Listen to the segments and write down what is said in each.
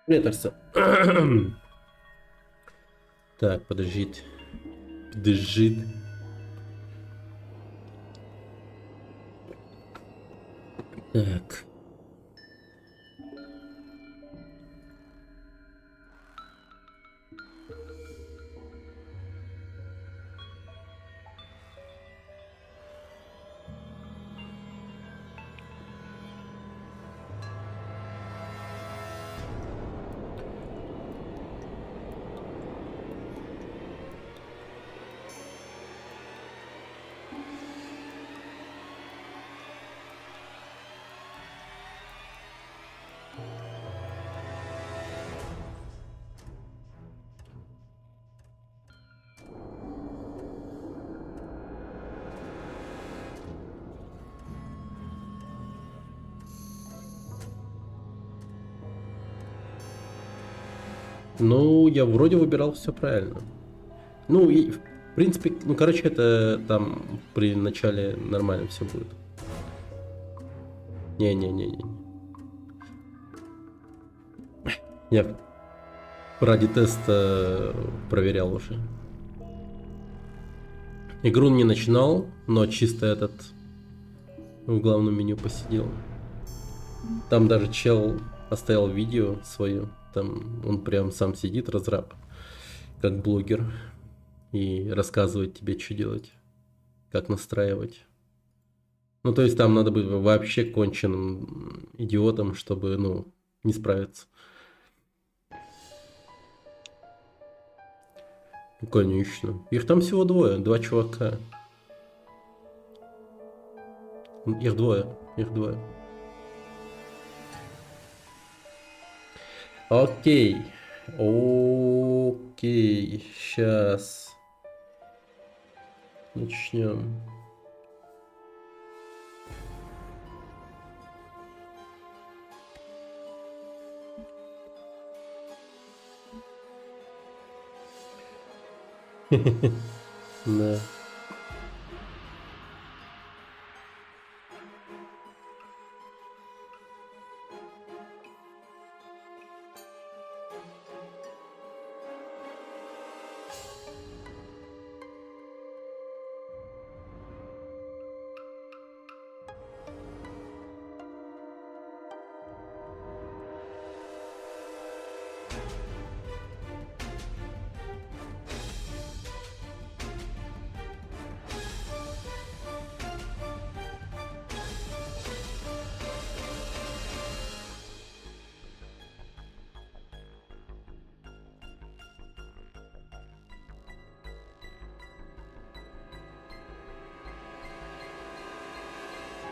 Привет, Арсен. Так, подождите. Подождит. Так. Ну, я вроде выбирал все правильно. Ну, и, в принципе, ну, короче, это там при начале нормально все будет. Не-не-не-не. Я ради теста проверял уже. Игру не начинал, но чисто этот в главном меню посидел. Там даже чел оставил видео свое. Там он прям сам сидит, разраб, как блогер, и рассказывает тебе, что делать, как настраивать. Ну, то есть там надо быть вообще конченным идиотом, чтобы, ну, не справиться. Ну, конечно. Их там всего двое, два чувака. Их двое, их двое. Окей. Окей. Сейчас начнем. Да.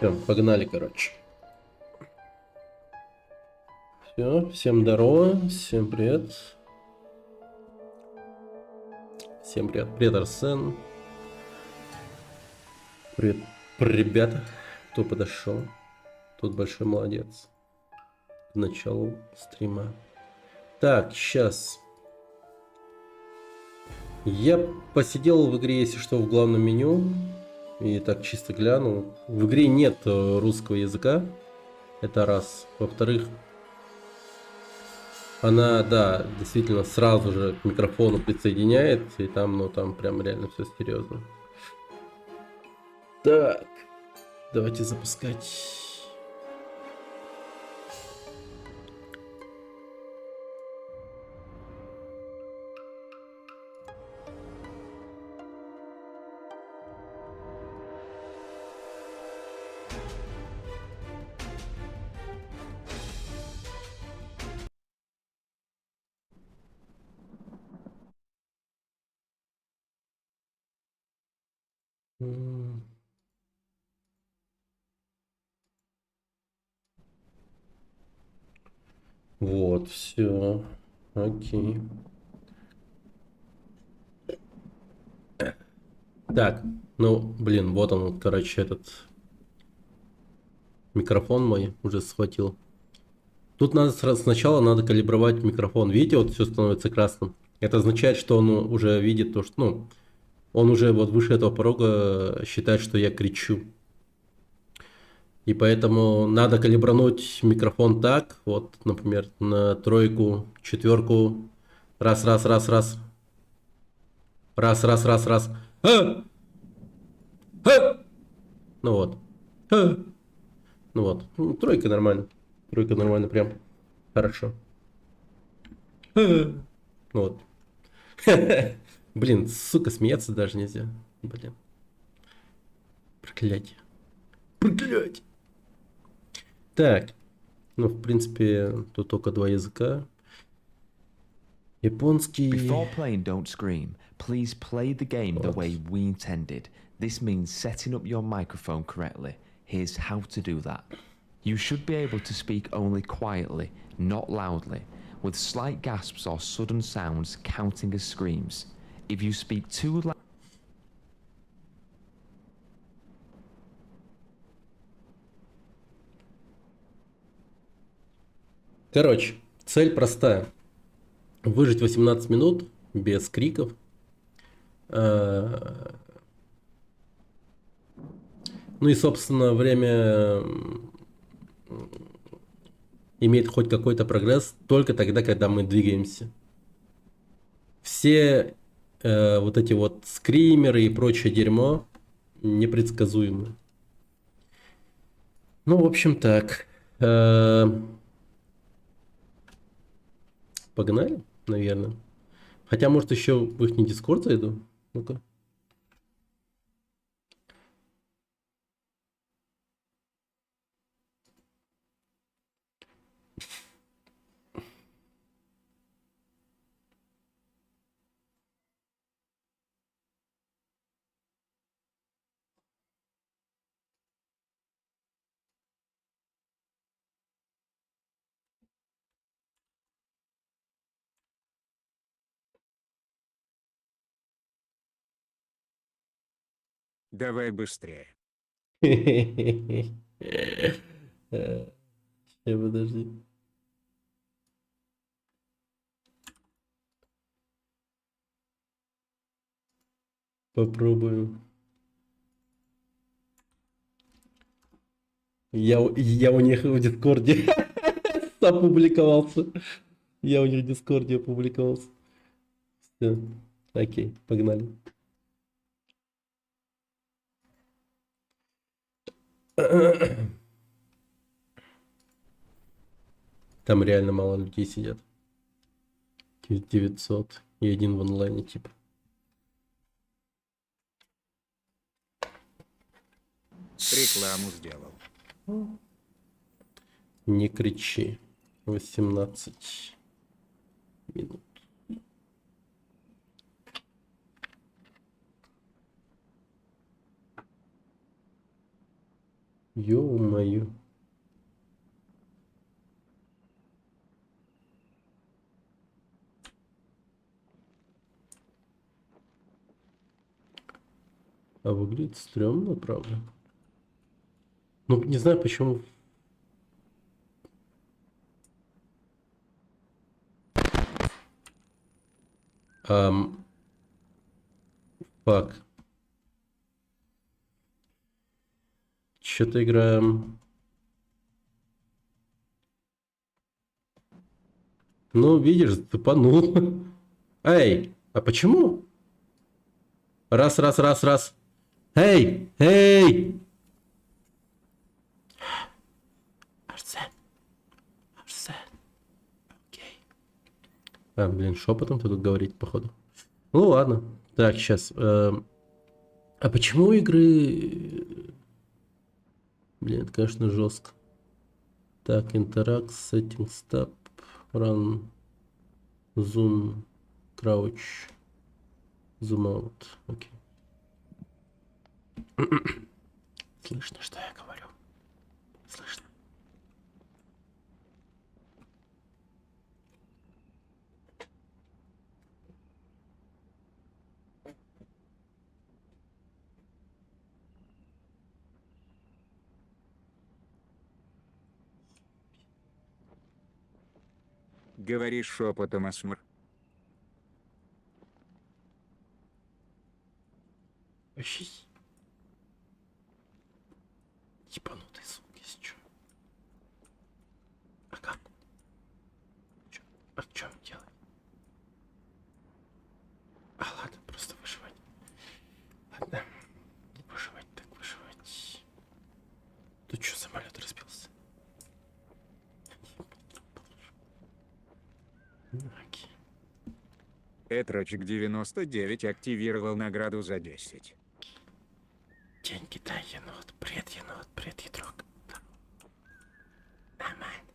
Всё, погнали, короче. Все, всем здорово, всем привет. Всем привет. Привет, Арсен. Привет, ребята, кто подошел. Тут большой молодец. К началу стрима. Так, сейчас. Я посидел в игре, если что, в главном меню. И так чисто глянул. В игре нет русского языка. Это раз. Во-вторых, она, да, действительно сразу же к микрофону присоединяется. И там, ну, там прям реально все серьезно. Так, давайте запускать. Вот, все. Окей. Так, ну, блин, вот он, короче, этот микрофон мой уже схватил. Тут надо сначала надо калибровать микрофон. Видите, вот все становится красным. Это означает, что он уже видит то, что, ну, он уже вот выше этого порога считает, что я кричу. И поэтому надо калибрануть микрофон так, вот, например, на тройку, четверку, раз, раз, раз, раз, раз, раз, раз, раз, ну вот, ну вот, тройка нормально, прям хорошо, ну вот, блин, сука, смеяться даже нельзя, блин, проклятие, проклятие. Так, ну, в принципе, тут только два языка. Японский. Before playing Don't Scream, please play the game the Вот. way we intended. This means setting up your microphone correctly. Here's how to do that. You should be able to speak only quietly, not loudly, with slight gasps or sudden sounds counting as screams. If you speak too loud, Короче, цель простая. Выжить 18 минут без криков. Ну и, собственно, время имеет хоть какой-то прогресс только тогда, когда мы двигаемся. Все вот эти вот скримеры и прочее дерьмо непредсказуемы. Ну, в общем, так. Погнали, наверное. Хотя, может, еще в их дискорд зайду. Ну-ка. Давай быстрее. Подожди. Попробуем. Я у них в Дискорде опубликовался. Я у них в Дискорде опубликовался. Все. Окей, погнали. Там реально мало людей сидят. 900 и один в онлайне, типа. Рекламу сделал. Не кричи. 18 минут. Ё-моё. А выглядит стрёмно, правда. Ну, не знаю, почему. Фак. Что-то играем. Ну, видишь, тупанул. Эй, а почему? Раз, раз, раз, раз. Эй, эй! Арсен. Арсен. Окей. А, блин, шепотом ты тут говорить, походу. Ну ладно. Так, сейчас. А почему игры... Блин, это, конечно, жестко. Так, интеракт, settings, tab, run, zoom, crouch, zoom out. Окей. Слышно, что я говорю? Слышно. Говоришь шепотом, Асмр. Вообще. Ебанутые суки. А в чем дело? А ладно, просто выживать. Ладно. Выживать так выживать. Тут что, самолет разбился? Окей. Этрочек 99 активировал награду за 10. Деньги дай, енот. Привет, ядрок. Нормально.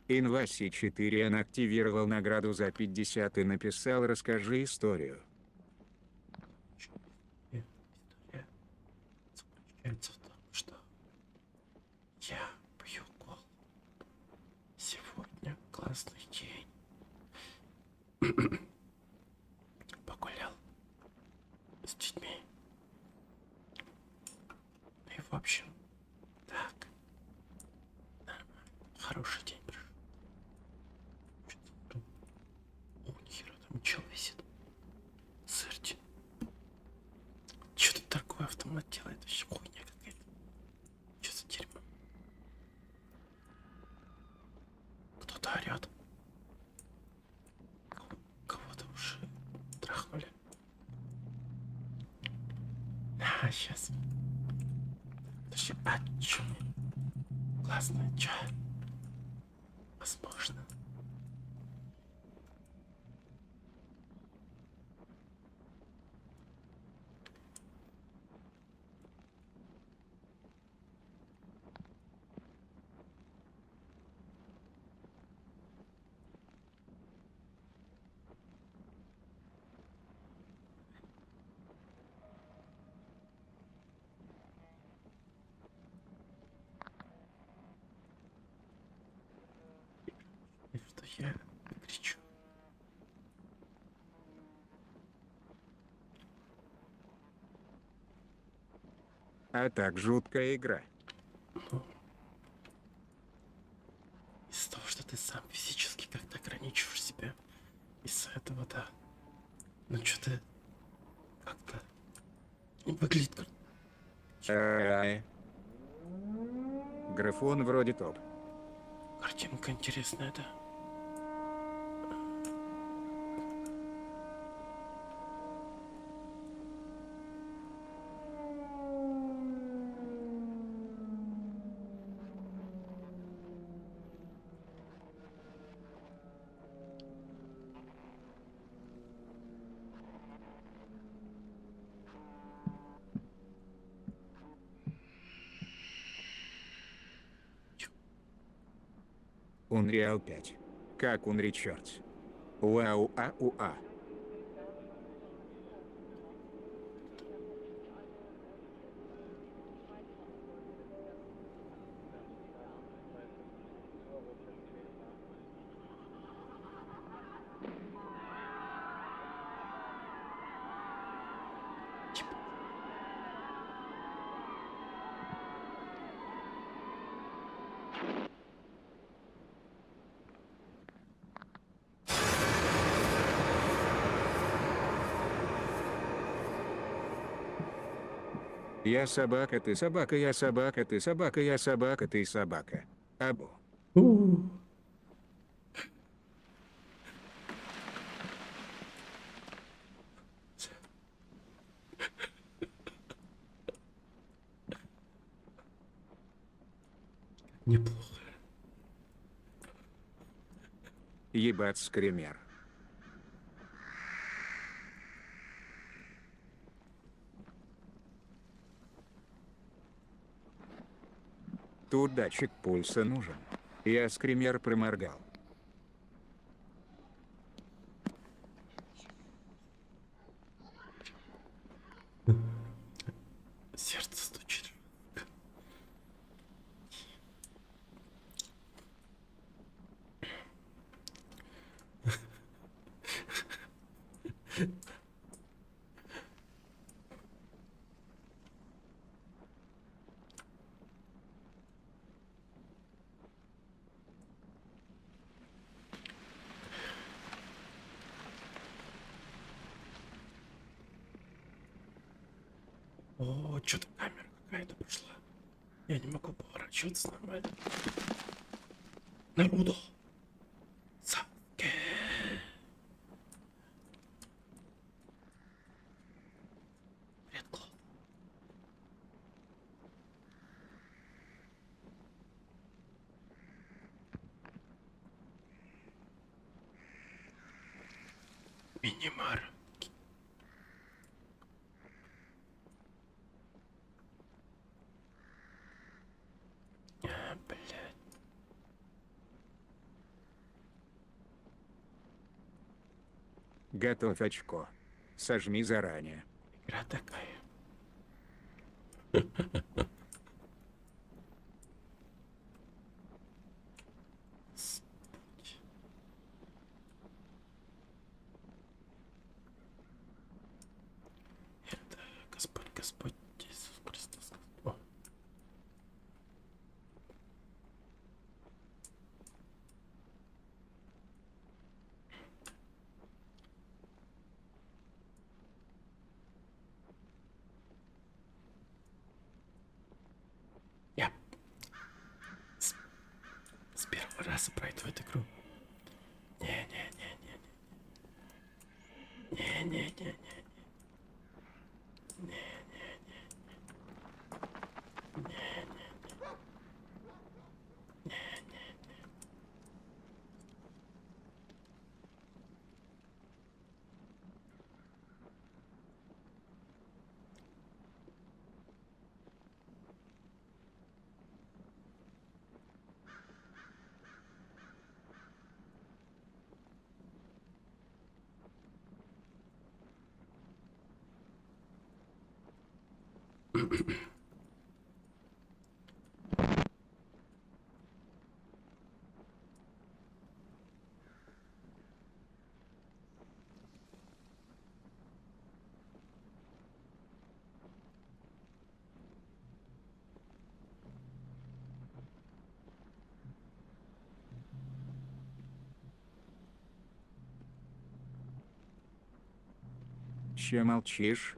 Инваси 4 он активировал награду за 50 и написал «Расскажи историю». История заключается в том, что я пью колу. Сегодня классный день. Погулял с детьми. И в общем, так. Нормально. Хороший день прошел. О, нихера, там чел висит. Сырти. Что тут такое автомат делает? Вообще хуйня какая-то. Что за дерьмо? Кто-то орет. Кого-то уже трахнули. А, сейчас. Подожди, а чё мне? Классно, чё? Возможно. И что я кричу? А так жуткая игра. Из-за того, что ты сам физически как-то ограничиваешь себя. Из-за этого, да. Ну что-то как-то выглядит как... Графон вроде топ. Картинка интересная, да. Unreal 5. Как Unreal Church. Уау-а-уа. Я собака, ты собака, я собака, ты собака, я собака, ты собака. Абу. Неплохо. Ебать скример. Тут датчик пульса нужен. Я скример проморгал. Сердце стучит. О, что-то камера какая-то пошла. Я не могу поворачиваться нормально. Наруто. Саке. Привет, Клод. Минимар. Блядь. Готовь очко. Сожми заранее. Игра такая. Это Господь Иисус Христос. О. Я с первого раза пройду эту игру. Не-не-не-не. Не-не-не-не. Че молчишь?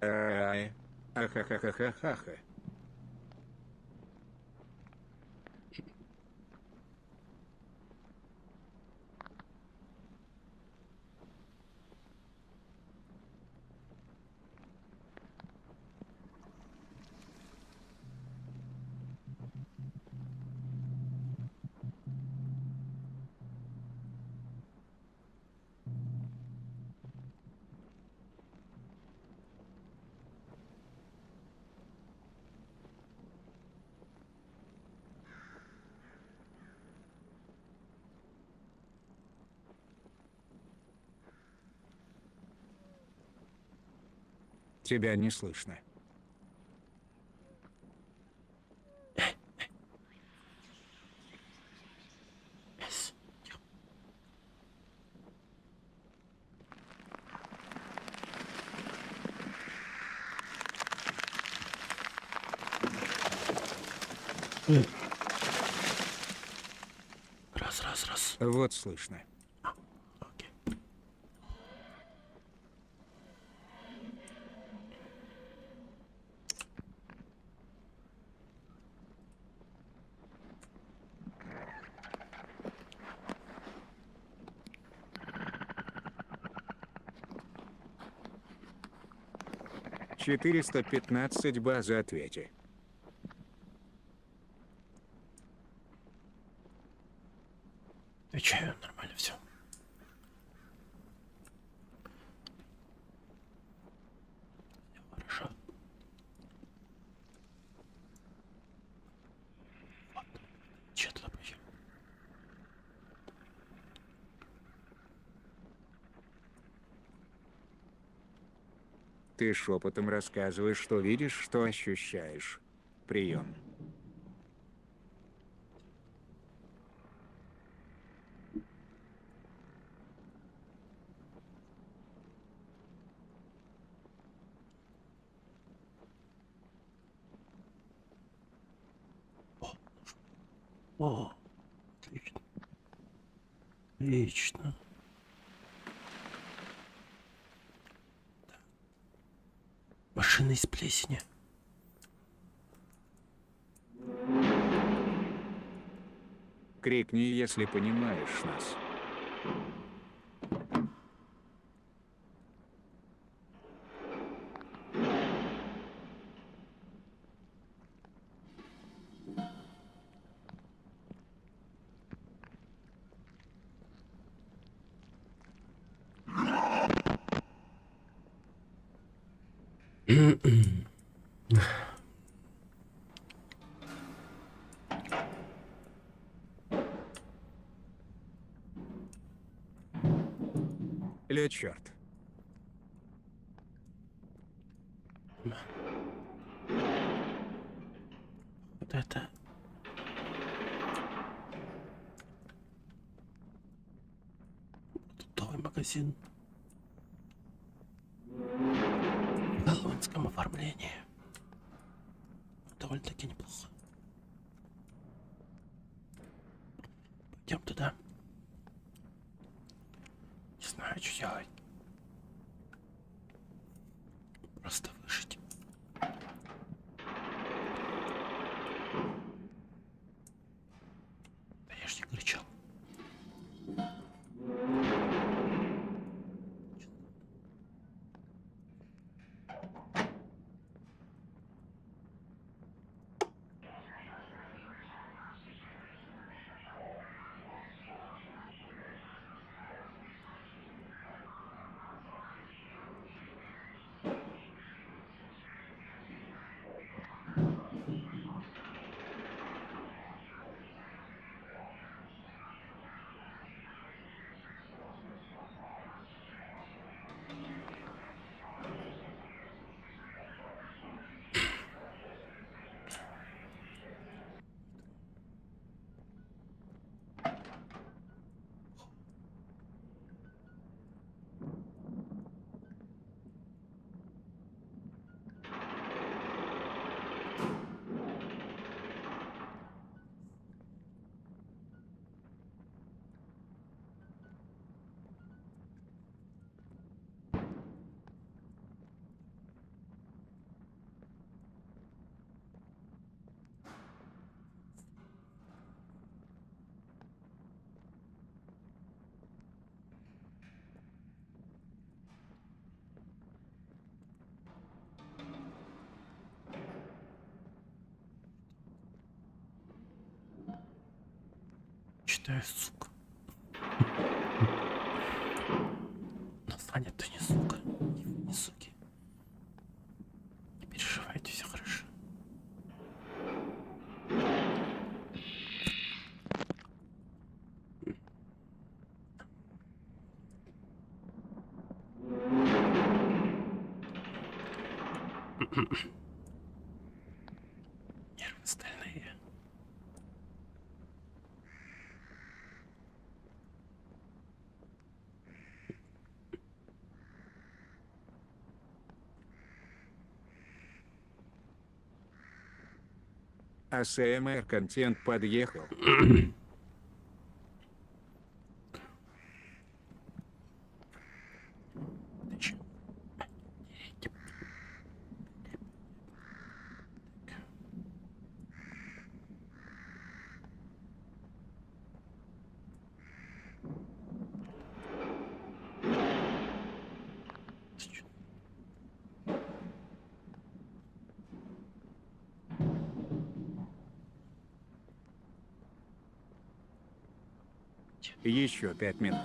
Ай, ахахахахаха. Тебя не слышно. Раз. Вот слышно. Окей. Четыреста 415 база ответи. Отвечаю, нормально все. Хорошо. Вот. Че туда поехали? Ты шепотом рассказываешь, что видишь, что ощущаешь. Прием. О, отлично. Отлично. Машина из плесени. Крикни, если понимаешь нас. Ля черт. Вот это. Продуктовый магазин. В хэллоуинском оформлении. Довольно-таки неплохо. Пойдем туда. Не знаю, что делать. Просто выжить. Да я ж не кричал. Читаю, сука. Но Саня-то не сука. Не суки. Не переживайте, все хорошо. Нервы стальные. АСМР контент подъехал. Ты чё? Еще 5 минут.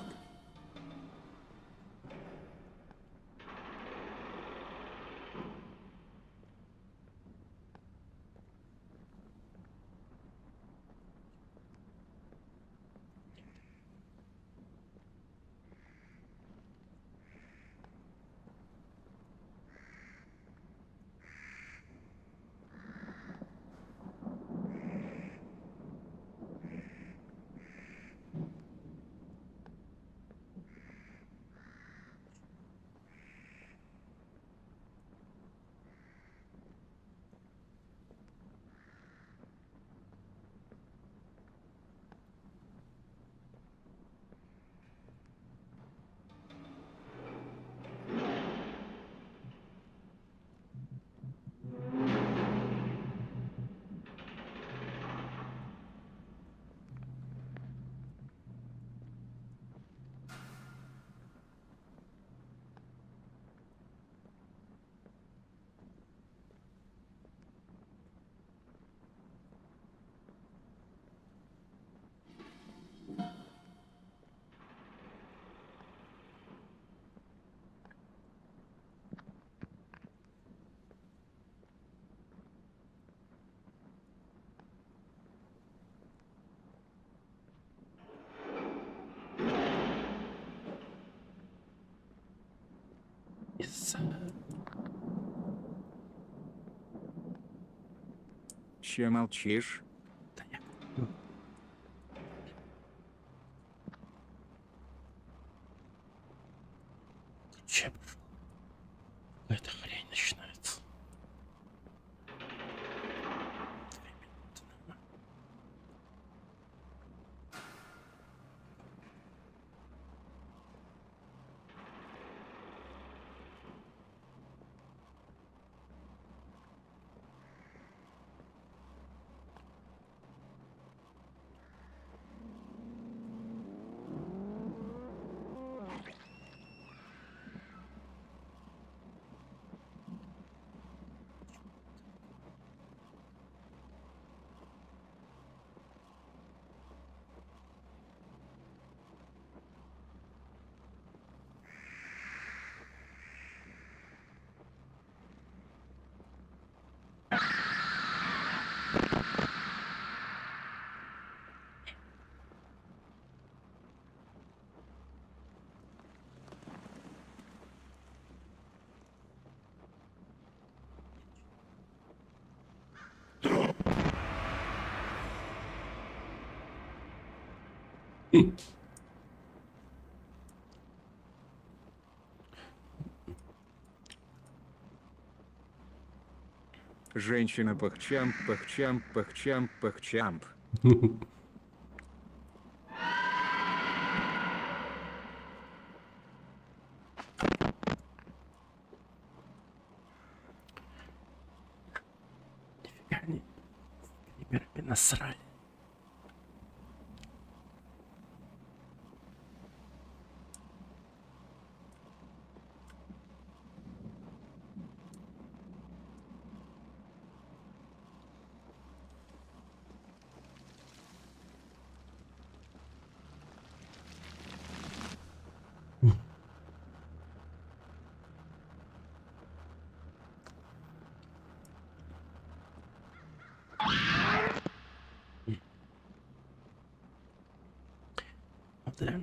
Че молчишь? Да я... Че пошел? Какая-то хрень начинается. 2 минуты, нормально. Женщина пахчамп, пахчамп, пахчамп, пахчамп. Нифига они стримерами насрали. Да.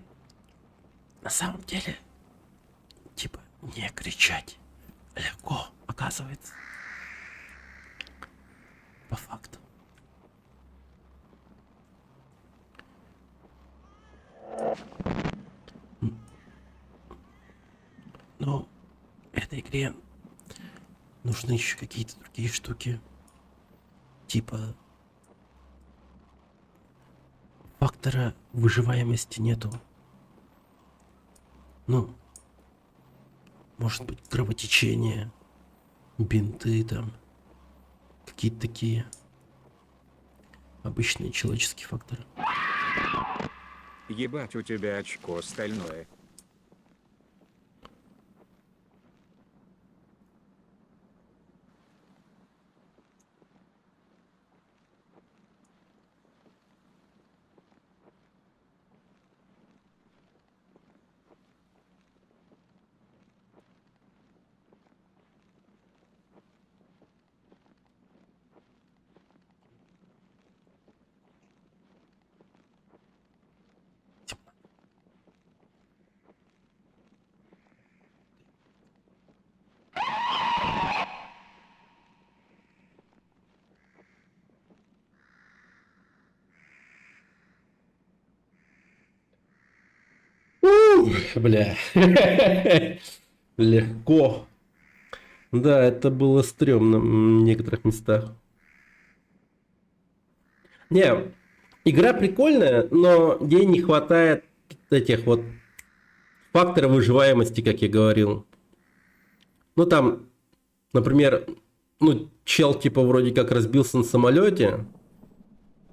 На самом деле, типа, не кричать легко, оказывается. По факту. Но этой игре нужны еще какие-то другие штуки. Типа фактора выживаемости нету. Ну, может быть, кровотечение, бинты там, какие-то такие обычные человеческие факторы. Ебать у тебя очко стальное. Бля. Легко. Да, это было стрёмно в некоторых местах. Не, игра прикольная, но ей не хватает этих вот факторов выживаемости, как я говорил. Ну там, например, ну чел типа вроде как разбился на самолете,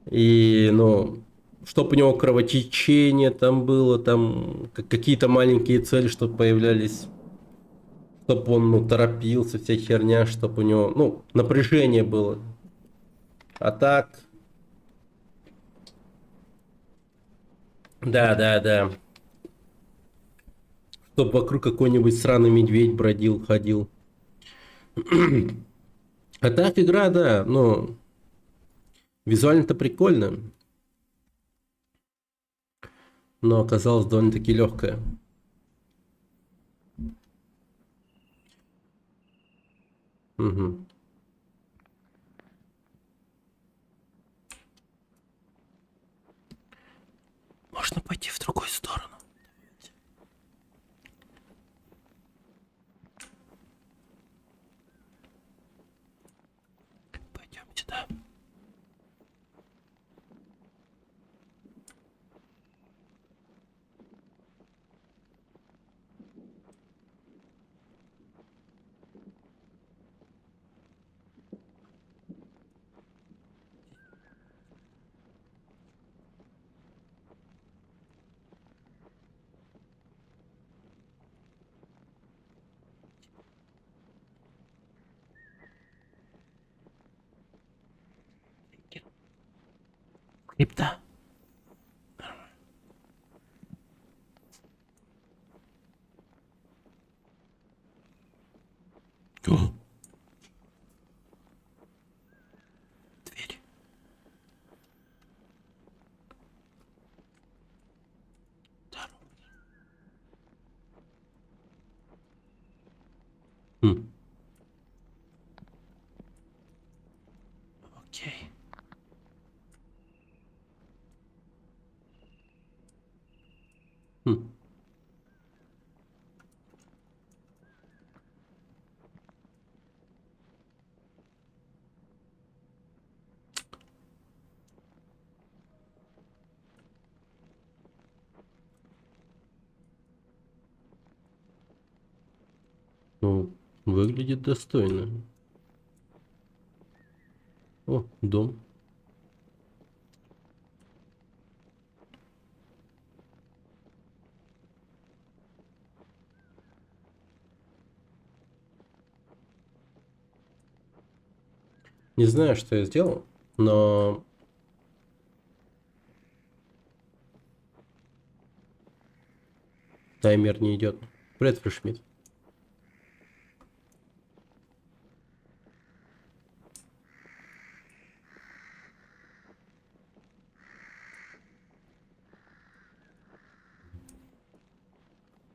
и ну, чтобы у него кровотечение там было, там какие-то маленькие цели, чтобы появлялись, чтобы он ну, торопился, вся херня, чтобы у него, ну, напряжение было. А так, да, да, да. Чтобы вокруг какой-нибудь сраный медведь бродил, ходил. А так игра, да, ну, визуально-то прикольно, но оказалась довольно-таки легкая. Угу. Можно пойти в другую сторону. Пойдем сюда. Крипта. О! Дверь. Хм. Окей. Хм. Ну, выглядит достойно. О, дом. Не знаю, что я сделал, но... Таймер не идет. Привет, Фришмит.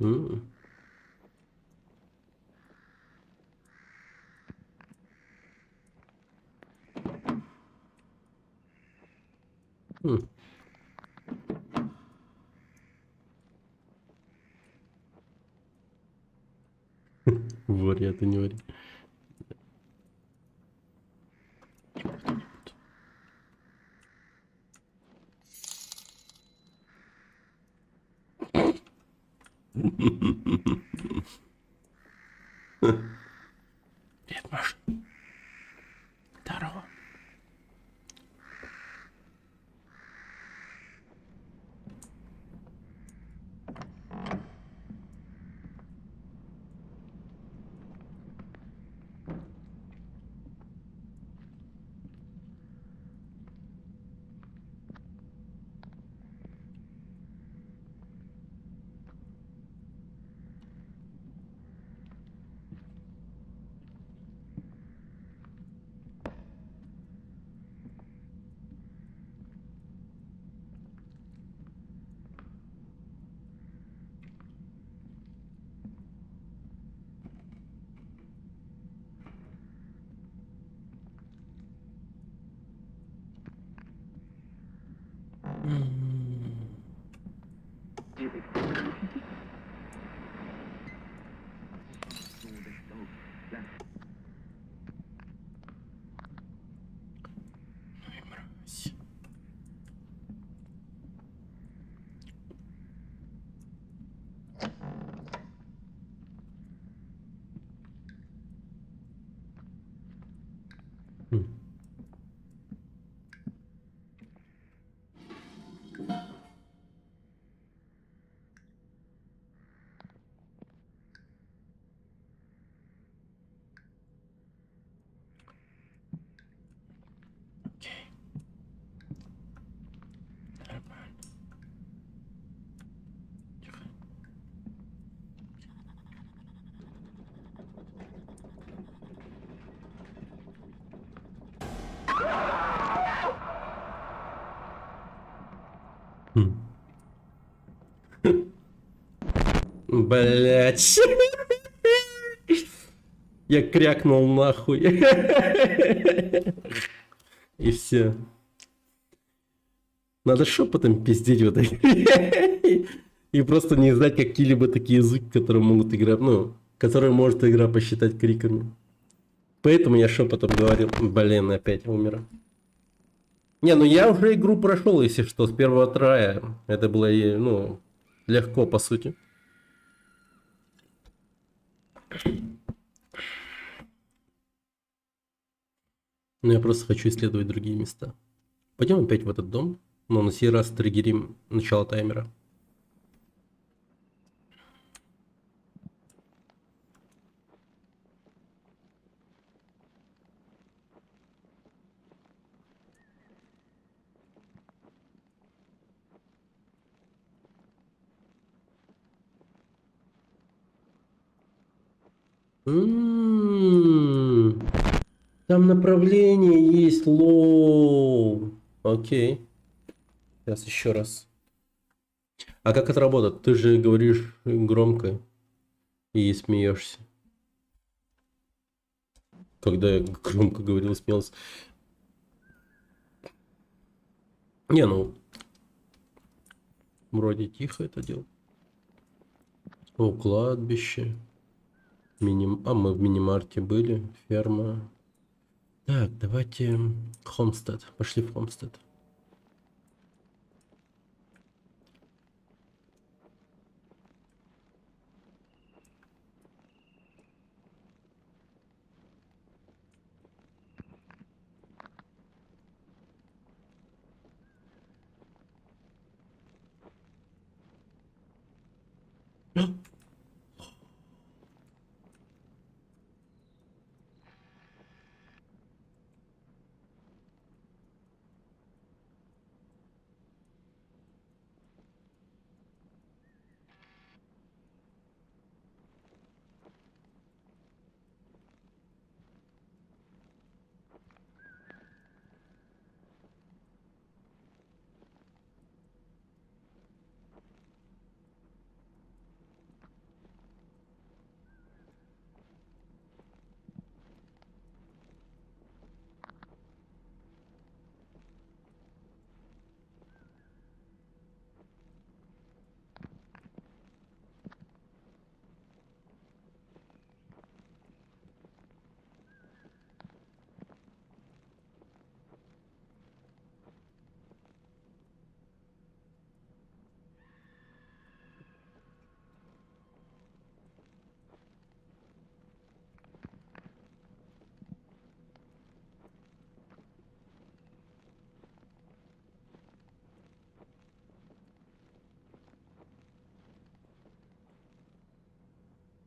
М. М. Вори, это не вори. Привет, Маша. Здорово. Ой, мразь. М. Окей. Нормально. Тихо. М. Блять. Я крякнул нахуй. И все. Надо шепотом пиздеть в этой игре. И просто не знать какие-либо такие языки, которые могут играть, ну, которые может игра посчитать криками. Поэтому я шепотом говорил. Блин, опять умер. Не, ну я уже игру прошел, если что, с первого трая. Это было, ну, легко, по сути. Но я просто хочу исследовать другие места. Пойдем опять в этот дом, но на сей раз триггерим начало таймера. Там направление есть, лоу. Окей. Сейчас еще раз. А как это работает? Ты же говоришь громко и смеешься. Когда я громко говорил, смеялся. Не, ну, вроде тихо это дело. О, кладбище. А мы в мини-марте были. Ферма. Так, давайте Хомстед. Пошли в Хомстед.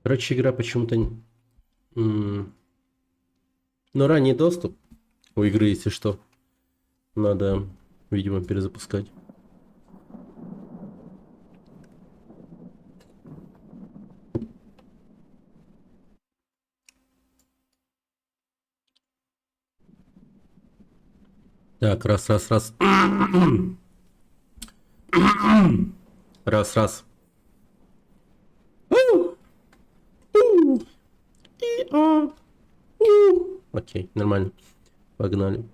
Короче, игра почему-то... Но ранний доступ у игры, если что, надо, видимо, перезапускать. Так, раз. Раз. Окей, нормально. Погнали.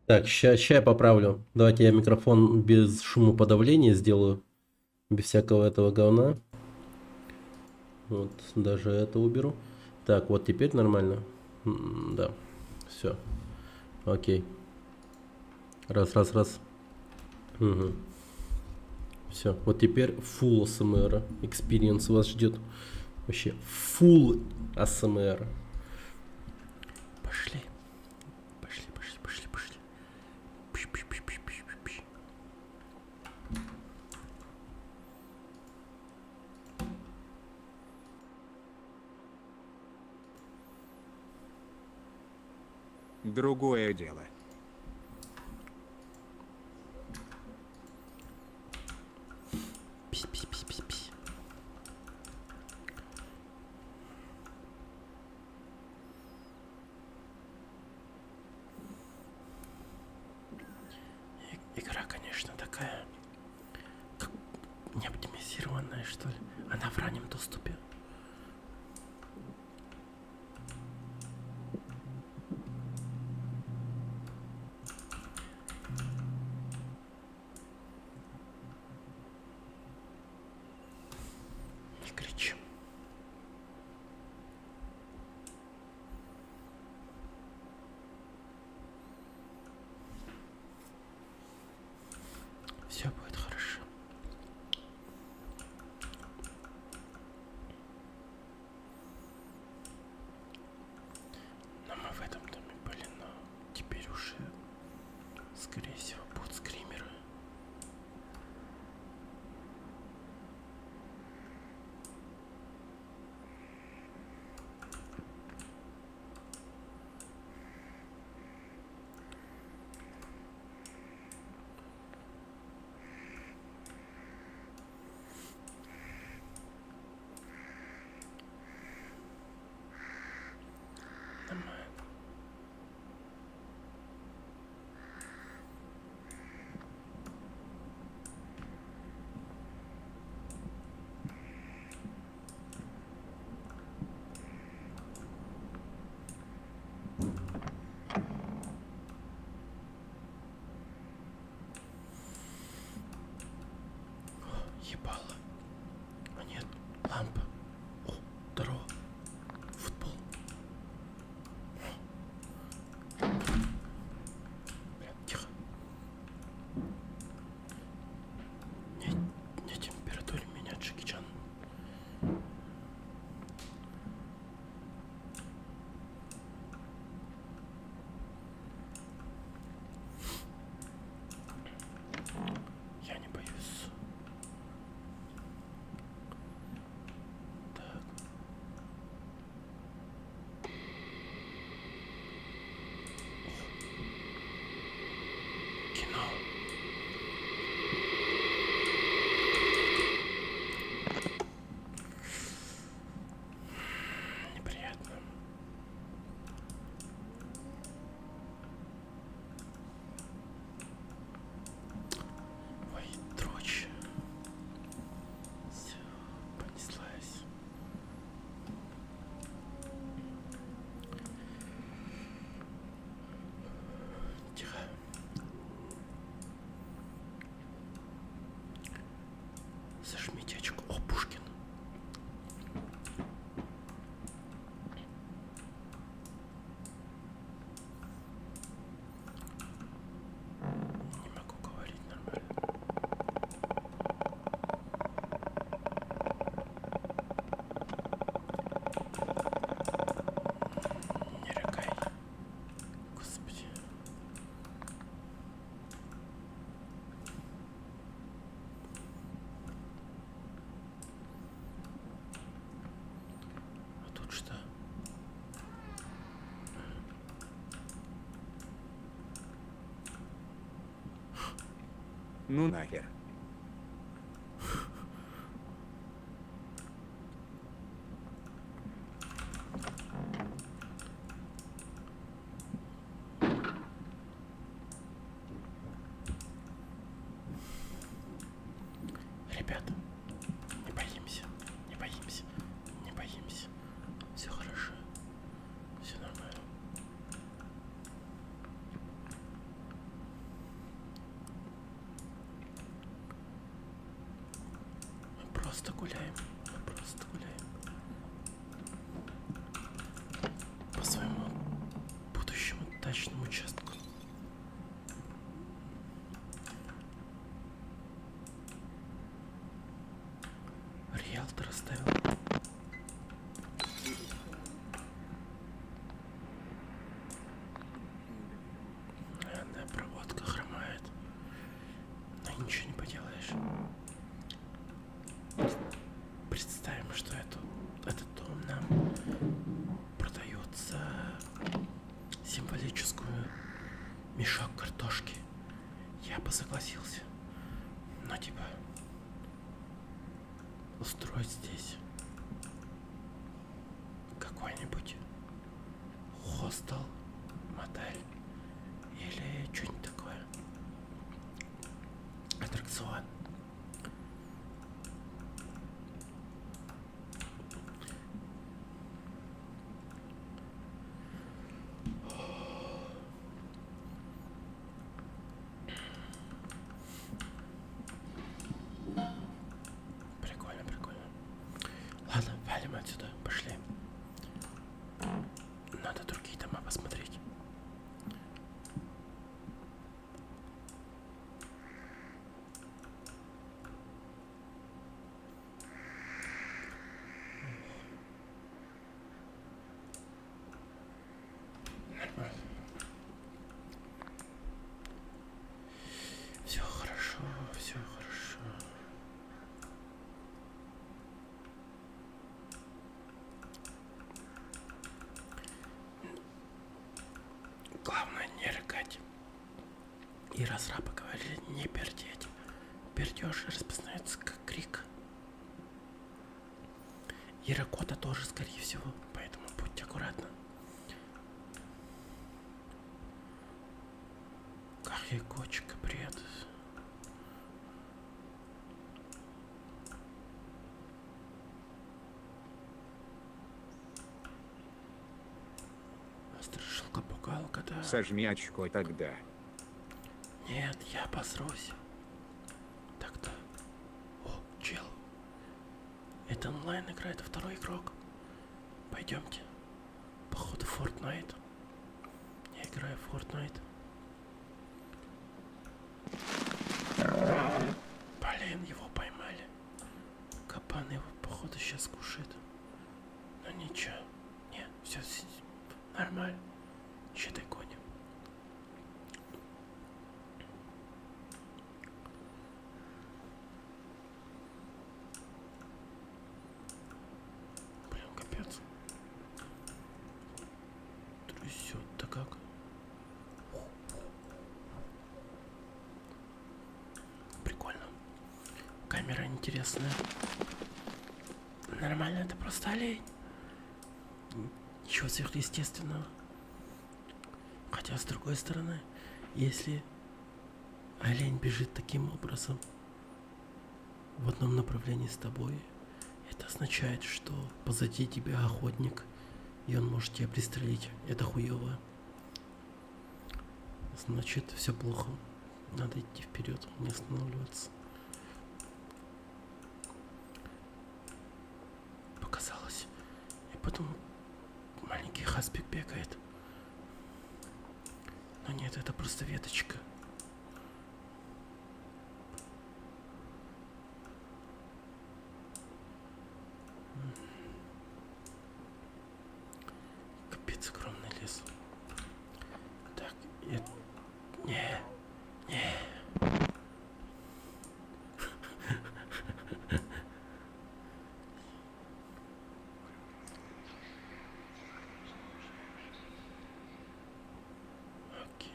Так, ща я поправлю. Давайте я микрофон без шумоподавления сделаю. Без всякого этого говна. Вот, даже это уберу. Так, вот теперь нормально. Да, все. Окей. Раз. Угу. Все, вот теперь full ASMR experience вас ждет. Вообще, full ASMR. Пошли. другое дело. Пи-пи-пи-пи-пи. Игра, конечно, такая, как не оптимизированная, что ли. Она в раннем доступе. Не кричи. Все будет хорошо. Но мы в этом доме были, но теперь уже, скорее всего, будут скримеры. Нормально. Ебало. А нет, лампа. О, здорово. Футбол. Блин, тихо. Не температуре меня, Джеки Чан. Я не боюсь. Так. Кино. Неприятно. Ой, дрочь. Все, понеслась. Тихо. Зажмите очко. О, Пушкин. Не могу говорить нормально. Не рыгай. Господи. А тут что? Ну нахер. Ребята, не боимся, не боимся, не боимся. Все хорошо, все нормально. Мы просто гуляем, мы просто гуляем. По своему будущему дачному участку. Риэлтор оставил. Наверное, проводка хромает. Но ничего не поделаешь. Представим, что этот дом нам продает за символическую устроить здесь какой-нибудь хостел, мотель или что-нибудь такое. Аттракцион. Прикольно, прикольно. Ладно, валим отсюда, пошли. Надо другие дома посмотреть. Все хорошо, все хорошо. Главное не рыгать. И разрабы говорили не пердеть. Пердеж распознается как крик. И ракота тоже, скорее всего, поэтому будьте аккуратны. Как я кочка, привет. Страшилка пугалка, да. Сожми очко тогда. Нет, я обосрусь. Так-то. О, чел. Это онлайн играет второй игрок. Пойдемте. Походу Fortnite. Я играю в Fortnite. Блин, его поймали. Капан его, походу, сейчас кушает. Но ничего. Не, все нормально. Считай, конем. Блин, капец. Трясет-то как. Прикольно. Камера интересная. Нормально, это просто олень. Ничего сверхъестественного. Хотя, с другой стороны, если олень бежит таким образом в одном направлении с тобой, это означает, что позади тебя охотник, и он может тебя пристрелить. Это хуёво. Значит, все плохо. Надо идти вперед, не останавливаться. Показалось. И потом маленький хаспик бегает. Но нет, это просто веточка. Капец, огромный лес. Так, не. Окей.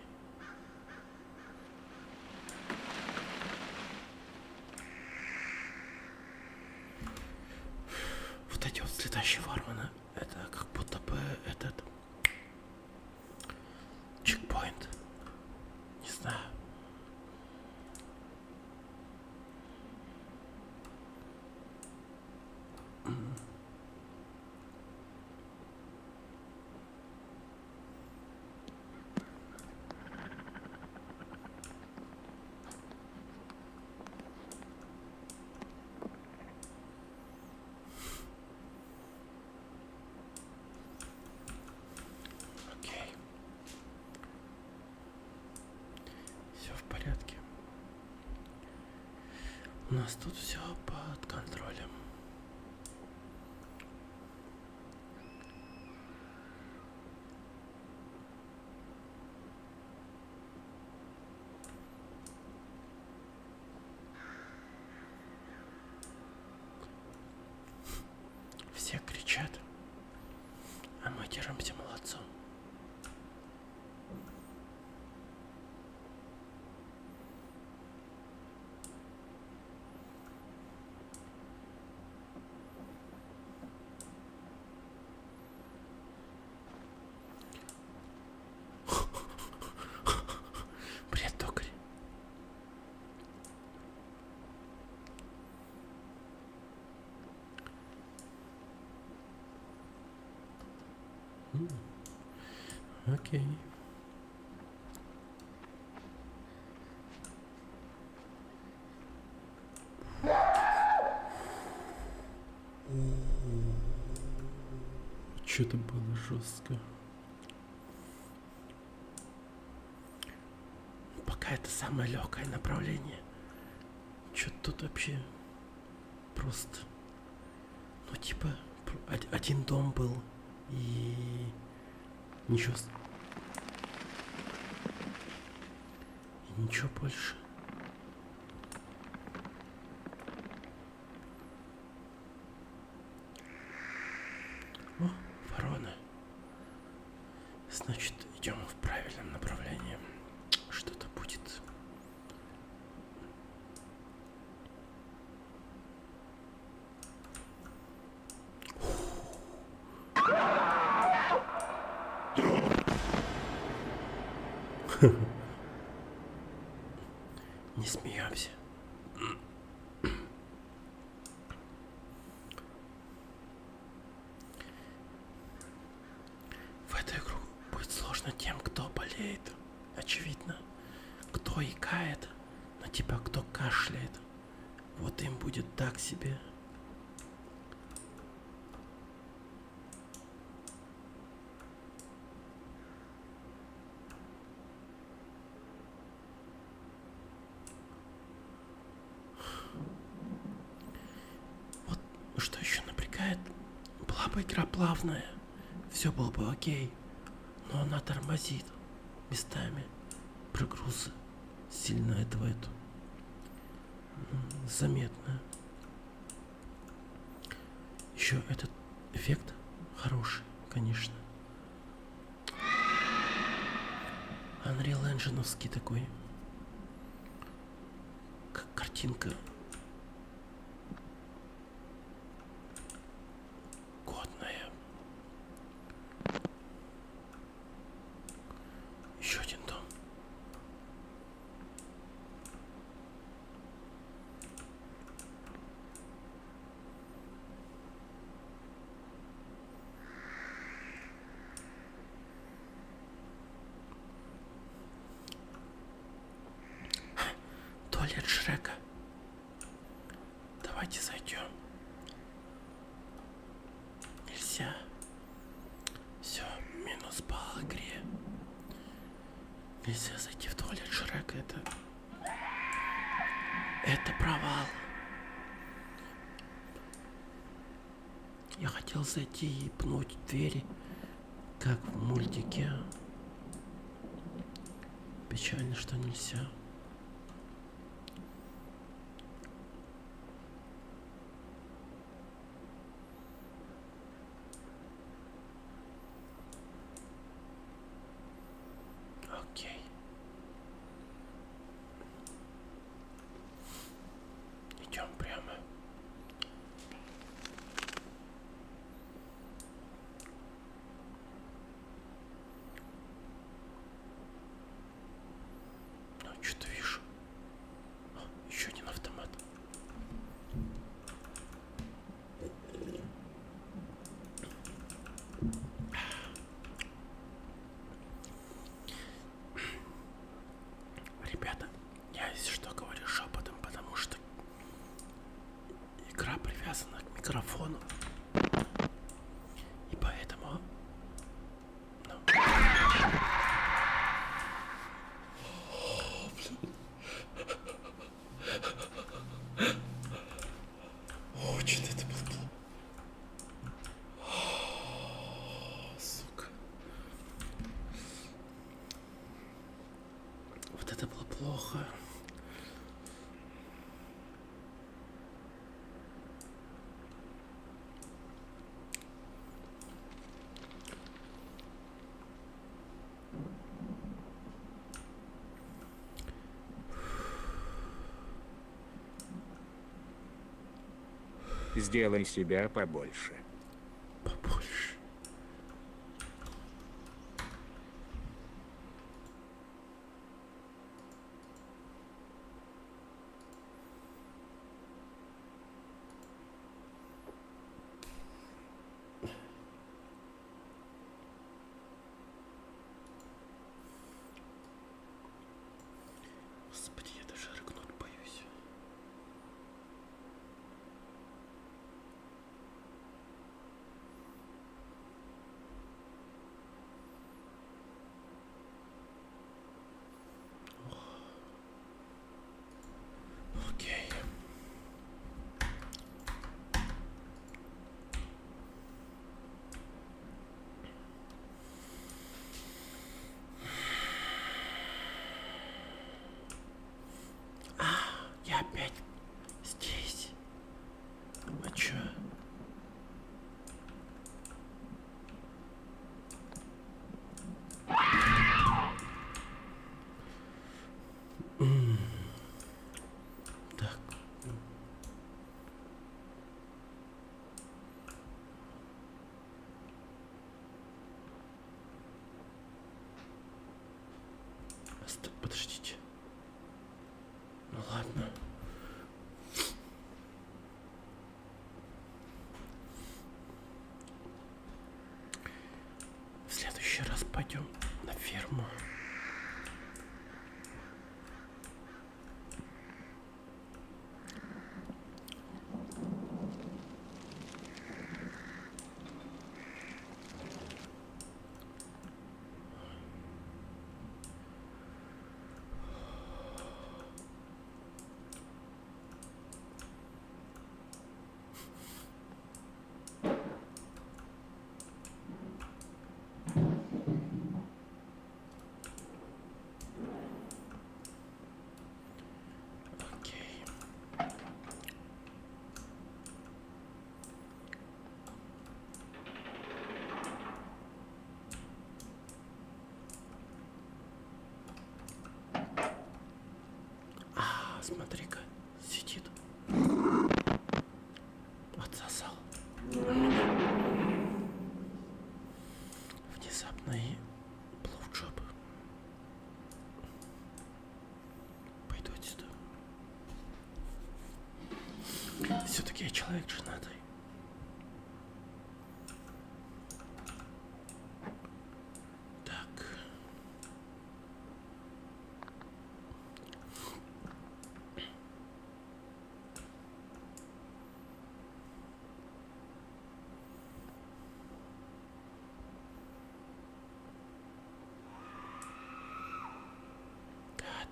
Вот эти вот взлетающие варваны, это как будто бы этот чекпоинт. Не знаю. Окей. Все в порядке. У нас тут все под контролем. Все кричат, а мы держимся молодцом. Окей. Что-то было жестко. Пока это самое легкое направление. Что-то тут вообще просто... Ну, типа, один дом был, и ничего... И ничего больше. О, ворона. Значит, идем в правильном направлении. Что-то будет. Не смеемся. В эту игру будет сложно тем, кто болеет. Очевидно. Кто икает, но типа кто кашляет. Вот им будет так себе. Вот что еще напрягает. Была бы игра плавная, все было бы окей. Но она тормозит местами. Прогрузы сильно этого это заметно. Еще этот эффект хороший, конечно. Unreal Engine-овский такой. Как картинка. Годная. Еще один дом. Туалет Шрека. Давайте зайдем. Нельзя. Все, минус балл игре. Нельзя зайти в туалет Шрека. Это провал. Я хотел зайти и пнуть двери, как в мультике. Печально, что нельзя. Окей. Идем прямо. Что-то вижу. Еще один автомат. Ребята, я если что говорю шепотом, потому что игра привязана к микрофону. И поэтому... Ну. Очень это было. Сука. Вот это было плохо. Сделай себя побольше. Побольше. Подождите. Ну ладно. В следующий раз пойдем на ферму. Окей. Смотри-ка, сидит. Отсосал. Внезапно и блowjob. Пойду отсюда. Все-таки я человек женатый. Так.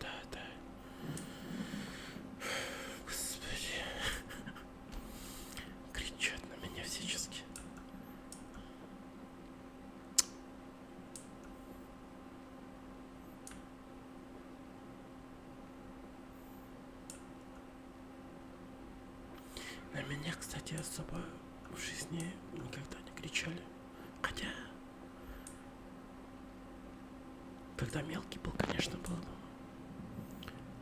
Да. Господи. Кричат на меня всячески. На меня, кстати, особо в жизни никогда не кричали. Хотя, когда мелкий был, конечно, было.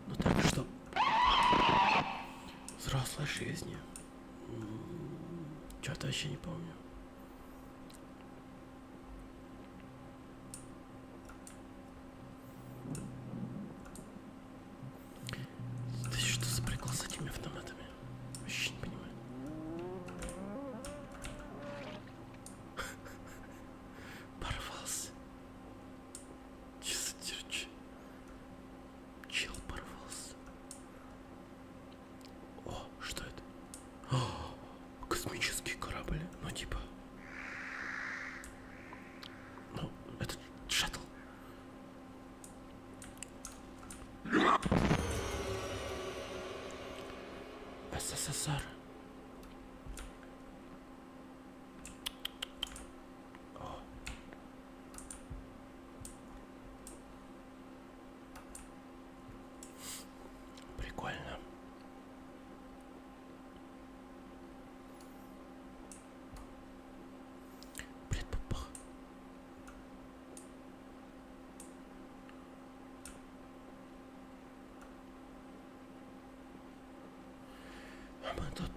Ну так что взрослой жизни. Что-то вообще не помню. Ты что за прикол с этими автоматами? Вообще не понимаю. Порвался. Че за дерьмо? Чел порвался. О, что это? О, космический корабль. Ну типа. Ну, это шаттл. СССР. О. Прикольно. Предпопах. А мы тут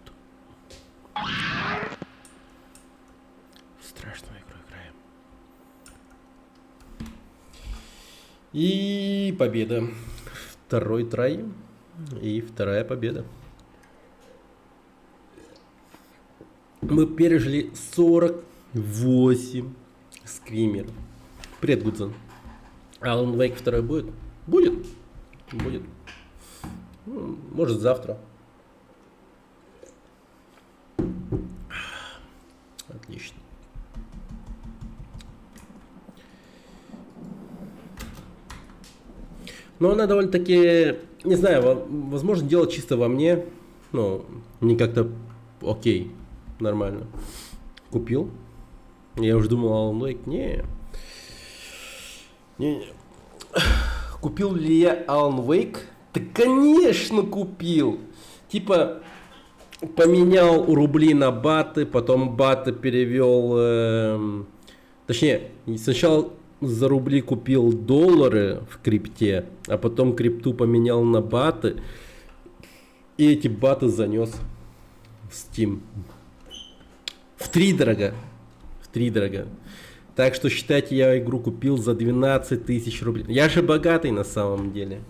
в страшную игру играем. И победа. Второй трай. И вторая победа. Мы пережили 48 скримеров. Привет, Гудзон. Alan Wake 2 будет? Будет. Будет. Ну, может, завтра. Отлично. Но она довольно-таки, не знаю, возможно, дело чисто во мне. Ну, не как-то окей, нормально. Купил. Я уже думал, Alan Wake. Не. Купил ли я Alan Wake? Да, конечно, купил. Типа, поменял рубли на баты, потом баты перевел... точнее, сначала за рубли купил доллары в крипте, а потом крипту поменял на баты. И эти баты занес в Steam. Втридорого. Так что считайте, я игру купил за 12 тысяч рублей. Я же богатый на самом деле.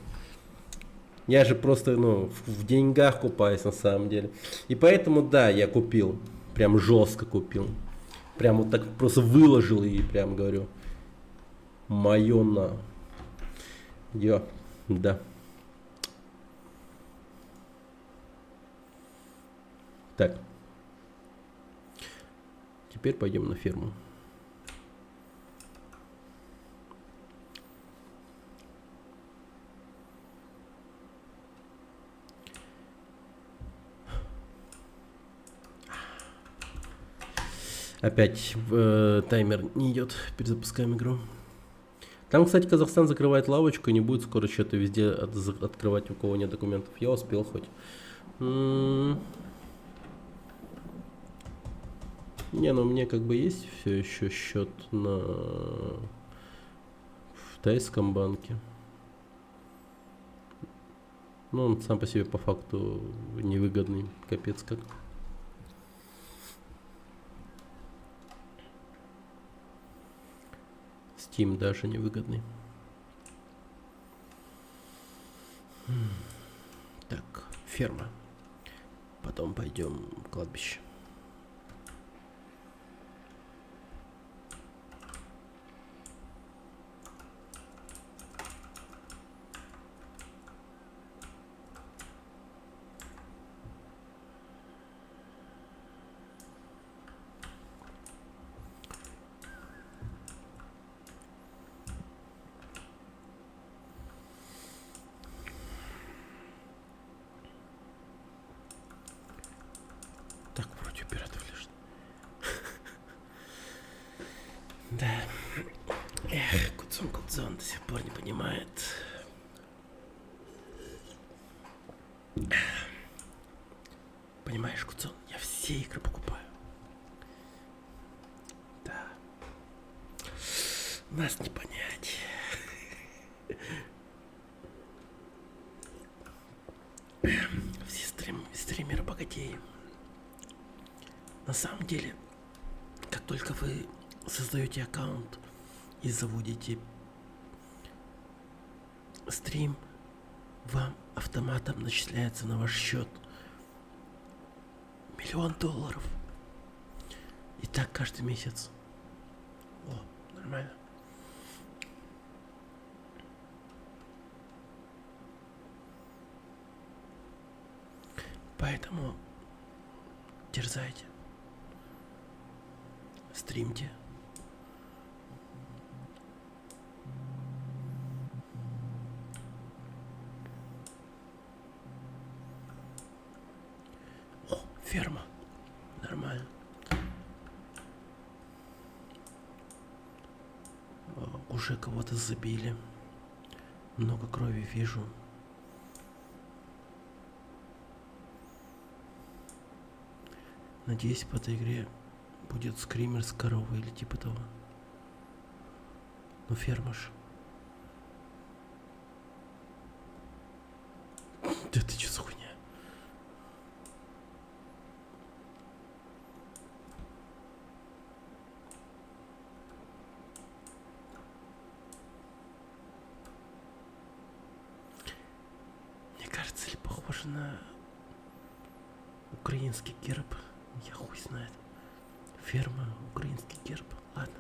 Я же просто, ну, в деньгах купаюсь на самом деле. И поэтому, да, я купил. Прям жестко купил. Прям вот так просто выложил и прям говорю. Моё на. Да. Так. Теперь пойдем на ферму. Опять таймер не идет. Перезапускаем игру. Там, кстати, Казахстан закрывает лавочку и не будет скоро что-то везде открывать, у кого нет документов. Я успел хоть. Не, ну мне как бы есть все еще счет в тайском банке. Но он сам по себе по факту невыгодный. Капец как. Steam даже невыгодный. Так, ферма. Потом пойдем в кладбище. Так, вроде пиратов лежит. Да. Эх, Кудзон до сих пор не понимает. Понимаешь, Кудзон, я все игры покупаю. Да. Нас не понять. Все стримеры богатеи. На самом деле, как только вы создаете аккаунт и заводите стрим, вам автоматом начисляется на ваш счет $1 000 000. И так каждый месяц. О, нормально. Поэтому дерзайте. Стримьте. О, ферма. Нормально. Уже кого-то забили. Много крови вижу. Надеюсь, в этой игре будет скример с коровой или типа того. Ну, ферма ж. Да ты че за хуйня? Мне кажется, ли похоже на украинский герб? Я хуй знает. Ферма, украинский герб. Ладно,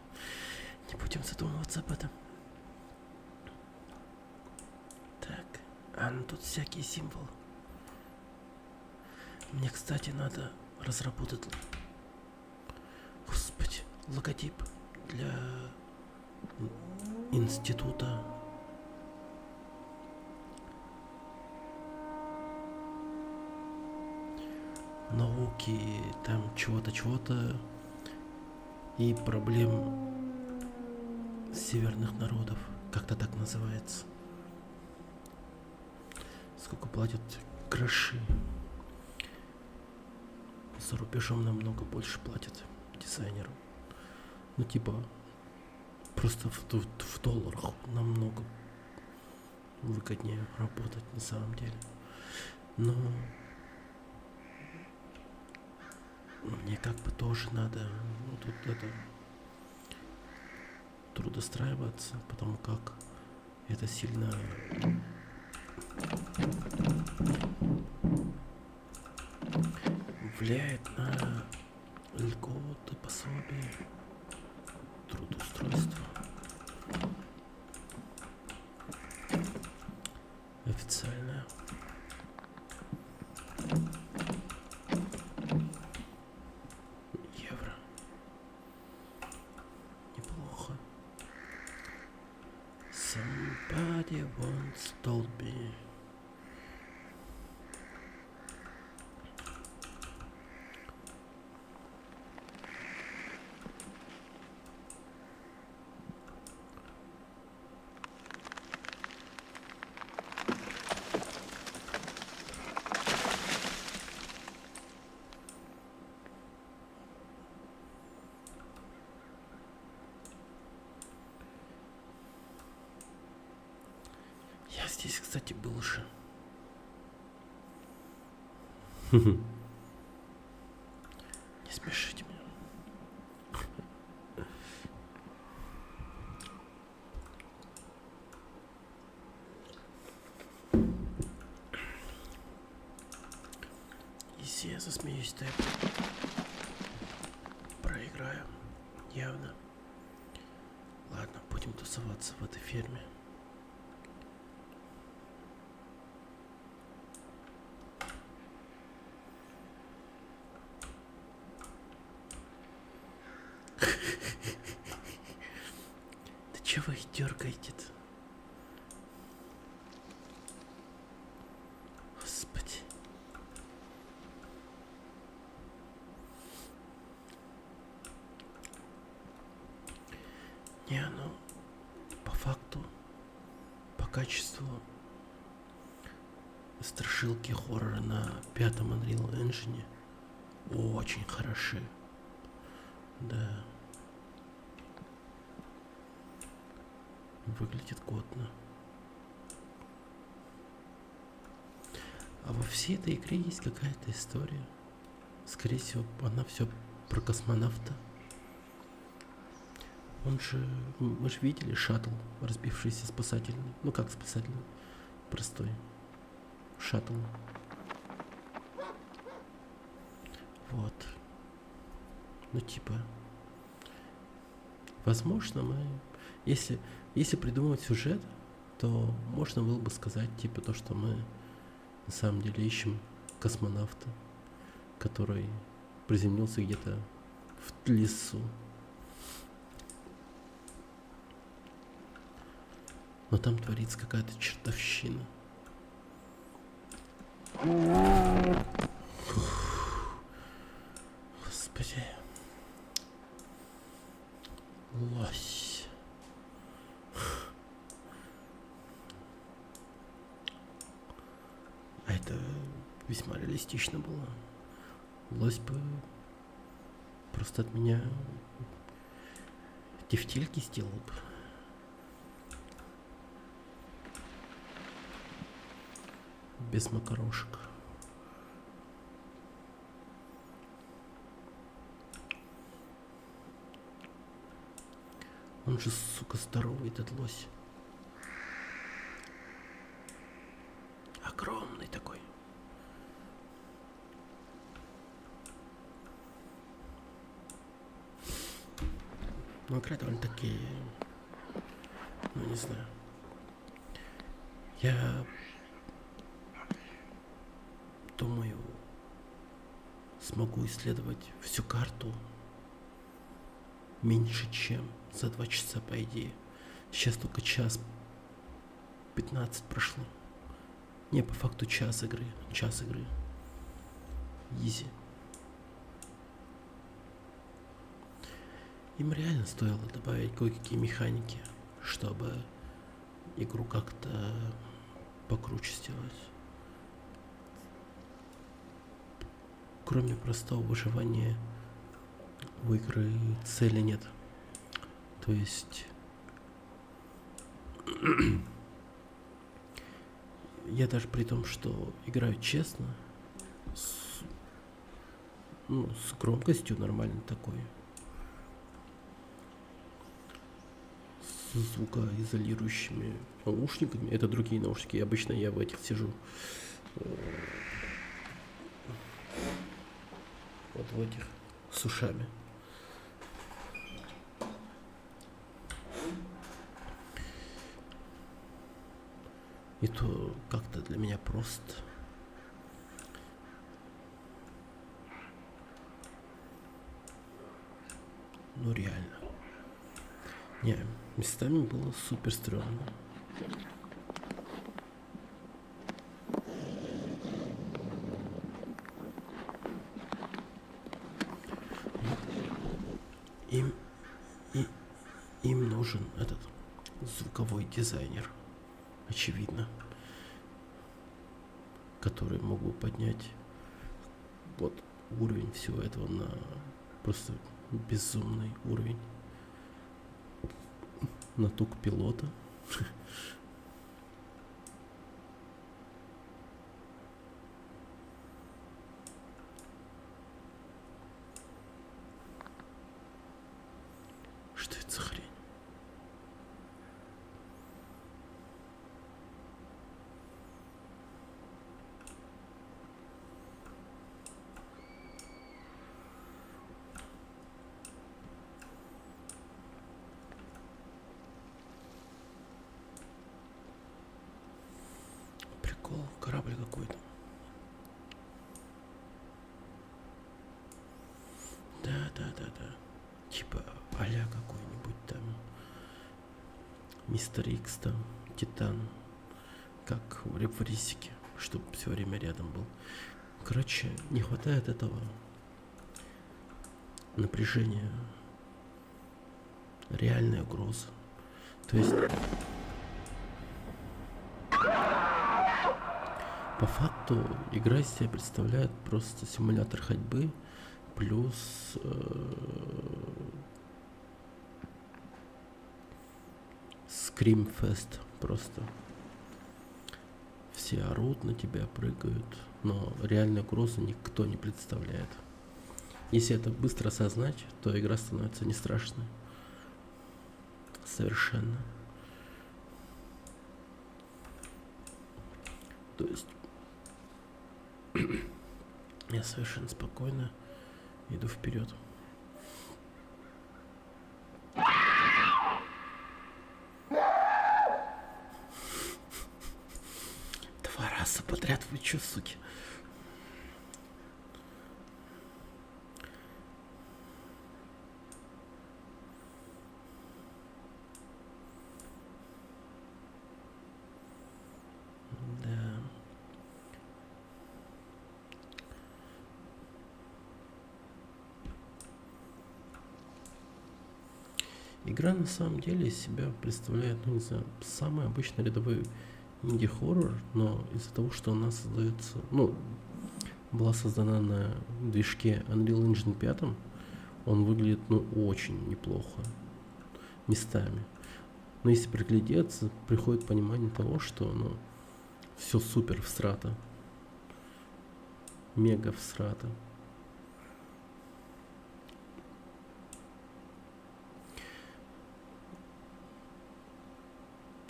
не будем задумываться об этом. Так, ну тут всякие символы. Мне, кстати, надо разработать, господи, логотип для института науки, там чего-то и проблем северных народов, как-то так называется. Сколько платят гроши. За рубежом намного больше платят дизайнеру. Ну типа просто в долларах намного выгоднее работать на самом деле. Но мне как бы тоже надо, ну тут это трудостраиваться, потому как это сильно влияет на льготы, пособия, трудоустройство. Официально. Евро. Неплохо. Somebody once told me. Я здесь, кстати, был же. Не смешите меня. Если я засмеюсь, то я проиграю. Явно. Ладно, будем тусоваться в этой ферме. Да чего вы их дергаете-то? Господи. Не, ну, по факту, по качеству страшилки хоррора на 5-м Unreal Engine очень хороши. Да. Выглядит годно. А во всей этой игре есть какая-то история. Скорее всего, она все про космонавта. Он же... Мы же видели шаттл, разбившийся спасательный. Ну как спасательный? Простой. Шаттл. Вот. Ну типа... Возможно, мы... Если придумывать сюжет, то можно было бы сказать, типа, то, что мы на самом деле ищем космонавта, который приземлился где-то в лесу. Но там творится какая-то чертовщина. Господи. Лось. А это весьма реалистично было. Лось бы просто от меня тефтельки сделал бы. Без макарошек. Он же, сука, здоровый, этот лось. Огромный такой. Ну, игра довольно-таки... Ну, не знаю. Я... думаю, смогу исследовать всю карту меньше, чем за 2 часа, по идее. Сейчас только час 15 прошло. Не, по факту час игры. Час игры. Изи. Им реально стоило добавить кое-какие механики, чтобы игру как-то покруче сделать. Кроме простого выживания у игры цели нет. То есть я даже при том, что играю честно, с громкостью нормально такой, звукоизолирующими наушниками. Это другие наушники. Обычно я в этих сижу. Вот в этих с ушами. И то как-то для меня просто. Ну реально. Не, местами было супер стрёмно. Им, им нужен этот звуковой дизайнер, очевидно, который мог бы поднять вот уровень всего этого на просто безумный уровень. Натуг пилота. Что это за хрень? Прикол, корабль какой-то. Да. Типа а-ля какой-нибудь там Мистер Икс там, Титан. Как в Рисике, чтобы все время рядом был. Короче, не хватает этого напряжения, реальной угрозы. То есть по факту игра из себя представляет просто симулятор ходьбы плюс скримфест просто. Все орут на тебя, прыгают, но реальной угрозы никто не представляет. Если это быстро осознать, то игра становится не страшной. Совершенно. То есть я совершенно спокойно иду вперед. 2 раза подряд, вы чё, суки? Да. Игра на самом деле из себя представляет, ну не знаю, самый обычный рядовой инди-хоррор, но из-за того, что она создается, ну, была создана на движке Unreal Engine 5, он выглядит, ну, очень неплохо местами. Но если приглядеться, приходит понимание того, что, ну, все супер всрато. Мега всрато.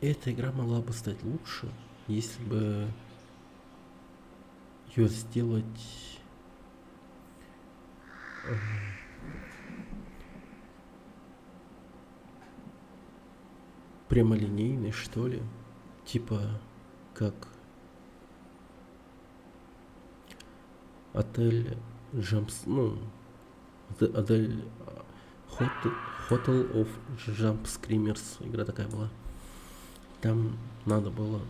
Эта игра могла бы стать лучше, если бы ее сделать прямолинейной, что ли, типа как отель Jumps, ну, отель Hotel of Jump Screamers, игра такая была. Там надо было...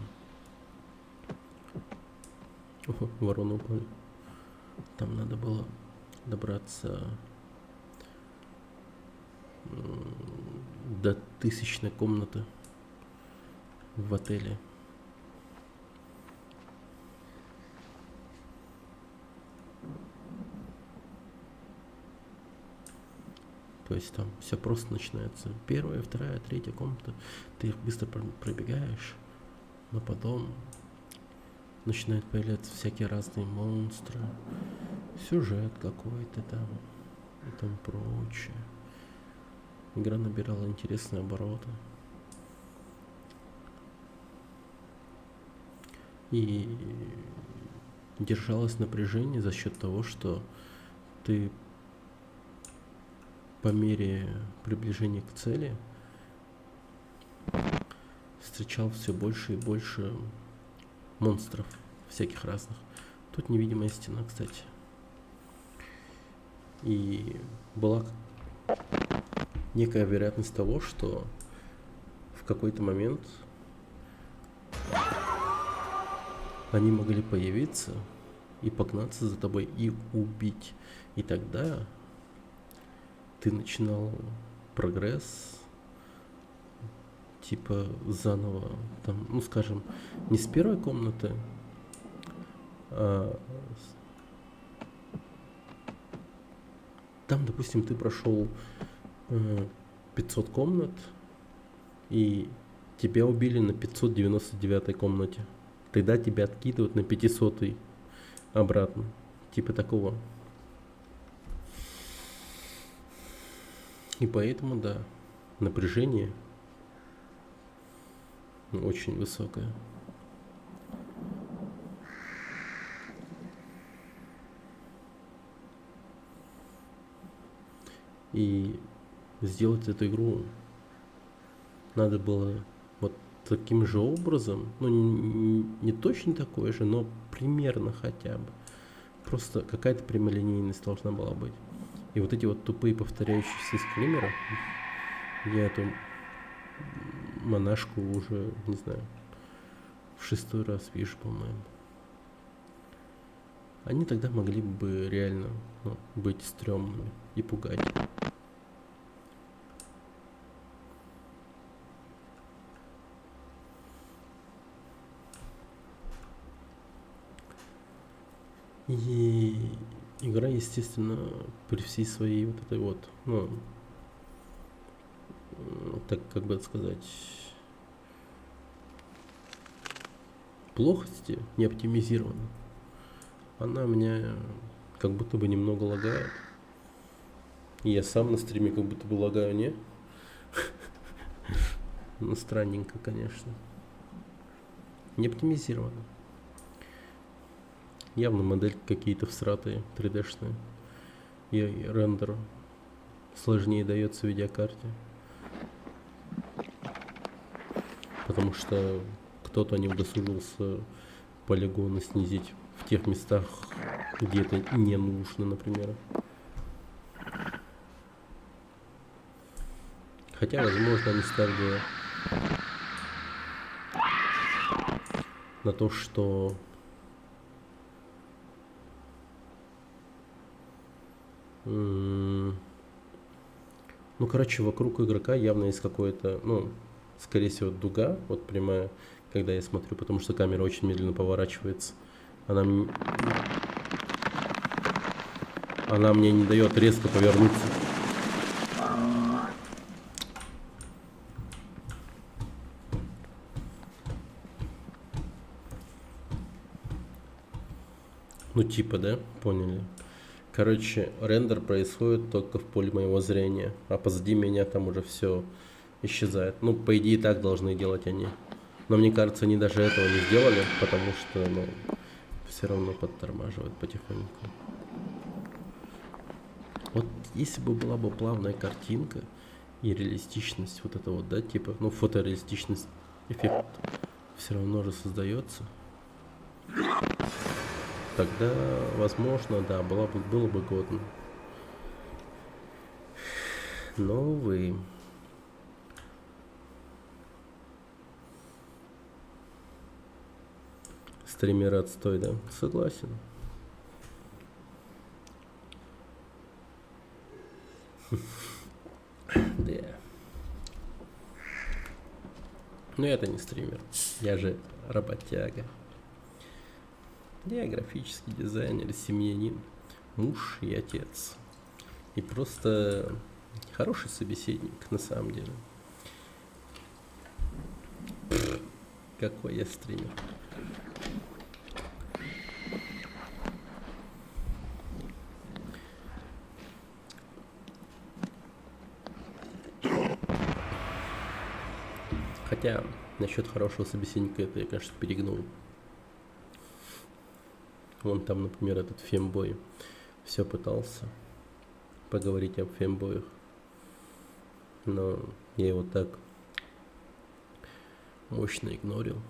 Ого, ворона упали. Там надо было добраться до 1000-й комнаты в отеле. То есть там все просто начинается. 1-я, 2-я, 3-я комната. Ты их быстро пробегаешь, но потом начинают появляться всякие разные монстры, сюжет какой-то там и тому прочее. Игра набирала интересные обороты. И держалось напряжение за счет того, что ты по мере приближения к цели встречал все больше и больше монстров всяких разных. Тут невидимая стена, кстати. И была некая вероятность того, что в какой-то момент они могли появиться и погнаться за тобой и убить. И тогда ты начинал прогресс, типа заново, там, ну скажем, не с первой комнаты, а там, допустим, ты прошел 500 комнат, и тебя убили на 599 комнате. Тогда тебя откидывают на 500-й обратно. Типа такого. И поэтому, да, напряжение очень высокое. И сделать эту игру надо было вот таким же образом, ну не точно такой же, но примерно хотя бы. Просто какая-то прямолинейность должна была быть. И вот эти вот тупые повторяющиеся скримеры, я эту монашку уже, не знаю, в 6-й раз вижу, по-моему. Они тогда могли бы реально быть стрёмными и пугать. И игра, естественно, при всей своей вот этой вот, ну, так как бы сказать, плохости, не оптимизирована. Она меня как будто бы немного лагает. И я сам на стриме как будто бы лагаю, не? Ну, странненько, конечно. Не оптимизировано. Явно модельки какие-то всратые, 3D-шные. И рендер сложнее дается видеокарте. Потому что кто-то не удосужился полигоны снизить в тех местах, где это не нужно, например. Хотя, возможно, они ставили на то, что ну, короче, вокруг игрока явно есть какое-то, ну, скорее всего, дуга, вот прямая, когда я смотрю, потому что камера очень медленно поворачивается. Она мне не дает резко повернуться. Ну, типа, да? Поняли. Короче, рендер происходит только в поле моего зрения, а позади меня там уже все исчезает. Ну, по идее, так должны делать они. Но мне кажется, они даже этого не сделали, потому что, ну, все равно подтормаживает потихоньку. Вот если бы была бы плавная картинка и реалистичность, вот это вот, да, типа, ну, фотореалистичность, эффект все равно же создается. Тогда, возможно, да, было бы годно. Но, увы. Стример отстой, да? Согласен. Да. Но это не стример. Я же работяга. Я графический дизайнер, семьянин, муж и отец. И просто хороший собеседник, на самом деле. Какой я стример. Хотя насчет хорошего собеседника это я, конечно, перегнул. Вон там, например, этот фембой все пытался поговорить об фембоях. Но я его так мощно игнорил.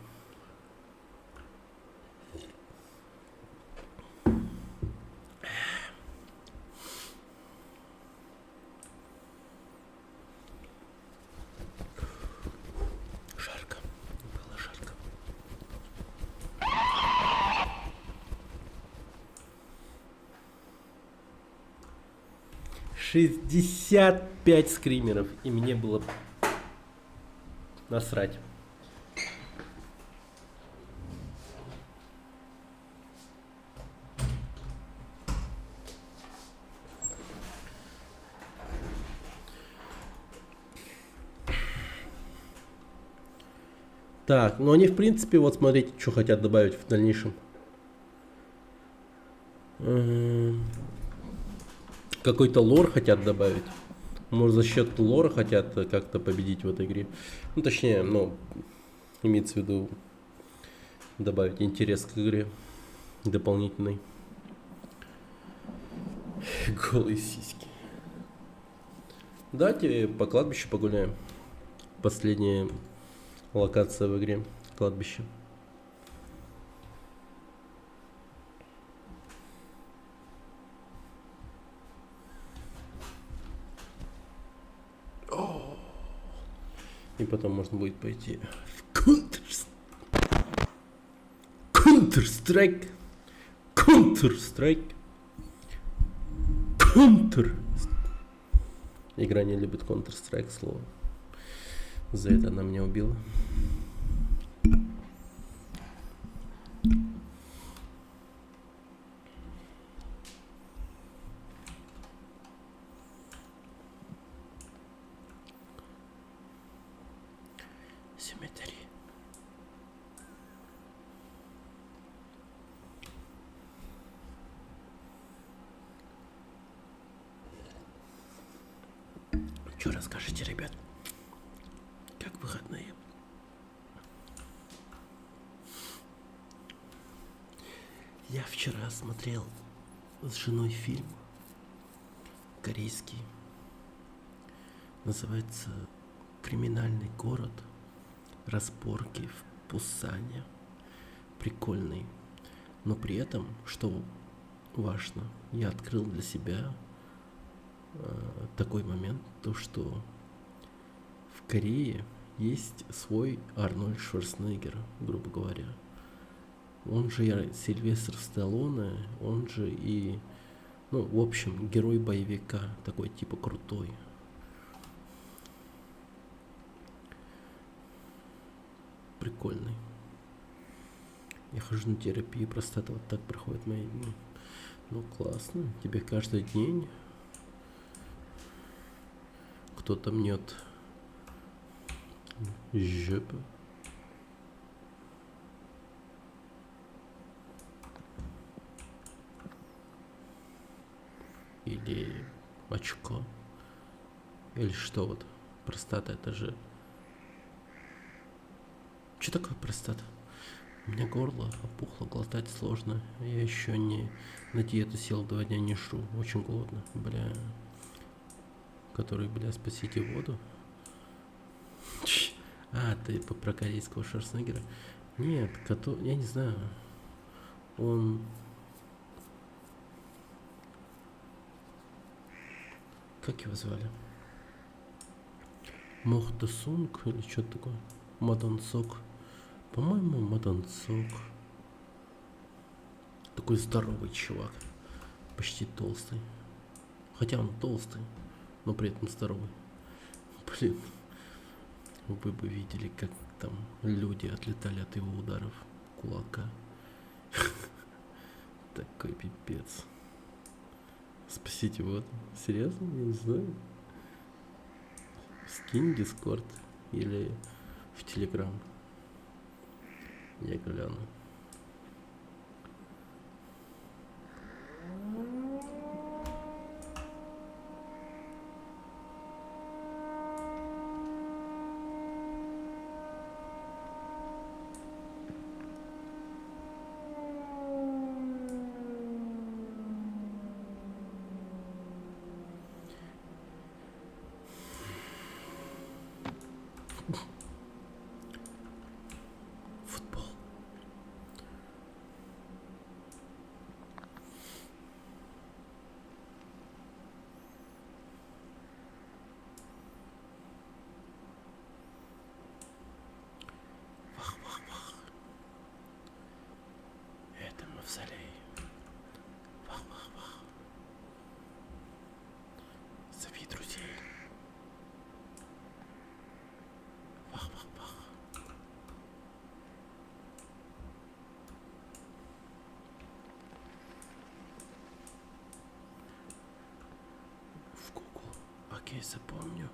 Жарко. Было жарко. 65 скримеров, и мне было насрать. Так, ну они в принципе, вот смотрите, что хотят добавить в дальнейшем. Какой-то лор хотят добавить. Может, за счет лора хотят как-то победить в этой игре. Ну, точнее, ну, имеется в виду добавить интерес к игре дополнительный. Голые сиськи. Давайте по кладбищу погуляем. Последняя локация в игре. Кладбище. И потом можно будет пойти в Counter-Strike. Игра не любит Counter-Strike слово. За это она меня убила. Cemetery. Что расскажете, ребят? Как выходные? Я вчера смотрел с женой фильм корейский. Называется «Криминальный город. Разборки в Пусане». Прикольный. Но при этом, что важно, я открыл для себя такой момент, то что в Корее есть свой Арнольд Шварценеггер, грубо говоря. Он же Сильвестр Сталлоне, он же и, ну, в общем, герой боевика, такой типа крутой. Прикольный. Я хожу на терапию, простата вот так проходит мои дни. Ну, классно. Тебе каждый день кто-то мнет жопу. Или очко. Или что вот. Простата это же... Что такое простата? У меня горло опухло, глотать сложно. Я еще не на диету сел, 2 дня не жру. Очень голодно. Бля. Который, бля, спасите воду. А, ты про корейского Шварценеггера? Нет, я не знаю. Он... Как его звали? Мохта Сунг или что-то такое? Мадан Сок. По-моему, Мадан Сок. Такой здоровый чувак. Почти толстый. Хотя он толстый, но при этом здоровый. Блин. Вы бы видели, как там люди отлетали от его ударов кулака. Такой пипец. Спасите, вот. Серьезно? Я не знаю. Скинь Дискорд или в Телеграм. Я гляну. Окей, запомню.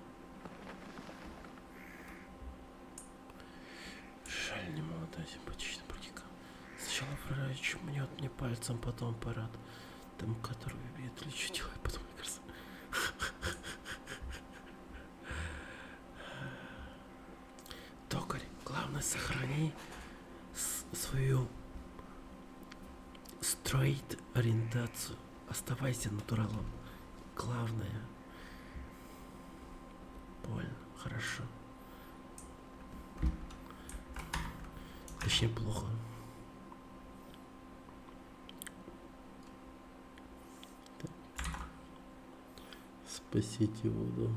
Жаль, не молодая, симпатичная бродяга. Сначала врач мнет мне пальцем, потом аппарат. Тому, который бьет, лечу делает, потом мне кажется. Токарь, главное, сохрани свою стройт ориентацию. Оставайся натуралом. Главное. Больно, хорошо. Точнее, плохо. Спасите воду.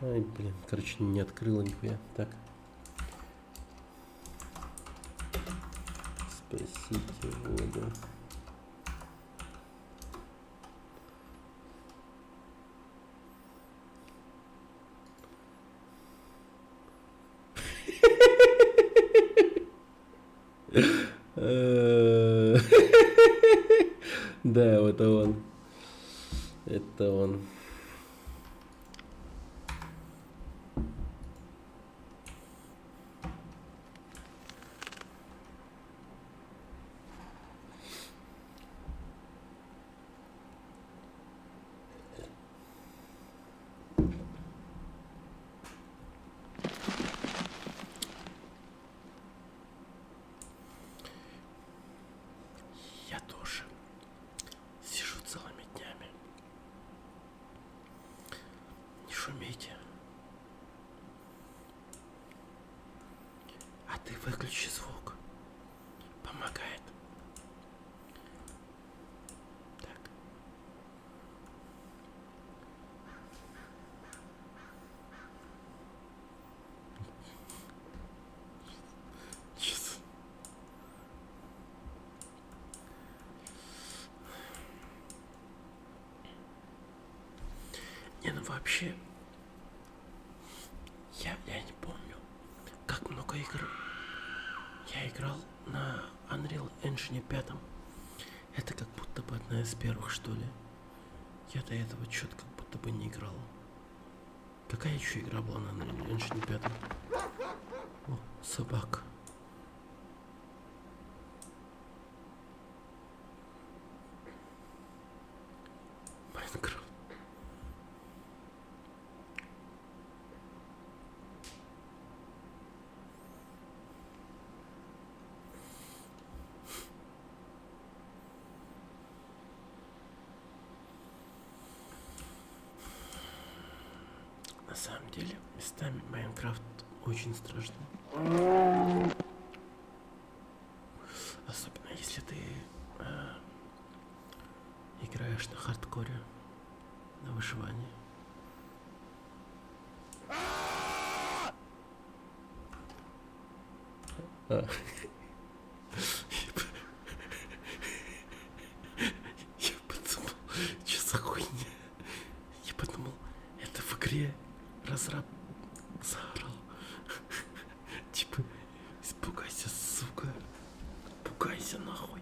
Ай, блин, короче, не открыла нихуя. Так. Спасите воду. Да, вот это он. Это он. Я тоже сижу целыми днями. Не шумите. А ты выключи звук. Помогает. Так. Сейчас. Не, ну вообще, я не помню, как много игр я играл на Unreal Engine 5. Это как будто бы одна из первых, что ли. Я до этого что-то как будто бы не играл. Какая еще игра была на Unreal Engine 5? О, собака. Майнкрафт. На самом деле, местами Майнкрафт очень страшный. Особенно если ты играешь на хардкоре, на выживании. Я подумал, что за хуйня? Я подумал, это в игре разраб заорал. Типа, испугайся, сука. Пугайся нахуй.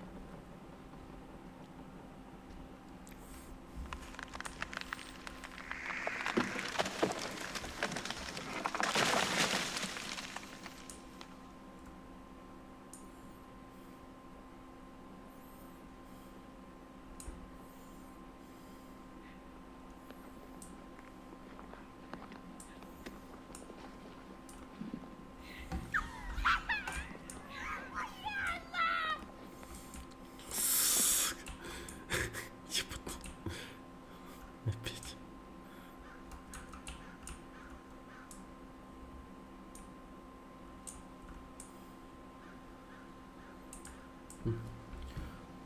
Опять.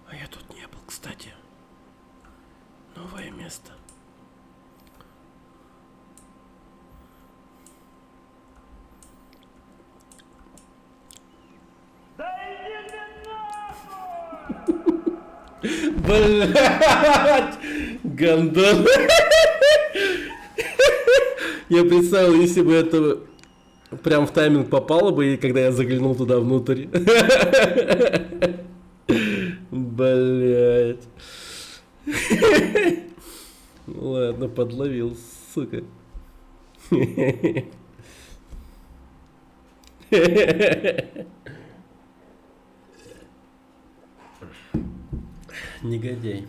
А я тут не был, кстати. Новое место. Блять, гандон. Я представил, если бы это прям в тайминг попало бы, и когда я заглянул туда внутрь. Блять. Ладно, подловил, сука. Негодяй.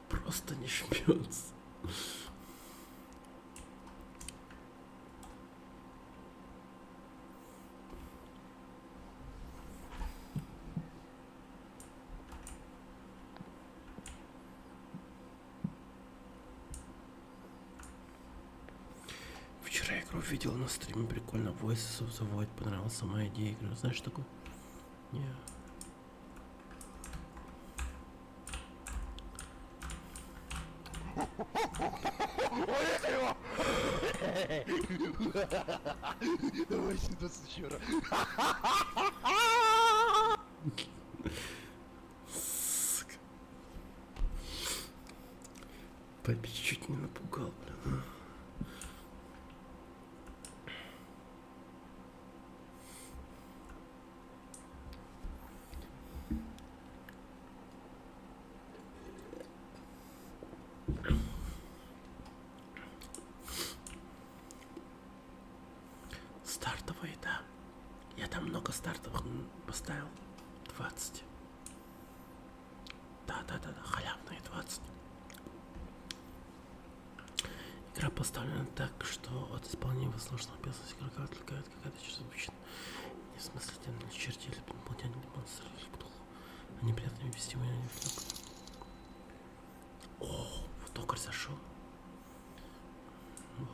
Просто не шмется. Вчера игру видел на стриме, прикольно. Voices of the Void, понравилась сама идея игры. Знаешь такое? Не. Давай сюда, сучара. Сука. Папе чуть не напугал, блин. Стартовые, да. Я там много стартовых поставил. 20. Да, халявные 20. Игра поставлена так, что от исполнения сложного обязанности игрока отвлекает какая-то чрезвычайно. Не в смысле, там черти или плотяне, монстры или ктулху. Они приятно вести меня не влекут. О, вот токарь зашел. Вот.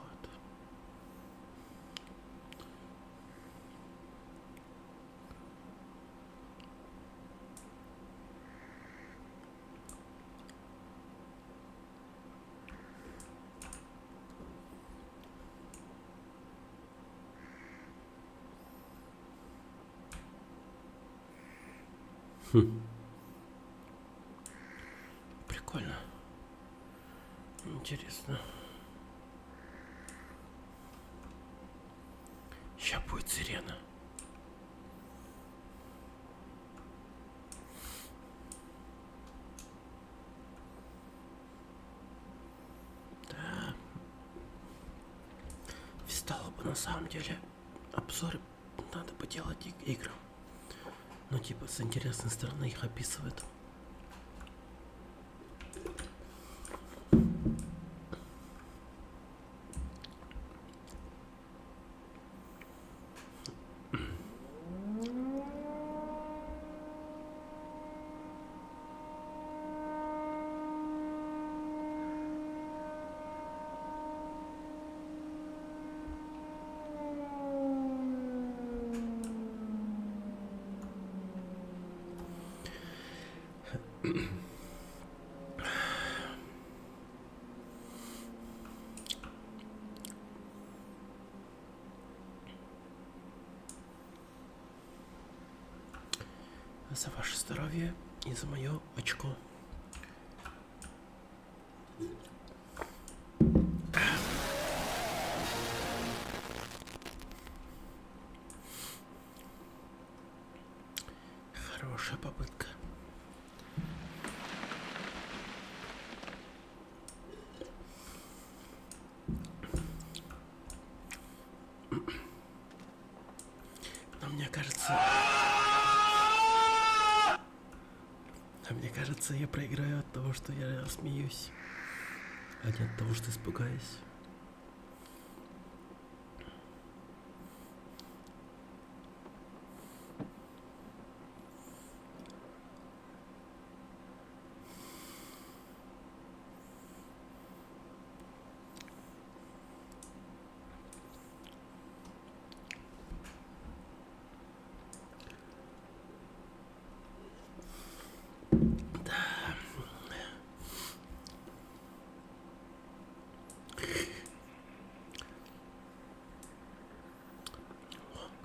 Прикольно. Интересно. Сейчас будет сирена. Да. Стало бы на самом деле обзоры надо поделать играм. Ну типа с интересной стороны их описывает. За ваше здоровье и за мое очко. Хорошая попытка. Но мне кажется... Мне кажется, я проиграю от того, что я смеюсь, а не от того, что испугаюсь.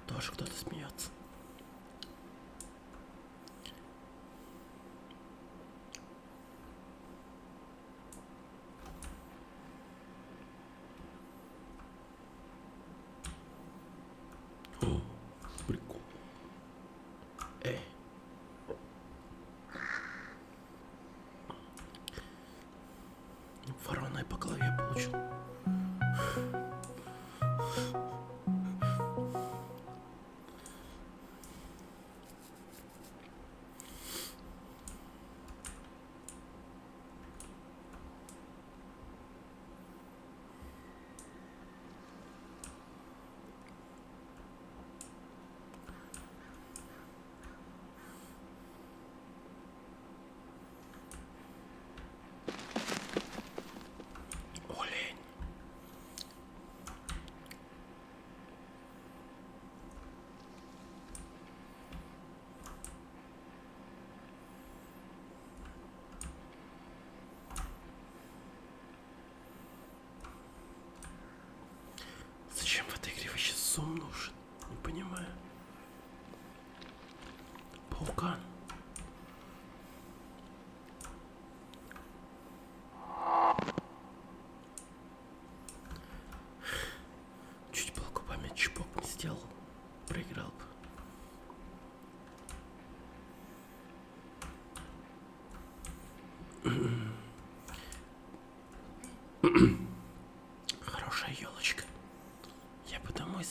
Тоже кто-то смеется.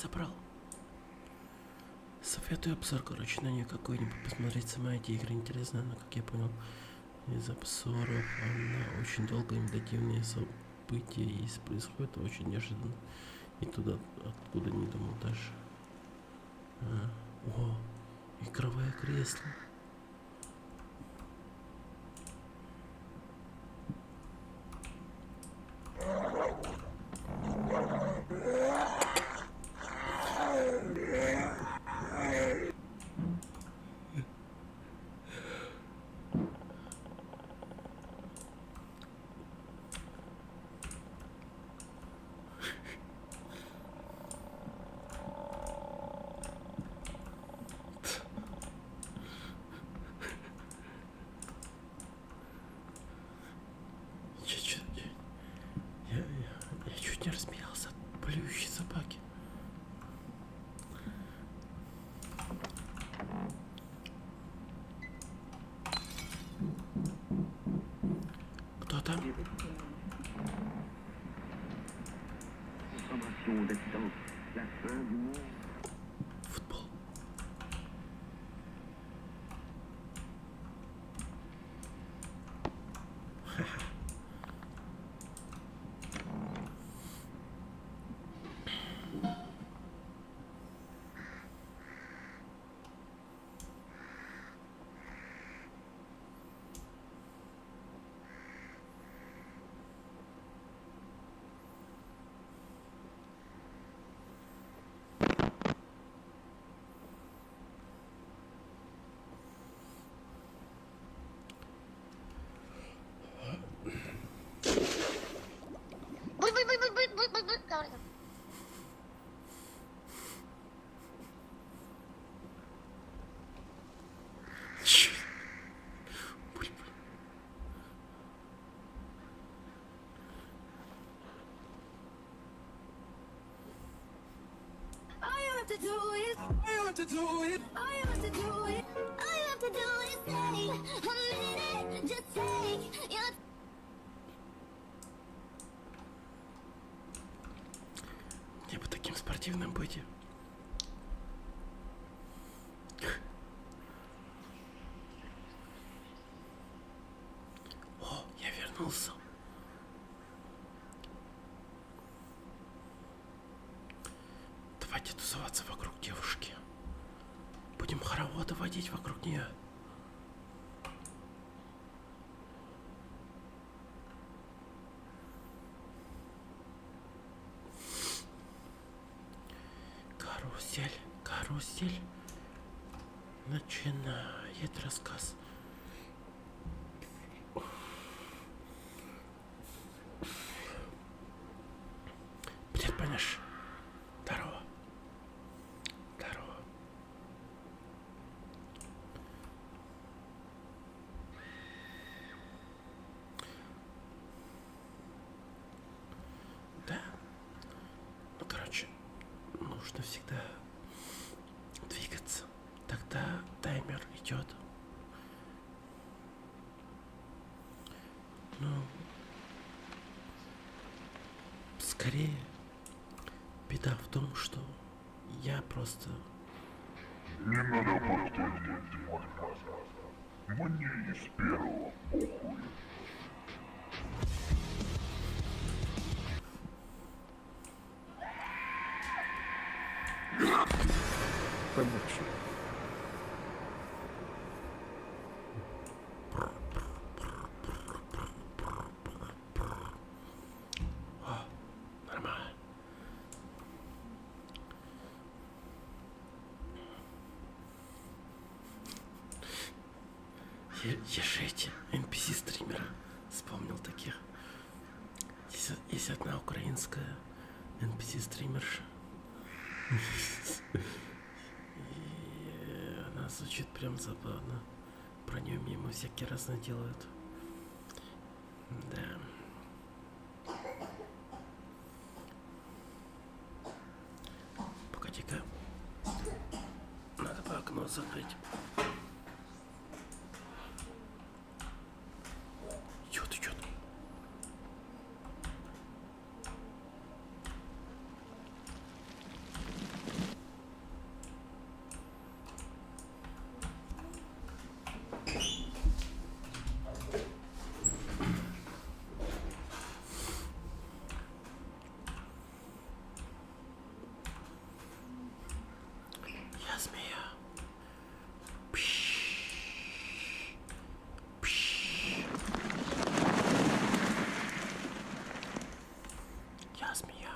собрал. Советую обзор, короче, на нее какой-нибудь посмотреть. Сама эти игры интересная, но, как я понял, из обзоров она очень долго медитативные события и происходит очень неожиданно. И туда, откуда не думал даже. О, игровое кресло. Я чуть не рассмеялся от плюющей собаки. Кто там? Футбол. To do it. I want to do it. I want to do it. All you have to do is say a minute. Just take your. Мне бы таким спортивным быть. О, я вернулся. Давайте тусоваться вокруг девушки. Будем хороводы водить вокруг нее. Карусель, карусель начинает рассказ. Привет, Паняш. Здорово. Здорово. Да. Ну, короче, нужно всегда двигаться. Тогда таймер идет. Ну, скорее, беда в том, что я просто... Не надо повторять мой рассказ. Мне из первого похуй. Помолчи. Нормально. Ешите, NPC-стримера. Вспомнил таких. Есть одна украинская NPC-стримерша. И она звучит прям забавно. Про нее мимо всякие разные делают. Да. Погоди-ка. Надо бы окно закрыть. Идет. змея. Я змея.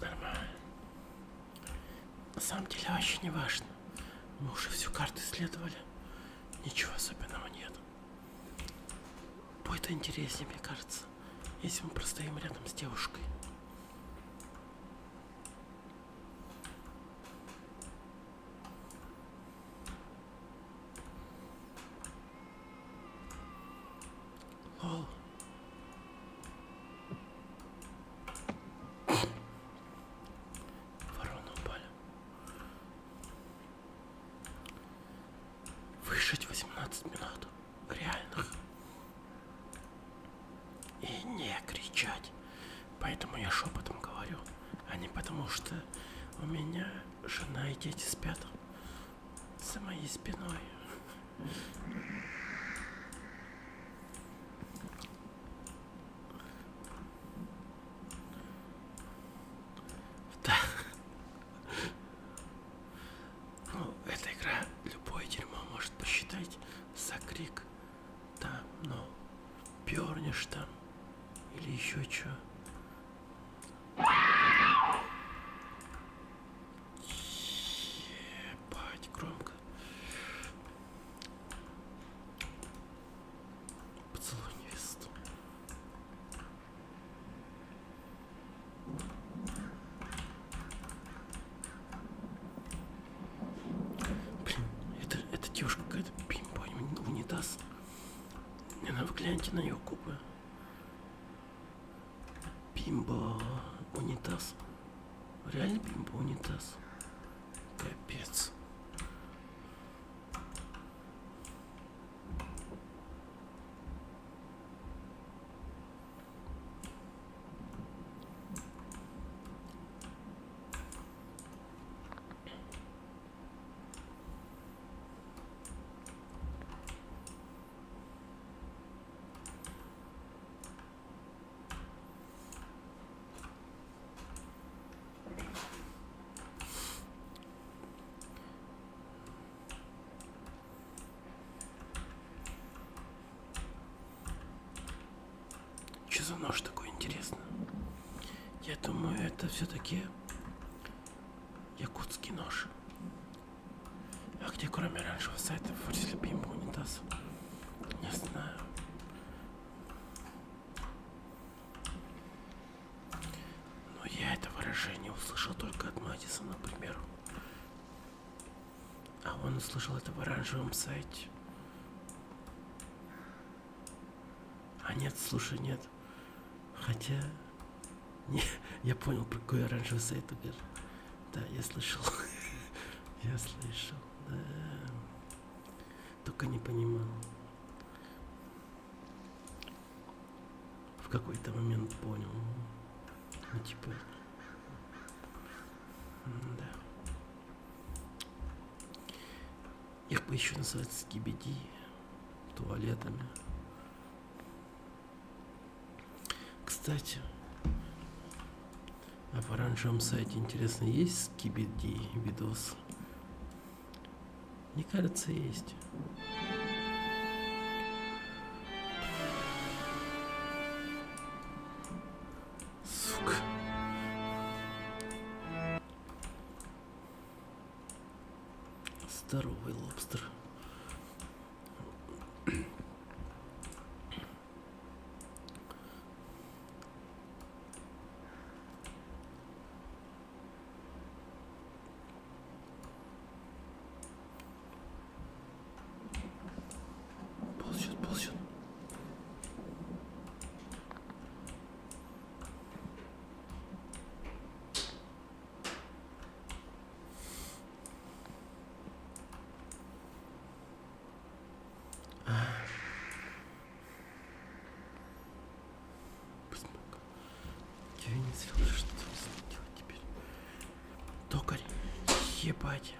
Нормально. На самом деле вообще не важно. Мы уже всю карту исследовали. Ничего особенного нет. Будет интереснее, мне кажется, если мы простоим рядом с девушкой. Лол. Вороны упали. Выжить 18 минут реальных. И не кричать. Поэтому я шепотом говорю, а не потому что у меня жена и дети спят за моей спиной. Да. Ну, эта игра любое дерьмо может посчитать за крик. Там, ну, пернешь там. Или еще что. Ебать, громко. Поцелуй невесту. Блин, это девушка какая-то бимба, унитаз. Не, ну вы гляньте на ее губы. Бимба, унитаз. Реально бимба, унитаз. Капец. Что за нож такой интересный? Я думаю, это все-таки якутский нож. А где кроме оранжевого сайта вырезали бимбу унитаз? Не знаю. Но я это выражение услышал только от Мэдисона, к примеру. А он услышал это в оранжевом сайте. А нет, слушай, нет. Хотя... Не, я понял, про какой оранжевый сайт ты говоришь. Да, я слышал. Я слышал, да. Только не понимал. В какой-то момент понял. Ну, типа... Да. Их бы еще называть скибиди туалетами. Кстати, а в оранжевом сайте, интересно, есть скибиди видос? Мне кажется, есть. Сука. Здоровый лобстер. Ползет. Венесвелла, что делать теперь? Токарь, ебать.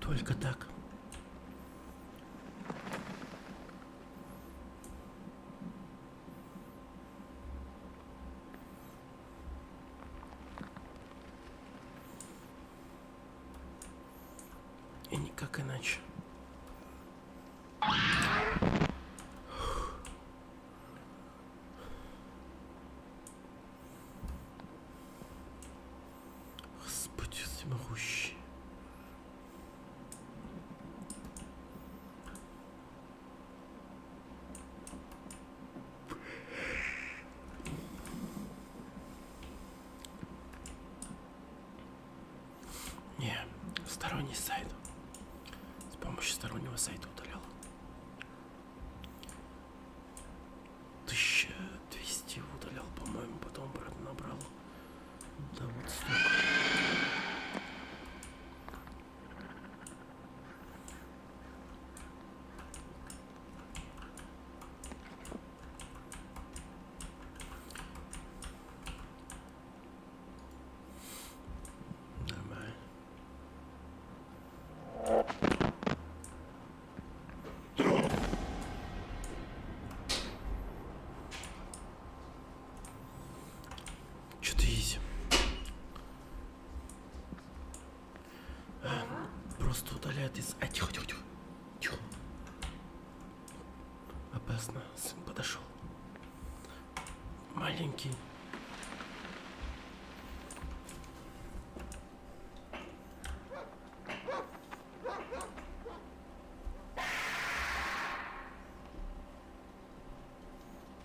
Только так. И никак иначе. Господи всемогущий. Не, сторонний сайт. С помощью стороннего сайта удалял. 1200 удалял, по-моему, потом обратно набрал. Да вот столько. Нормально. Что-то изи. Просто удаляет из... тихо, тихо, тихо. Тихо. Опасно. Сын подошел. Маленький.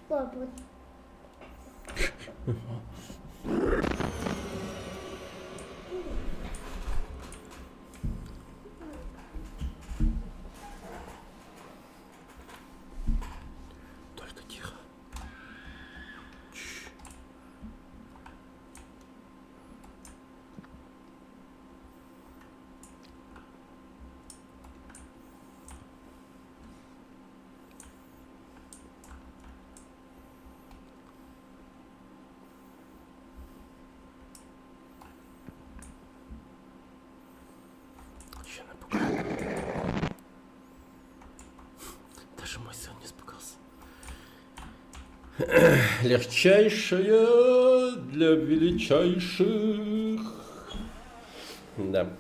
Папа, Только тихо. Чш. Еще напугал. Даже мой сын не испугался. Легчайшая для величайших. Да.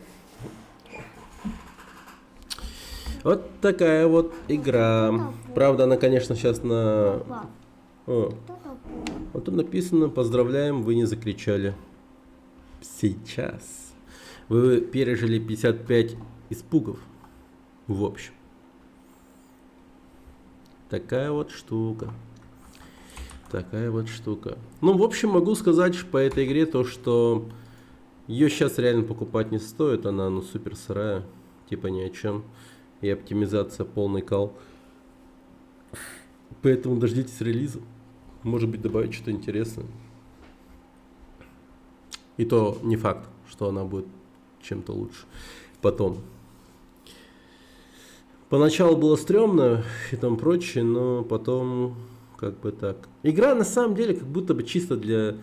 Вот такая вот игра. Правда, она, конечно, сейчас на... папа, О, кто такой? вот тут написано: поздравляем, вы не закричали. Сейчас. Вы пережили 55 испугов. В общем. Такая вот штука. Такая вот штука. Ну, в общем, могу сказать по этой игре то, что ее сейчас реально покупать не стоит. Она, ну, супер сырая. Типа ни о чем. И оптимизация полный кал. Поэтому дождитесь релиза. Может быть, добавить что-то интересное. И то не факт, что она будет чем-то лучше потом. Поначалу было стрёмно и там прочее, но потом как бы так. Игра на самом деле как будто бы чисто для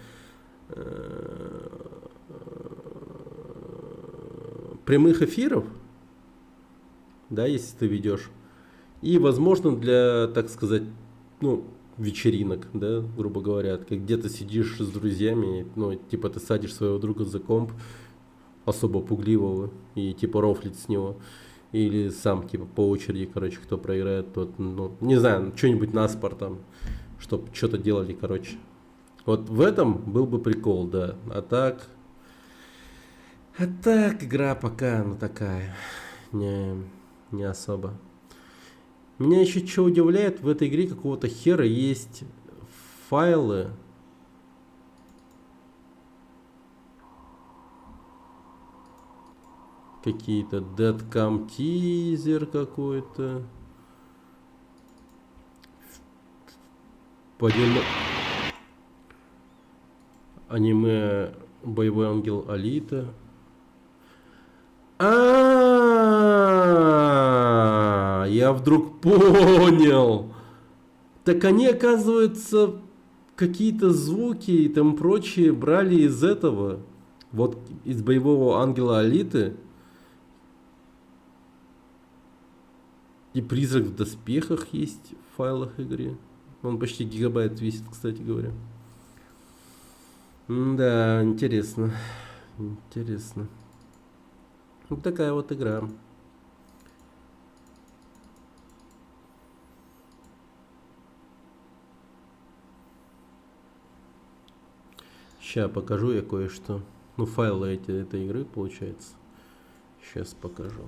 прямых эфиров, да, если ты ведешь. И, возможно, для, так сказать, ну, вечеринок, да, грубо говоря, как где ты сидишь с друзьями, ну, типа ты садишь своего друга за комп, особо пугливого, и типа рофлить с него. Или сам, типа, по очереди, короче, кто проиграет, тот, ну, не знаю, что-нибудь наспор там, чтоб что-то делали, короче. Вот в этом был бы прикол, да. А так, игра пока, ну, такая, не особо. Меня еще что удивляет, в этой игре какого-то хера есть файлы. Какие-то Deadcam тизер какой-то. Аниме Боевой ангел Алита. Я вдруг понял. Так они, оказывается, какие-то звуки и там прочее брали из этого. Вот из боевого ангела Алиты. И призрак в доспехах есть в файлах игры. Он почти гигабайт весит, кстати говоря. Да, интересно. Интересно. Вот такая вот игра. Сейчас покажу я кое-что. Ну, файлы этой игры, получается. Сейчас покажу.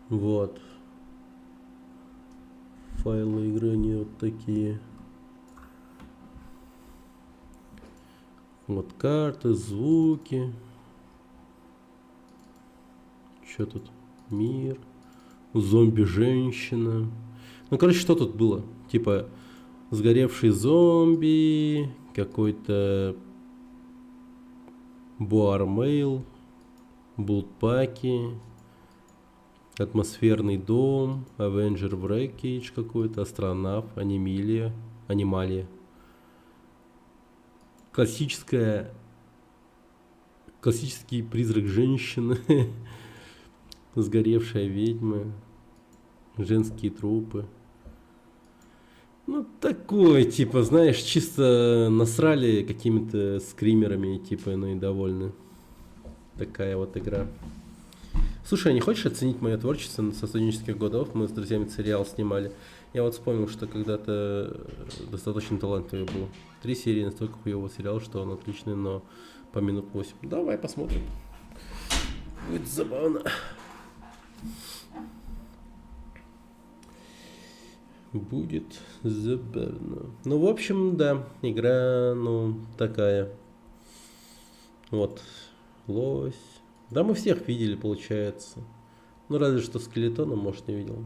Вот. Файлы игры они вот такие. Вот карты, звуки. Что тут? Мир. Зомби-женщина. Ну, короче, что тут было? Типа, сгоревший зомби, какой-то Буармейл, Бултпаки, атмосферный дом, Авенджер Wreckage какой-то, астронавт, Анималия. Классический призрак женщины, сгоревшая ведьма, женские трупы. Ну, такой, типа, знаешь, чисто насрали какими-то скримерами, типа, ну и довольны. Такая вот игра. Слушай, а не хочешь оценить мое творчество со студенческих годов? Мы с друзьями сериал снимали. Я вот вспомнил, что когда-то достаточно талантливый был. 3 серии настолько хуёвого сериала, что он отличный, но по минут 8. Давай посмотрим. Будет забавно. Будет забавно. Ну, в общем, да, игра, ну, такая. Вот, лось. Да, мы всех видели, получается. Ну, разве что скелетона, может, не видел.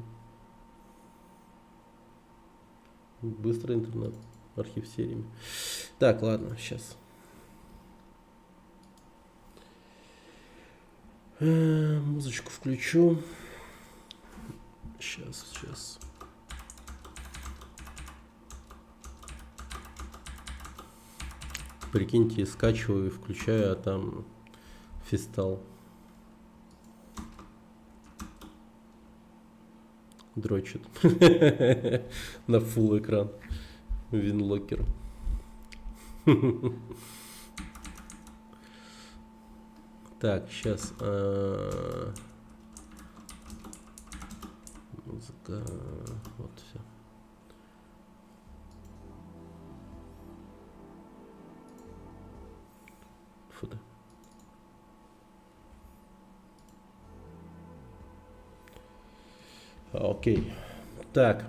Быстрый интернет. Архив сериями. Так, ладно, сейчас. Музычку включу. Сейчас. Прикиньте, скачиваю и включаю, а там фистал. Дрочит. На фулл экран. Винлокер. Так, сейчас. Музыка. Вот все. Фу да. Окей. Так.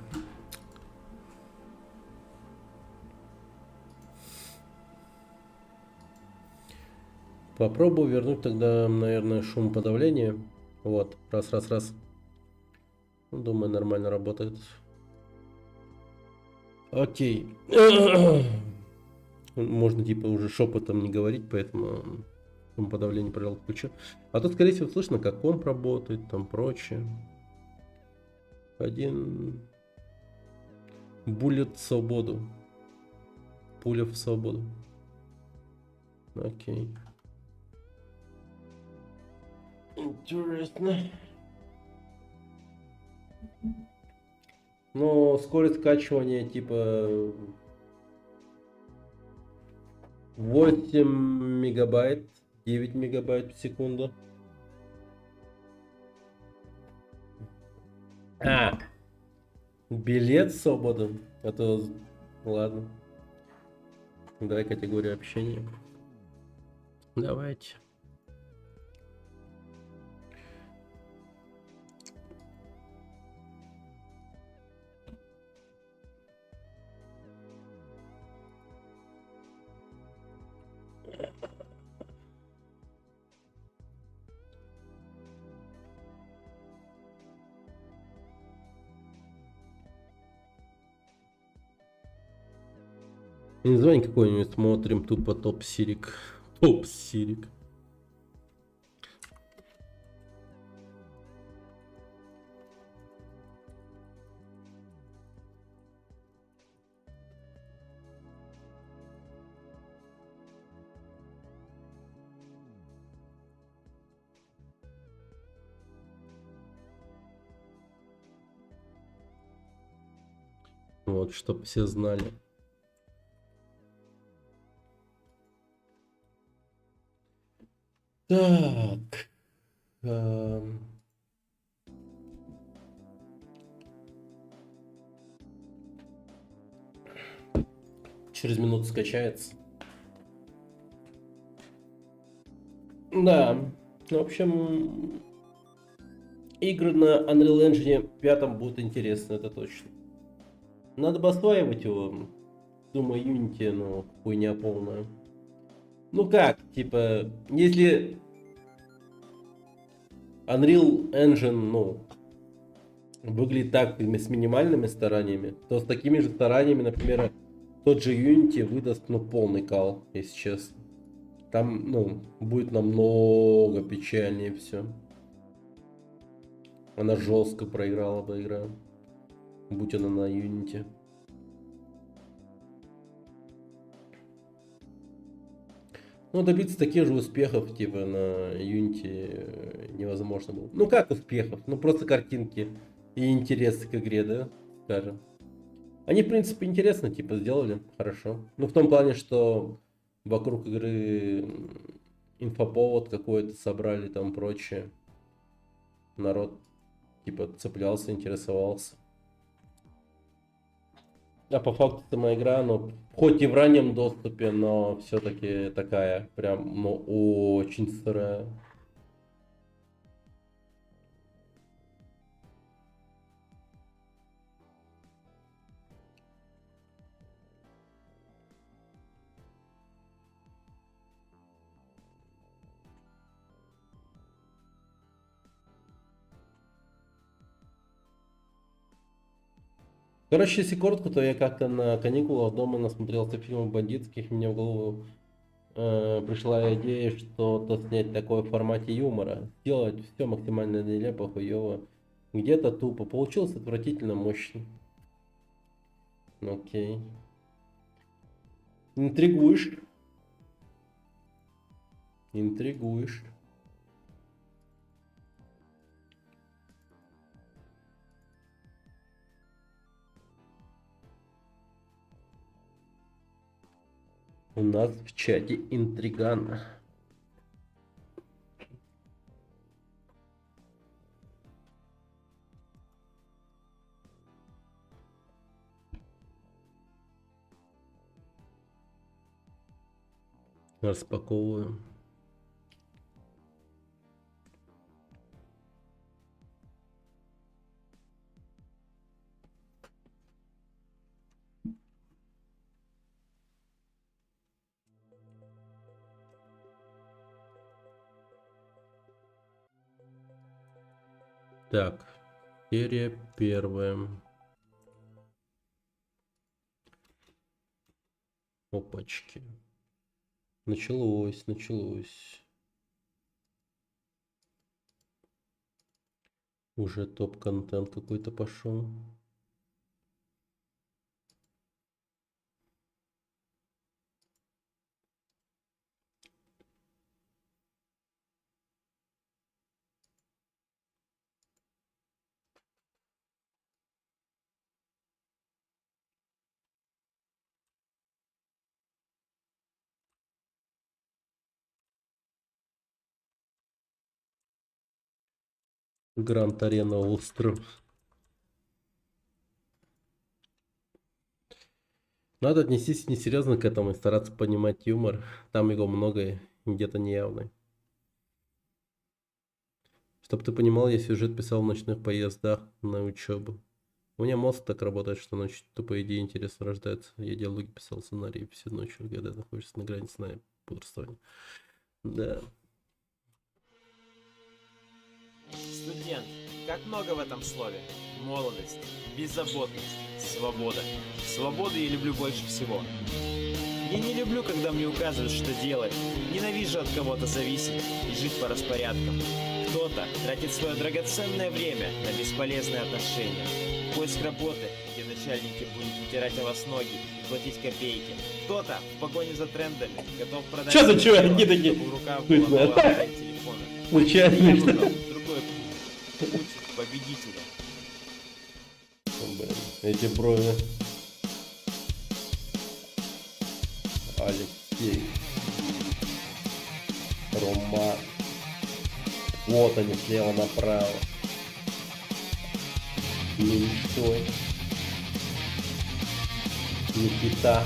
Попробую вернуть тогда, наверное, шумоподавление. Вот. Раз. Ну, думаю, нормально работает. Окей. Можно типа уже шепотом не говорить, поэтому шумоподавление, пожалуйста, включу. А тут, скорее всего, слышно, как комп работает, там прочее. Один буллет в свободу. Пуля в свободу. Окей. Интересно. Но скорость скачивания типа 8 мегабайт, 9 мегабайт в секунду. Билет в свободу. А то ладно. Давай категорию общения. Давайте. Название какое-нибудь смотрим, тупо топ-сирик. Топ-сирик. Вот, чтоб все знали. Так. Через минуту скачается. Да. В общем, игры на Unreal Engine 5 будут интересны, это точно. Надо бы осваивать его. Думаю, Unity, ну, хуйня полная. Ну как, типа, если Unreal Engine, ну, выглядит так с минимальными стараниями, то с такими же стараниями, например, тот же Unity выдаст, ну, полный кал, если честно. Там, ну, будет намного печальнее все. Она жестко проиграла бы игра, будь она на Unity. Ну, добиться таких же успехов, типа, на Unity невозможно было. Ну, как успехов? Ну, просто картинки и интерес к игре, да, скажем. Они, в принципе, интересно, типа, сделали хорошо. Ну, в том плане, что вокруг игры инфоповод какой-то собрали, там, прочее. Народ, типа, цеплялся, интересовался. А по факту сама игра, ну, хоть и в раннем доступе, но все-таки такая прям, ну, очень сырая. Короче, если коротко, то я как-то на каникулах дома насмотрелся фильмов бандитских, мне в голову пришла идея что-то снять такое в формате юмора. Сделать все максимально нелепо, хуево. Где-то тупо. Получилось отвратительно мощно. Окей. Интригуешь. Интригуешь. У нас в чате интриган. Распаковываю. Так, серия первая. Опачки. Началось, началось. Уже топ-контент какой-то пошел. Гранд Арена остров. Надо отнестись несерьезно к этому и стараться понимать юмор. Там его много и где-то неявный. Чтоб ты понимал, я сюжет писал в ночных поездах на учебу. У меня мозг так работает, что ночью тупо идеи интересно рождается. Я диалоги писал, сценарии всю ночь, когда находишься на грани сна и бодрствования. Да. Студент, Как много в этом слове. Молодость, беззаботность, свобода. Свободу я люблю больше всего. Я не люблю, когда мне указывают, что делать. Ненавижу от кого-то зависеть и жить по распорядкам. Кто-то тратит свое драгоценное время на бесполезные отношения. Поиск работы, где начальники будут вытирать о вас ноги и платить копейки. Кто-то в погоне за трендами готов продать... Чё за чуваки такие? чтобы в руках Хуй была знает. новая модель телефона. Случайно, Я что выбрал другой путь. Путь победителя. Блин, эти брови. Алексей. Роман. Вот они, слева направо. Меньшой. Никита.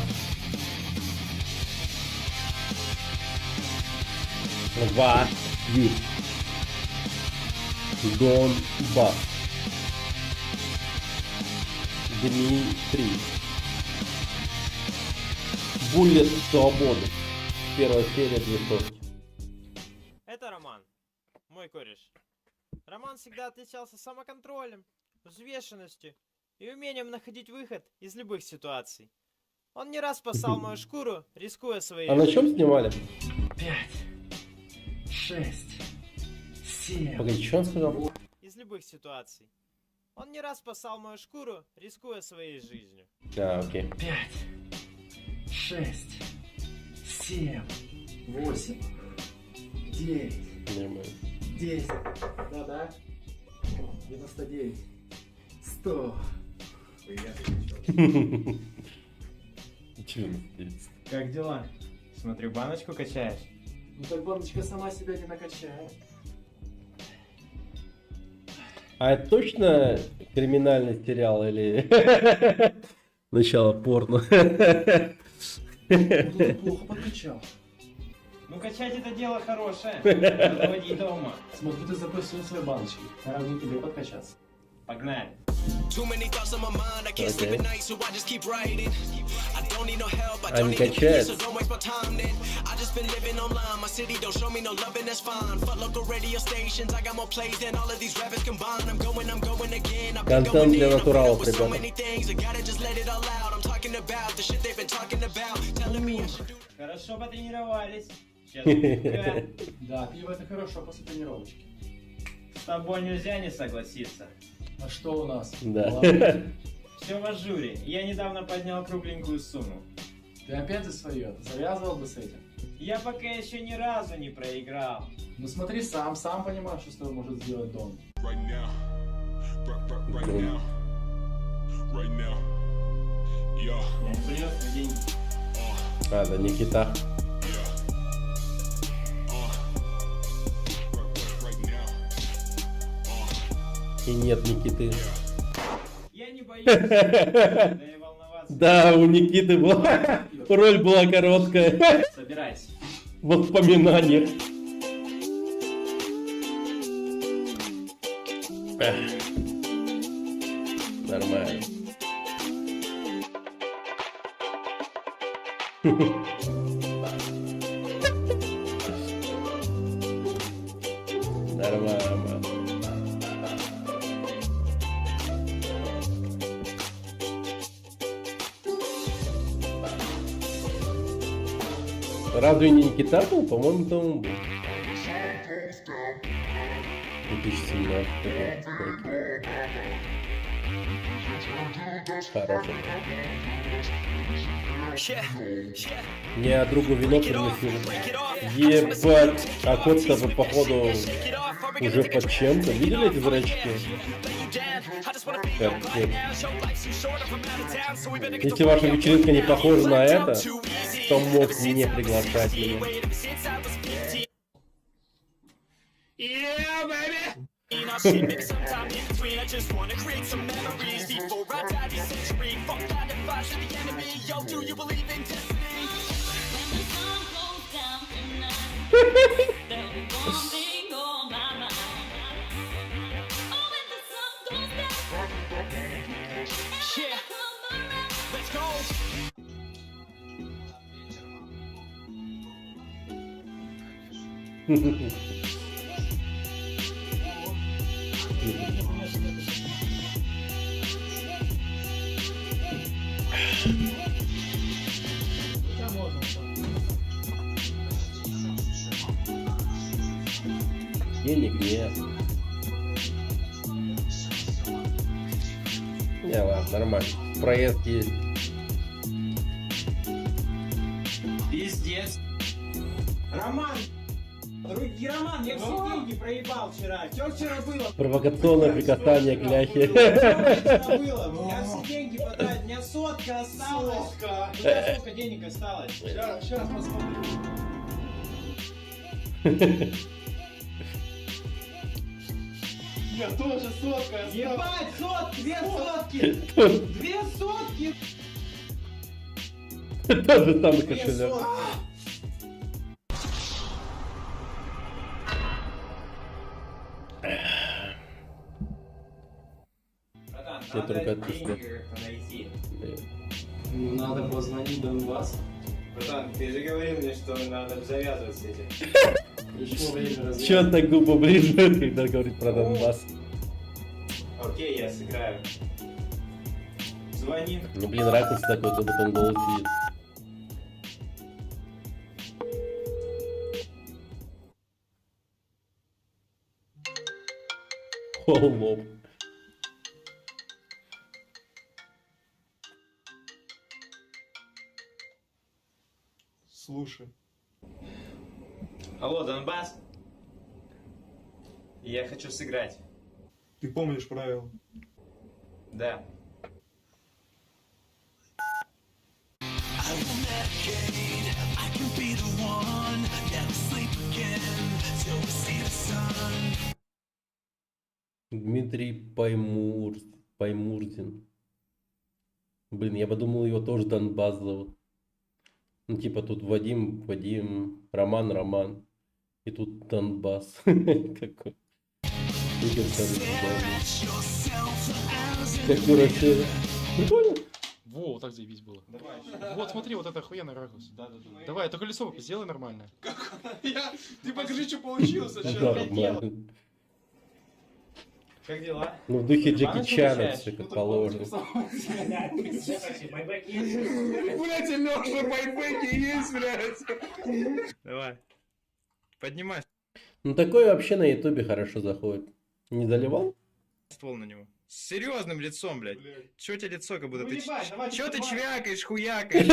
Ваю. Донбасс. Дмитрий. Буллет свободы. Первая серия, 2 сотки. Это Роман. Мой кореш. Роман всегда отличался самоконтролем, взвешенностью и умением находить выход из любых ситуаций. Он не раз спасал мою шкуру, рискуя своей А на чем снимали? 5, 6, 7. Погоди, что он сказал? из любых ситуаций. Он не раз спасал мою шкуру, рискуя своей жизнью. А, окей. 5, 6, 7, 8, 9, Нормально. 10. Да-да. 99. 100. Чё? Как дела? Смотрю, баночку качаешь. Ну так баночка сама себя не накачает. А это точно криминальный сериал или начало порно? Ты плохо подкачал. Ну качать это дело хорошее. Заводи дома. Смотрю, ты запустил свои баночки. Равно тебе подкачаться. Погнали. Окей. А не качает? Контент для натуралов, ребята. Хорошо потренировались. Сейчас Да, пиво это хорошо после тренировочки. с тобой нельзя не согласиться. А что у нас? Да. Ладно. Все в ажуре. Я недавно поднял кругленькую сумму. Ты опять за свое. Завязывал бы с этим. Я пока еще ни разу не проиграл. Ну смотри сам понимаешь, что с тобой может сделать Дон. Right now. Right now. Right now. Yeah. Принес мне деньги. А, да, Никита. Right now. И нет Никиты. Я не боюсь. Да и волноваться. Да, у Никиты была роль была короткая. Собирайся. В воспоминаниях. Нормально. Нормально. Разве не Никита был? По-моему, там он был. 2017 Хорошо. Я другу вино приносил. Ебать. А кот-то походу уже под чем-то. Видели эти зрачки? Капец. Если ваша вечеринка не похожа на это, то мог не приглашать меня. денег нет. Не, ладно, нормально. Проезд есть. Пиздец. Роман! Роман, я все деньги проебал вчера. Что вчера было? Провокационное прикасание к ляхе. Что было? Я все деньги потратил. У меня сотка осталась. У тебя сколько денег осталось? Сейчас посмотрю. Я тоже сотка осталась. Ебать, сотки, 2 сотки! 2 сотки! Тот же самый 2 кошелек. сотки! Братан, Все надо только отпусти. деньги как-то найти. Надо позвонить Донбасс. Братан, ты же говорил мне, что надо завязывать с этим. Пришло время развязать. Чё так губы ближе, когда говорит про Донбасс? Окей, я сыграю. Звони. Ну блин, ракурс такой, то потом голос сидит. Лоб. Слушай. Алло, Донбасс? Я хочу сыграть. Ты помнишь правила? Да. Дмитрий Паймурзин. Блин, я подумал, его тоже Донбасс зовут. Ну, типа тут Вадим, Роман. И тут Донбасс. Какой. Как дурачок. Прикольно? Во, вот так заебись было. Давай. Вот, смотри, вот это охуенный ракурс. Да. Давай, это колесо сделай нормально. Ты покажи, что получилось Да, сначала. нормально. Как дела? Ну, в духе Джеки Ладно, Чана, получаешь. все как положено. Блять, Леша, байбеки есть, блядь. Давай. Поднимай Ну, такое вообще на ютубе хорошо заходит. Не заливал? ствол на него. С серьезным лицом, блядь. Чё у тебя лицо, как будто Ну, ты... ебать, давай, Чё ты давай. чвякаешь, хуякаешь?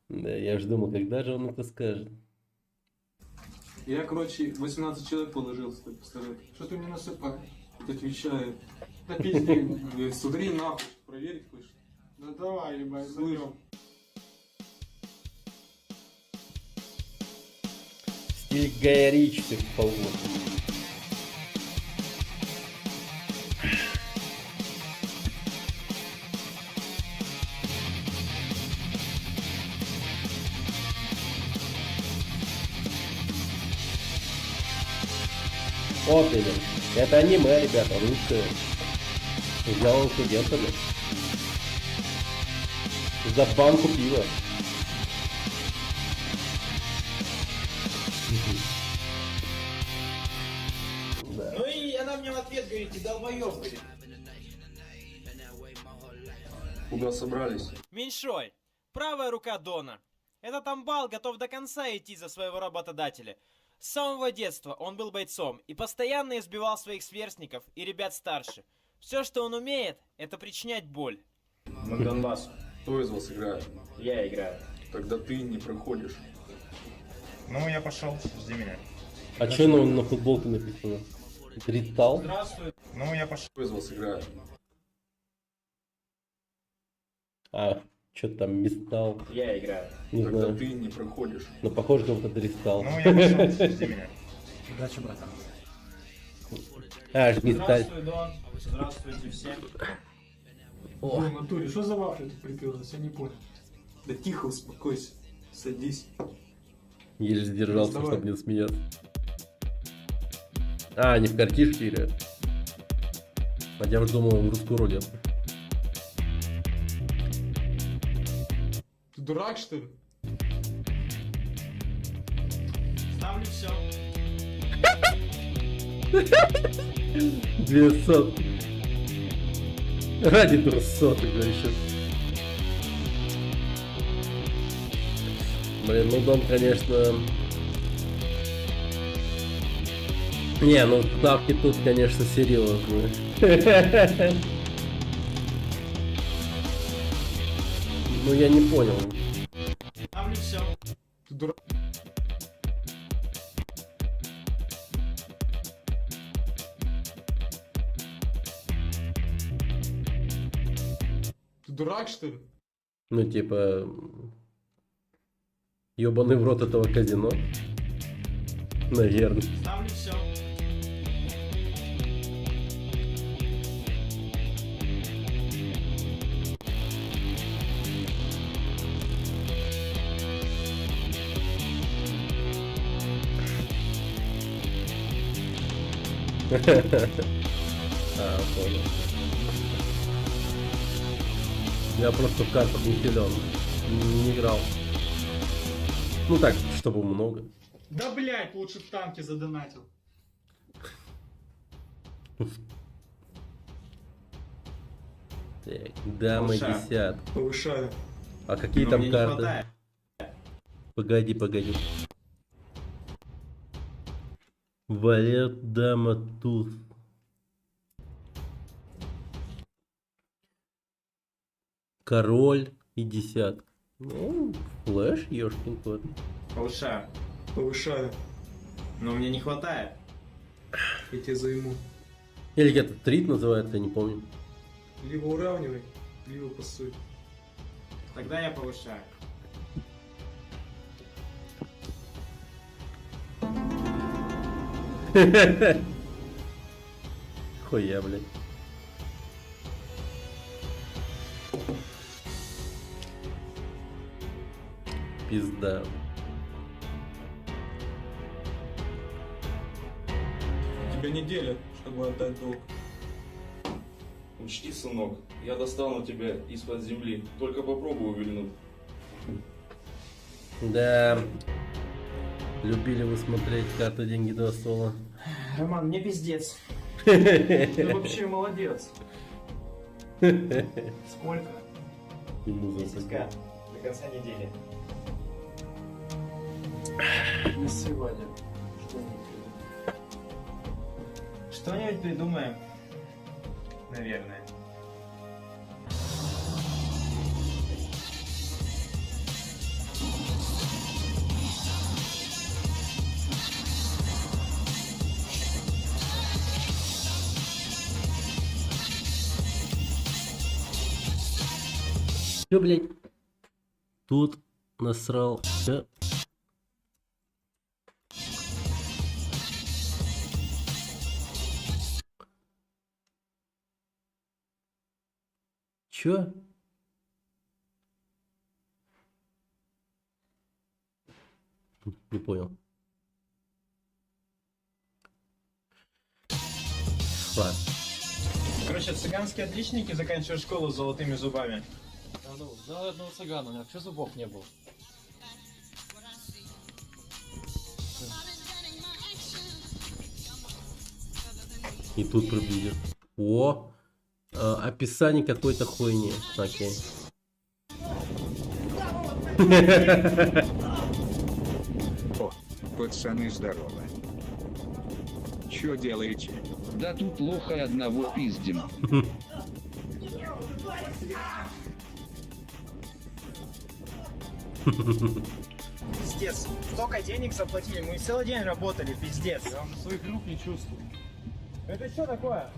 Да, я ж думал, когда же он это скажет. Я, короче, 18 человек положил, представляешь? Что ты мне насыпаешь? Отвечаю. Да пизди, смотри нахуй, проверить хочешь? Да давай, ебать, слышь. Стиль Гая Ричи всех полгода. Вот именно. Это аниме, ребята, русское. Сделал студентами. За банку пива. Да. Ну и она мне в ответ говорит, ты долбоёб, говорит. Куда собрались? Меньшой, правая рука Дона. Этот амбал готов до конца идти за своего работодателя. С самого детства он был бойцом и постоянно избивал своих сверстников и ребят старше. Все, что он умеет, это причинять боль. Мы к Донбассу. Кто из вас играет? Я играю. Тогда ты не проходишь. Ну, я пошел, жди меня. А что на футболке написано? Дритал? Здравствуй. Ну, я пошел. Кто из вас играет? А, что там, Мистал? Я играю. Не Тогда знаю. ты не проходишь. Но похоже, как будто Дристал. Ну, я пошел, жди меня. Удачи, братан. А, ж Мисталь. Здравствуй, Дон. Здравствуйте всем. О, в натуре, что за вафля тут приперлась? Я не понял. Да тихо, успокойся. Садись. Еле сдержался, Давай. чтобы не смеяться. А, они в картишке играют. А я уж думал, в русскую рулетку. Ты дурак, что ли? Ставлю все. 200. Ради 200, еще. Блин, ну Дон, конечно, Не, ну ставки тут, конечно, серьезные. Ну я не понял. Ставлю все. Ты дурак. Ты дурак, что ли? Ну типа... Ёбаный в рот этого казино. Наверное. Ставлю все. А, понял. Я просто в картах не силен. Не играл. Ну так, чтобы много. Да блять, лучше в танке задонатил. Так, дама Повышаю. десят. Повышаю. А какие Но там мне не карты? хватает. Погоди. Валет, дама, туз. Король и десятка. Ну, флэш, ёшкин кот. Повышаю. Повышаю. Но мне не хватает. Я тебе займу. Или где-то трит называется, я не помню. Либо уравнивай, либо по сути. Тогда я повышаю. Хуя, блядь. Пизда. Тебя неделя, чтобы отдать долг. Учти, сынок, я достану тебя из-под земли. Только попробуй увильнуть. Да. Любили вы смотреть «Карта, деньги, два ствола». Роман, мне пиздец. Ты вообще молодец. Сколько? Ему 10к до конца недели. На сегодня. Что-нибудь придумаем. Наверное. Чё, блядь? Тут насрал. Да. Чё? Не понял. Ладно. Короче, цыганские отличники заканчивают школу с золотыми зубами. Да ну, знал одного цыгана, у него вообще зубов не было. И тут приблизит. О! Описание какой-то хуйни. Окей. О, пацаны, здорово. Чё делаете? Да тут лоха одного пиздим. Пиздец. Столько денег заплатили, мы целый день работали, пиздец. Я уже своих рук не чувствую. Это что такое?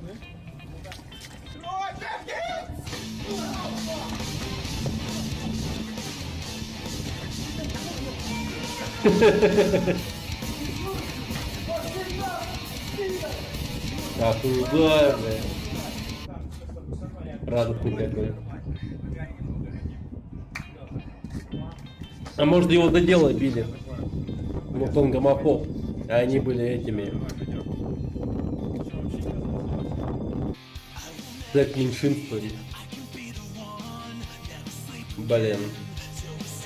Охуенно, блядь. Радостный какой. А может его до дела били? Вот он гомофоб, а они были этими. Так меньшинствами. Блин.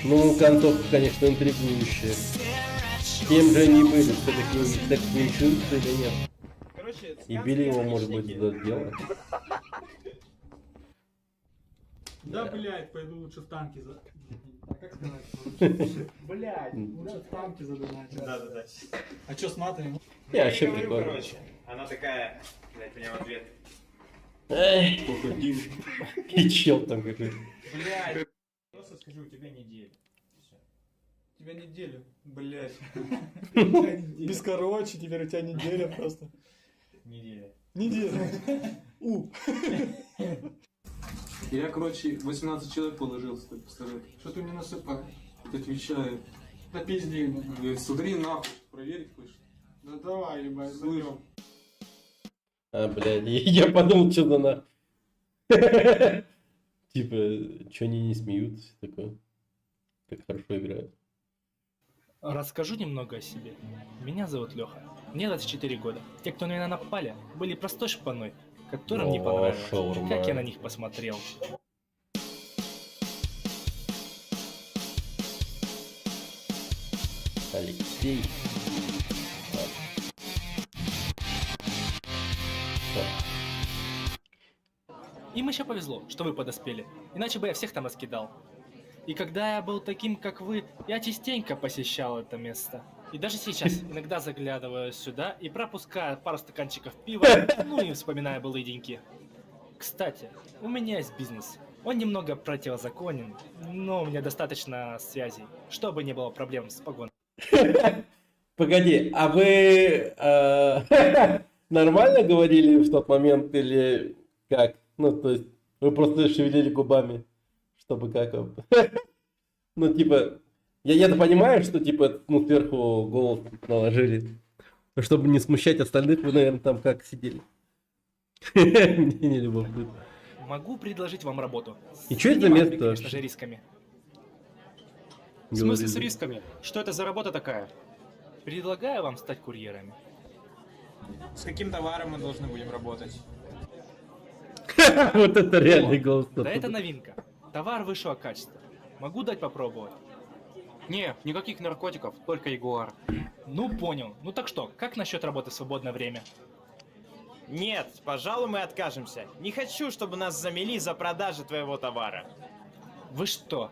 Ну, концовка, конечно, интригующая. Кем же они были? Все-таки так меньшинство или нет? Короче, И били его, может быть, за дело. Да, блядь, пойду лучше в танки за... А как сказать? Блядь, лучше в танки задонатить. Да. А чё с матами? Я вообще говорю, прикольно. короче. Она такая, блядь, меня в ответ. Эй, и чел там какой-то. Блядь. Просто скажу, у тебя неделя. У тебя неделю, блядь. Без короче, теперь у тебя неделя просто. Неделя. Неделя. Я, короче, 18 человек положил, представляешь? Что ты мне насыпаешь? Отвечаю. Да пизди, блядь, смотри нахуй, проверить хочешь? Да давай, ебать, слышал. А, блядь, я подумал, что за на... Типа, что они не смеются, все такое. Как хорошо играют. Расскажу немного о себе. Меня зовут Леха. Мне 24 года. Те, кто на меня напали, были простой шпаной, которым не О, понравилось, шаурма. как я на них посмотрел. Алексей. Им еще повезло, что вы подоспели, иначе бы я всех там раскидал. И когда я был таким, как вы, я частенько посещал это место. И даже сейчас иногда заглядываю сюда и пропускаю пару стаканчиков пива, ну и вспоминаю былые деньки. Кстати, у меня есть бизнес. Он немного противозаконен, но у меня достаточно связей, чтобы не было проблем с погоной. Погоди, а вы нормально говорили в тот момент или как? Ну, то есть, вы просто шевелили губами, чтобы как... Ну, типа, я-то понимаю, что, типа, ну, сверху голос наложили. Но чтобы не смущать остальных, вы, наверное, там как сидели. Мне не любопытно. Могу предложить вам работу. И что это за Минимальными, место конечно вообще? же, рисками. В смысле с рисками? Что это за работа такая? Предлагаю вам стать курьерами. С каким товаром мы должны будем работать? Вот это реальный голос. Да это новинка. Товар высшего качества. Могу дать попробовать. Не, никаких наркотиков, только Ягуар. Ну понял. Ну так что, как насчет работы в свободное время? Нет, пожалуй, мы откажемся. Не хочу, чтобы нас замели за продажу твоего товара. Вы что?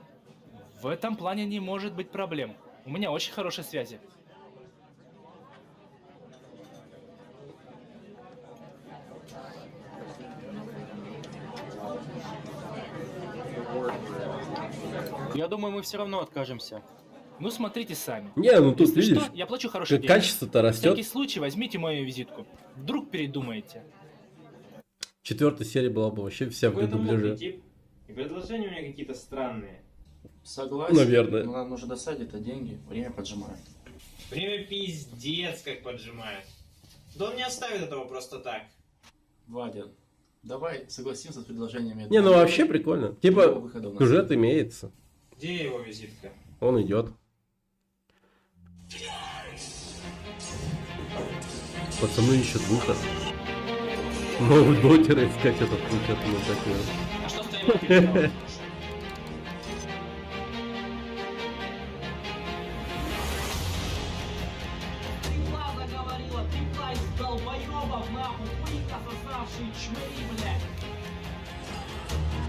В этом плане не может быть проблем. У меня очень хорошие связи. Я думаю, мы все равно откажемся. Ну смотрите сами. Не, ну тут Если видишь, что, я плачу хорошие как деньги. качество-то На всякий растет. случай возьмите мою визитку. Вдруг передумаете. 4-я серия была бы вообще вся в дубляже. тип. И предложения у меня какие-то странные. Согласен. Наверное. Но нам нужно достать это деньги, время поджимает. Время пиздец как поджимает. Да он не оставит этого просто так. Вадя, давай согласимся с предложениями. Не, ну вообще прикольно. Типа, Другого выхода у нас сюжет нет. имеется. Где его визитка? Он идет. Пацаны ищут выход. Новый дотер искать этот выход. Ну, такое. А что стоит? Заговорила, ты из долбоебов, нахуй, хуйка сосавший чмыри, блядь.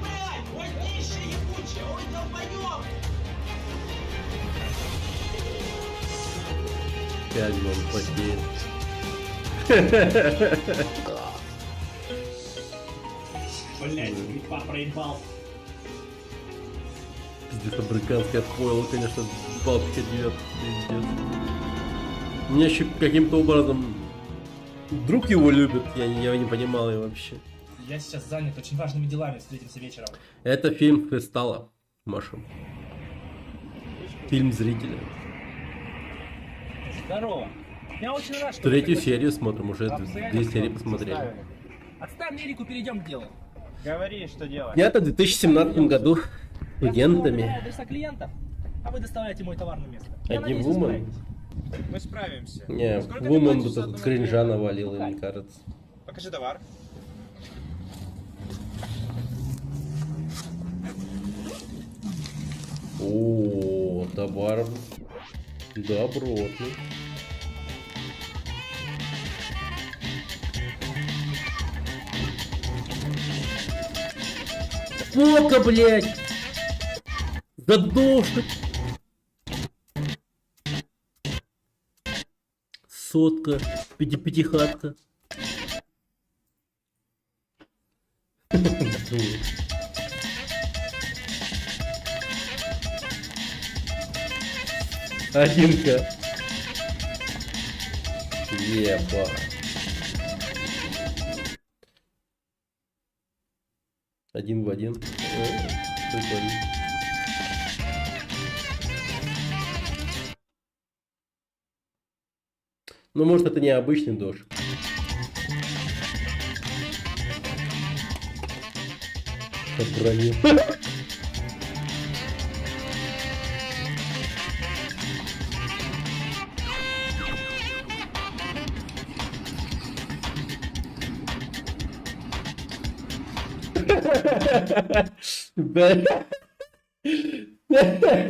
Блядь, ой, днище ебучее, ой, долбоеб. 5 он плохие. Блядь, гриппа проебал. Пиздец, американское пойло, конечно, бабка девят. Пиздец. Меня еще каким-то образом друг его любит, я не понимал его вообще. Я сейчас занят очень важными делами, встретимся вечером. Это фильм Христалла, Маша. Фильм зрителя. Здорово. Я очень рад, что... Третью серию смотрим, уже 2 серии посмотрели. Отставим Эрику, перейдем к делу. Говори, что делать. Снято в 2017 году студентами. Адреса клиентов, а вы доставляете мой товар на место. Один вумен. Мы справимся. Не, Сколько ты вумен платишь бы за тут одну кринжа неделю? навалил, мне кажется. Покажи товар. О, товар добротный. Фока, блядь! Задушит! Сотка, пятихатка. Одинка. Еба. Один в один. О, прикольно. Ну, может, это не обычный дождь. Обронил.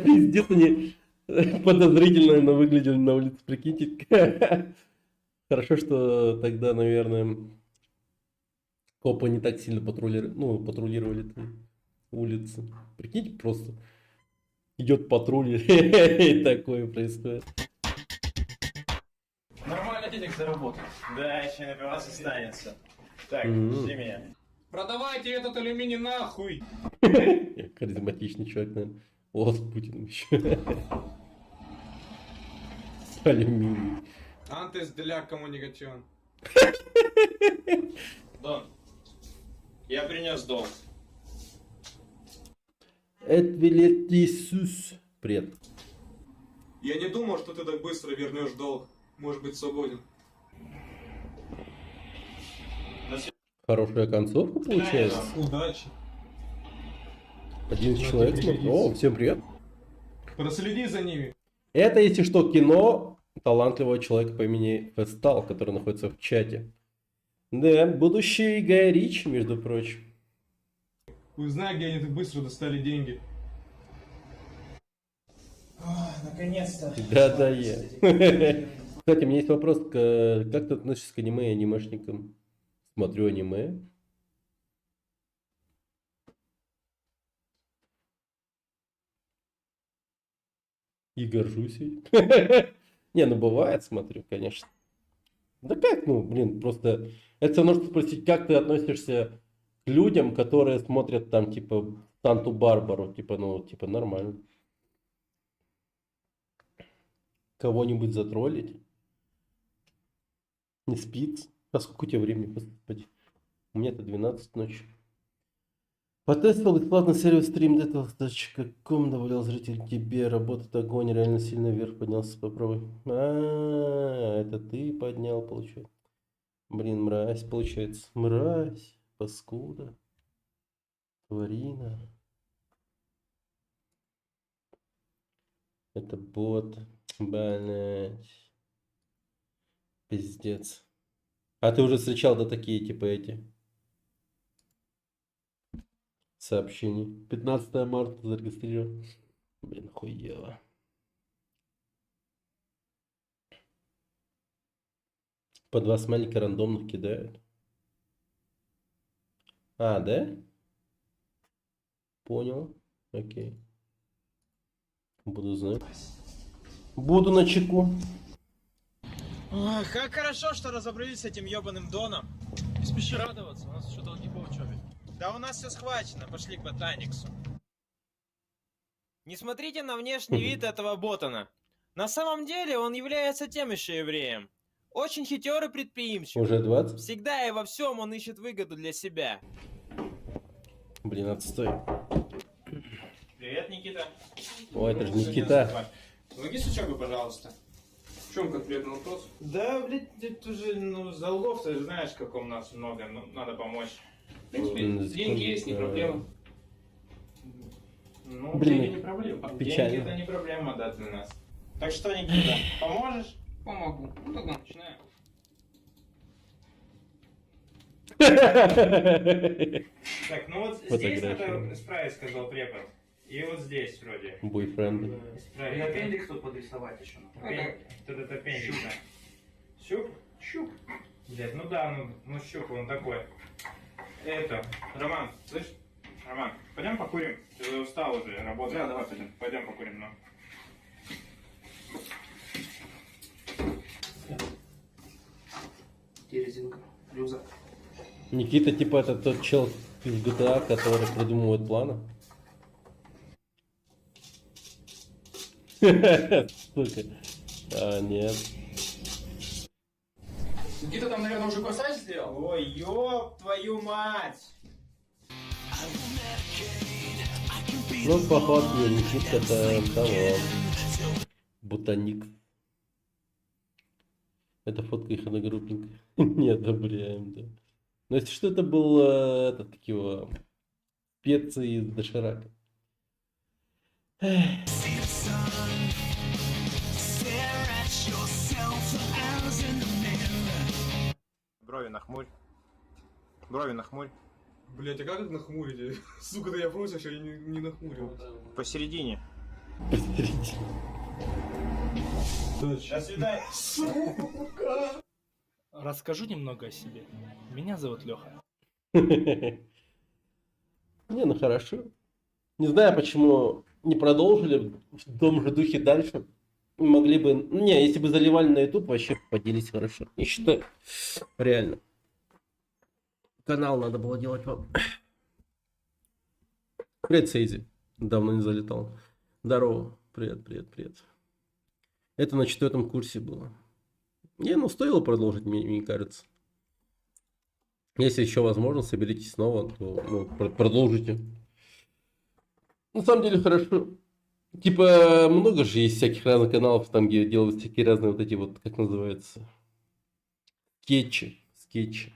Пиздец, они подозрительно но выглядели на улице, прикиньте. Хорошо, что тогда, наверное, копы не так сильно патрулировали улицы. Прикиньте, просто идет патруль и такое происходит. Нормально денег заработал. Да, еще на пивас останется. Так, Мгм. жди меня. Продавайте этот алюминий нахуй! Харизматичный человек, наверное. О, с Путиным еще. Алюминий. Антис для коммуникацион. Дон, я принес долг. Эдвилетисус. Привет. Я не думал, что ты так быстро вернешь долг. Может быть, свободен. Хорошая концовка получается. Удачи. Один человек смотрит. О, всем привет. Проследи за ними. Это, если что, кино талантливого человека по имени Фестал, который находится в чате. Да, будущий Гай Ричи, между прочим. Узнай, где они так быстро достали деньги. Наконец-то. Да, я. Кстати, у меня есть вопрос, как ты относишься к аниме и анимешникам? Смотрю аниме. И горжусь ей. Не, ну бывает, смотрю, конечно. Да как, блин, просто... Это все равно, что спросить, как ты относишься к людям, которые смотрят там, типа, Санту-Барбару, типа, нормально. Кого-нибудь затроллить? Не спится? А сколько у тебя времени, господи? У меня это 12 ночи. Потестил бесплатно сервис стрим каком добавлял зритель тебе. Работает огонь, реально сильно вверх поднялся, попробуй. Это ты поднял, получается. Блин, мразь, получается. Мразь, паскуда. Тварина. Это бот. Блять. Пиздец. А ты уже встречал, да, такие, типа, эти сообщения? 15 марта зарегистрировал. Блин, хуево. По 2 смайлика рандомных кидают. А, да? Понял. Окей. Буду знать. Буду начеку. Ой, как хорошо, что разобрались с этим ебаным Доном. Не спеши радоваться, у нас еще долги по учебе. Да у нас все схвачено, пошли к ботаниксу. Не смотрите на внешний вид этого ботана. На самом деле он является тем еще евреем. Очень хитер и предприимчив. Уже 20? Всегда и во всем он ищет выгоду для себя. Блин, отстой. Привет, Никита. Ой, это же Никита. Помоги с учебой, пожалуйста. В чем конкретный вопрос? Да, блядь, это уже, залгов, ты же знаешь, как у нас много, надо помочь. В принципе, деньги есть, не проблема. Ну, Блин, деньги не проблема. печально. Деньги это не проблема, да, для нас. Так что, Никита, поможешь? Помогу. Ну тогда начинаем. Так, ну вот здесь Фотография. надо исправить, сказал препод. И вот здесь вроде. Бойфренд. Исправить. аппендикс тут подрисовать еще. Тут это аппендикс, да. Щуп? Щуп. Блядь, ну да, ну щуп, он такой. Это, Роман, слышь? Роман, пойдем покурим? Ты устал уже работать. Да, давай пойдем. Пойдем покурим, ну. резинка, рюкзак. Никита, типа, это тот чел из GTA, который придумывает планы. Сука. А, нет. Никита там, наверное, уже курсач сделал? Ой, ёб твою мать! Ну, походу, Никита-то того. Ботаник. Это фотка их одногруппника. Не одобряем, да. Но если что, это был этот, как его, специи из доширака. Брови нахмурь. Брови нахмурь. Блять, а как их нахмурить? Сука, да я просишь, а я не нахмурил. Посередине. Посмотрите. До свидания. Сука! Расскажу немного о себе. Меня зовут Леха. Не, ну хорошо. Не знаю, почему не продолжили в том же духе дальше. Могли бы... Не, если бы заливали на YouTube, вообще поделись хорошо. Я считаю, реально. Канал надо было делать вам. Привет, Сейзи. Давно не залетал. Здорово. Привет, привет, привет. Это на 4-м курсе было. Не, ну стоило продолжить, мне кажется. Если еще возможно, соберитесь снова, то ну, продолжите. На самом деле хорошо. Типа много же есть всяких разных каналов, там где делают всякие разные вот эти вот, как называется, скетчи.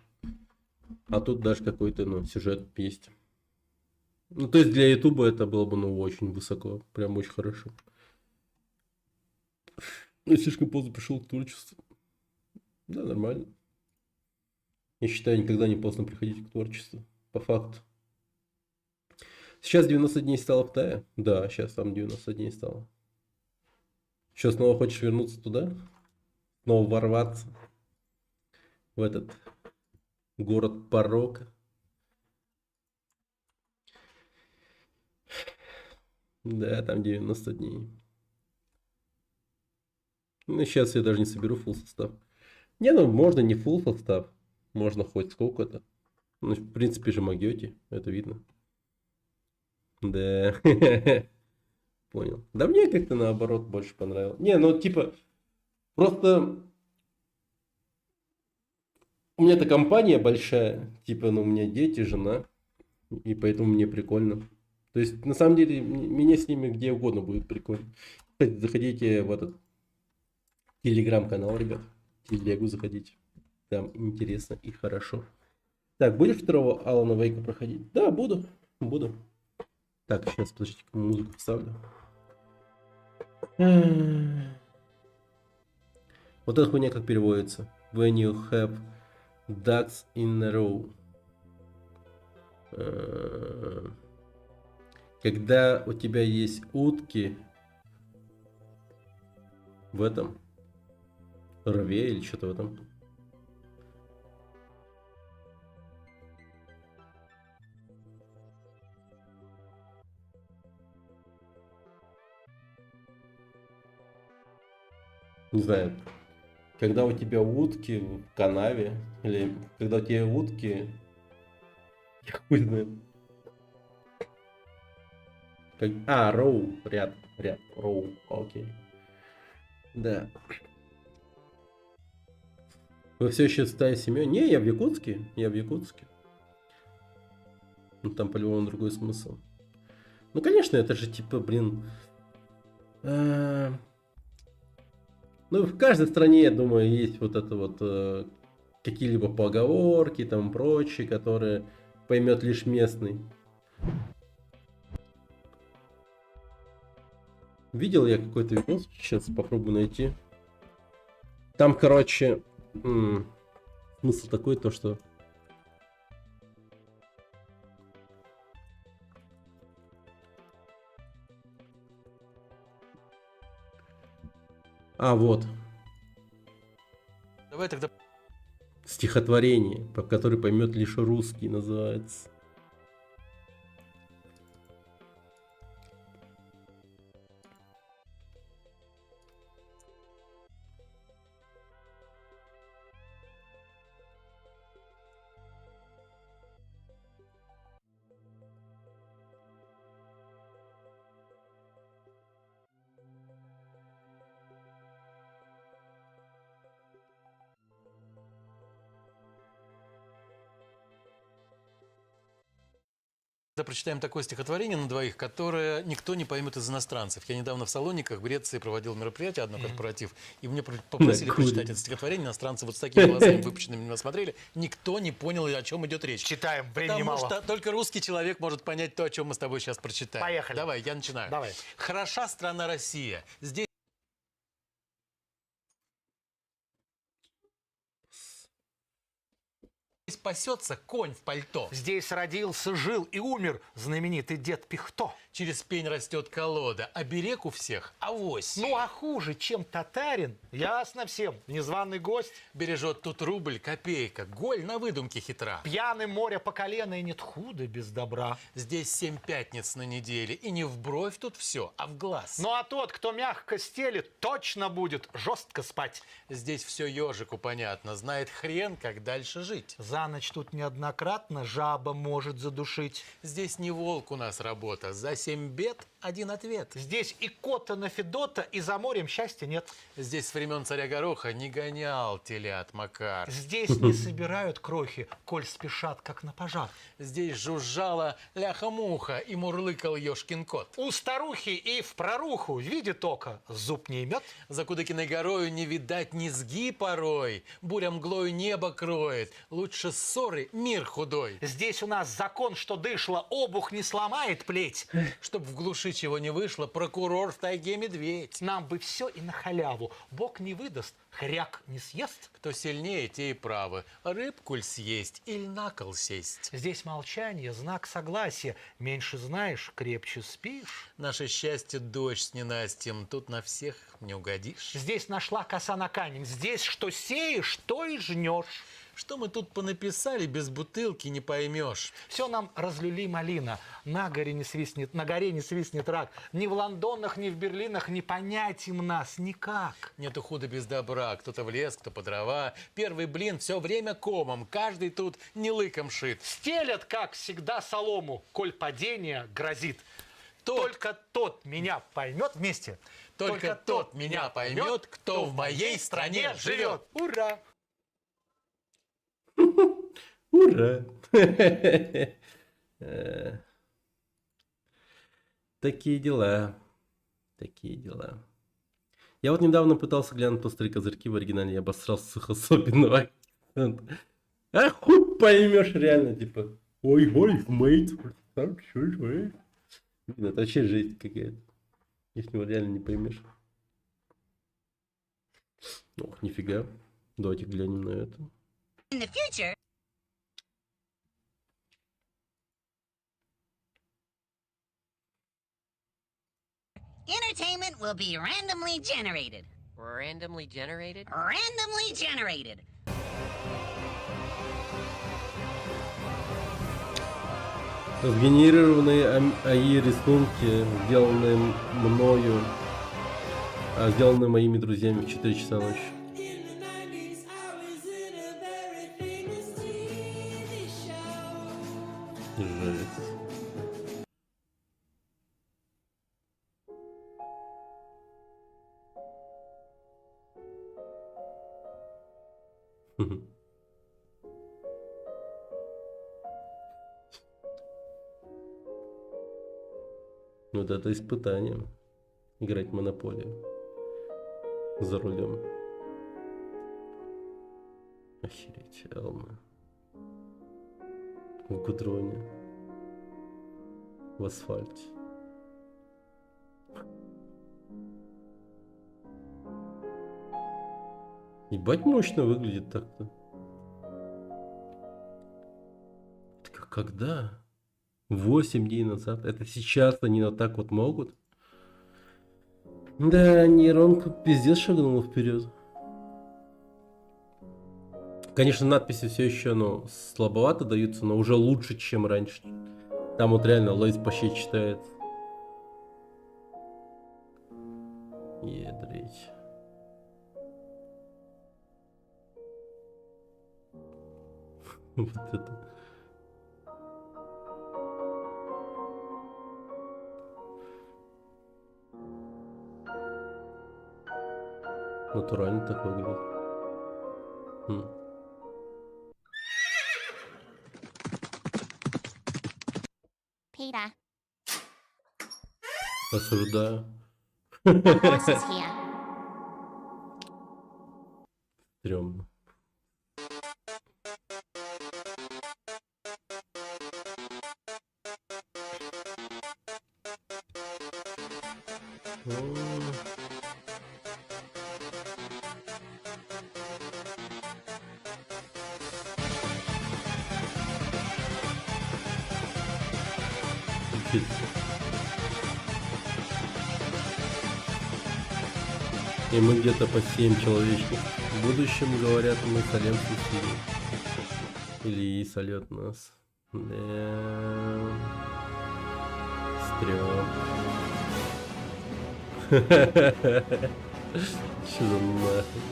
А тут даже какой-то, ну, сюжет есть. Ну, то есть для Ютуба это было бы, ну, очень высоко. Прям очень хорошо. Я слишком поздно пришел к творчеству. Да, нормально. Я считаю, никогда не поздно приходить к творчеству. По факту. Сейчас 90 дней стало в Тае? Да, сейчас там 90 дней стало. Что, снова хочешь вернуться туда? Снова ворваться в этот город порока? Да, там 90 дней. Ну, сейчас я даже не соберу full состав. Не, ну, можно не full состав. Можно хоть сколько-то. Ну, в принципе же могете, это видно. Да, понял. Да мне как-то наоборот больше понравилось. Не, ну типа, просто у меня-то компания большая, типа, ну у меня дети, жена, и поэтому мне прикольно. То есть, на самом деле, мне с ними где угодно будет прикольно. Кстати, заходите в этот телеграм-канал, ребят, в телегу заходите. Там интересно и хорошо. Так, будешь второго Алана Вейка проходить? Да, буду. Так, сейчас, подождите, музыку вставлю. Вот эта хуйня как переводится. When you have ducks in a row. Когда у тебя есть утки в этом рве или что-то в этом. Не знаю, когда у тебя утки в канаве, или когда у тебя утки, я хуй знаю. Роу, ряд, роу, окей. Да. Вы все еще в стае семьей? Не, я в Якутске. Ну, там по-любому другой смысл. Ну, конечно, это же типа, блин... Ну, в каждой стране, я думаю, есть вот это вот какие-либо поговорки там прочие, которые поймет лишь местный. Видел я какой-то видос, сейчас попробую найти. Там, короче, смысл такой, то что... Вот. Давай тогда... Стихотворение, по которое поймет лишь русский, называется. Прочитаем такое стихотворение на двоих, которое никто не поймет из иностранцев. Я недавно в Салониках, в Греции, проводил мероприятие, одно корпоратив, и мне попросили прочитать это стихотворение. Иностранцы вот с такими глазами выпученными на меня смотрели. Никто не понял, о чем идет речь. Читаем, времени Потому мало. что только русский человек может понять то, о чем мы с тобой сейчас прочитаем. Поехали. Давай, я начинаю. Давай. Хороша страна Россия. Здесь пасется конь в пальто. Здесь родился, жил и умер знаменитый дед Пихто. Через пень растет колода, а берег у всех авось. Ну а хуже, чем татарин, ясно всем, незваный гость. Бережет тут рубль, копейка, голь на выдумке хитра. Пьяным море по колено, и нет худа без добра. Здесь 7 пятниц на неделе, и не в бровь тут все, а в глаз. Ну а тот, кто мягко стелит, точно будет жестко спать. Здесь все ежику понятно, знает хрен, как дальше жить. За ночь тут неоднократно жаба может задушить. Здесь не волк у нас работа, за 7 бед один ответ. Здесь и кота на Федота, и за морем счастья нет. Здесь с времен царя Гороха не гонял телят Макар. Здесь не собирают крохи, коль спешат, как на пожар. Здесь жужжала ляха-муха и мурлыкал ёшкин кот. У старухи и в проруху видит око, зуб не имет. За Кудыкиной горою не видать низги порой. Буря мглою небо кроет, лучше ссоры мир худой. Здесь у нас закон, что дышло, обух не сломает плеть. Чтоб в глуши чего не вышло, прокурор в тайге медведь. Нам бы все и на халяву. Бог не выдаст, хряк не съест. Кто сильнее, те и правы. Рыбку ль съесть или на кол сесть? Здесь молчание, знак согласия. Меньше знаешь, крепче спишь. Наше счастье дождь с ненастьем, тут на всех не угодишь. Здесь нашла коса на камень. Здесь что сеешь, то и жнешь. Что мы тут понаписали, без бутылки не поймешь. Все нам разлюли малина. На горе не свистнет рак. Ни в Лондонах, ни в Берлинах не понять им нас никак. Нету худа без добра. Кто-то в лес, кто по дрова. Первый блин все время комом. Каждый тут не лыком шит. Стелят, как всегда, солому, коль падение грозит. Только тот меня поймет вместе. Только тот меня поймет, кто в моей стране живет. Ура! Ура! Такие дела. Такие дела. Я вот недавно пытался глянуть «Острые козырьки» в оригинале, я обосрался с их особенного акцента. А хуй поймешь реально, типа. Ой, мейт. Блин, это вообще жесть какая-то. Если его реально не поймешь. Ох, нифига. Давайте глянем на это. In the future, entertainment will be randomly generated. Randomly generated? Randomly generated. Сгенерированные АИ рисунки, сделанные мною, сделанные моими друзьями в 4 часа ночи. Жесть. Вот это испытание. Играть в Монополию. За рулем. Охереть, Элма. В гудроне. В асфальте. Ебать мощно выглядит так-то. Когда? 8 дней назад. Это сейчас они вот так вот могут? Да, нейронка пиздец шагнула вперед. Конечно, надписи все еще, ну, слабовато даются, но уже лучше, чем раньше. Там вот реально Лейс почти читает. Едрить. Вот это. Натурально так выглядит. Peter. Осуждаю. The horse is here. Стрёмно. И мы где-то по 7 человечков. В будущем, говорят, мы сольем Сицилию. Или и сольет нас. Да. Стрём. Чё за нахуй?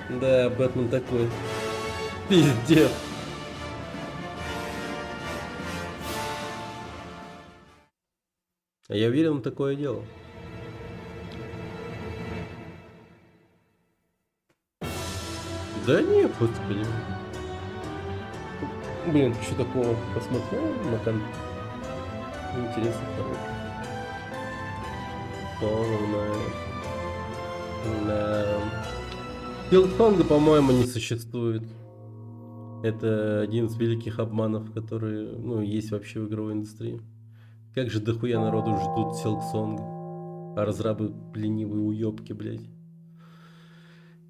Да, Бэтмен такой. Пиздец. А я уверен, он такое делал. Да нет, господи. Блин, что такого посмотрел на интересно, хороший. Хилсонга, по-моему, не существует. Это один из великих обманов, которые, ну, есть вообще в игровой индустрии. Как же дохуя народу ждут Силксонга, а разрабы ленивые уёбки, блядь,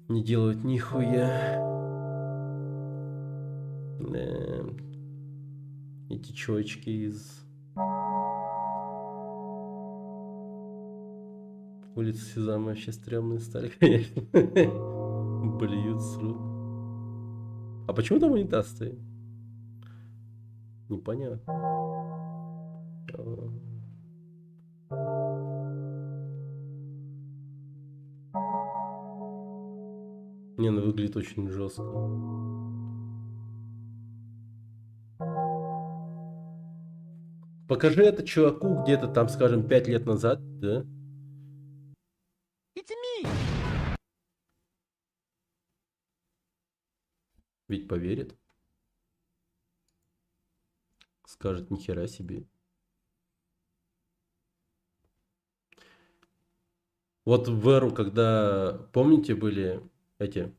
не делают нихуя. Эти чувачки из улицы Сезама вообще стрёмные стали, конечно. Блюют, срут. А почему там унитаз стоит? Непонятно. Не, ну выглядит очень жестко. Покажи это чуваку где-то там, скажем, 5 лет назад, да? Ведь поверит. Скажет, нихера себе. Вот в эру, когда, помните, были эти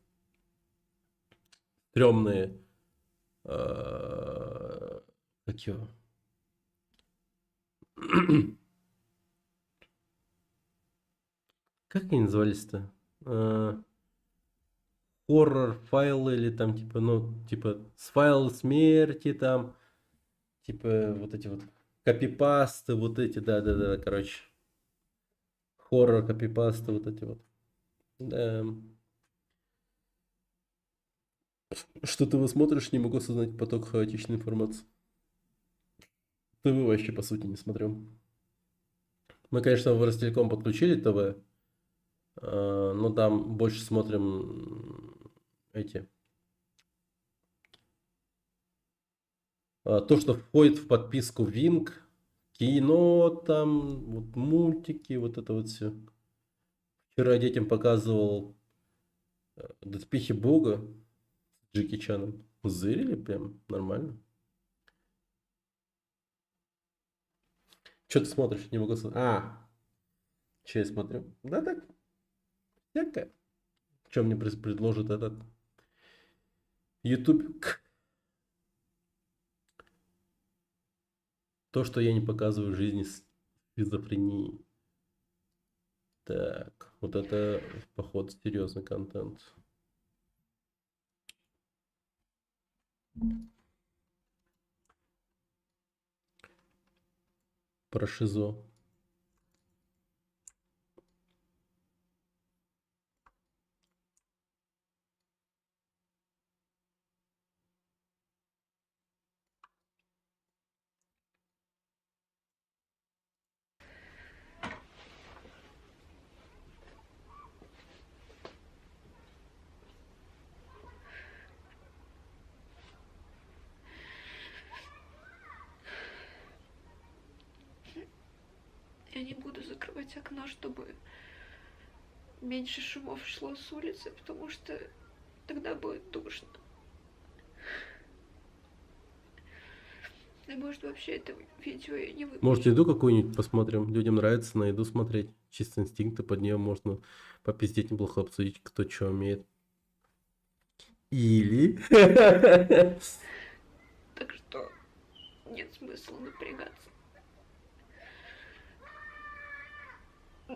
стрёмные, как его? Как они назывались-то? Хоррор-файлы или там типа, ну, типа с файла смерти там, типа вот эти вот копипасты, вот эти, да, короче. Хоррор, копипасты, вот эти вот. Да. Что-то вы смотришь, не могу осознать поток хаотичной информации. ТВ вообще по сути не смотрю. Мы, конечно, в Ростелеком подключили ТВ, но там больше смотрим эти. То, что входит в подписку Винк, кино, там, вот мультики, вот это вот все. Вчера детям показывал Доспехи Бога с Джеки Чаном. Зырили прям нормально. Что ты смотришь? Не могу смотреть. Что я смотрю? Да так, всякое. Что мне предложит этот YouTube? То, что я не показываю в жизни с шизофренией. Так, вот это, походу, серьезный контент. Про шизо. открывать окно, чтобы меньше шумов шло с улицы, потому что тогда будет душно. И может вообще это видео я не выпущу. Может, еду какую-нибудь посмотрим? Людям нравится на еду смотреть. Чисто инстинкты, под нее можно попиздеть, неплохо обсудить, кто что умеет. Или... Так что нет смысла напрягаться.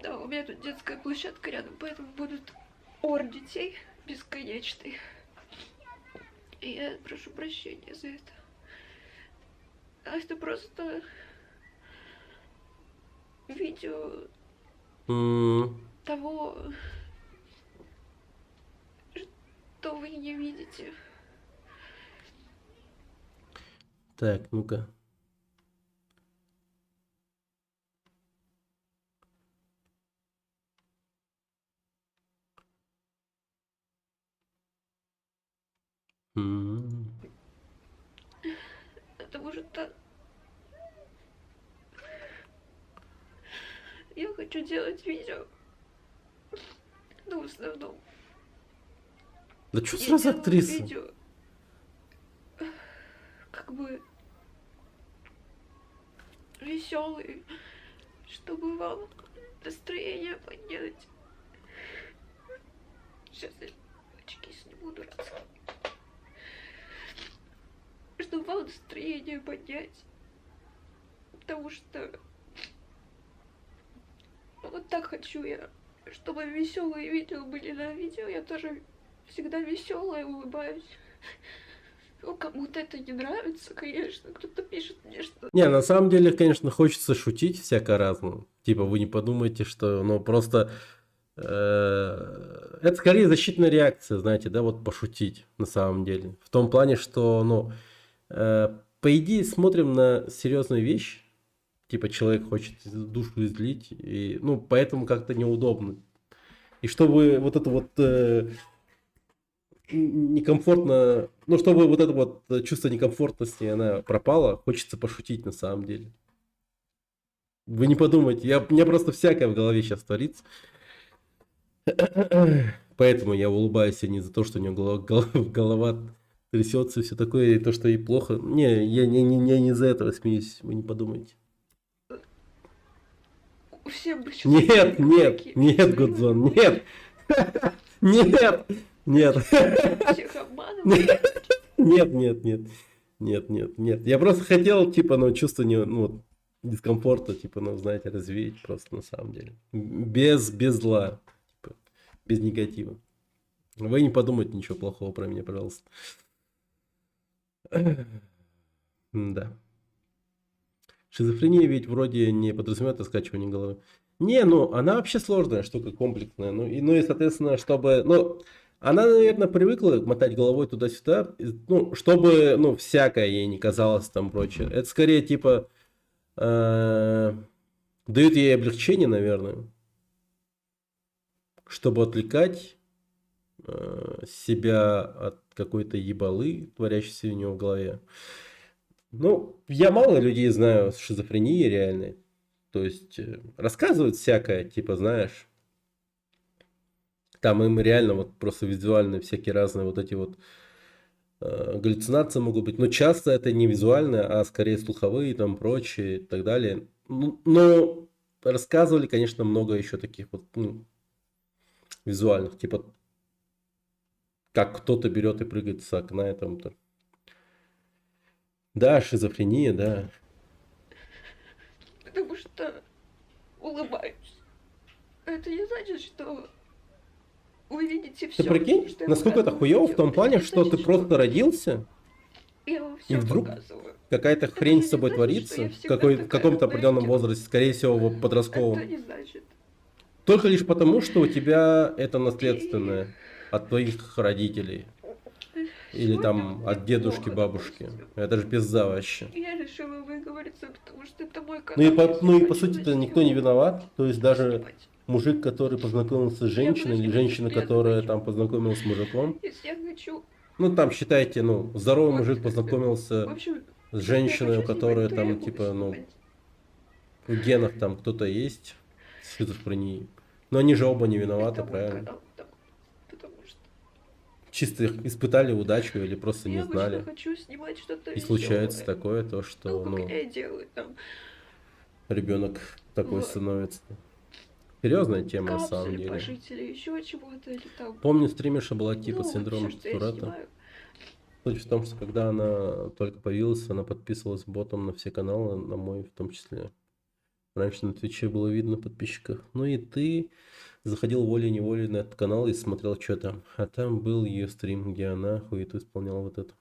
Да, у меня тут детская площадка рядом, поэтому будут ор детей бесконечный. И я прошу прощения за это. А это просто видео того, что вы не видите. Так, ну-ка. Потому что я хочу делать видео, но в основном Да что я сразу делаю актриса? видео, как бы веселые, чтобы вам настроение поднять. Сейчас я очки сниму дурацкие. Чтобы вам настроение поднять. Потому что вот так хочу я, чтобы веселые видео были на видео. Я тоже всегда веселая, улыбаюсь. Ну, кому-то это не нравится, конечно. Кто-то пишет мне, что... Не, на самом деле, конечно, хочется шутить всяко разному. Типа, вы не подумайте, что, ну, просто... это скорее защитная реакция, знаете, да, вот пошутить, на самом деле. В том плане, что, ну, по идее, смотрим на серьезную вещь. Типа, человек хочет душу излить, и, ну, поэтому как-то неудобно. И чтобы вот это вот... некомфортно, ну, чтобы вот это вот чувство некомфортности, она пропала, хочется пошутить на самом деле. Вы не подумайте, у меня просто всякое в голове сейчас творится. Поэтому я улыбаюсь, а не за то, что у него голова трясется и все такое, и то, что ей плохо. Не, я не из-за этого смеюсь, вы не подумайте. Всем бы сейчас Нет, Гудзон, нет. Нет. всех обманывают. Нет. Я просто хотел, типа, ну, чувство ну, дискомфорта, типа, ну, знаете, развеять просто на самом деле. Без зла, типа, без негатива. Вы не подумайте ничего плохого про меня, пожалуйста. Да. Шизофрения ведь вроде не подразумевает раскачивание головы. Не, ну, она вообще сложная штука, комплексная. Ну, и соответственно, чтобы... Ну, она, наверное, привыкла мотать головой туда-сюда, ну, чтобы, ну, всякое ей не казалось там прочее. Это скорее, типа, дает ей облегчение, наверное, чтобы отвлекать себя от какой-то ебалы, творящейся у него в голове. Ну, я мало людей знаю с шизофренией реальной. То есть, рассказывают всякое, типа, знаешь, там им реально вот просто визуальные всякие разные вот эти вот галлюцинации могут быть. Но часто это не визуальные, а скорее слуховые и там прочее и так далее. Но рассказывали, конечно, много еще таких вот, ну, визуальных. Типа, как кто-то берет и прыгает с окна и там-то. Да, шизофрения, да. Потому что улыбаюсь. Это не значит, что вы видите все. Ты прикинь, насколько это хуево в том плане, что ты просто родился, Я вам и все вдруг показываю. какая-то хрень с собой творится, в каком-то определенном возрасте, скорее всего, в подростковом. Это не значит. Только лишь потому, что у тебя это наследственное от твоих родителей. Или там от дедушки, бабушки. Это же пизда вообще. Я решила выговориться, потому что это мой канал. Ну и по сути-то никто не виноват. То есть даже мужик, который познакомился с женщиной, или женщина, которая там познакомилась с мужиком. Если я хочу... Ну там считайте, ну, здоровый мужик познакомился с женщиной, у которой там типа, ну, в генах там кто-то есть. шизофренией. Но они же оба не виноваты, Это мой правильно? канал, да. Потому что Чисто их испытали удачу или просто не я обычно знали. хочу снимать что-то И случается весёлое. такое, то что, Ну, как ну, я и делаю там. ребенок такой Вот. становится. Серьезная тема на самом Капсулы деле. пожить или еще чего-то, или там. Помню, стримерша была типа Ну, синдром всё, что я Туретта. снимаю. Суть в том, что когда она только появилась, она подписывалась ботом на все каналы, на мой в том числе. Раньше на Твиче было видно подписчиков. Ну и ты заходил волей-неволей на этот канал и смотрел, что там. А там был ее стрим, где она хуету исполняла вот это.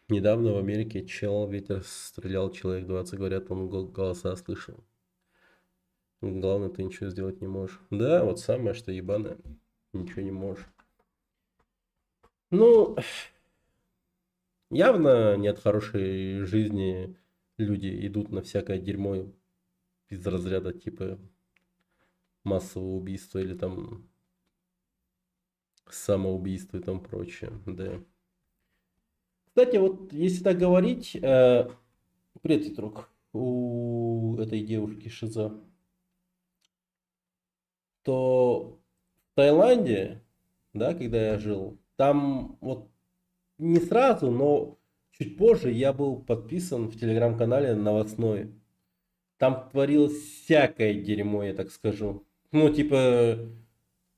Недавно в Америке чел ветер стрелял, человек 20, говорят, он голоса слышал. Главное, ты ничего сделать не можешь. Да, вот самое, что ебаное. Ничего не можешь. Ну, явно не от хорошей жизни люди идут на всякое дерьмо из разряда типа массового убийства или там самоубийства и там прочее, да. Кстати, вот если так говорить, привет, друг, у этой девушки шиза, то в Таиланде, да, когда я жил, там вот не сразу, но чуть позже я был подписан в телеграм-канале новостной. Там творилось всякое дерьмо, я так скажу. Ну, типа,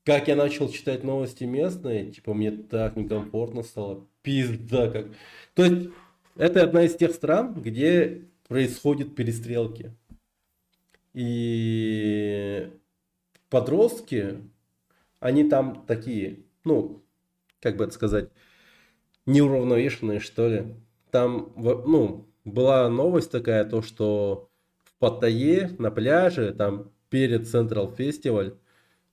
как я начал читать новости местные, типа, мне так некомфортно стало. Пизда как. То есть, это одна из тех стран, где происходят перестрелки. И подростки, они там такие, ну, как бы это сказать, неуравновешенные, что ли. Там, ну, была новость такая, то, что в Паттайе на пляже, там перед Central Festival,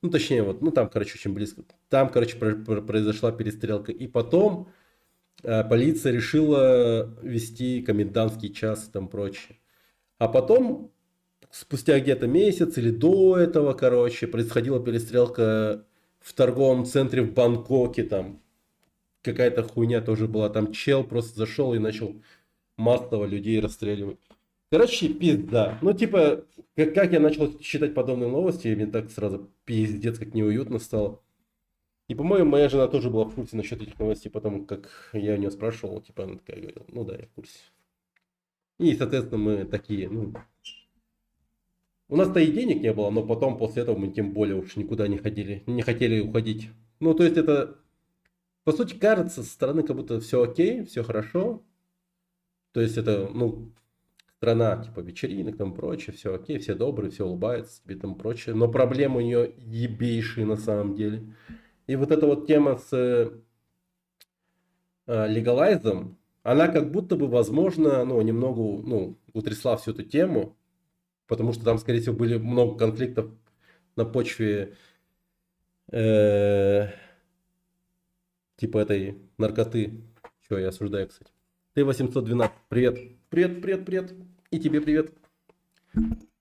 ну, точнее, вот, ну, там, короче, очень близко, там, короче, произошла перестрелка. И потом полиция решила ввести комендантский час и там прочее. А потом, спустя где-то месяц или до этого, короче, происходила перестрелка в торговом центре в Бангкоке, там какая-то хуйня тоже была, там чел просто зашел и начал массово людей расстреливать. Короче, пизда. Ну, типа, как я начал читать подобные новости, мне так сразу пиздец как неуютно стало. И, по-моему, моя жена тоже была в курсе насчет этих новостей, потому как я у нее спрашивал, типа, она такая говорила, ну да, я в курсе. И, соответственно, мы такие, ну... У нас-то и денег не было, но потом, после этого, мы тем более уж никуда не ходили, не хотели уходить. Ну, то есть, это, по сути, кажется, со стороны, как будто все окей, все хорошо. То есть, это, ну, страна, типа, вечеринок, там, прочее, все окей, все добрые, все улыбаются, и там, прочее. Но проблемы у нее ебейшие на самом деле. И вот эта вот тема с легалайзом, она как будто бы, возможно, ну, немного, ну, утрясла всю эту тему, потому что там, скорее всего, были много конфликтов на почве типа этой наркоты. Чего я осуждаю, кстати. Т-812, привет. Привет, привет, привет. И тебе привет.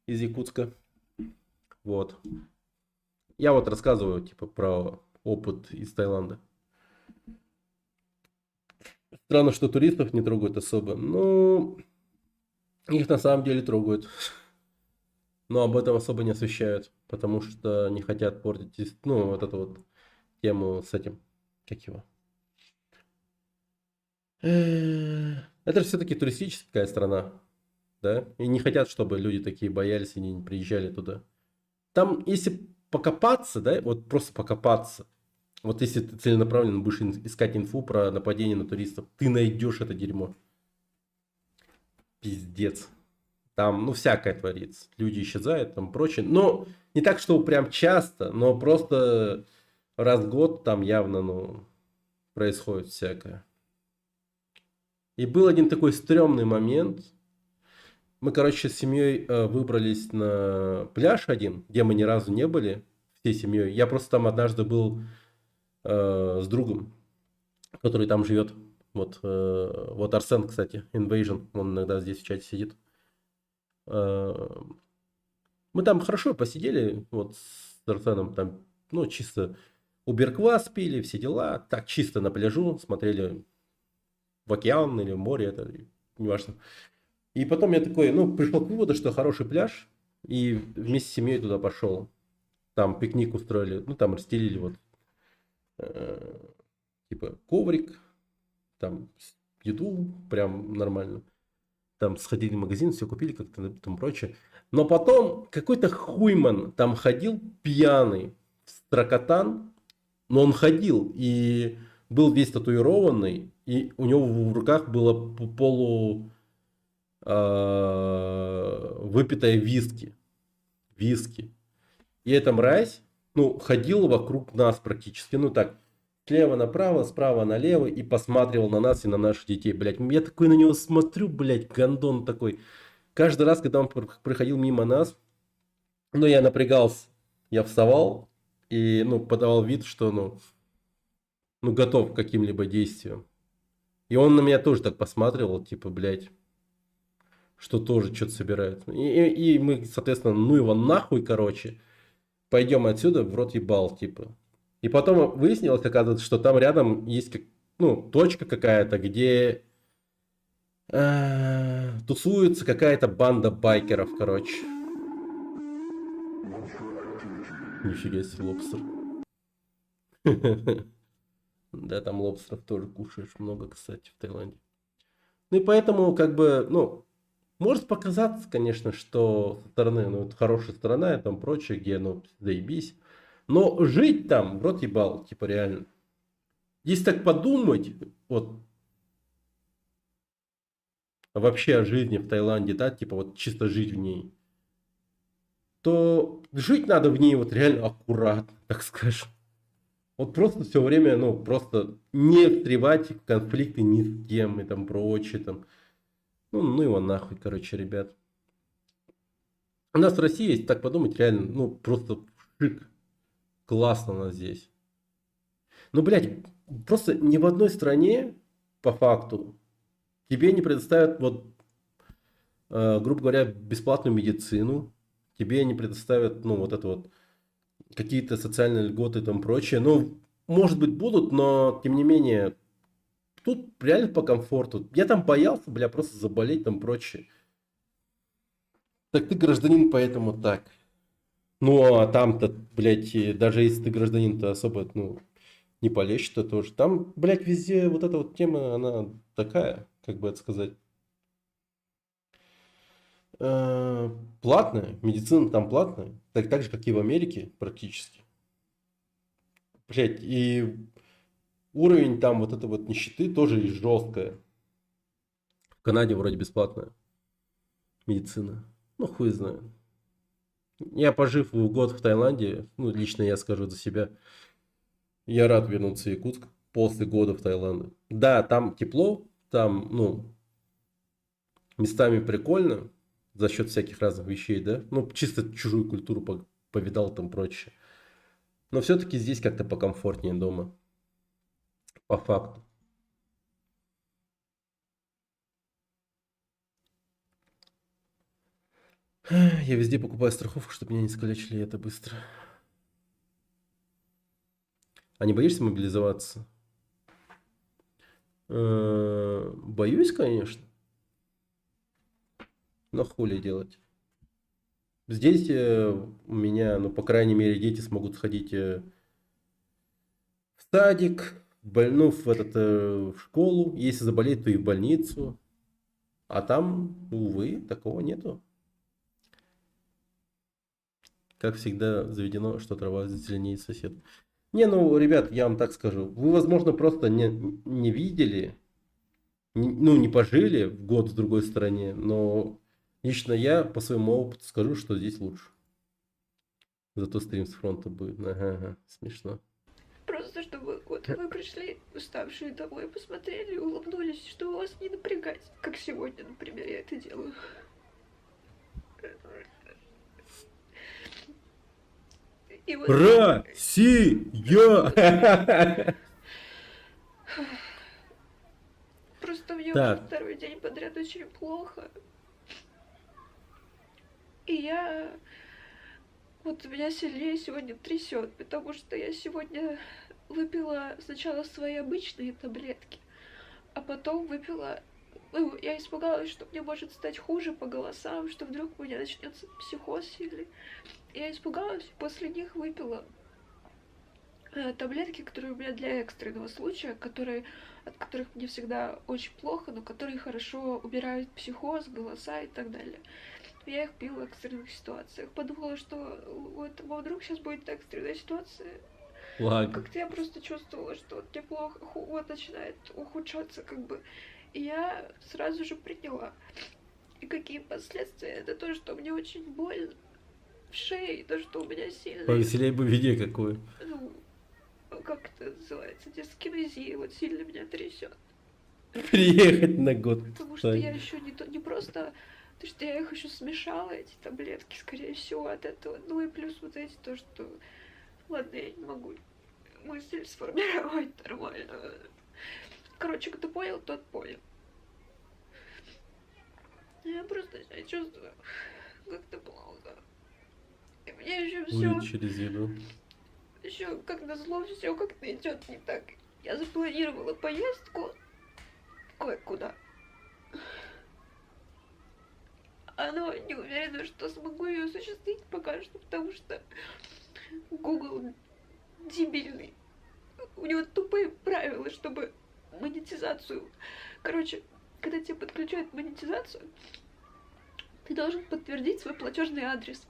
Из Якутска. Вот. Я вот рассказываю, типа, про опыт из Таиланда. Странно, что туристов не трогают особо. Ну, их на самом деле трогают. Но об этом особо не освещают, потому что не хотят портить, ну, вот эту вот тему с этим, как его. Это же все-таки туристическая страна, да, и не хотят, чтобы люди такие боялись и не приезжали туда. Там, если покопаться, да, вот просто покопаться, вот если ты целенаправленно будешь искать инфу про нападение на туристов, ты найдешь это дерьмо. Пиздец. Там, ну, всякое творится. Люди исчезают, там, прочее. Но не так, что прям часто, но просто раз в год там явно, ну, происходит всякое. И был один такой стрёмный момент. Мы, короче, с семьей выбрались на пляж один, где мы ни разу не были, всей семьей. Я просто там однажды был с другом, который там живет. Вот, вот Арсен, кстати, Invasion, он иногда здесь в чате сидит. Мы там хорошо посидели, вот с Арсеном, там, ну, чисто уберквас пили, все дела, так чисто на пляжу, смотрели в океан или в море, это не важно. И потом я такой, ну, пришел к выводу, что хороший пляж, и вместе с семьей туда пошел. Там пикник устроили, ну, там расстелили вот, типа, коврик, там еду прям нормально. Там сходили в магазин, все купили, как-то там прочее. Но потом какой-то хуйман там ходил пьяный в строкотан, но он ходил и был весь татуированный, и у него в руках было выпитое виски. И эта мразь, ну, ходил вокруг нас практически, ну так, слева направо, справа налево, и посматривал на нас и на наших детей, блядь. Я такой на него смотрю, блядь, гандон такой. Каждый раз, когда он проходил мимо нас, ну, я напрягался, я вставал и, ну, подавал вид, что, ну, готов к каким-либо действиям. И он на меня тоже так посматривал, типа, блядь, что тоже что-то собирает. И мы, соответственно, ну его нахуй, короче, пойдем отсюда, в рот ебал, типа. И потом выяснилось, оказывается, что там рядом есть, ну, точка какая-то, где тусуется какая-то банда байкеров, короче. Нифига себе, лобстер. Да, там лобстеров тоже кушаешь много, кстати, в Таиланде. Ну и поэтому, как бы, ну, может показаться, конечно, что со стороны, ну, это хорошая сторона и там прочее, где, ну, заебись. Но жить там, в рот ебал, типа, реально. Если так подумать, вот, вообще о жизни в Таиланде, да, типа, вот, чисто жить в ней, то жить надо в ней вот реально аккуратно, так скажем. Вот просто все время, ну, просто не встревать в конфликты ни с кем и там прочее, там. Ну его нахуй, короче, ребят. У нас в России, если так подумать, реально, ну, просто шик. Классно у нас здесь. Ну, блядь, просто ни в одной стране, по факту, тебе не предоставят, вот, грубо говоря, бесплатную медицину. Тебе не предоставят, ну, вот это вот, какие-то социальные льготы и там прочее. Ну, может быть, будут, но, тем не менее, тут реально по комфорту. Я там боялся, бля, просто заболеть там прочее. Так ты гражданин, поэтому так. Ну, а там-то, блядь, даже если ты гражданин-то особо, ну, не полечь-то тоже. Там, блядь, везде вот эта вот тема, она такая, как бы это сказать. Платная, медицина там платная. Так же, как и в Америке практически. Блядь, и уровень там вот этой вот нищеты тоже жесткая. В Канаде вроде бесплатная медицина. Ну, хуй знает. Я, пожив год в Таиланде, ну, лично я скажу за себя, я рад вернуться в Якутск после года в Таиланде. Да, там тепло, там, ну, местами прикольно, за счет всяких разных вещей, да. Ну, чисто чужую культуру повидал там прочее. Но все-таки здесь как-то покомфортнее дома. По факту. Я везде покупаю страховку, чтобы меня не скалечили это быстро. А не боишься мобилизоваться? Боюсь, конечно. Но хули делать. Здесь у меня, ну, по крайней мере, дети смогут сходить в садик, в школу. Если заболеть, то и в больницу. А там, увы, такого нету. Как всегда заведено, что трава зеленее сосед. Не, ну, ребят, я вам так скажу. Вы, возможно, просто не видели, не пожили в год в другой стране, но лично я по своему опыту скажу, что здесь лучше. Зато стрим с фронта будет. Ага, смешно. Просто чтобы вот вы пришли уставшие домой, посмотрели, улыбнулись, чтобы вас не напрягать. Как сегодня, например, я это делаю. И вот... Россия! Просто мне уже второй день подряд очень плохо. И я... Вот меня сильнее сегодня трясет, потому что я сегодня выпила сначала свои обычные таблетки, а потом выпила Ну, я испугалась, что мне может стать хуже по голосам, что вдруг у меня начнется психоз сильный. Я испугалась, после них выпила таблетки, которые у меня для экстренного случая, от которых мне всегда очень плохо, но которые хорошо убирают психоз, голоса и так далее. Я их пила в экстренных ситуациях. Подумала, что вот вдруг сейчас будет экстренная ситуация. Ладно. Как-то я просто чувствовала, что вот мне плохо, вот начинает ухудшаться как бы. И я сразу же приняла. И какие последствия? Это то, что мне очень больно в шее, то, что у меня сильно... Повеселей бы видео какое. Ну, как это называется? Дискинезия. Вот сильно меня трясет. Приехать на год. Потому что я еще не просто... То, что я их еще смешала, эти таблетки, скорее всего, от этого. Ну и плюс вот эти, то, что... Ладно, я не могу мысль сформировать нормально. Короче, кто понял, тот понял. Я просто себя чувствую как-то плохо. И мне еще все... Будет через еду. Еще как назло все как-то идет не так. Я запланировала поездку кое-куда. Но не уверена, что смогу ее осуществить пока что, потому что Google дебильный. У него тупые правила, чтобы монетизацию... Короче, когда тебе подключают монетизацию, ты должен подтвердить свой платежный адрес.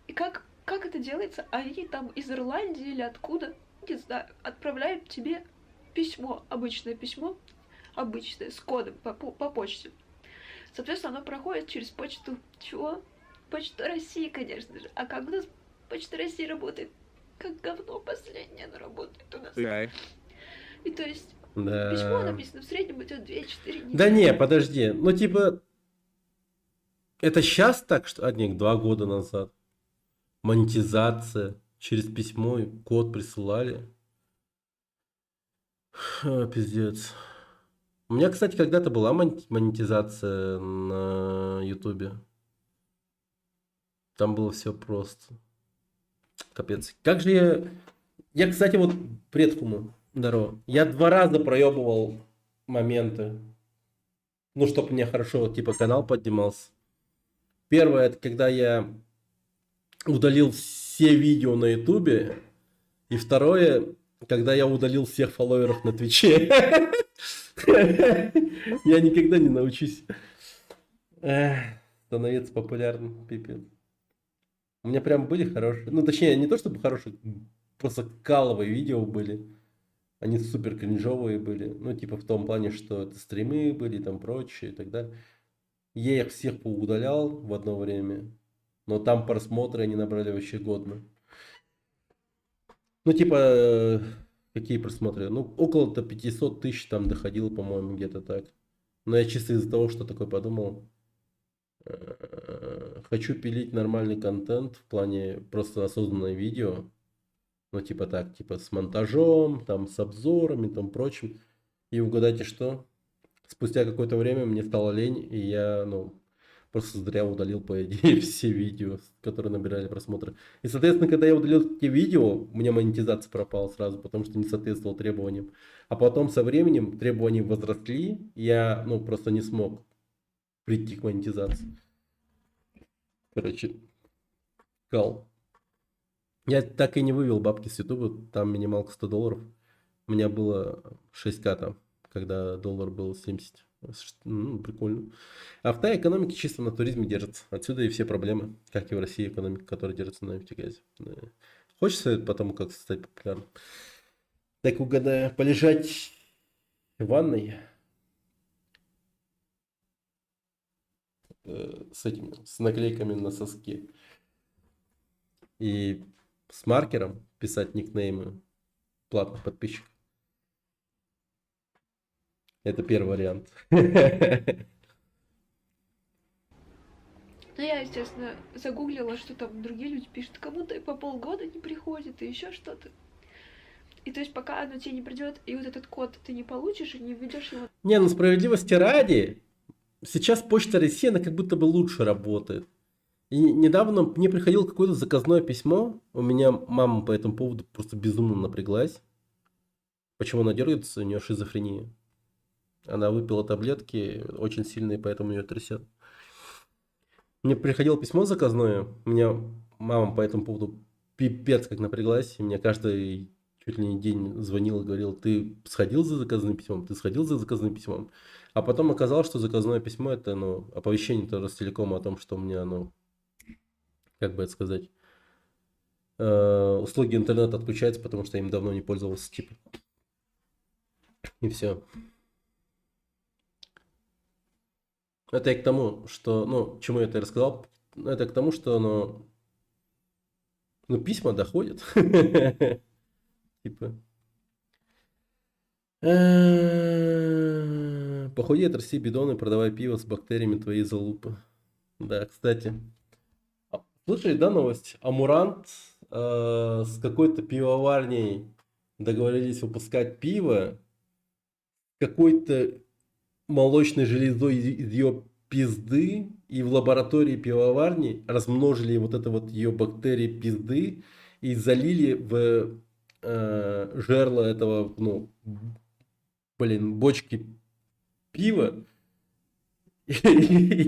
И как это делается? Они там из Ирландии или откуда, не знаю, отправляют тебе письмо, обычное, с кодом по почте. Соответственно, оно проходит через почту чего? Почту России, конечно же. А как у нас почта России работает? Как говно последнее оно работает у нас. Да. И то есть Да. письмо написано в среднем идет 2-4 недели. Да не, подожди. Ну, типа, это сейчас так, что... Нет, 2 года назад. Монетизация. Через письмо и код присылали. Пиздец. У меня, кстати, когда-то была монетизация на Ютубе. Там было все просто. Капец. Как же я... Я, кстати, вот предфуму. Здорово. Я 2 раза проебывал моменты. Ну, чтобы мне хорошо, типа, канал поднимался. Первое, это когда я удалил все видео на Ютубе. И второе, когда я удалил всех фолловеров на Твиче. Я никогда не научусь становиться популярным, пипец. У меня прям были хорошие, ну точнее не то чтобы хорошие, просто каловые видео были. Они супер кринжовые были, ну типа в том плане, что это стримы были там прочее и так далее. Я их всех поудалял в одно время, но там просмотры они набрали вообще годно. Ну типа... Какие просмотры? Ну, около-то 500 тысяч там доходило, по-моему, где-то так. Но я чисто из-за того, что такой подумал. Хочу пилить нормальный контент в плане просто осознанное видео. Ну, типа так, типа с монтажом, там с обзорами, там прочим. И угадайте что? Спустя какое-то время мне стало лень, и я, ну, просто зря удалил, по идее, все видео, которые набирали просмотры. И, соответственно, когда я удалил эти видео, у меня монетизация пропала сразу, потому что не соответствовал требованиям. А потом со временем требования возросли, я, ну, просто не смог прийти к монетизации. Короче, кал. Я так и не вывел бабки с Ютуба, там минималка $100. У меня было 6К там, когда доллар был 70. Ну, прикольно. Автоэкономика чисто на туризме держится. Отсюда и все проблемы, как и в России экономика, которая держится на нефтегазе. Да. Хочется потому как стать популярным. Так угадаю, полежать в ванной с этими, с наклейками на соске и с маркером писать никнеймы платных подписчиков. Это первый вариант. Ну, я, естественно, загуглила, что там другие люди пишут, кому-то и по полгода не приходит, и еще что-то. И то есть пока оно тебе не придет, и вот этот код ты не получишь, и не введешь его. Не, ну справедливости ради, сейчас Почта России, она как будто бы лучше работает. И недавно мне приходило какое-то заказное письмо, у меня мама по этому поводу просто безумно напряглась. Почему она дергается, у нее шизофрения. Она выпила таблетки очень сильные, поэтому ее трясет. Мне приходило письмо заказное. У меня мама по этому поводу пипец как напряглась. И мне каждый чуть ли не день звонил и говорил: ты сходил за заказным письмом, ты сходил за заказным письмом. А потом оказалось, что заказное письмо — это, ну, оповещение Ростелекома о том, что у меня, ну, как бы это сказать, услуги интернета отключаются, потому что я им давно не пользовался, типа. И все. Это я к тому, что, ну, чему я это рассказал, это к тому, что, ну письма доходят. Типа. Похудеть, расти бидоны, продавай пиво с бактериями твоей залупы. Да, кстати. Слышали, да, новость? Амурант с какой-то пивоварней договорились выпускать пиво, какой-то молочной железой из ее пизды, и в лаборатории пивоварни размножили вот это вот ее бактерии пизды и залили в жерло этого, ну, блин, бочки пива. И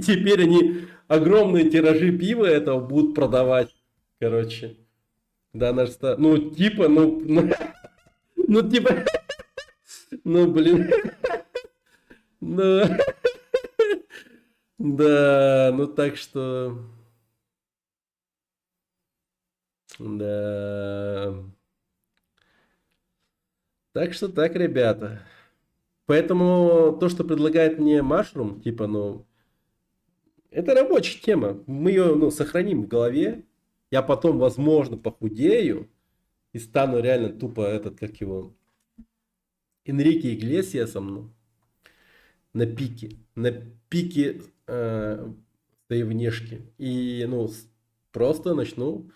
теперь они огромные тиражи пива этого будут продавать. Короче. Да, ну, типа, ну, типа, ну, блин. Ну, да, ну так что, да. Так что так, ребята. Поэтому то, что предлагает мне Mushroom, типа, ну, это рабочая тема. Мы ее, ну, сохраним в голове. Я потом, возможно, похудею и стану реально тупо этот, как его, Энрике Иглесиасом, ну, на пике своей внешки. И, ну, просто начну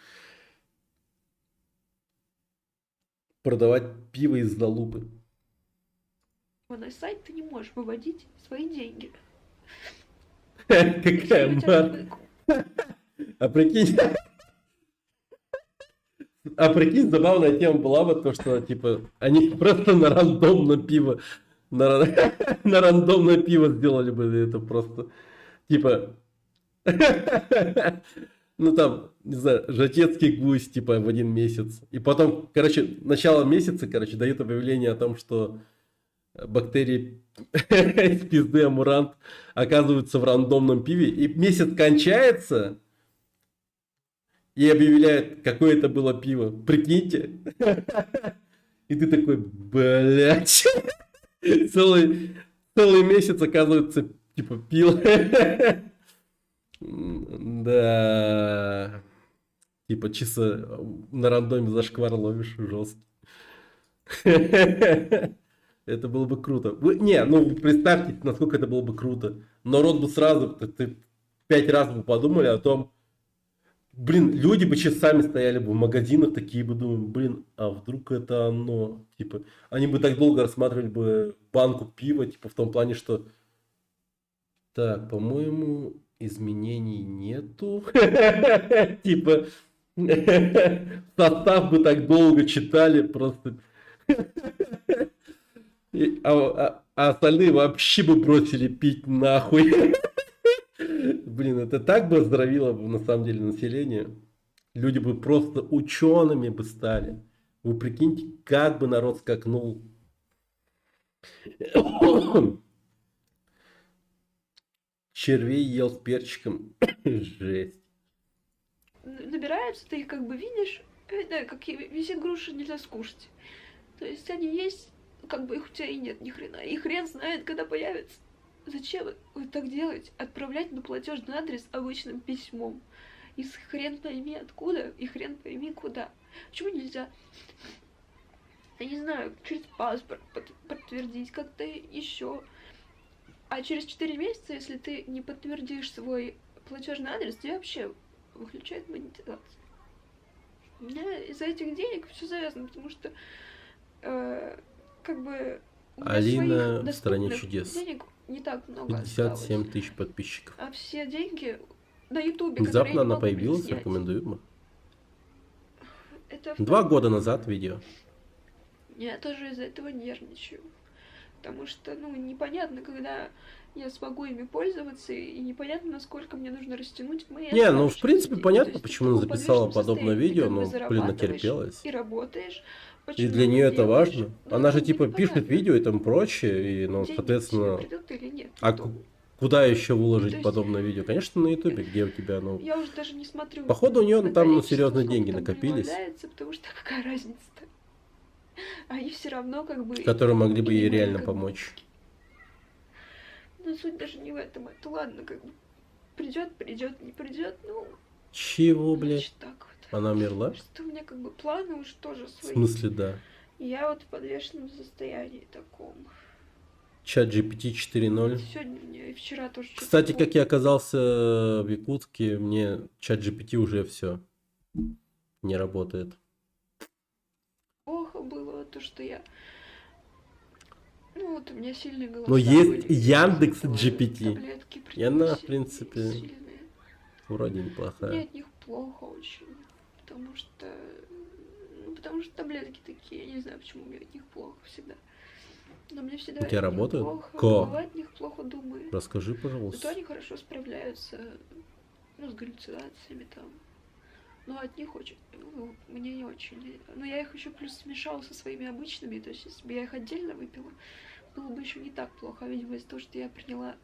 продавать пиво из залупы. На сайт ты не можешь выводить свои деньги. Какая марка? А прикинь, забавная тема была бы то, что, типа, они просто на рандомное пиво сделали бы это просто. Типа, ну там, не знаю, жатецкий гусь, типа, в 1 месяц. И потом, короче, начало месяца, короче, дают объявление о том, что бактерии из пизды амурант оказываются в рандомном пиве. И месяц кончается, и объявляют, какое это было пиво. Прикиньте. И ты такой, блядь. Целый месяц, оказывается, типа, пил. Да. Типа, чисто на рандоме зашквар ловишь жесткий. Это было бы круто. Не, ну представьте, насколько это было бы круто. Народ бы сразу, 5 раз бы подумали о том, блин, люди бы часами стояли бы в магазинах, такие бы думали, блин, а вдруг это оно? Типа, они бы так долго рассматривали бы банку пива, типа, в том плане, что так, по-моему, изменений нету. Типа, состав бы так долго читали, просто. А остальные вообще бы бросили пить нахуй. Блин, это так бы оздоровило бы на самом деле население. Люди бы просто учеными бы стали. Вы прикиньте, как бы народ скакнул. Червей ел с перчиком. Жесть. Набираются, ты их как бы видишь, да, как и висит груша, нельзя скушать. То есть они есть, как бы их у тебя и нет ни хрена. И хрен знает, когда появится. Зачем вы так делаете? Отправлять на платежный адрес обычным письмом. И хрен пойми откуда, и хрен пойми куда. Почему нельзя, я не знаю, через паспорт подтвердить, как-то еще. А через 4 месяца, если ты не подтвердишь свой платежный адрес, тебя вообще выключают монетизацию. У меня из-за этих денег все завязано, потому что как бы Алина в стране чудес. Денег не так много 57 тысяч подписчиков. А все деньги на Ютубе, Внезапно она появилась, рекомендуемо. 2 года назад видео. Я тоже из-за этого нервничаю. потому что, ну, непонятно, когда я смогу ими пользоваться, и непонятно, насколько мне нужно растянуть мои Не, ну в оставшиеся принципе деньги. понятно, То есть почему в она таком записала подвешенном подобное состоянии видео, ты как бы но, блин, зарабатываешь натерпелась. и работаешь, И почему для нее это делаешь, важно. ну, Она же как бы типа пишет непонятно, видео и тому прочее, и, ну, деньги к тебе соответственно, придут или нет. а куда еще То выложить есть подобное видео? Конечно, на ютубе, где у тебя, ну, я уже даже не смотрю походу у нее на там, ну, количество, серьезные сколько деньги там накопились, прибавляется, потому что какая разница-то? Они все равно как бы которые могли бы и ей мои реально как бы. помочь. Но суть даже не в этом, это ладно, как бы придет, не придет, ну, Чего, блядь? значит так вот. Она умерла? Что у меня как бы планы уже тоже В свои. смысле, да. Я вот в подвешенном состоянии таком. Чат GPT 4.0. Сегодня мне и вчера тоже что-то Кстати, как я оказался в Якутске, мне чат GPT уже все не работает. плохо было, то, что я... Ну, вот у меня сильные голоса Но есть были, Яндекс типа, GPT. таблетки И она, в приносили принципе, сильные. вроде Мне неплохая. от них плохо очень, потому что... Ну, потому что таблетки такие, я не знаю, почему мне от них плохо всегда. Но мне всегда У тебя от них работают? плохо, Как? голова от них плохо думает. Расскажи, Зато пожалуйста. они хорошо справляются, ну, с галлюцинациями там. Но от них очень, ну, мне не очень. Но я их еще плюс смешала со своими обычными, то есть если бы я их отдельно выпила, было бы еще не так плохо. А видимо, из-за того, что я приняла,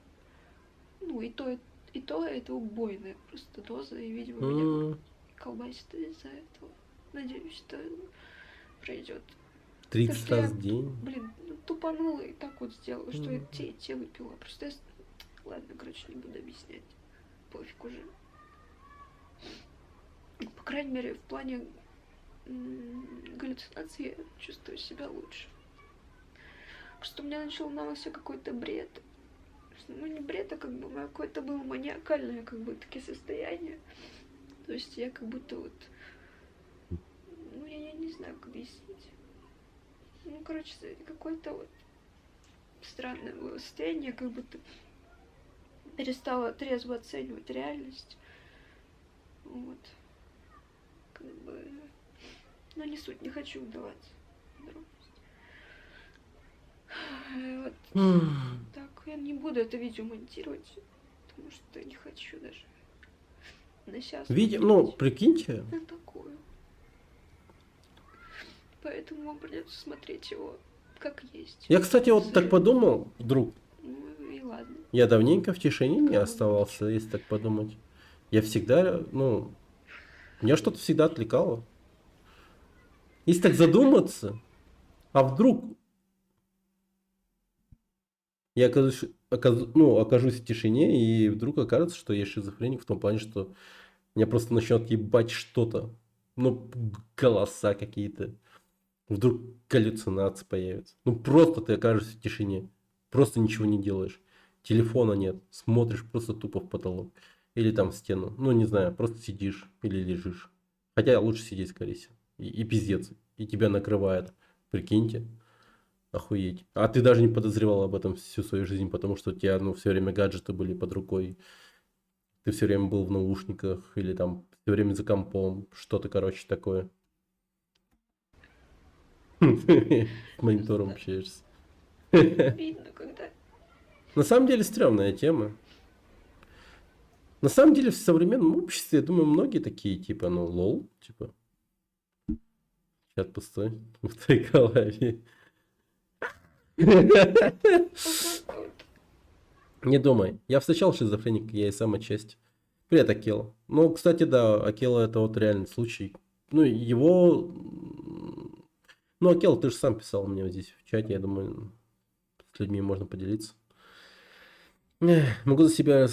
ну, и то это убойная просто доза, и, видимо, меня колбасит из-за этого. Надеюсь, это пройдет. 30 раз в день. Блин, ну, тупанула и так вот сделала, что я те выпила. Просто я... Ладно, короче, не буду объяснять. Пофиг уже. По крайней мере, в плане галлюцинаций я чувствую себя лучше. Просто у меня начал волноваться какой-то бред. Ну, не бред, а как бы какое-то было маниакальное, как бы, такие состояние. То есть я как будто вот... Ну, я не знаю, как объяснить. Ну, короче, какое-то вот странное было состояние, как будто перестала трезво оценивать реальность. Вот. Как бы... Ну, не суть, не хочу вдаваться в подробности. Вот. Так, я не буду это видео монтировать, потому что не хочу даже на себя Видео, ну, прикиньте. на такую. Поэтому вам придется смотреть его как есть. Я, кстати, вот так подумал, вдруг. Ну и ладно. Я давненько в тишине не оставался, если так подумать. Я всегда, ну, меня что-то всегда отвлекало. Если так задуматься, а вдруг я окажусь в тишине, и вдруг окажется, что я шизофреник в том плане, что меня просто начнет ебать что-то. Ну, голоса какие-то. Вдруг галлюцинации появятся. Ну, просто ты окажешься в тишине. Просто ничего не делаешь. Телефона нет. Смотришь просто тупо в потолок. Или там в стену. Ну, не знаю, просто сидишь или лежишь. Хотя лучше сидеть, скорее всего. И пиздец. И тебя накрывает. Прикиньте. Охуеть. А ты даже не подозревал об этом всю свою жизнь, потому что у тебя, ну, все время гаджеты были под рукой. Ты все время был в наушниках. Или там все время за компом. Что-то, короче, такое. С монитором общаешься. Видно, когда... На самом деле стрёмная тема. На самом деле в современном обществе, я думаю, многие такие, типа, ну, лол, типа. Чат пустой в твоей голове. Не думай. Я встречал шизофреника, я и сам отчасти. Привет, Акела. Ну, кстати, да, Акела это вот реальный случай. Ну, его... Ну, Акел, ты же сам писал мне вот здесь в чате, я думаю, с людьми можно поделиться. Могу за себя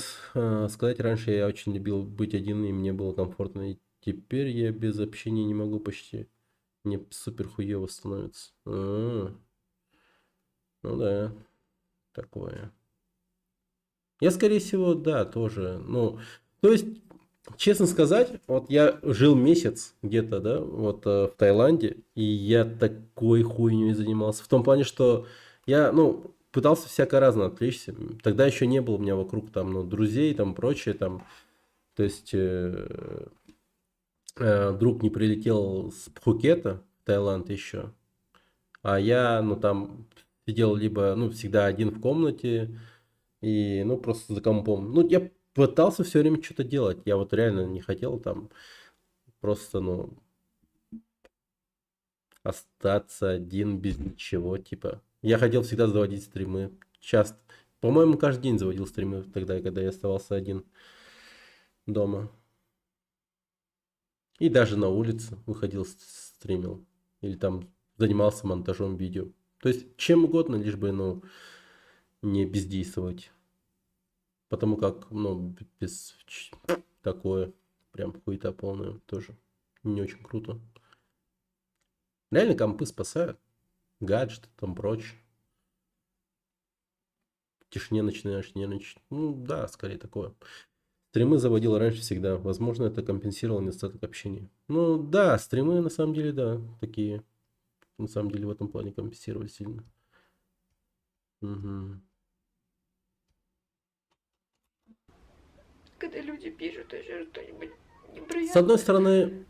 сказать, раньше я очень любил быть один, и мне было комфортно. И теперь я без общения не могу почти. Мне супер хуево становится. Ну да, такое. Я, скорее всего, да, тоже. Ну, то есть... Честно сказать, вот я жил месяц где-то, да, вот в Таиланде, и я такой хуйней занимался. В том плане, что я, ну, пытался всяко разно отвлечься. Тогда еще не было у меня вокруг там, ну, друзей, там, прочее, там. То есть, друг не прилетел с Пхукета в Таиланд еще. А я, ну, там, сидел либо, ну, всегда один в комнате, и, ну, просто за компом. Ну, я пытался все время что-то делать. Я вот реально не хотел там просто, ну, остаться один без ничего, типа. Я хотел всегда заводить стримы. Часто. По-моему, каждый день заводил стримы тогда, когда я оставался один дома. И даже на улице выходил, стримил. Или там занимался монтажом видео. То есть, чем угодно, лишь бы, ну, не бездействовать. Потому как, ну, без такое, прям хуета полная тоже не очень круто. Реально компы спасают. Гаджеты там прочее. В тишине начинаешь нервничать. Ну да, скорее такое. Стримы заводил раньше всегда. Возможно, это компенсировало недостаток общения. Ну да, стримы на самом деле, да, такие. На самом деле в этом плане компенсировали сильно. Угу. Когда люди пишут еще что-нибудь неприятное. С одной стороны,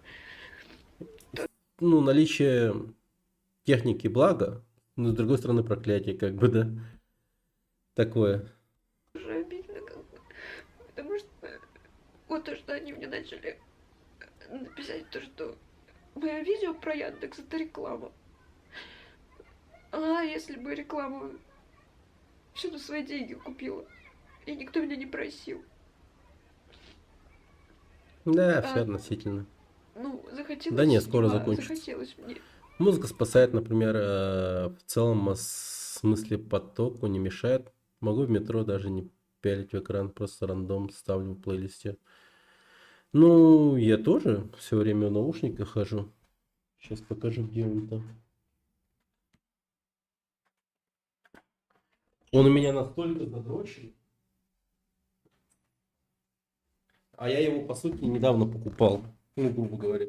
ну, наличие техники благо, но с другой стороны проклятие, как бы, да. Такое. Уже обидно, как бы. Потому что вот то, что они мне начали написать, то, что мое видео про Яндекс это реклама. А если бы рекламу все на свои деньги купила, и никто меня не просил. Да, все относительно. Ну, захотелось. Да нет, скоро снимаю, закончится. захотелось мне. Музыка спасает, например, в целом смысле потоку не мешает. Могу в метро даже не пялить в экран, просто рандом ставлю в плейлисте. Ну, я тоже все время в наушниках хожу. Сейчас покажу, где он там. Он у меня настолько задрочен. А я его, по сути, недавно покупал. Ну, грубо говоря.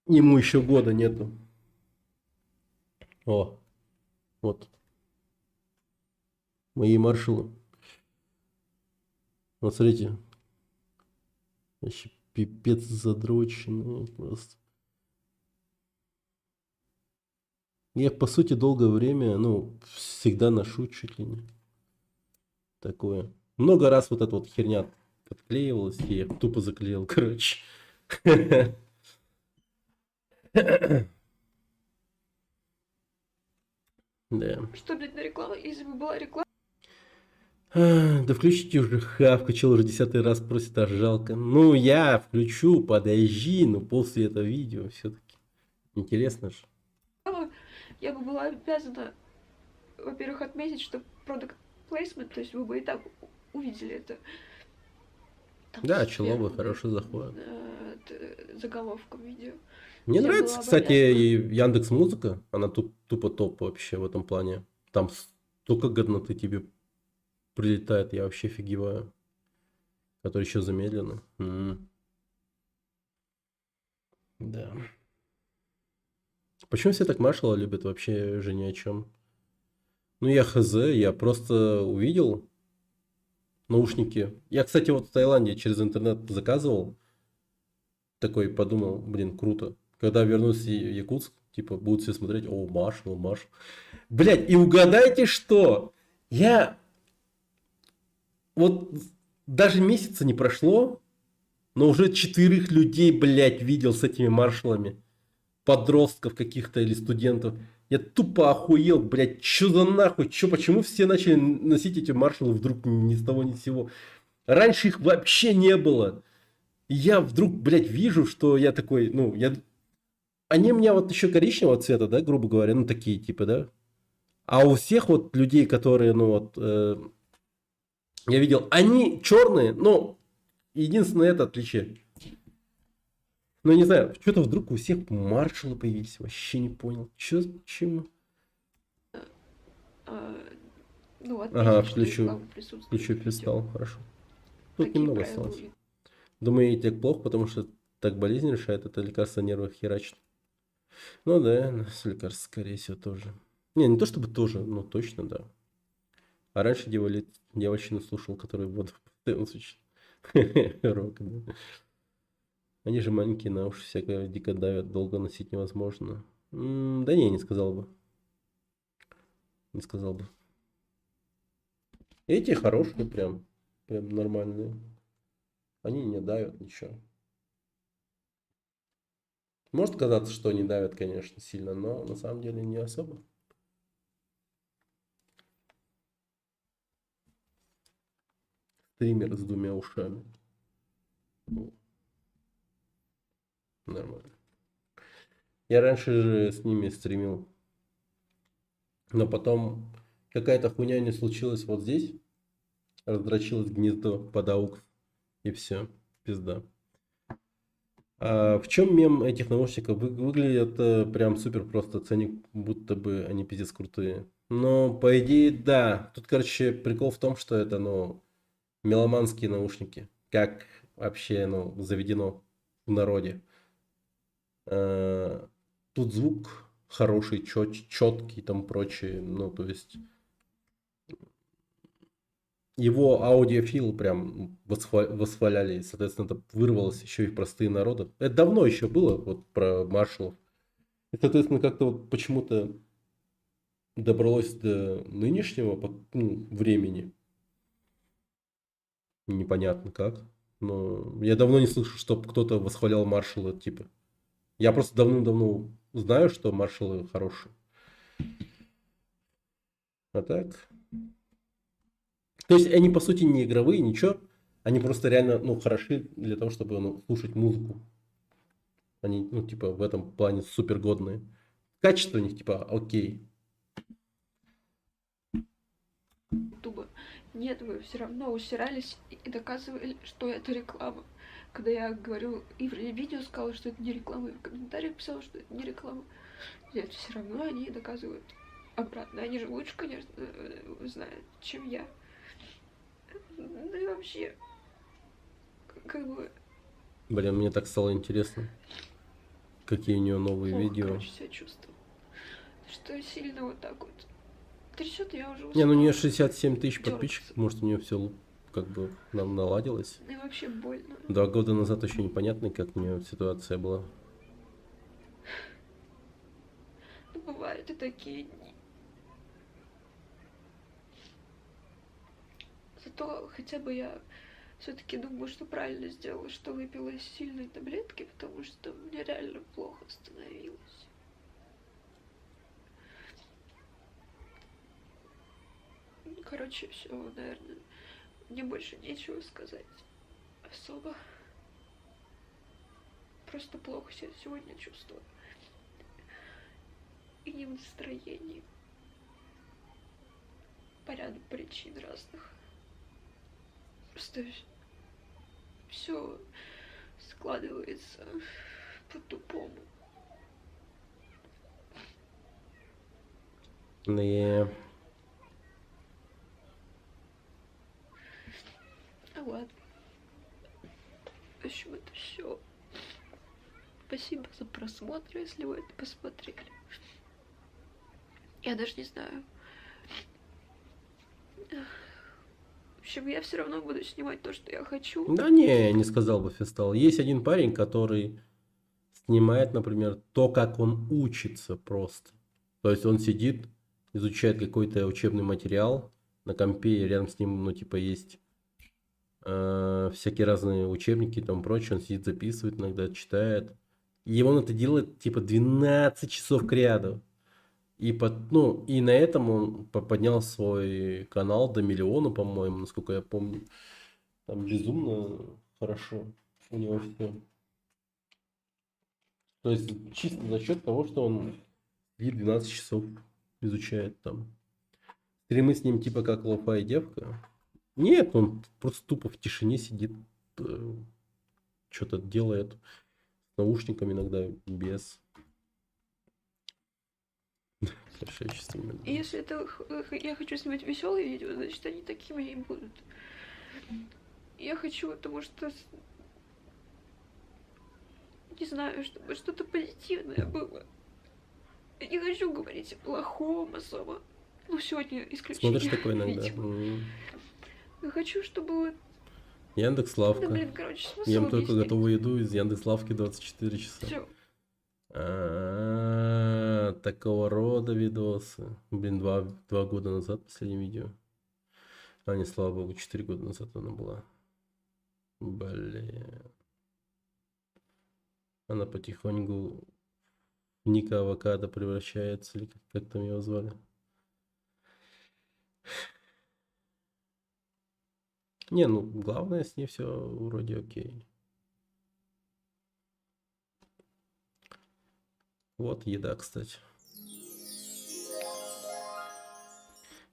Ему еще года нету. О, вот. Мои маршалы. Вот смотрите. Вообще пипец задроченный просто. Я, по сути, долгое время, ну, всегда ношу чуть ли не такое. Много раз вот эта вот херня отклеивалась, и я тупо заклеил, короче. Да. Что, блядь, на рекламу? Если бы была реклама. Да включите уже хавку, чел уже 10-й раз просит, аж жалко. Ну, я включу, подожди, но после этого видео все-таки. Интересно же. Я бы была обязана, во-первых, отметить, что product placement, то есть вы бы и так увидели это. Там Да, с человый первым, хорошо заходит. заголовком видео. Мне Я нравится, была бы кстати, обязана. и Яндекс Музыка. Она тупо топ вообще в этом плане. Там столько годноты тебе прилетает, я вообще офигеваю. Который еще замедленно. Да. Почему все так маршала любят, вообще же ни о чем. Ну, я хз, я просто увидел наушники. Я, кстати, вот в Таиланде через интернет заказывал. Такой подумал, блин, круто. Когда вернусь в Якутск, типа, будут все смотреть, о, маршал, маршал. Блядь, и угадайте что? Я вот даже месяца не прошло, но уже 4 людей, блядь, видел с этими маршалами. Подростков каких-то или студентов. Я тупо охуел, блядь, чё за нахуй, почему все начали носить эти маршалы вдруг ни с того ни с сего. Раньше их вообще не было. И я вдруг, блядь, вижу, что я такой, ну, они у меня вот еще коричневого цвета, да, грубо говоря, ну, такие типа, да. А у всех вот людей, которые, ну, вот, я видел, они черные, но единственное это отличие. Ну, не знаю, что-то вдруг у всех маршалы появились, вообще не понял. Почему? Ну, Ага, отметить, что реклама присутствует включу в видео. перестал, хорошо. Тут Такие немного правила осталось. у них. Думаю, и так плохо, потому что так болезнь решает, это лекарство нервов херачит. Ну да, с лекарств, скорее всего, тоже. Не то чтобы тоже, но точно, да. А раньше девочину слушал, который воду постоянно слушал. Рок, да. Они же маленькие, на уши всякое дико давят, долго носить невозможно. Да не сказал бы. Не сказал бы. Эти хорошие прям нормальные. Они не давят ничего. Может казаться, что они давят, конечно, сильно, но на самом деле не особо. Стример с 2 ушами. Нормально. Я раньше же с ними стримил. Но потом какая-то хуйня не случилась вот здесь. Раздрочилось гнездо под AUX. И все. Пизда. А в чем мем этих наушников? Выглядит прям супер просто. Ценник, будто бы они пиздец крутые. Но по идее, да. Тут, короче, прикол в том, что это, ну, меломанские наушники. Как вообще, ну, заведено в народе. Тут звук хороший, четкий и тому прочее. Ну, то есть его аудиофил прям восхваляли. Соответственно, это вырвалось еще и в простые народы. Это давно еще было, вот про маршалов. И, соответственно, как-то вот почему-то добралось до нынешнего времени. Непонятно как. Но я давно не слышу, чтобы кто-то восхвалял маршалы, типа. Я просто давным-давно знаю, что маршалы хорошие. А так... То есть они по сути не игровые, ничего. Они просто реально, ну, хороши для того, чтобы, ну, слушать музыку. Они, ну, типа, в этом плане супер годные. Качество у них, типа, окей. Ютуба. Нет, вы все равно усирались и доказывали, что это реклама. Когда я говорю, и в видео сказала, что это не реклама, и в комментариях писала, что это не реклама. Нет, все равно они доказывают обратно. Они же лучше, конечно, знают, чем я. Ну и вообще, как бы... Блин, мне так стало интересно, какие у нее новые плохо, видео. короче, себя чувствую. Что сильно вот так вот трясет, я уже устала. Не, ну у нее 67 тысяч дёргаться. подписчиков, может у нее все как бы нам наладилось. Ну и вообще больно. 2 года назад еще непонятно, как у нее ситуация была. Ну, бывают и такие дни. Зато хотя бы я все-таки думаю, что правильно сделала, что выпила сильные таблетки, потому что мне реально плохо становилось. Короче, все, наверное, мне больше нечего сказать особо. Просто плохо себя сегодня чувствую. И не в настроении. По ряду причин разных. Просто все складывается по-тупому. Не. А ладно. В общем, это все. Спасибо за просмотр, если вы это посмотрели. Я даже не знаю. В общем, я все равно буду снимать то, что я хочу. Да не сказал бы Фестал. Есть один парень, который снимает, например, то, как он учится просто. То есть он сидит, изучает какой-то учебный материал на компе, и рядом с ним, ну, типа, есть всякие разные учебники и тому прочее. Он сидит, записывает, иногда читает. И он это делает, типа, 12 часов к ряду. И, и на этом он поднял свой канал до 1 миллиона, по-моему, насколько я помню. Там безумно хорошо у него все. То есть чисто за счет того, что он 12 часов изучает там. Стримы с ним типа как лофай девка. Нет, он просто тупо в тишине сидит, что-то делает. С наушниками иногда без. И если это я хочу снимать веселые видео, значит они такими и будут. Я хочу, потому что не знаю, чтобы что-то позитивное было. Я не хочу говорить о плохом особо. Ну, сегодня исключение. Смотришь такое иногда? Я хочу, чтобы... Яндекс.Лавка. Да, блин, короче, смысл Ем только объяснить. готовую еду из Яндекс.Лавки 24 часа. Всё. Такого рода видосы. Блин, два года назад последнее видео. А не, слава богу, 4 года назад она была. Блин. Она потихоньку в Ника Авокадо превращается, или как там его звали. Не, ну главное, с ней все вроде окей. Вот еда, кстати.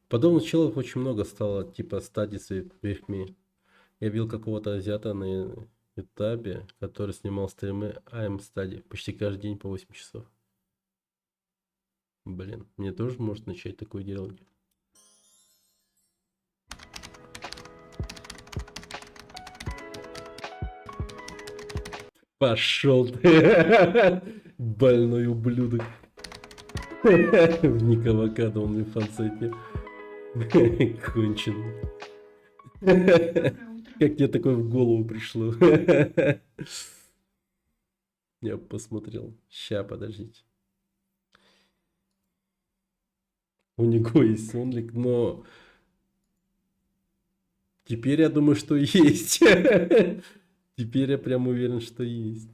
Подобных челов очень много стало, типа стадий с верхми. Я видел какого-то азиата на ютубе, который снимал стримы AM стадии почти каждый день по 8 часов. Блин, мне тоже может начать такое делать. Пошел ты, больной ублюдок. В Ник Авокадо он в фансете. Конченый. Как тебе такое в голову пришло? Я посмотрел. Ща, подождите. У него есть сонлик, но... Теперь я думаю, что есть. Теперь я прям уверен, что есть.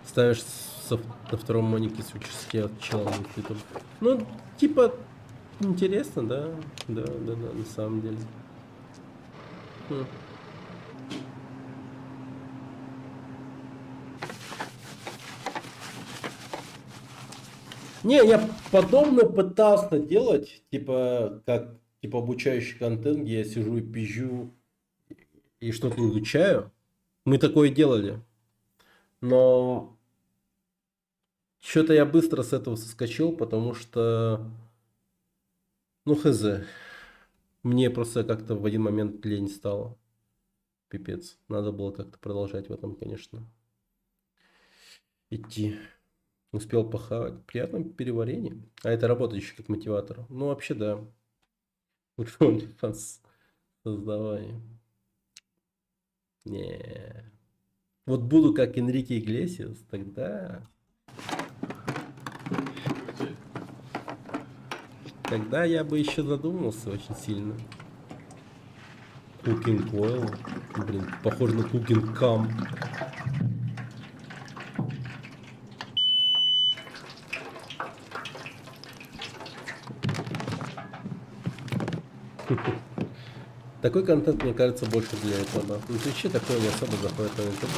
Ставишь на втором монике с участия чела. Ну, типа, интересно, да? Да, на самом деле. Не, я подобно пытался делать, типа, как типа обучающий контент, где я сижу и пизжу и что-то изучаю. Мы такое делали. Но что-то я быстро с этого соскочил, потому что, ну хз, мне просто как-то в один момент лень стало. Пипец. Надо было как-то продолжать в этом, конечно, идти. Успел похавать. Приятное переварение. А это работает еще как мотиватор. Ну вообще да. Лучше OnlyFans создавай. Не. Вот буду как Энрике Иглесиас, тогда я бы еще задумался очень сильно. Cooking Oil. Блин, похоже на Cooking Cam. Такой контент, мне кажется, больше для этого. На Твиче такое не особо заходит на YouTube,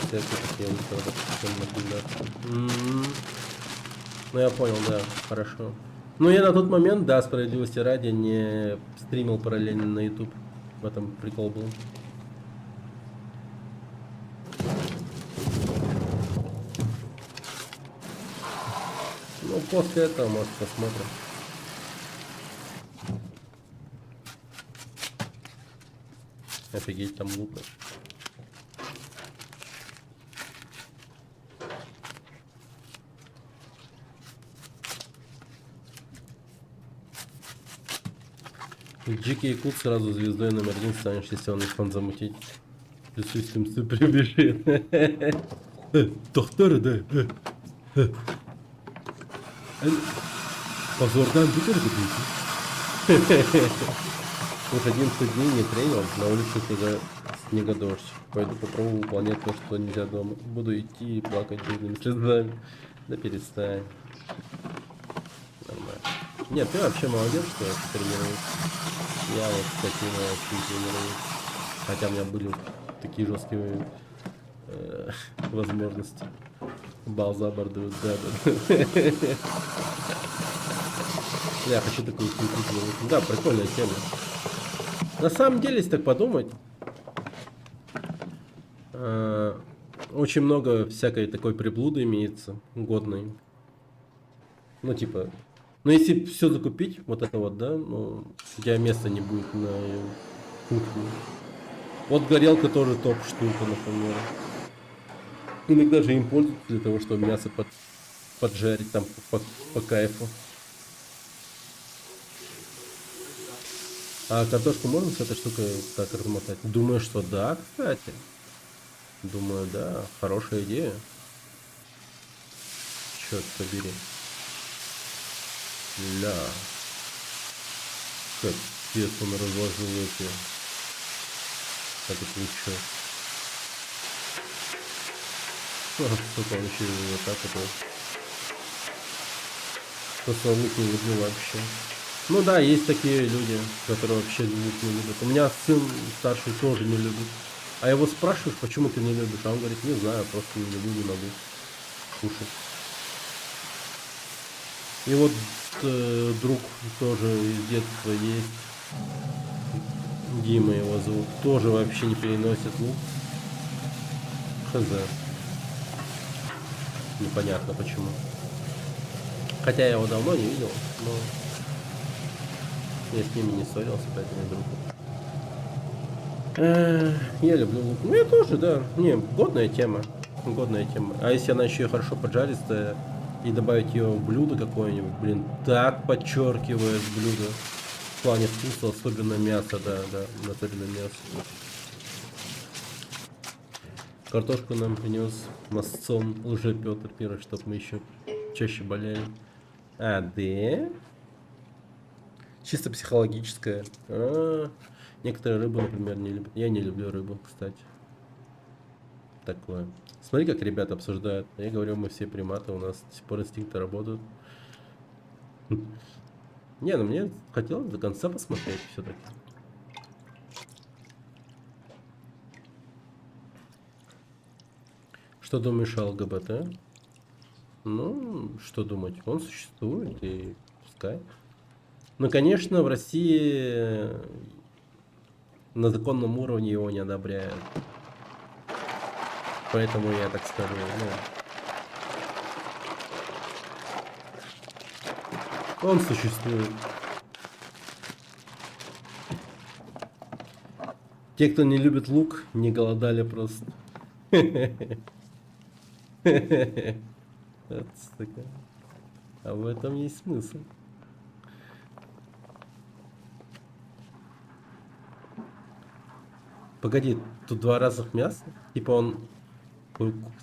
Ну я понял, да, хорошо. Ну я на тот момент, да, справедливости ради, не стримил параллельно на YouTube. В этом прикол был. Ну после этого, может, посмотрим. Офигеть, там лука. Джики Кут сразу звездой номер 1 станешь, если он фан замутить. Присутствием все прибежит. Доктор, да. Позордан, уж 11 дней не тренил, на улице снегодождь. Пойду попробую выполнять то, что нельзя дома. Буду идти и плакать жирными слезами. Да перестань. Нормально. Нет, ты вообще молодец, что тренируешь. Я вот таким очень тренируюсь. Хотя у меня были такие жесткие возможности. Бал за борду, да. Я хочу такую штуку. Да, прикольная тема. На самом деле, если так подумать, очень много всякой такой приблуды имеется, годной. Ну, типа, Но если все закупить, вот это вот, да, ну, у тебя места не будет на кухне. Вот горелка тоже топ штука, например. Иногда же им пользуются для того, чтобы мясо поджарить там по кайфу. А картошку можно с этой штукой так размотать? Думаю, что да, кстати. Думаю, да, хорошая идея. Черт побери. Ля. Капец, он разложил эти. Этот лучок. Сука, он еще вот так вот. Просто лук не люблю вообще. Ну да, есть такие люди, которые вообще лук не любят. У меня сын старший тоже не любит. А его спрашиваешь, почему ты не любишь? А он говорит, не знаю, просто не люблю, не могу кушать. И вот друг тоже из детства есть. Дима его зовут. Тоже вообще не переносит лук. Хз. Непонятно почему. Хотя я его давно не видел, но я с ними не ссорился, поэтому друг. Я люблю лук. Ну я тоже, да. Не, годная тема. Годная тема. А если она еще и хорошо поджаристая и добавить ее в блюдо какое-нибудь, блин, так подчеркивает блюдо. В плане вкуса, особенно мясо, да, особенно мясо. Картошку нам принес мостцом Лже-Петр Первый, чтобы мы еще чаще болели. А, да? Чисто психологическое. Некоторые рыбу, например, не любят. Я не люблю рыбу, кстати. Такое. Смотри, как ребята обсуждают. Я говорю, мы все приматы, у нас до сих пор инстинкты работают. Не, ну мне хотелось до конца посмотреть все-таки. Что думаешь о ЛГБТ? Ну, что думать? Он существует и пускай. Ну, конечно, в России на законном уровне его не одобряют. Поэтому я так скажу, ну, он существует. Те, кто не любит лук, не голодали просто. А в этом есть смысл. Погоди, тут два разных мяса? Типа он...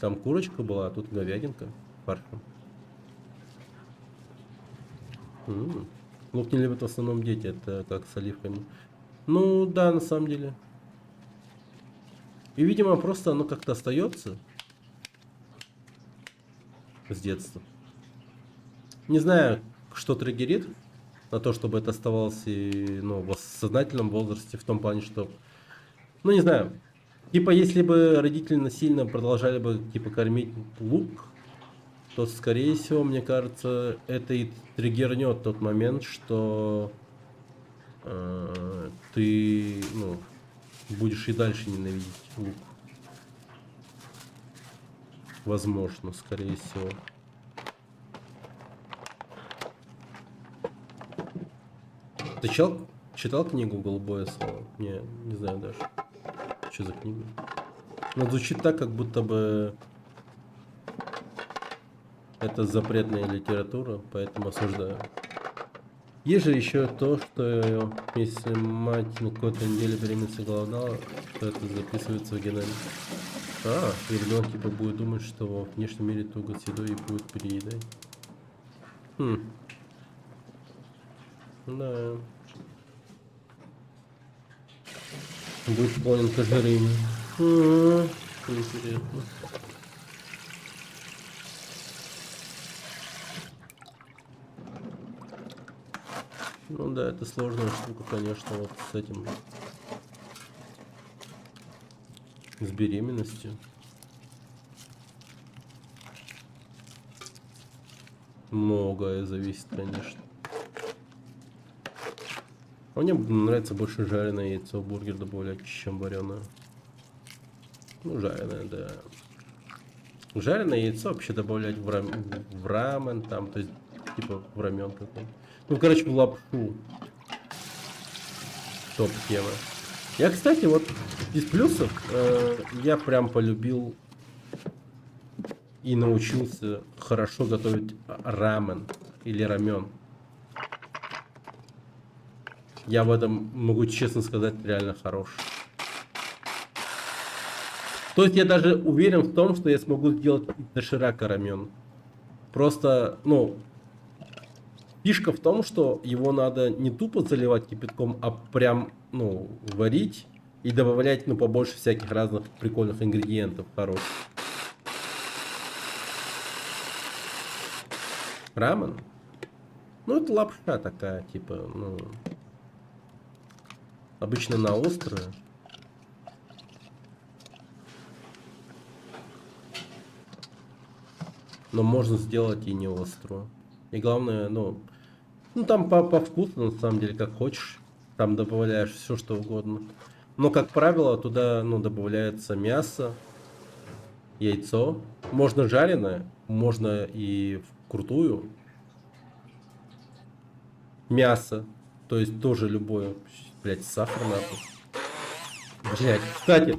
Там курочка была, а тут говядинка фаршем. Лук не любят в основном дети, это как с оливками. Ну да, на самом деле. И видимо просто оно как-то остается с детства. Не знаю, что триггерит на то, чтобы это оставалось и, ну, в сознательном возрасте, в том плане, что, ну не знаю, типа если бы родители насильно продолжали бы типа кормить лук, то скорее всего, мне кажется, это и триггернет тот момент, что ты, ну, будешь и дальше ненавидеть лук. Возможно, скорее всего. Ты читал книгу «Голубое слово»? Не знаю даже. Что за книга? Но звучит так, как будто бы это запретная литература, поэтому осуждаю. Есть же еще то, что если мать на какой-то неделе беременности голодала, то это записывается в геноме. И ребенок типа будет думать, что во внешнем мире туго с едой и будет переедать. Да. Будет склонен к ожирению. Интересно. Ну да, это сложная штука, конечно, вот с этим. С беременностью. Многое зависит, конечно. А мне нравится больше жареное яйцо в бургер добавлять, чем вареное. Ну, жареное, да. Жареное яйцо вообще добавлять в рамен, там, то есть Типа в рамен какой-то. Ну, короче, в лапшу. Топ-тема. Я, кстати, вот из плюсов я прям полюбил и научился хорошо готовить рамен или рамен. Я в этом, могу честно сказать, реально хорош. То есть я даже уверен в том, что я смогу сделать доширака рамен. Просто, ну, фишка в том, что его надо не тупо заливать кипятком, а прям, ну, варить и добавлять, ну, побольше всяких разных прикольных ингредиентов хороших. Рамен? Ну, это лапша такая, типа, ну, обычно на острое. Но можно сделать и не острую. И главное, ну там по вкусу, на самом деле, как хочешь. Там добавляешь все, что угодно. Но, как правило, туда, ну, добавляется мясо, яйцо. Можно жареное, можно и вкрутую. Мясо. То есть тоже любое. Блять, сахар нахуй. Блять, кстати,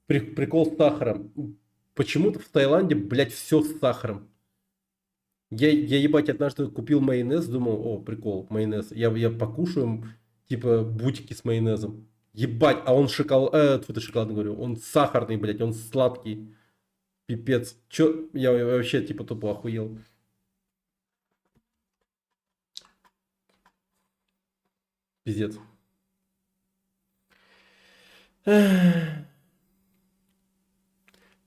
прикол с сахаром. Почему-то в Таиланде, блять, все с сахаром. Я ебать, однажды купил майонез, думал, о, прикол, майонез. Я покушаю, типа, бутики с майонезом. Ебать, а он шоколадный, говорю, он сахарный, блять, он сладкий. Пипец. Чё, я вообще, типа, тупо охуел. Пиздец.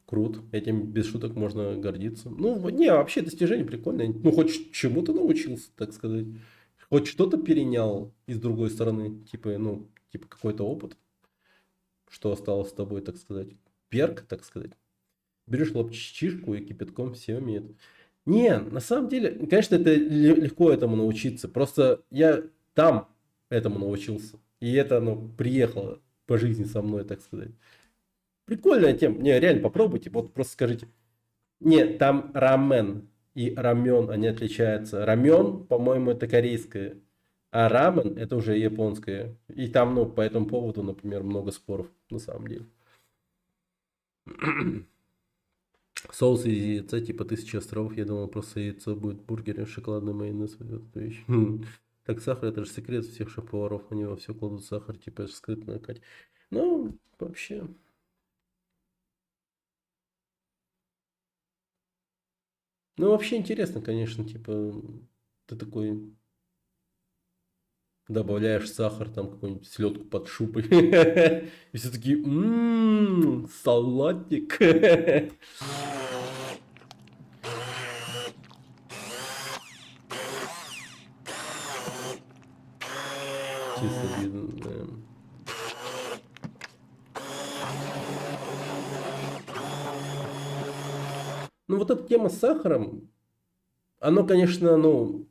Крут. Этим без шуток можно гордиться. Ну, не, вообще достижение прикольное. Ну, хоть чему-то научился, так сказать. Хоть что-то перенял из другой стороны. Типа, ну, типа какой-то опыт. Что осталось с тобой, так сказать. Перк, так сказать. Берешь лапчишку и кипятком все умеет. Не, на самом деле, конечно, это легко этому научиться. Просто я там этому научился. И это, ну, приехало по жизни со мной, так сказать. Прикольная тема. Не, реально попробуйте. Вот просто скажите. Нет, там рамен и рамен, они отличаются. Рамен, по-моему, это корейское. А рамен это уже японское. И там, ну, по этому поводу, например, много споров, на самом деле. Соус из яйца, типа 1000 островов. Я думал, просто яйцо будет бургеры, шоколадный майонез. Вот эта вещь. Так, сахар, это же секрет всех шеф-поваров. Они во все кладут сахар, типа, это же скрытная Катя. Ну, вообще... Ну, вообще интересно, конечно, типа, ты такой добавляешь сахар, там какую-нибудь селедку под шубой. И все такие, салатик. Чисто видно, да. Ну, вот эта тема с сахаром, оно, конечно, ну,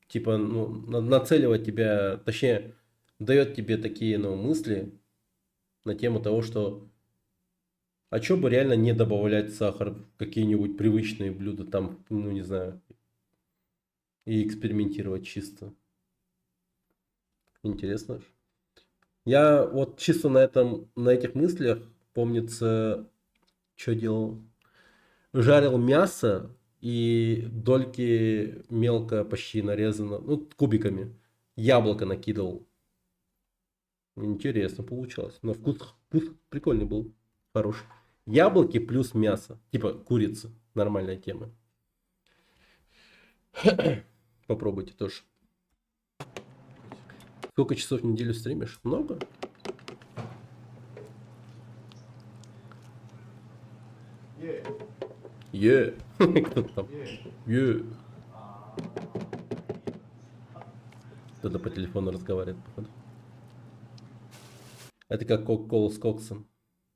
типа, ну, нацеливает тебя, точнее, дает тебе такие, ну, мысли на тему того, что, а что бы реально не добавлять сахар в какие-нибудь привычные блюда, там, ну, не знаю, и экспериментировать чисто. Интересно. Я вот чисто на этих мыслях, помнится, что делал. Жарил мясо и дольки мелко почти нарезано, ну, кубиками. Яблоко накидывал. Интересно получалось. Но вкус прикольный был. Хороший. Яблоки плюс мясо. Типа курица. Нормальная тема. Попробуйте тоже. Сколько часов в неделю стримишь? Много? Кто-то там. Кто-то по телефону разговаривает, походу. Это как Кока-Кола с коксом.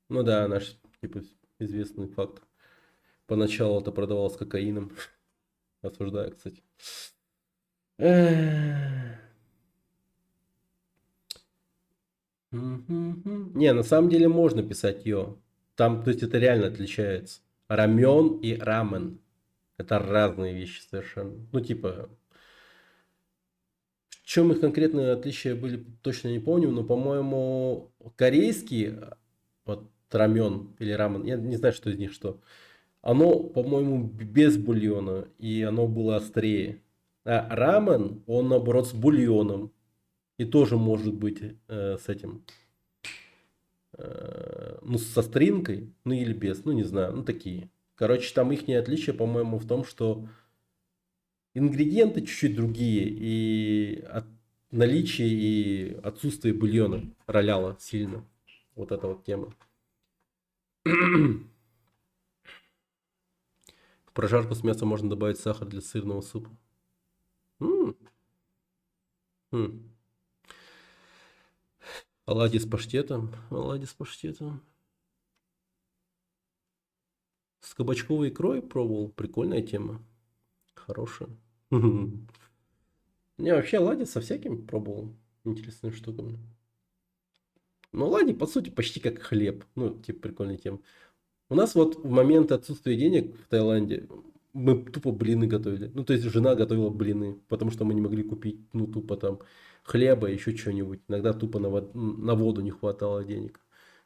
Ну да, наш, типа, известный факт. Поначалу это продавалось кокаином. Осуждаю, кстати. Не, на самом деле можно писать йо. Там, то есть это реально отличается. Рамен и рамен. Это разные вещи совершенно. Ну, типа, в чем их конкретные отличия были, точно не помню, но, по-моему, корейский, вот рамен или рамен, я не знаю, что из них что, оно, по-моему, без бульона, и оно было острее. А рамен, он, наоборот, с бульоном. И тоже может быть с этим, ну, со стринкой, ну, или без, ну, не знаю, ну, такие. Короче, там их отличие, по-моему, в том, что ингредиенты чуть-чуть другие, и наличие и отсутствие бульона роляло сильно. Вот эта вот тема. В прожарку с мясом можно добавить сахар для сырного супа. Оладьи с паштетом. Оладьи с паштетом. С кабачковой икрой пробовал. Прикольная тема. Хорошая. Не, вообще оладьи со всяким пробовал. Интересными штуками. Но оладьи, по сути, почти как хлеб. Ну, типа, прикольная тема. У нас вот в момент отсутствия денег в Таиланде мы тупо блины готовили. Ну, то есть жена готовила блины, потому что мы не могли купить, ну, тупо там хлеба, еще что-нибудь. Иногда тупо на воду не хватало денег.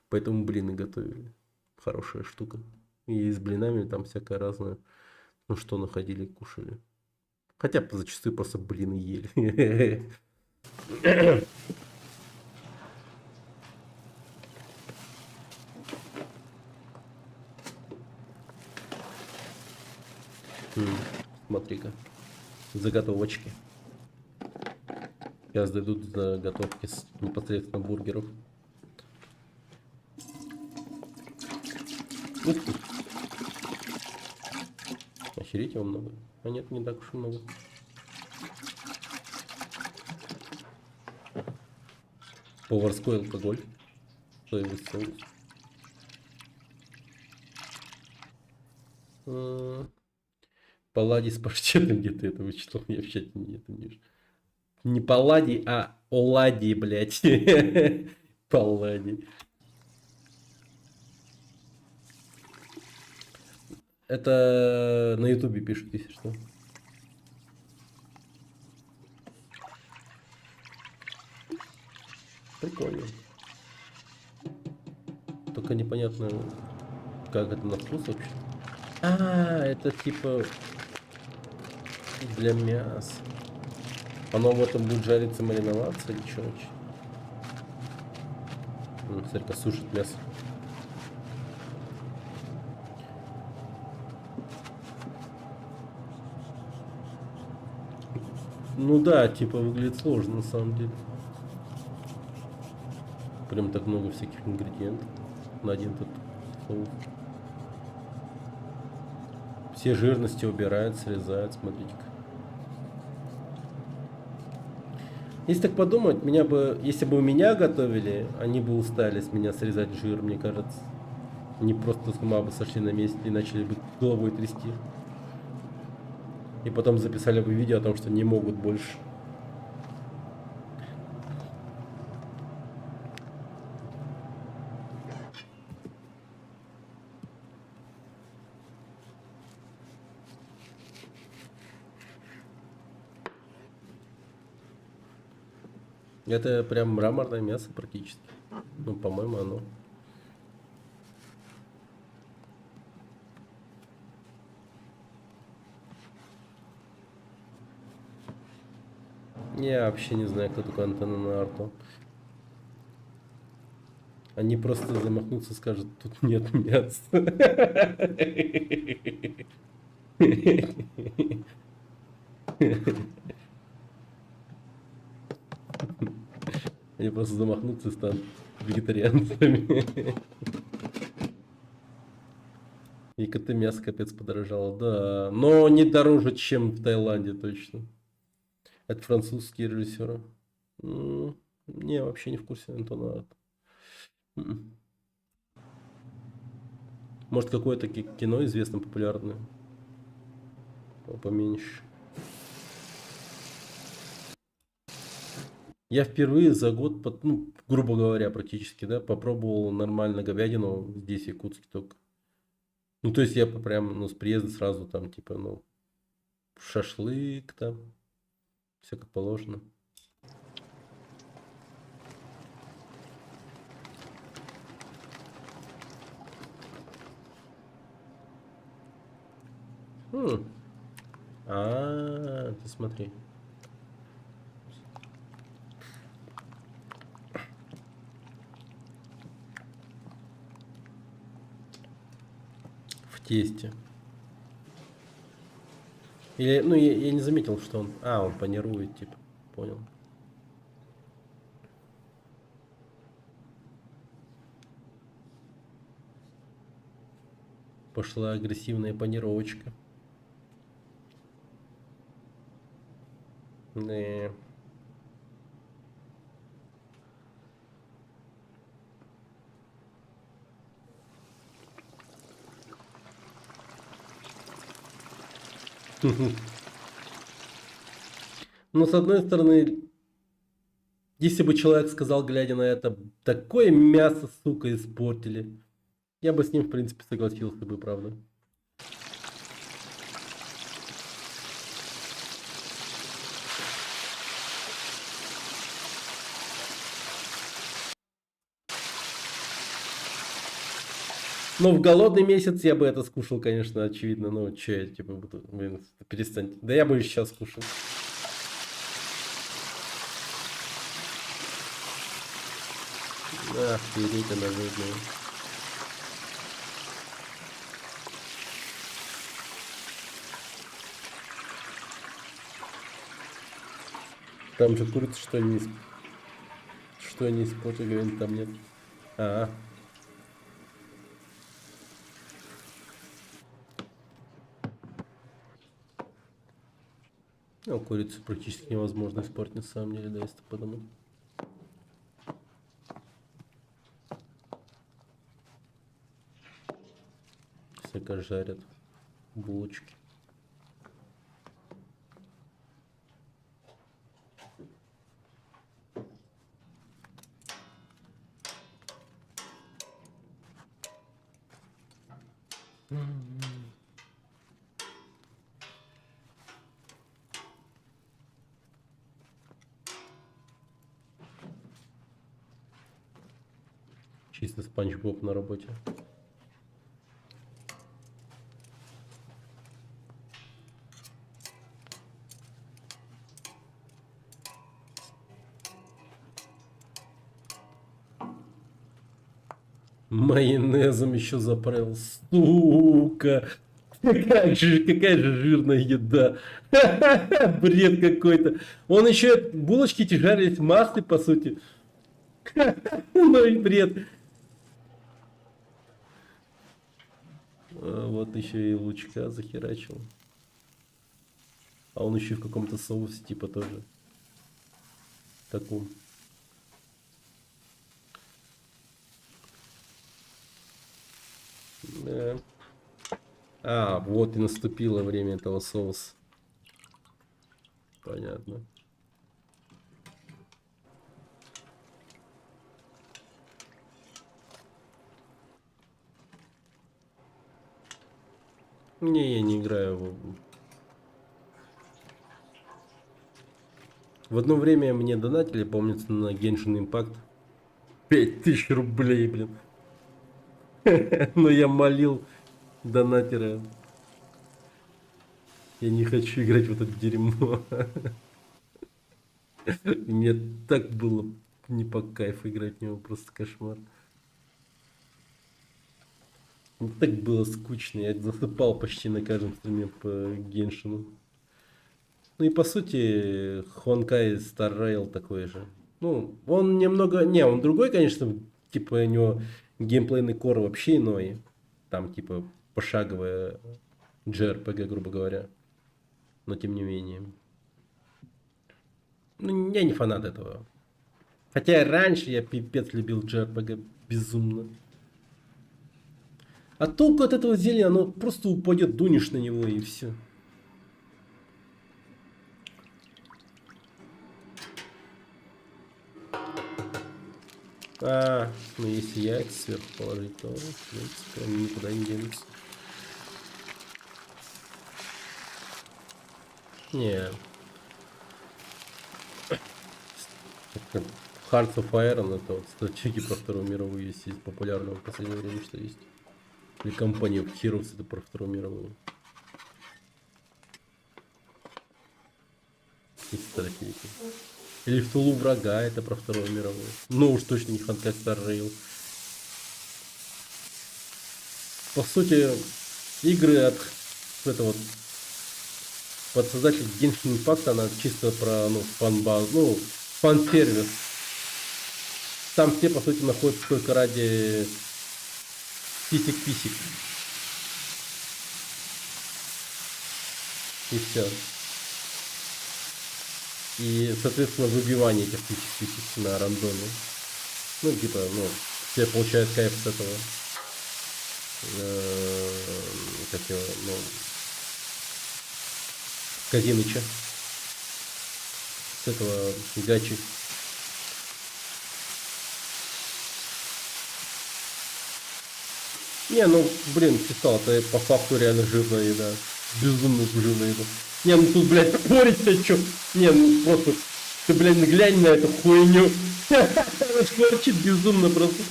Поэтому блины готовили. Хорошая штука. И с блинами там всякое разное. Ну, что находили, кушали. Хотя зачастую просто блины ели. Смотри-ка. Заготовочки. Сейчас дойдут заготовки непосредственно бургеров. Ух ты. Охереть его много. А нет, не так уж и много. Поварской алкоголь. Соевый соус. Палладий с паштетом, где ты это вычитал? Я в чате не вижу. Не палладий, а оладий, блядь. Палладий. Это на ютубе пишут, если что. Прикольно. Только непонятно, как это на вкус вообще. А, это типа для мяса. Оно в этом будет жариться, мариноваться или что вообще? Смотри-ка, сушит мясо. Ну да, типа выглядит сложно на самом деле. Прям так много всяких ингредиентов на один этот соус. Все жирности убирают, срезают, смотрите-ка. Если так подумать, меня бы, если бы у меня готовили, они бы устали с меня срезать жир, мне кажется. Они просто с ума бы сошли на месте и начали бы головой трясти. И потом записали бы видео о том, что не могут больше. Это прям мраморное мясо практически. Ну, по-моему, оно. Я вообще не знаю, кто такой Антонин Арто. Они просто замахнутся и скажут, тут нет мяса. Они просто замахнутся и станут вегетарианцами. И коты мясо капец подорожало, да. Но не дороже, чем в Таиланде точно. Это французские режиссеры. Не, вообще не в курсе Антона Арта. Может, какое-то кино известно, популярное? Поменьше. Я впервые за год, ну, грубо говоря, практически, да, попробовал нормально говядину здесь, в Якутске только. Ну, то есть я прям, ну, с приезда сразу там, типа, ну, шашлык там, все как положено. Ты смотри. В тесте. Или, ну, я не заметил, что он... он панирует, типа. Понял. Пошла агрессивная панировочка. Да. Но с одной стороны, если бы человек сказал, глядя на это, такое мясо, сука, испортили, я бы с ним, в принципе, согласился бы, правда. Но в голодный месяц я бы это скушал, конечно, очевидно. Ну, че я, типа, буду, блин, перестаньте. Да я бы и сейчас скушал. Ах, велика наживная. Там же курица, что не испортили, говорит, там нет. Ну, курицу практически невозможно испортить, на самом деле, да, если подумать. Всяко жарят булочки. Чисто Спанч Боб на работе. Майонезом еще заправил. Сука! Какая же жирная еда. Бред какой-то. Он еще булочки эти жарились в масле, по сути. Ну и бред. Вот еще и лучка захерачил. А он еще в каком-то соусе типа тоже. Таком. Да. Вот и наступило время этого соуса. Понятно. Не, я не играю в одно время мне донатили, помнится, на Genshin Impact 5000 рублей, блин. Но я молил донатера. Я не хочу играть в это дерьмо. Мне так было не по кайфу играть в него, просто кошмар. Мне так было скучно, я засыпал почти на каждом стриме по Геншину. Ну и по сути, Honkai Star Rail такой же. Ну, он немного... Не, он другой, конечно, типа у него геймплейный кор вообще иной. Там типа пошаговая JRPG, грубо говоря. Но тем не менее. Ну, я не фанат этого. Хотя раньше я пипец любил JRPG безумно. А толку от этого зелья, оно просто упадет, дунешь на него и все. Ну если яйца сверху положить, то в принципе они никуда не денутся. Не. Hearts of Iron это вот стратегии про Вторую мировую есть популярного в последнее время, что есть. Или Company of Heroes это про Вторую мировую. Из стратегии. Или в тылу врага это про Вторую мировую. Ну уж точно не Hankai Star Rail. По сути, игры от этого под создатель Genshin Impact, она чисто про фан-базу, фан-сервис. Там все, по сути, находятся только ради писек-писек. И все. И, соответственно, выбивание этих писек-писек на рандоме. все получают кайф с этого. Как его, Казимыча. С этого гачи. Не, пистол, это по факту реально жирная еда. Безумно жирная еда. Не, тут, блядь, спорить-то чё? Не, просто, ты, блядь, глянь на эту хуйню. Она шкварчит безумно просто.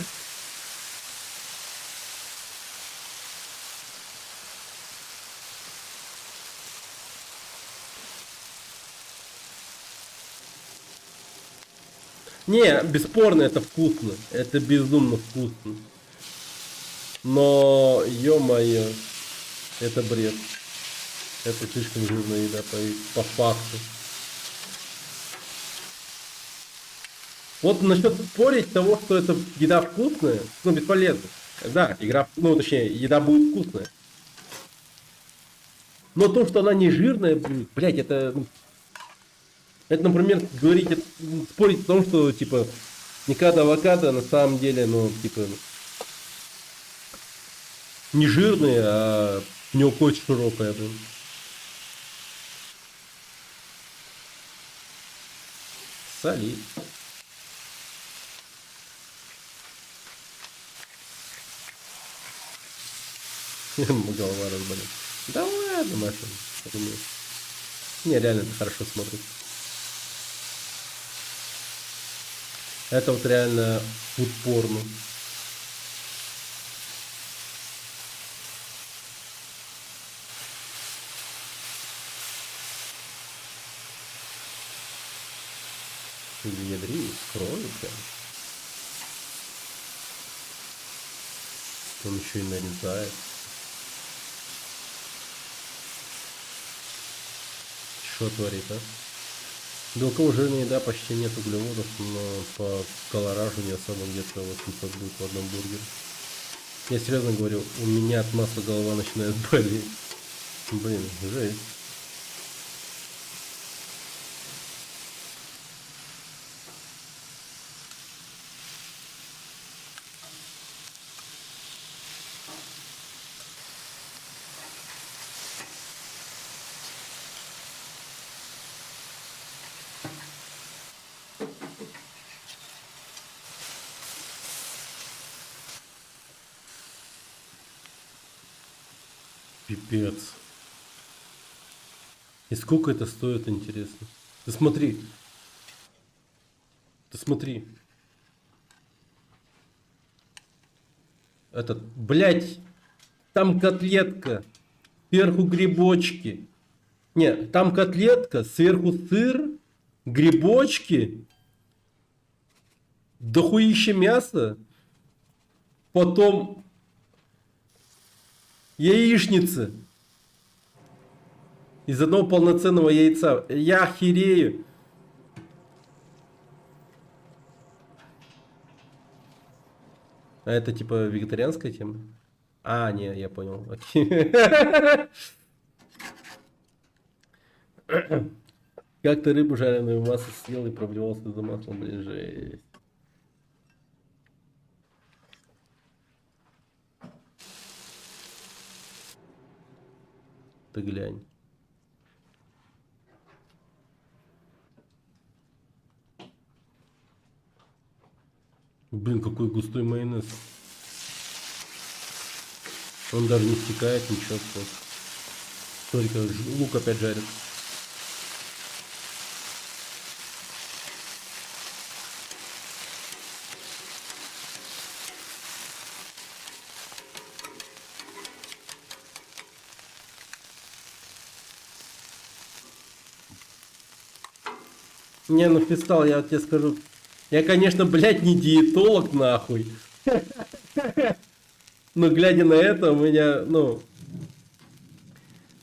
Не, бесспорно это вкусно. Это безумно вкусно. Но, ё-моё, это бред. Это слишком жирная еда по факту. Вот насчет спорить того, что это еда вкусная, бесполезно. Да, еда будет вкусная. Но то, что она не жирная, блядь, это, например, спорить о том, что, типа, Микадо авокадо на самом деле, не жирные, а у него кость широкая, блин. Солид. Голова разболит. Да ладно, Маша. Не, реально это хорошо смотрится. Это вот реально фуд-порно. Ядри, кролика. Он еще и нарезает. Что творит, а? Белково-жирная еда, почти нет углеводов, но по колоражу не особо где-то 800 будет в одном бургере. Я серьезно говорю, у меня от масла голова начинает болеть. Блин, жесть. Пипец. И сколько это стоит, интересно? Ты смотри. Ты смотри. Этот, блядь, там котлетка. Сверху грибочки. Не, там котлетка, сверху сыр, грибочки. Дохуище мяса. Потом яичница. Из одного полноценного яйца. Я охерею. А это типа вегетарианская тема? А, не, я понял. Как ты рыбу жареную в масле съел и проблевался за маслом, блин, жесть. Ты глянь. Блин, какой густой майонез. Он даже не стекает, ничего. Только лук опять жарит. Не, ну Фистал, я тебе скажу. Я, конечно, блядь, не диетолог, нахуй. Но глядя на это, у меня, ну...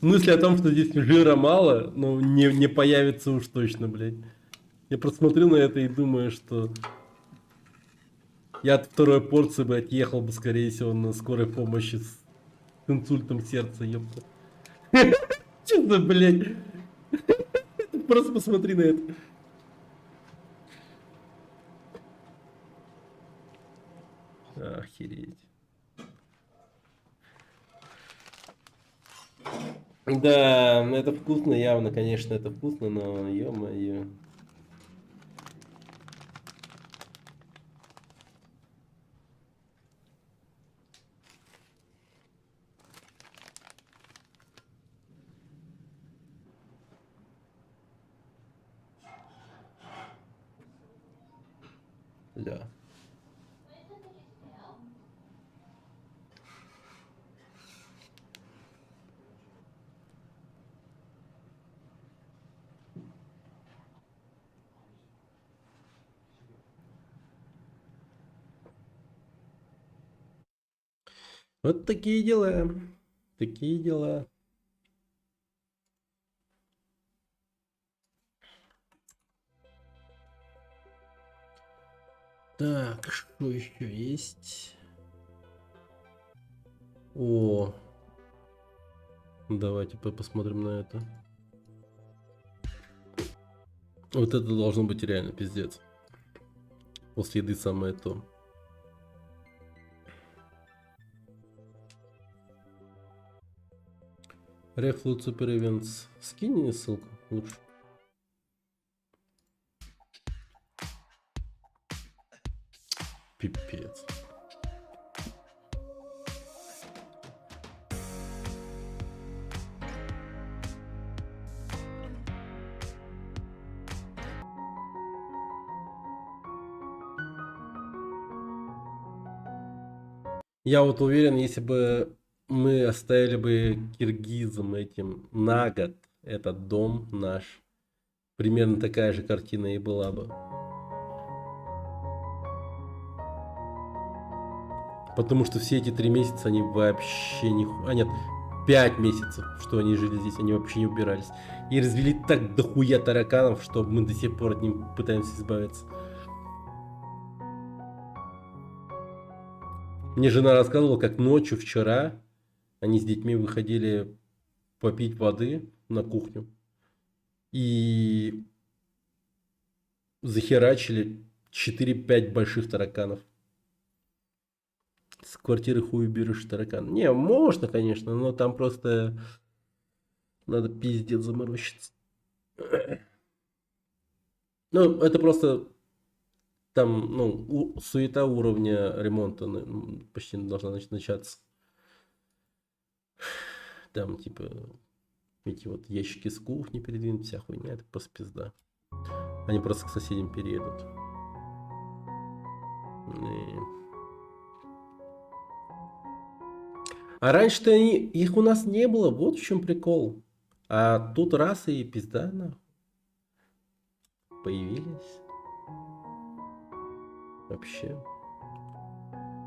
Мысли о том, что здесь жира мало, ну, не появится уж точно, блядь. Я просто смотрю на это и думаю, что... Я от второй порции, блядь, ехал бы, скорее всего, на скорой помощи с инсультом сердца, ёпта. Что за, блядь? Просто посмотри на это. Охереть. Да, это вкусно, явно, конечно, это вкусно, но ё-моё. Да. Вот такие дела. Такие дела. Так, что еще есть? О, давайте посмотрим на это. Вот это должно быть реально пиздец. После еды самое то. Reflood Super Events. Скинь мне ссылку лучше. Пипец. Я вот уверен, если бы мы оставили бы киргизам этим на год этот дом наш, примерно такая же картина и была бы. Потому что все эти 3 месяца они вообще не... А нет, 5 месяцев, что они жили здесь, они вообще не убирались. И развели так дохуя тараканов, что мы до сих пор от них пытаемся избавиться. Мне жена рассказывала, как ночью вчера они с детьми выходили попить воды на кухню. И захерачили 4-5 больших тараканов. С квартиры хуй уберешь таракан. Не, можно, конечно, но там просто надо пиздец заморочиться. Ну, это просто там, ну, суета уровня ремонта почти должна начаться. Там, типа, эти вот ящики с кухни передвинуть, вся хуйня, это просто пизда. Они просто к соседям переедут. А раньше-то их у нас не было, вот в чем прикол. А тут раз и пизда, нахуй. Появились. Вообще.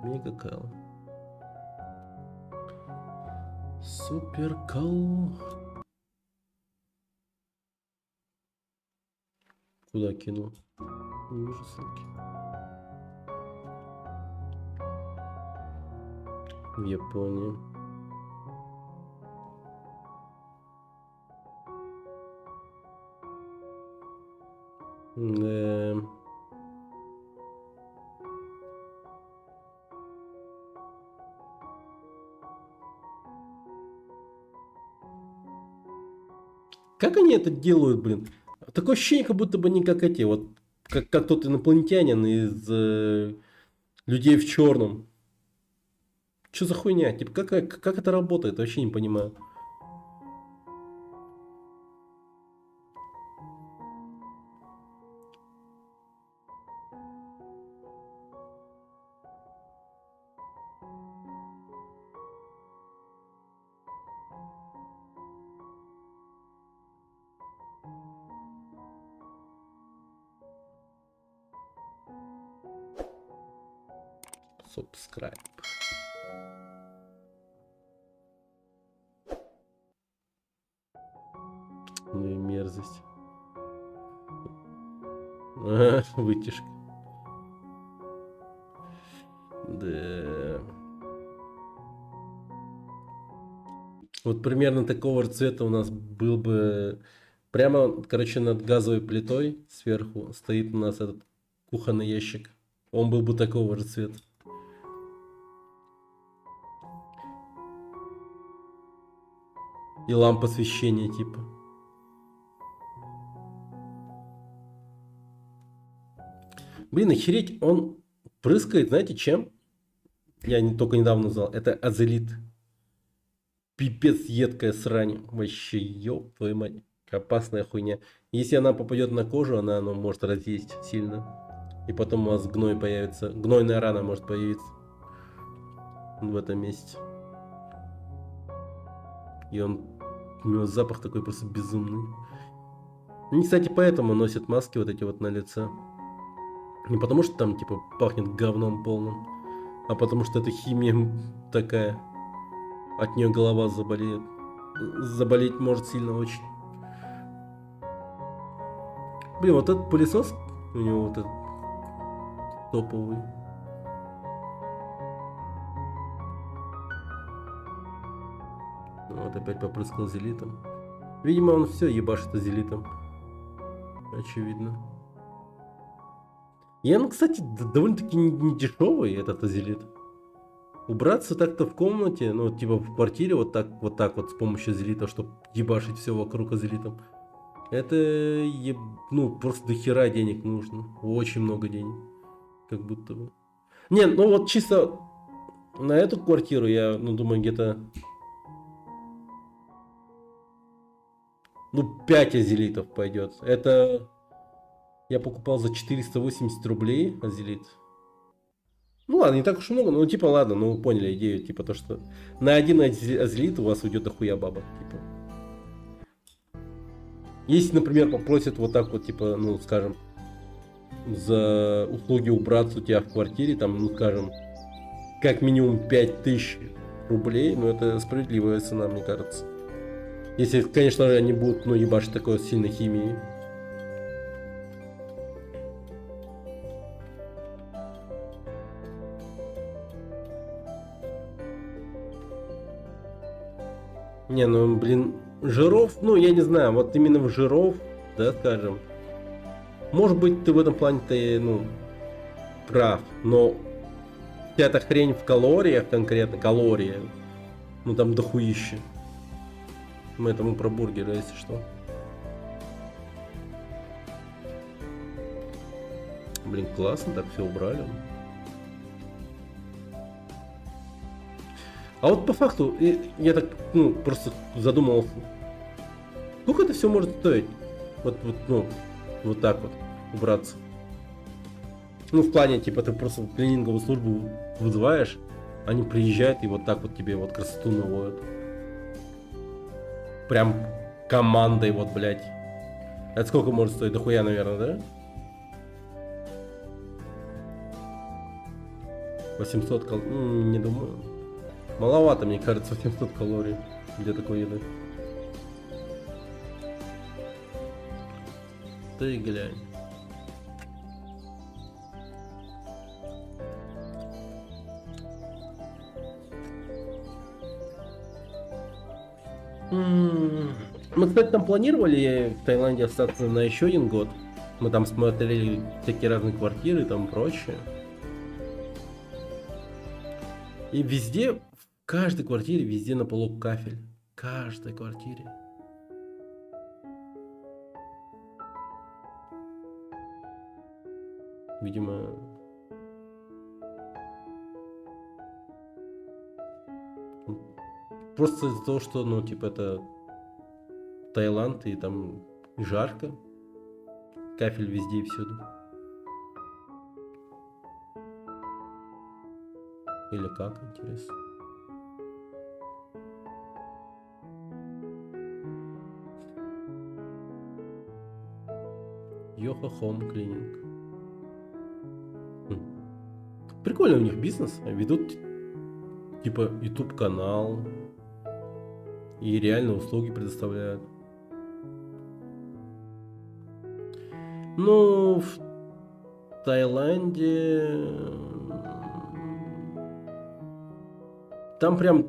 Мега кал. Супер кал. Куда кинул? Не вижу ссылки. В Японии. Да. Как они это делают, блин? Такое ощущение, как будто бы не как эти, вот как тот инопланетянин из людей в черном. Что за хуйня? Типа, как это работает? Вообще не понимаю. Subscribe. Ну и мерзость. Вытяжка. Да. Вот примерно такого же цвета у нас был бы... Прямо, короче, над газовой плитой сверху стоит у нас этот кухонный ящик. Он был бы такого же цвета. И лампа освещения типа. Блин, охереть, он прыскает, знаете, чем? Я только недавно узнал. Это азелит. Пипец едкая срань. Вообще, ёб твою мать. Опасная хуйня. Если она попадет на кожу, она может разъесть сильно. И потом у вас гной появится. Гнойная рана может появиться. В этом месте. И у него запах такой просто безумный. Они, кстати, поэтому носят маски вот эти вот на лице. Не потому что там типа пахнет говном полным, а потому что это химия такая. От нее голова заболеет. Заболеть может сильно очень. Блин, вот этот пылесос у него вот этот топовый. Вот опять попрыскал зелитом. Видимо, он все ебашит азелитом. Очевидно. И он, кстати, довольно-таки не дешевый, этот азелит. Убраться так-то в комнате, ну, типа в квартире вот так вот с помощью азелита, чтобы ебашить все вокруг азелитом. Это, ну, просто до хера денег нужно. Очень много денег. Как будто бы. Не, ну вот чисто на эту квартиру я, ну, думаю, где-то... Ну, 5 азелитов пойдет. Это... Я покупал за 480 рублей азелит. Ну ладно, не так уж и много, ну типа ладно, ну вы поняли идею, типа то, что на один азелит у вас уйдет дохуя бабок, типа. Если, например, попросят вот так вот, типа, ну скажем, за услуги убраться у тебя в квартире, там, ну скажем, как минимум 5000 рублей, ну это справедливая цена, мне кажется. Если, конечно же, они будут, ну, ебашить такой сильной химией. Не, ну, блин, жиров, ну, я не знаю, вот именно в жиров, да, скажем. Может быть, ты в этом плане-то, ну, прав, но вся эта хрень в калориях, конкретно, калории, ну, там дохуище. Мы этому про бургеры, если что. Блин, классно, так все убрали. А вот по факту, я так, ну, просто задумался. Сколько это все может стоить? Вот, ну, вот так вот, убраться. Ну, в плане, типа, ты просто клининговую службу вызываешь, они приезжают и вот так вот тебе вот красоту наводят. Прям командой, вот, блядь. Это сколько может стоить? Дохуя, наверное, да? 800 калорий? Не думаю. Маловато, мне кажется, 800 калорий для такой еды. Ты глянь. Мы, кстати, там планировали в Таиланде остаться на еще один год. Мы там смотрели всякие разные квартиры и там прочее. И везде, в каждой квартире, везде на полу кафель. В каждой квартире. Видимо... Просто из-за того, что, ну, типа, это Таиланд, и там жарко. Кафель везде и всюду. Или как, интересно. Йоха Home Cleaning. Прикольный у них бизнес. Ведут типа YouTube канал. И реально услуги предоставляют. Ну, в Таиланде... Там прям...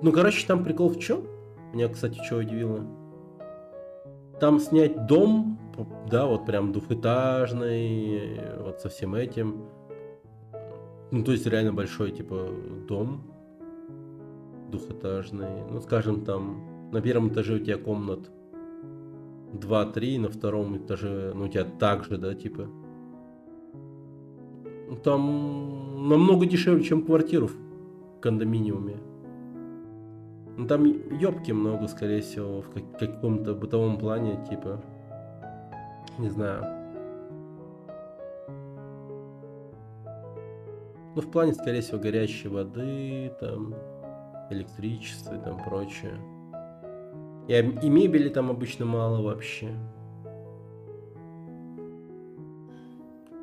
Ну, короче, там прикол в чем? Меня, кстати, что удивило. Там снять дом, да, вот прям двухэтажный, вот со всем этим. Ну, то есть реально большой, типа, дом двухэтажный. Ну, скажем, там на первом этаже у тебя комнат 2-3, на втором этаже, ну, у тебя так же, да, типа. Там намного дешевле, чем квартиру в кондоминиуме. Ну, там ёбки много, скорее всего, в каком-то бытовом плане, типа, не знаю. Ну, в плане, скорее всего, горячей воды, там, электричества и там прочее. И мебели там обычно мало вообще.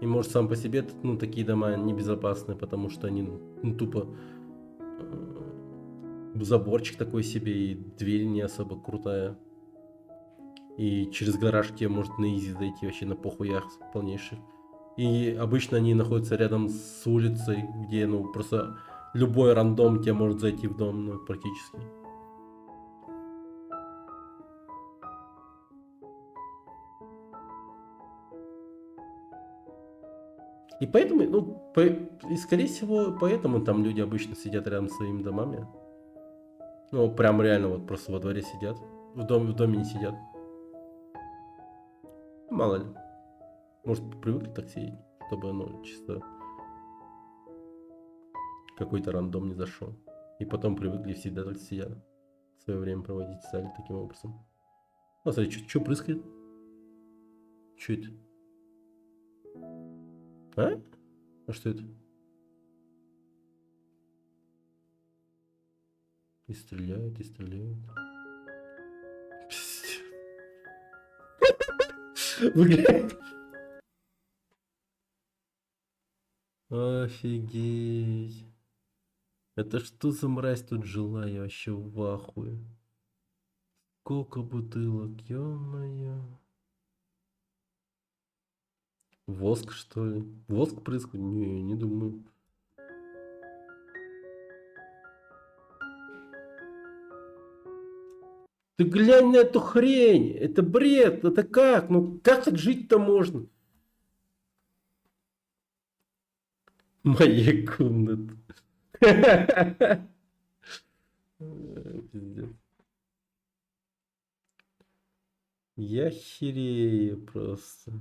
И может сам по себе, ну, такие дома небезопасные, потому что они, ну, тупо заборчик такой себе, и дверь не особо крутая. И через гараж тебе может на изи зайти вообще на похуях полнейших. И обычно они находятся рядом с улицей, где, ну, просто любой рандом тебе может зайти в дом, ну, практически. И поэтому, ну, и скорее всего, поэтому там люди обычно сидят рядом с своими домами. Ну, прям реально вот просто во дворе сидят. В доме не сидят. Мало ли. Может, привыкли так сидеть, чтобы, ну, чисто какой-то рандом не зашел. И потом привыкли всегда так сидят. Свое время проводить в зале таким образом. А, смотри, что прыскает? Что это? А? А что это? И стреляет, и стреляет. Выглядит. Офигеть. Это что за мразь тут жила? Я вообще в ахуе. Сколько бутылок, ё-моё. Воск, что ли? Воск прыскает? Не думаю. Ты глянь на эту хрень. Это бред. Это как? Ну как так жить-то можно? Моя комната. Пиздец. Я херею просто.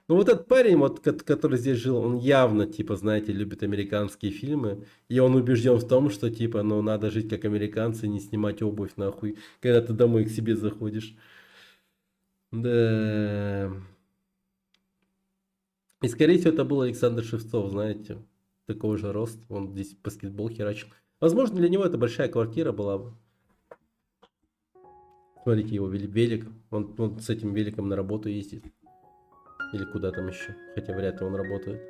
Ну вот этот парень, вот, который здесь жил, он явно, типа, знаете, любит американские фильмы. И он убежден в том, что, типа, ну надо жить как американцы, не снимать обувь нахуй, когда ты домой к себе заходишь. Да. И скорее всего это был Александр Шевцов, знаете. Такого же роста. Он здесь баскетбол херачил. Возможно, для него это большая квартира была бы. Смотрите, его велик. Он с этим великом на работу ездит. Или куда там еще. Хотя вряд ли он работает.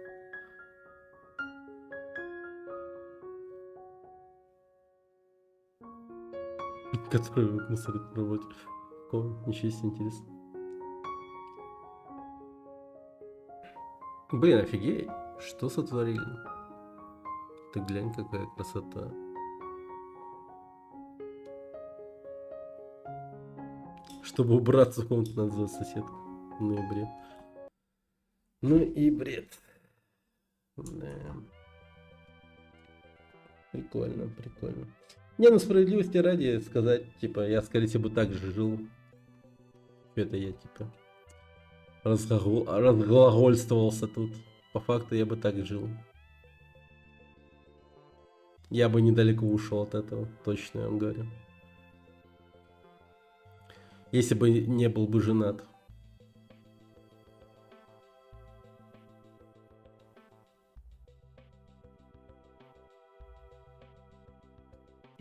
Который мусорит на работе. Ничего себе, интересно. Блин, офигеть. Что сотворили? Ты глянь, какая красота. Чтобы убраться в комнату, надо звать соседку. Ну и бред. Ну и бред. Да. Прикольно, прикольно. Не, ну справедливости ради сказать, типа, я скорее всего бы так же жил. Это я, типа, разглагольствовался тут. По факту я бы так жил. Я бы недалеко ушел от этого, точно я вам говорю. Если бы не был бы женат.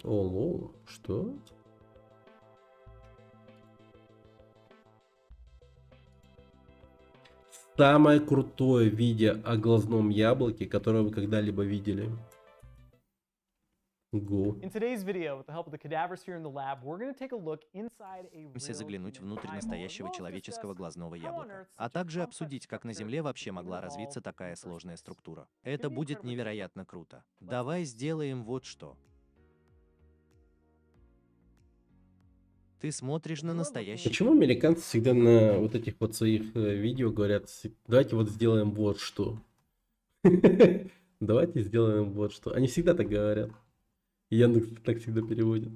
О, лол, что? самое крутое видео о глазном яблоке, которое вы когда-либо видели. Го. Заглянуть внутрь настоящего человеческого глазного яблока, а также обсудить, как на Земле вообще могла развиться такая сложная структура. Это будет невероятно круто. Давай сделаем вот что. Ты смотришь на настоящий... Почему американцы всегда на вот этих вот своих видео говорят, давайте вот сделаем вот что. Давайте сделаем вот что. Они всегда так говорят. Яндекс так всегда переводит.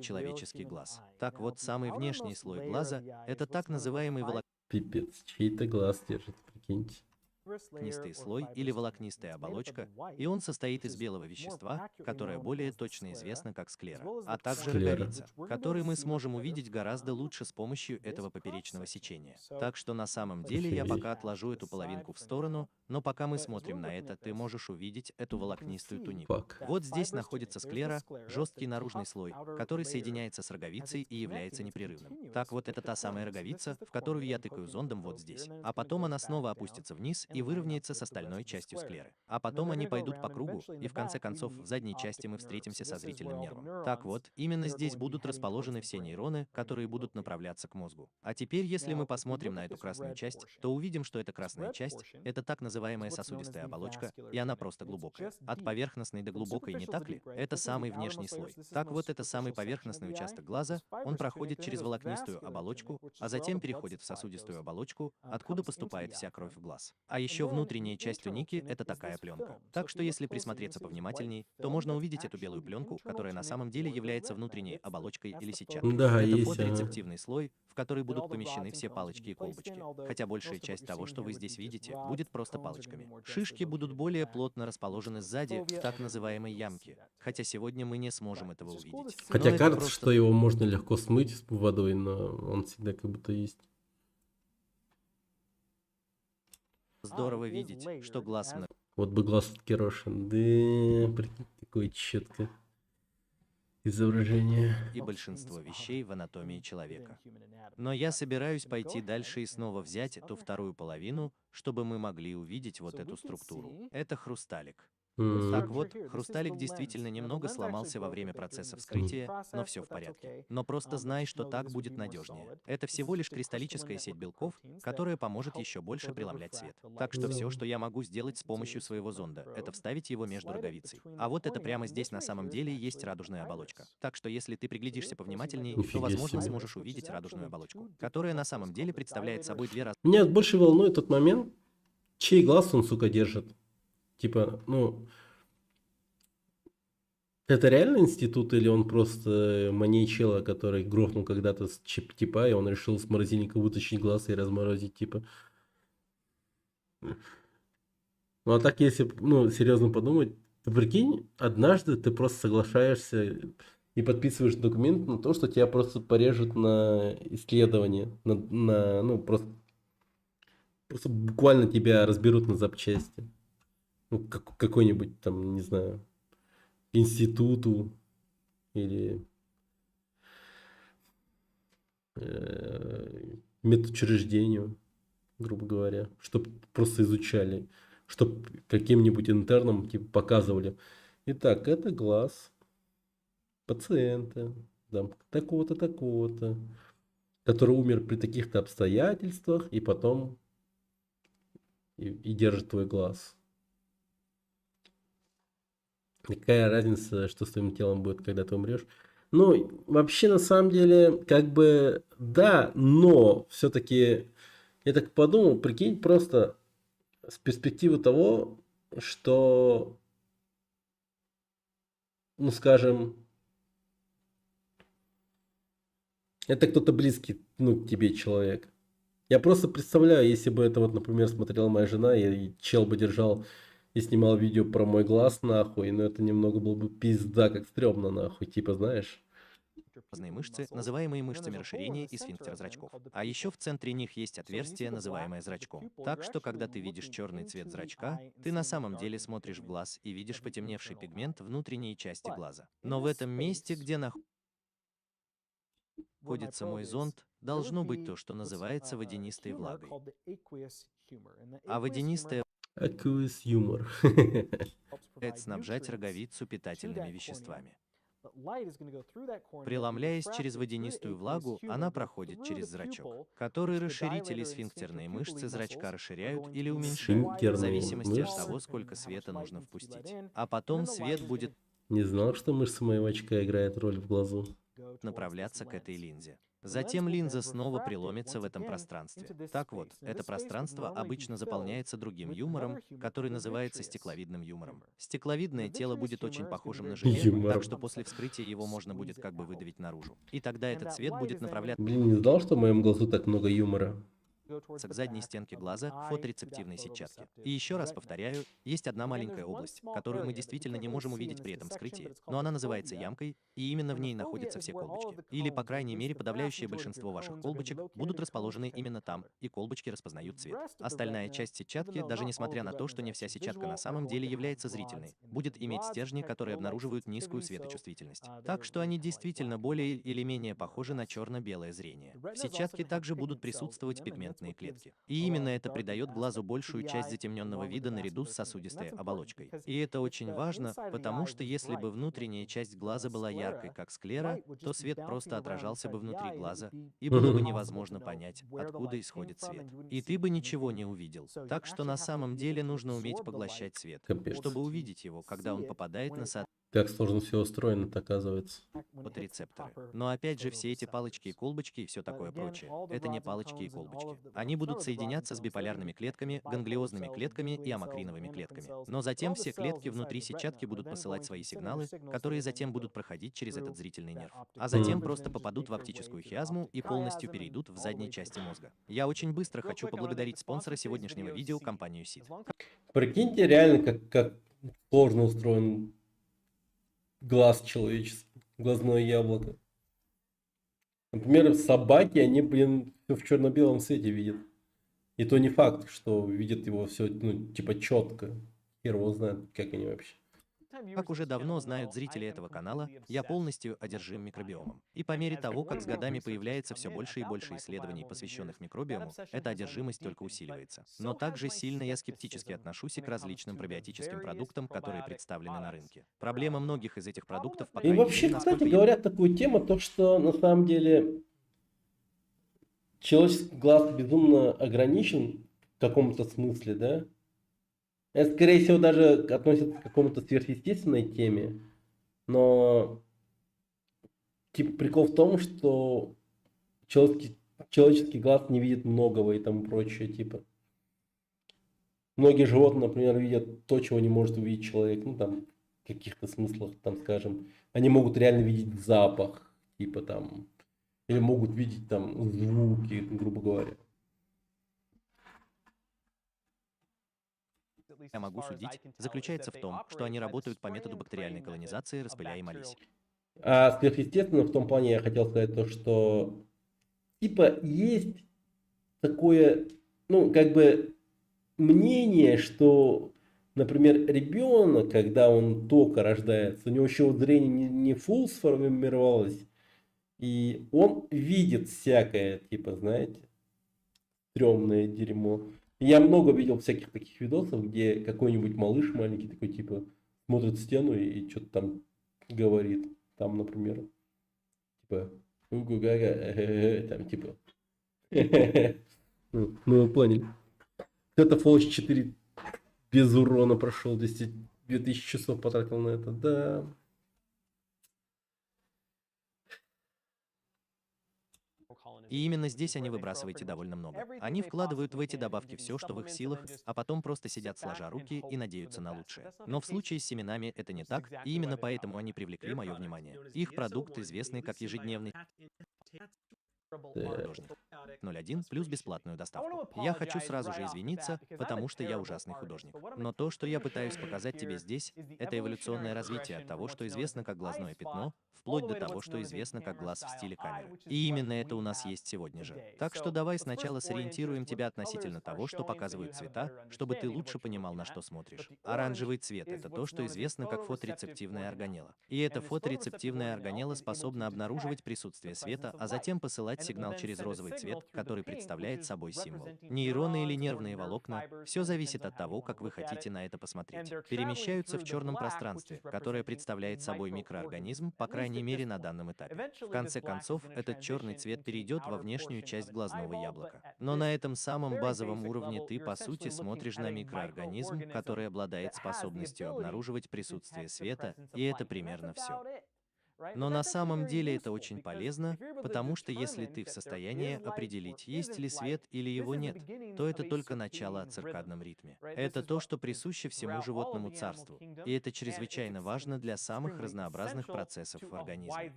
Человеческий глаз. Так вот, самый внешний слой глаза – это так называемый Пипец, чей-то глаз держит, прикиньте. волокнистый слой или волокнистая оболочка, и он состоит из белого вещества, которое более точно известно как склера, а также роговица, который мы сможем увидеть гораздо лучше с помощью этого поперечного сечения. Так что на самом деле я пока отложу эту половинку в сторону, но пока мы смотрим на это, ты можешь увидеть эту волокнистую тунику. Вот здесь находится склера, жесткий наружный слой, который соединяется с роговицей и является непрерывным. Так вот, это та самая роговица, в которую я тыкаю зондом вот здесь, а потом она снова опустится вниз и выровняется с остальной частью склеры. А потом они пойдут по кругу, и в конце концов в задней части мы встретимся со зрительным нервом. Так вот, именно здесь будут расположены все нейроны, которые будут направляться к мозгу. А теперь, если мы посмотрим на эту красную часть, то увидим, что эта красная часть — это так называемая сосудистая оболочка, и она просто глубокая. От поверхностной до глубокой, не так ли? Это самый внешний слой. Так вот, это самый поверхностный участок глаза, он проходит через волокнистую оболочку, а затем переходит в сосудистую оболочку, откуда поступает вся кровь в глаз. А еще внутренняя часть туники — это такая пленка. Так что если присмотреться повнимательней, то можно увидеть эту белую пленку, которая на самом деле является внутренней оболочкой или сетчаткой. Да, это есть, фоторецептивный слой, в который будут помещены все палочки и колбочки. Хотя большая часть того, что вы здесь видите, будет просто палочками. Шишки будут более плотно расположены сзади, в так называемой ямке. Хотя сегодня мы не сможем этого увидеть. Хотя кажется, что его можно легко смыть с водой, но он всегда как будто есть. Здорово видеть, что глаз... Вот бы глаз все-таки рошен. Да, прикинь, такое четкое изображение. И большинство вещей в анатомии человека. Но я собираюсь пойти дальше и снова взять эту вторую половину, чтобы мы могли увидеть вот эту структуру. Это хрусталик. Так вот, хрусталик действительно немного сломался во время процесса вскрытия, но все в порядке. Но просто знай, что так будет надежнее. Это всего лишь кристаллическая сеть белков, которая поможет еще больше преломлять свет. Так что все, что я могу сделать с помощью своего зонда, это вставить его между роговицей. А вот это прямо здесь на самом деле есть радужная оболочка. Так что если ты приглядишься повнимательней, то возможно сможешь увидеть радужную оболочку, которая на самом деле представляет собой две разные... Меня больше волнует тот момент, чей глаз он, сука, держит. Типа, ну, это реально институт или он просто маньячела, который грохнул когда-то с типа, и он решил с морозильника вытащить глаз и разморозить, типа. Ну, а так, если, ну, серьезно подумать, ты прикинь, однажды ты просто соглашаешься и подписываешь документ на то, что тебя просто порежут на исследование, ну, просто буквально тебя разберут на запчасти. Ну, какой-нибудь там, не знаю, институту или медучреждению, грубо говоря, чтобы просто изучали, чтобы каким-нибудь интернам типа показывали. Итак, это глаз пациента, да, такого-то, такого-то, который умер при таких-то обстоятельствах, и потом и держит твой глаз. Какая разница, что с твоим телом будет, когда ты умрешь? Ну, вообще, на самом деле, как бы, да, но все-таки, я так подумал, прикинь, просто с перспективы того, что, ну, скажем, это кто-то близкий, ну, к тебе человек. Я просто представляю, если бы это вот, например, смотрела моя жена, и чел бы держал и снимал видео про мой глаз, нахуй, но это немного было бы пизда, как стрёмно, нахуй, типа, знаешь. Разные мышцы, называемые мышцами расширения и сфинктера зрачков. А еще в центре них есть отверстие, называемое зрачком. Так что, когда ты видишь черный цвет зрачка, ты на самом деле смотришь в глаз и видишь потемневший пигмент внутренней части глаза. Но в этом месте, где находится... находится мой зонт, должно быть то, что называется водянистой влагой. А водянистая Aqueous юмор. помогает снабжать роговицу питательными веществами. Преломляясь через водянистую влагу, она проходит через зрачок, который расширители сфинктерные мышцы зрачка расширяют или уменьшают, в Сфинктерные зависимости от мышцы? того, сколько света нужно впустить. А потом свет будет Не знал, что мышца моего очка играет роль в глазу. направляться к этой линзе. Затем линза снова преломится в этом пространстве. Так вот, это пространство обычно заполняется другим юмором, который называется стекловидным юмором. Стекловидное тело будет очень похожим на желе, Юмором. так что после вскрытия его можно будет как бы выдавить наружу. И тогда этот свет будет направляться Блин, не знал, что в моем глазу так много юмора. к задней стенке глаза фоторецептивной сетчатки. И еще раз повторяю, есть одна маленькая область, которую мы действительно не можем увидеть при этом вскрытии, но она называется ямкой, и именно в ней находятся все колбочки. Или, по крайней мере, подавляющее большинство ваших колбочек будут расположены именно там, и колбочки распознают цвет. Остальная часть сетчатки, даже несмотря на то, что не вся сетчатка на самом деле является зрительной, будет иметь стержни, которые обнаруживают низкую светочувствительность. Так что они действительно более или менее похожи на черно-белое зрение. В сетчатке также будут присутствовать пигментные клетки. И именно это придает глазу большую часть затемненного вида наряду с сосудистой оболочкой. И это очень важно, потому что если бы внутренняя часть глаза была яркой, как склера, то свет просто отражался бы внутри глаза, и было бы невозможно понять, откуда исходит свет. И ты бы ничего не увидел. Так что на самом деле нужно уметь поглощать свет, Капец. чтобы увидеть его, когда он попадает на Как сложно все устроено-то, оказывается. фоторецепторы. Но опять же, все эти палочки и колбочки и все такое прочее, это не палочки и колбочки. Они будут соединяться с биполярными клетками, ганглиозными клетками и амакриновыми клетками. Но затем все клетки внутри сетчатки будут посылать свои сигналы, которые затем будут проходить через этот зрительный нерв. А затем просто попадут в оптическую хиазму и полностью перейдут в задней части мозга. Я очень быстро хочу поблагодарить спонсора сегодняшнего видео, компанию SID. Прикиньте реально, как сложно устроен глаз человеческий, глазное яблоко. Например, собаки, они, блин, все в черно-белом свете видят. И то не факт, что видят его все, ну, типа четко. Хер его знает, как они вообще. Как уже давно знают зрители этого канала, я полностью одержим микробиомом. И по мере того, как с годами появляется все больше и больше исследований, посвященных микробиому, эта одержимость только усиливается. Но также сильно я скептически отношусь и к различным пробиотическим продуктам, которые представлены на рынке. Проблема многих из этих продуктов, по И крайней вообще, мере, кстати насколько я говоря, такую тему, то что на самом деле человеческий глаз безумно ограничен в каком-то смысле, да? Это, скорее всего, даже относится к какому-то сверхъестественной теме. Но типа, прикол в том, что человеческий глаз не видит многого и тому прочее. Типа. Многие животные, например, видят то, чего не может увидеть человек. Ну, там, в каких-то смыслах, там, скажем. Они могут реально видеть запах, типа там. Или могут видеть там звуки, грубо говоря. я могу судить, заключается в том, что они работают по методу бактериальной колонизации, распыляя эмались. А сверхъестественно в том плане я хотел сказать то, что типа есть такое, ну, как бы мнение, что, например, ребенок, когда он только рождается, у него еще вот зрение не full сформировалось, и он видит всякое, типа, знаете, стрёмное дерьмо. Я много видел всяких таких видосов, где какой-нибудь малыш маленький такой, типа, смотрит в стену и что-то там говорит. Там, например, типа, там, типа, ну, вы поняли. Это Fallout 4 без урона прошел, 2000 часов потратил на это, да. И именно здесь они выбрасываете довольно много. Они вкладывают в эти добавки все, что в их силах, а потом просто сидят сложа руки и надеются на лучшее. Но в случае с семенами это не так, и именно поэтому они привлекли мое внимание. Их продукт, известный как ежедневный художник. 2501 плюс бесплатную доставку. Я хочу сразу же извиниться, потому что я ужасный художник. Но то, что я пытаюсь показать тебе здесь, это эволюционное развитие от того, что известно как глазное пятно, вплоть до того, что известно как глаз в стиле камеры. И именно это у нас есть сегодня же. Так что давай сначала сориентируем тебя относительно того, что показывают цвета, чтобы ты лучше понимал, на что смотришь. Оранжевый цвет — это то, что известно как фоторецептивная органелла. И эта фоторецептивная органелла способна обнаруживать присутствие света, а затем посылать сигнал через розовый цвет, который представляет собой символ. Нейроны или нервные волокна, все зависит от того, как вы хотите на это посмотреть, перемещаются в черном пространстве, которое представляет собой микроорганизм, по крайней мере на данном этапе. В конце концов, этот черный цвет перейдет во внешнюю часть глазного яблока. Но на этом самом базовом уровне ты, по сути, смотришь на микроорганизм, который обладает способностью обнаруживать присутствие света, и это примерно все. Но на самом деле это очень полезно, потому что если ты в состоянии определить, есть ли свет или его нет, то это только начало о циркадном ритме. Это то, что присуще всему животному царству, и это чрезвычайно важно для самых разнообразных процессов в организме.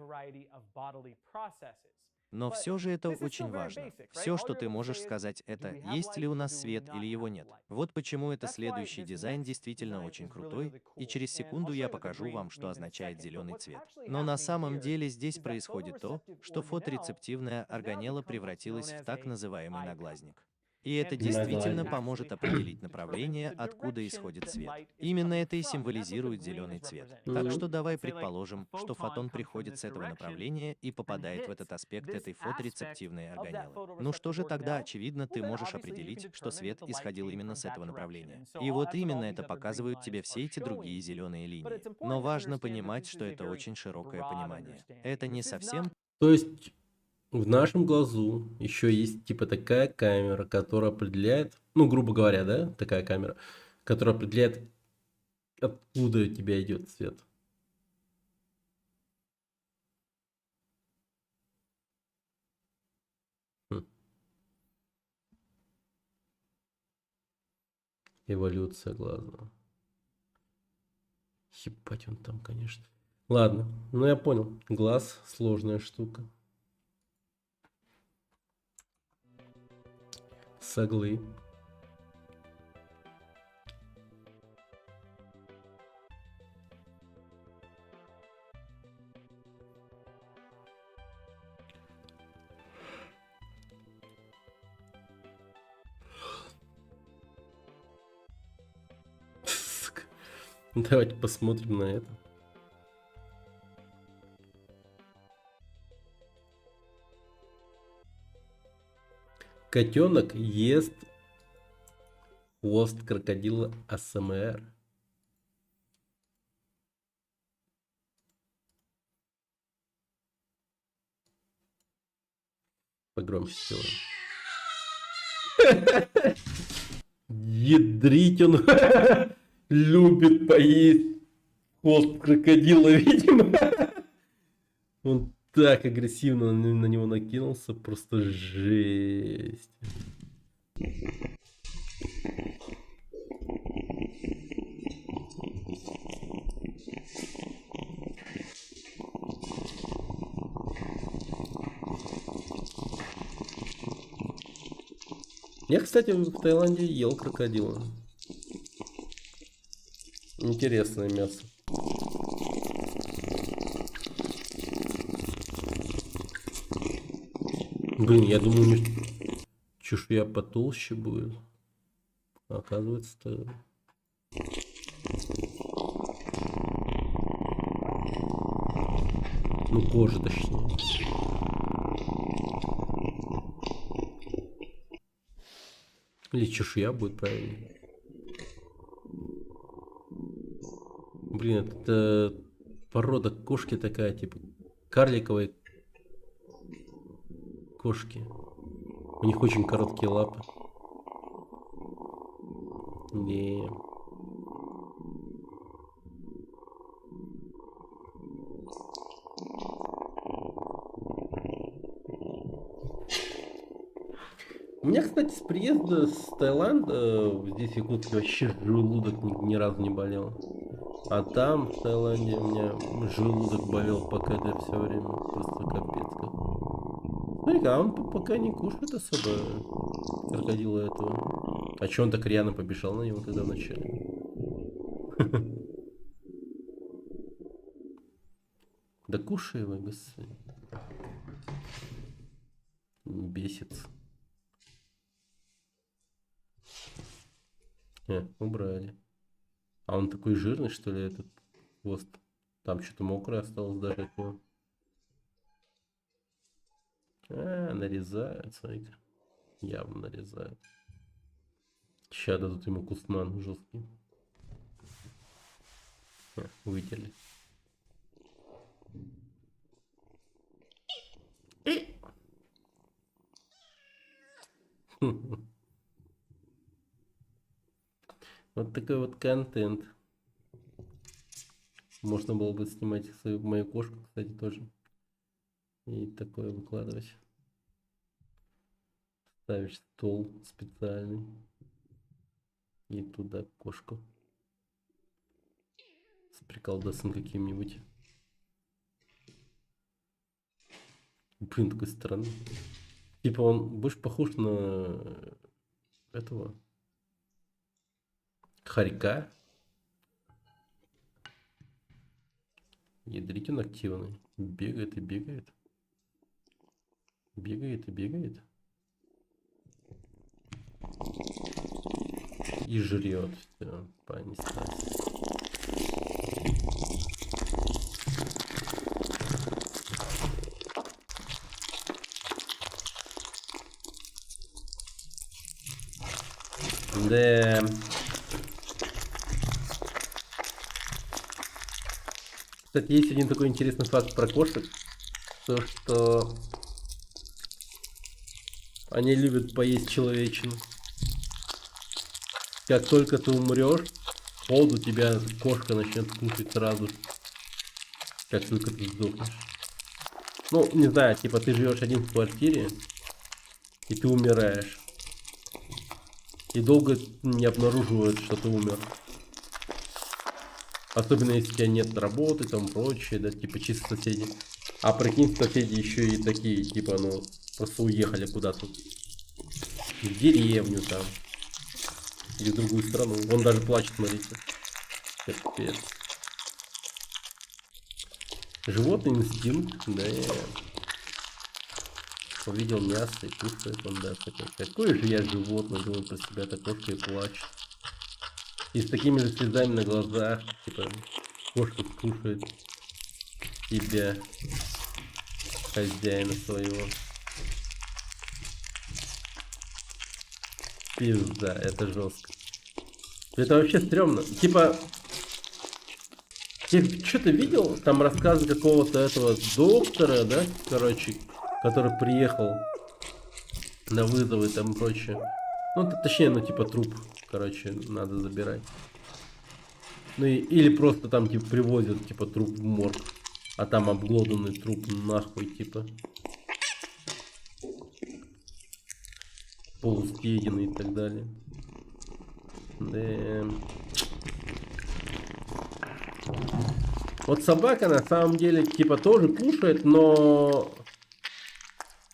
Но все же это очень важно. Все, что ты можешь сказать, это, есть ли у нас свет или его нет. Вот почему это следующий дизайн действительно очень крутой, и через секунду я покажу вам, что означает зеленый цвет. Но на самом деле здесь происходит то, что фоторецептивная органелла превратилась в так называемый наглазник. И это действительно поможет определить направление, откуда исходит свет. Именно это и символизирует зеленый цвет. Так что давай предположим, что фотон приходит с этого направления и попадает в этот аспект этой фоторецептивной органеллы. Ну что же тогда, очевидно, ты можешь определить, что свет исходил именно с этого направления. И вот именно это показывают тебе все эти другие зеленые линии. Но важно понимать, что это очень широкое понимание. Это не совсем... То есть... В нашем глазу еще есть типа такая камера, которая определяет, ну, грубо говоря, да, такая камера, которая определяет, откуда у тебя идет свет. Эволюция глаза. Ебать он там, конечно. Ладно, ну я понял. Глаз сложная штука. Соглы. Давайте посмотрим на это. Котенок ест хвост крокодила АСМР. Погромче сделаем. Ядрить он любит поесть хвост крокодила, видимо. Он так агрессивно на него накинулся, просто жесть. Я, кстати, в Таиланде ел крокодила. Интересное мясо. Блин, я думаю, чешуя потолще будет. А оказывается-то... Ну, кожа точнее. Или чешуя будет правильно. Блин, это порода кошки такая, типа карликовой кошки. У них очень короткие лапы. Не. У меня, кстати, с приезда с Таиланда здесь в Якутске вообще желудок ни разу не болел. А там, в Таиланде, у меня желудок болел пока это все время. Просто капец как. Смотри-ка, а он пока не кушает особо крокодила этого. А че он так рьяно побежал на него тогда вначале? Да кушай его, господи. Не бесится. Убрали. А он такой жирный, что ли, этот хвост? Там что-то мокрое осталось даже от него. Нарезают, смотри-ка. Явно нарезают. Сейчас дадут ему кустман жесткий. Вытерли. Вот такой вот контент. Можно было бы снимать свою мою кошку, кстати, тоже. И такое выкладывать. Ставишь стол специальный. И туда кошку. С приколдесом каким-нибудь. Блин, такой странный. Типа он больше похож на этого хорька. Ядрить он активный. Бегает и бегает. Бегает и бегает. И жрет. Все, понеслась. Да. Кстати, есть один такой интересный факт про кошек. То, что они любят поесть человечину. Как только ты умрешь, у тебя кошка начнет кушать сразу. Как только ты сдохнешь. Ну, не знаю, типа ты живешь один в квартире, и ты умираешь. И долго не обнаруживают, что ты умер. Особенно если у тебя нет работы, там прочее, да, типа чисто соседи. А прикинь, соседи еще и такие, типа, ну, просто уехали куда-то. В деревню там. Или в другую страну. Он даже плачет, смотрите. Капец. Животный инстинкт, да. Увидел мясо и кушает он, да, такой. Какой же я животное, думаю про себя, так кошка и плачет. И с такими же слезами на глазах, типа, кошка кушает тебя, хозяина своего. Пизда, это жестко. Это вообще стрёмно. Типа, ты что-то видел? Там рассказы какого-то этого доктора, да, короче, который приехал на вызовы там и прочее. Ну, точнее, ну, типа, труп, короче, надо забирать. Ну, или просто там, типа, привозят, типа, труп в морг. А там обглоданный труп, нахуй, типа. Полусъеденный и так далее. Да. Вот собака на самом деле, типа, тоже кушает, но...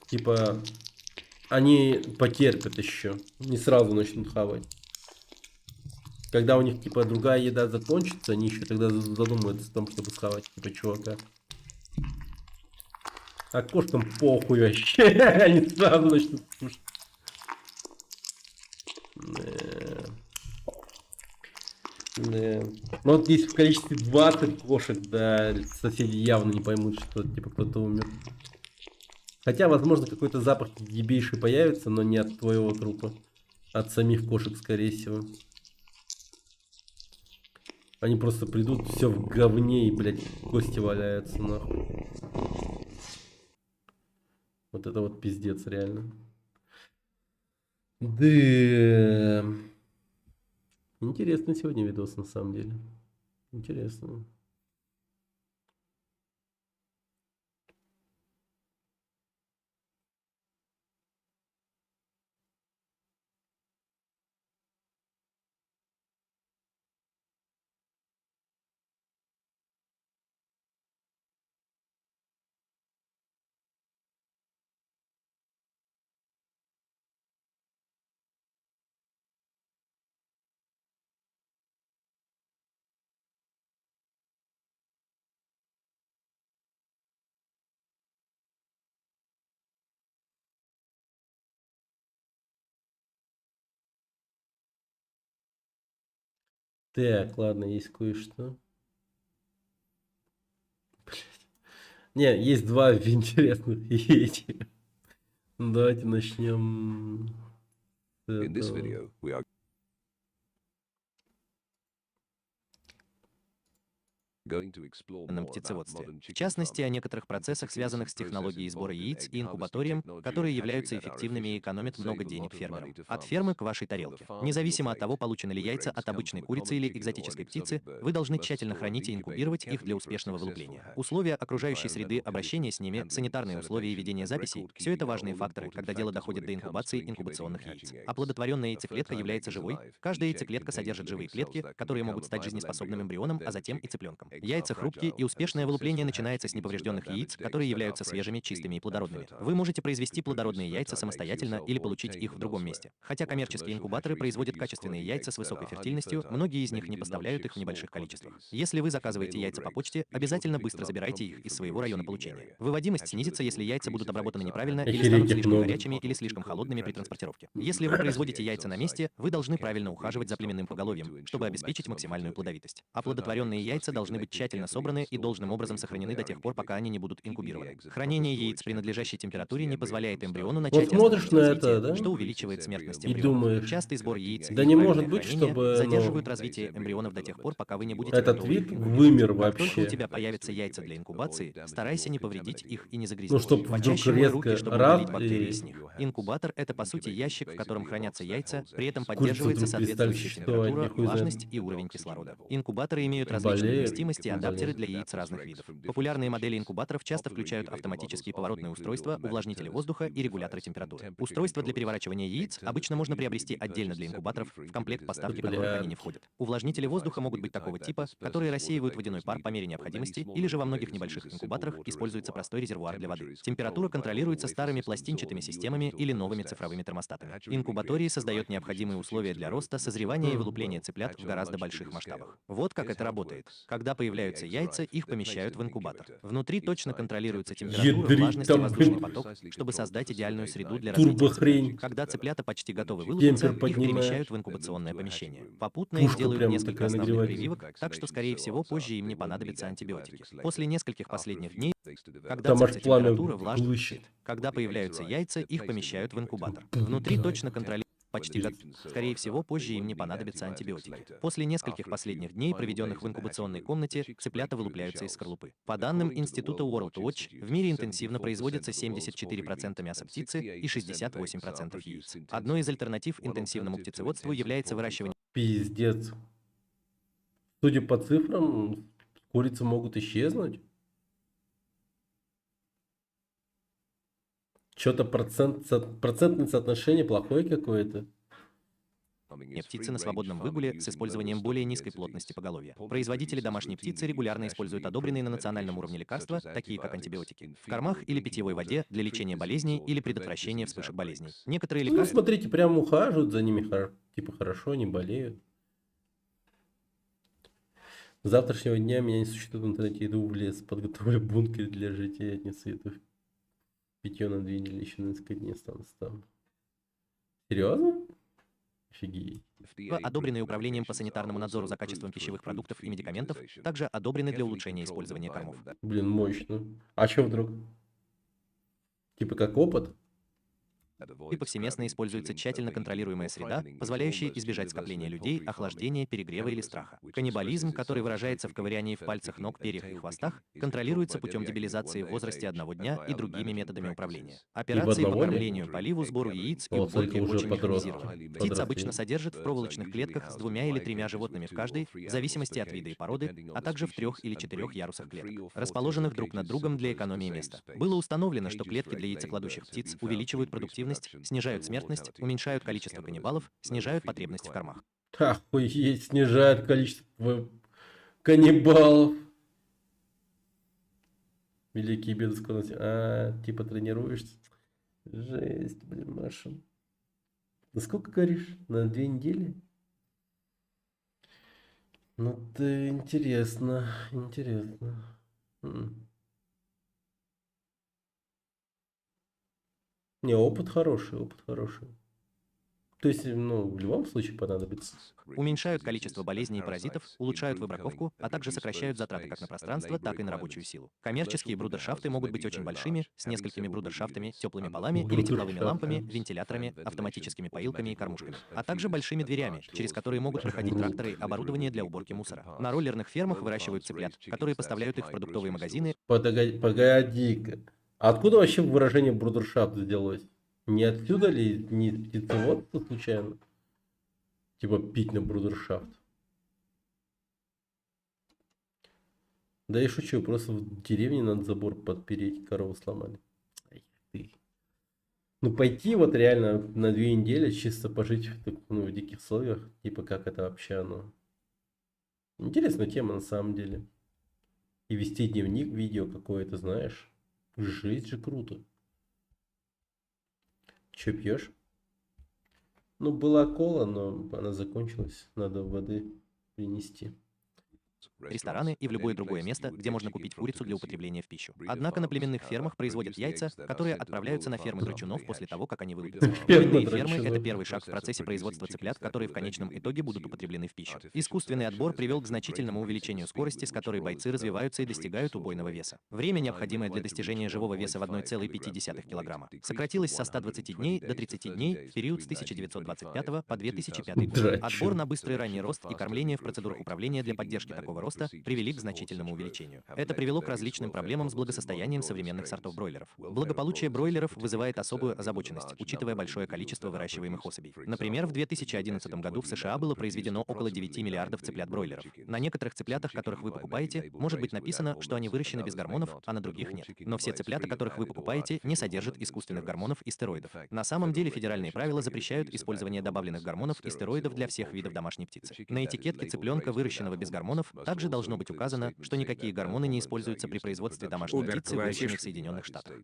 Типа, они потерпят еще. Не сразу начнут хавать. Когда у них, типа, другая еда закончится, они еще тогда задумаются о том, чтобы схавать, типа, чувака. А кошкам похуй вообще. Они сразу начнут кушать. Да. Ну вот здесь в количестве 20 кошек, да, соседи явно не поймут, что, типа, кто-то умер. Хотя, возможно, какой-то запах ебейший появится, но не от твоего трупа. От самих кошек, скорее всего. Они просто придут, все в говне и, блядь, кости валяются, нахуй. Вот это вот пиздец, реально. Да. Интересный сегодня видос, на самом деле. Интересно. Так, ладно, есть кое-что. Блядь. Не, есть два интересных яичка. Давайте начнем с этого. птицеводстве. В частности, о некоторых процессах, связанных с технологией сбора яиц и инкубаторием, которые являются эффективными и экономят много денег фермерам. От фермы к вашей тарелке. Независимо от того, получены ли яйца от обычной курицы или экзотической птицы, вы должны тщательно хранить и инкубировать их для успешного вылупления. Условия окружающей среды, обращение с ними, санитарные условия и ведение записей – все это важные факторы, когда дело доходит до инкубации инкубационных яиц. Оплодотворенная яйцеклетка является живой. Каждая яйцеклетка содержит живые клетки, которые могут стать жизнеспособным эмбрионом, а затем и цыпленком. Яйца хрупкие, и успешное вылупление начинается с неповрежденных яиц, которые являются свежими, чистыми и плодородными. Вы можете произвести плодородные яйца самостоятельно или получить их в другом месте. Хотя коммерческие инкубаторы производят качественные яйца с высокой фертильностью, многие из них не поставляют их в небольших количествах. Если вы заказываете яйца по почте, обязательно быстро забирайте их из своего района получения. Выводимость снизится, если яйца будут обработаны неправильно или станут слишком горячими или слишком холодными при транспортировке. Если вы производите яйца на месте, вы должны правильно ухаживать за племенным поголовьем, чтобы обеспечить максимальную плодовитость. Оплодотворенные яйца должны быть тщательно собраны и должным образом сохранены до тех пор, пока они не будут инкубированы. Хранение яиц при надлежащей температуре не позволяет эмбриону начать смотришь на это, да? что увеличивает смертность И эмбрионов. думаешь, Частый сбор яиц да и не правильное может быть, хранение чтобы задерживают развитие эмбрионов до тех пор, пока вы не будете этот готовы вид их инкубировать. вымер Как только вообще. у тебя появятся яйца для инкубации, старайся не повредить их и не загрязнить. Ну, чтоб вдруг Почаще мой руки, резко чтобы раз удалить бактерии и- с них. Инкубатор — это по сути ящик, в котором хранятся яйца, при этом Курица поддерживается вдруг перестали соответствующая существовать, температура, нихуя. влажность и уровень кислорода. Инкубаторы имеют различные Болеют, вместимости и адаптеры болеют. для яиц разных видов. Популярные модели инкубаторов часто включают автоматические поворотные устройства, увлажнители воздуха и регуляторы температуры. Устройства для переворачивания яиц обычно можно приобрести отдельно для инкубаторов, в комплект поставки которых они не входят. Увлажнители воздуха могут быть такого типа, которые рассеивают водяной пар по мере необходимости, или же во многих небольших инкубаторах используется простой резервуар для воды. Температура контролируется старыми пластинчатыми системами или новыми цифровыми термостатами. Инкубаторий создает необходимые условия для роста, созревания и вылупления цыплят в гораздо больших масштабах. Вот как это работает. Когда появляются яйца, их помещают в инкубатор. Внутри точно контролируется температура, Ядрить влажность и там, воздушный блин. поток, чтобы создать идеальную среду для развития Турбохрень. цыплят. Когда цыплята почти готовы вылупиться, Темпер их поднимаешь. перемещают в инкубационное помещение. Попутно им Пушку делают прям несколько такая основных нагревать. прививок, так что, скорее всего, позже им не понадобятся антибиотики. После нескольких последних дней, когда Там аж пламя температура, влажность, глыщет. когда появляются яйца, их помещают в инкубатор. Внутри точно контролируют. Скорее всего, позже им не понадобятся антибиотики. После нескольких последних дней, проведенных в инкубационной комнате, цыплята вылупляются из скорлупы. По данным Института World Watch, в мире интенсивно производится 74% мяса птицы и 68% яиц. Одной из альтернатив интенсивному птицеводству является выращивание. Пиздец. Судя по цифрам, курицы могут исчезнуть. Что-то процентное соотношение плохое какое-то. Птицы на свободном выгуле с использованием более низкой плотности поголовья. Производители домашней птицы регулярно используют одобренные на национальном уровне лекарства, такие как антибиотики, в кормах или питьевой воде для лечения болезней или предотвращения вспышек болезней. Некоторые Ну, лекарства... смотрите, прям ухаживают за ними, типа хорошо, не болеют. С завтрашнего дня меня не существует в интернете, иду в лес, подготовлю бункер для жития, отнесу это питье на 2 недели, еще на несколько дней останусь там. Серьезно? Офигеть. Одобренные Управлением по санитарному надзору за качеством пищевых продуктов и медикаментов, также одобрены для улучшения использования кормов. Блин, мощно. А что вдруг? Типа как опыт? И повсеместно используется тщательно контролируемая среда, позволяющая избежать скопления людей, охлаждения, перегрева или страха. Каннибализм, который выражается в ковырянии в пальцах ног, перьях и хвостах, контролируется путем дебилизации в возрасте 1 дня и другими методами управления. Операции по кормлению, поливу, сбору яиц и уборке очень механизированы. Птиц обычно содержат в проволочных клетках с 2 или 3 животными в каждой, в зависимости от вида и породы, а также в 3 или 4 ярусах клеток, расположенных друг над другом для экономии места. Было установлено, что клетки для яйцекладущих птиц увеличивают продуктивность, снижают смертность, уменьшают количество каннибалов, снижают потребность в кормах. Охуеть, снижает количество каннибалов. Великие беды скорости. Типа тренируешься. Жесть, блин, Маша. На сколько говоришь? На 2 недели? Ну, это интересно, интересно. Не, опыт хороший, опыт хороший. То есть, ну, в любом случае понадобится. Уменьшают количество болезней и паразитов, улучшают выбраковку, а также сокращают затраты как на пространство, так и на рабочую силу. Коммерческие брудершафты могут быть очень большими, с несколькими брудершафтами, теплыми полами или тепловыми лампами, вентиляторами, автоматическими поилками и кормушками, а также большими дверями, через которые могут проходить тракторы и оборудование для уборки мусора. На роллерных фермах выращивают цыплят, которые поставляют их в продуктовые магазины. Погоди-ка. А откуда вообще выражение брудершафт взялось? Не отсюда ли, не из птицеводства случайно? Типа пить на брудершафт. Да и шучу, просто в деревне надо забор подпереть, корову сломали. Ай, ты. Ну пойти вот реально на 2 недели чисто пожить в диких условиях, типа как это вообще оно. Интересная тема на самом деле. И вести дневник, видео какое-то, знаешь. Жизнь же круто. Че пьешь? Ну, была кола, но она закончилась. Надо воды принести. Рестораны и в любое другое место, где можно купить курицу для употребления в пищу. Однако на племенных фермах производят яйца, которые отправляются на фермы драчунов после того, как они вылупятся. Племенные фермы — это первый шаг в процессе производства цыплят, которые в конечном итоге будут употреблены в пищу. Искусственный отбор привел к значительному увеличению скорости, с которой бойцы развиваются и достигают убойного веса. Время, необходимое для достижения живого веса в 1,5 кг, сократилось со 120 дней до 30 дней в период с 1925 по 2005 год. Отбор на быстрый ранний рост и кормление в процедурах управления для поддержки такого роста привели к значительному увеличению. Это привело к различным проблемам с благосостоянием современных сортов бройлеров. Благополучие бройлеров вызывает особую озабоченность, учитывая большое количество выращиваемых особей. Например, в 2011 году в США было произведено около 9 миллиардов цыплят-бройлеров. На некоторых цыплятах, которых вы покупаете, может быть написано, что они выращены без гормонов, а на других нет. Но все цыплята, которых вы покупаете, не содержат искусственных гормонов и стероидов. На самом деле федеральные правила запрещают использование добавленных гормонов и стероидов для всех видов домашней птицы. На этикетке цыпленка, выращенного без гормонов, также должно быть указано, что никакие гормоны не используются при производстве домашней птицы, выращенной в Соединенных Штатах.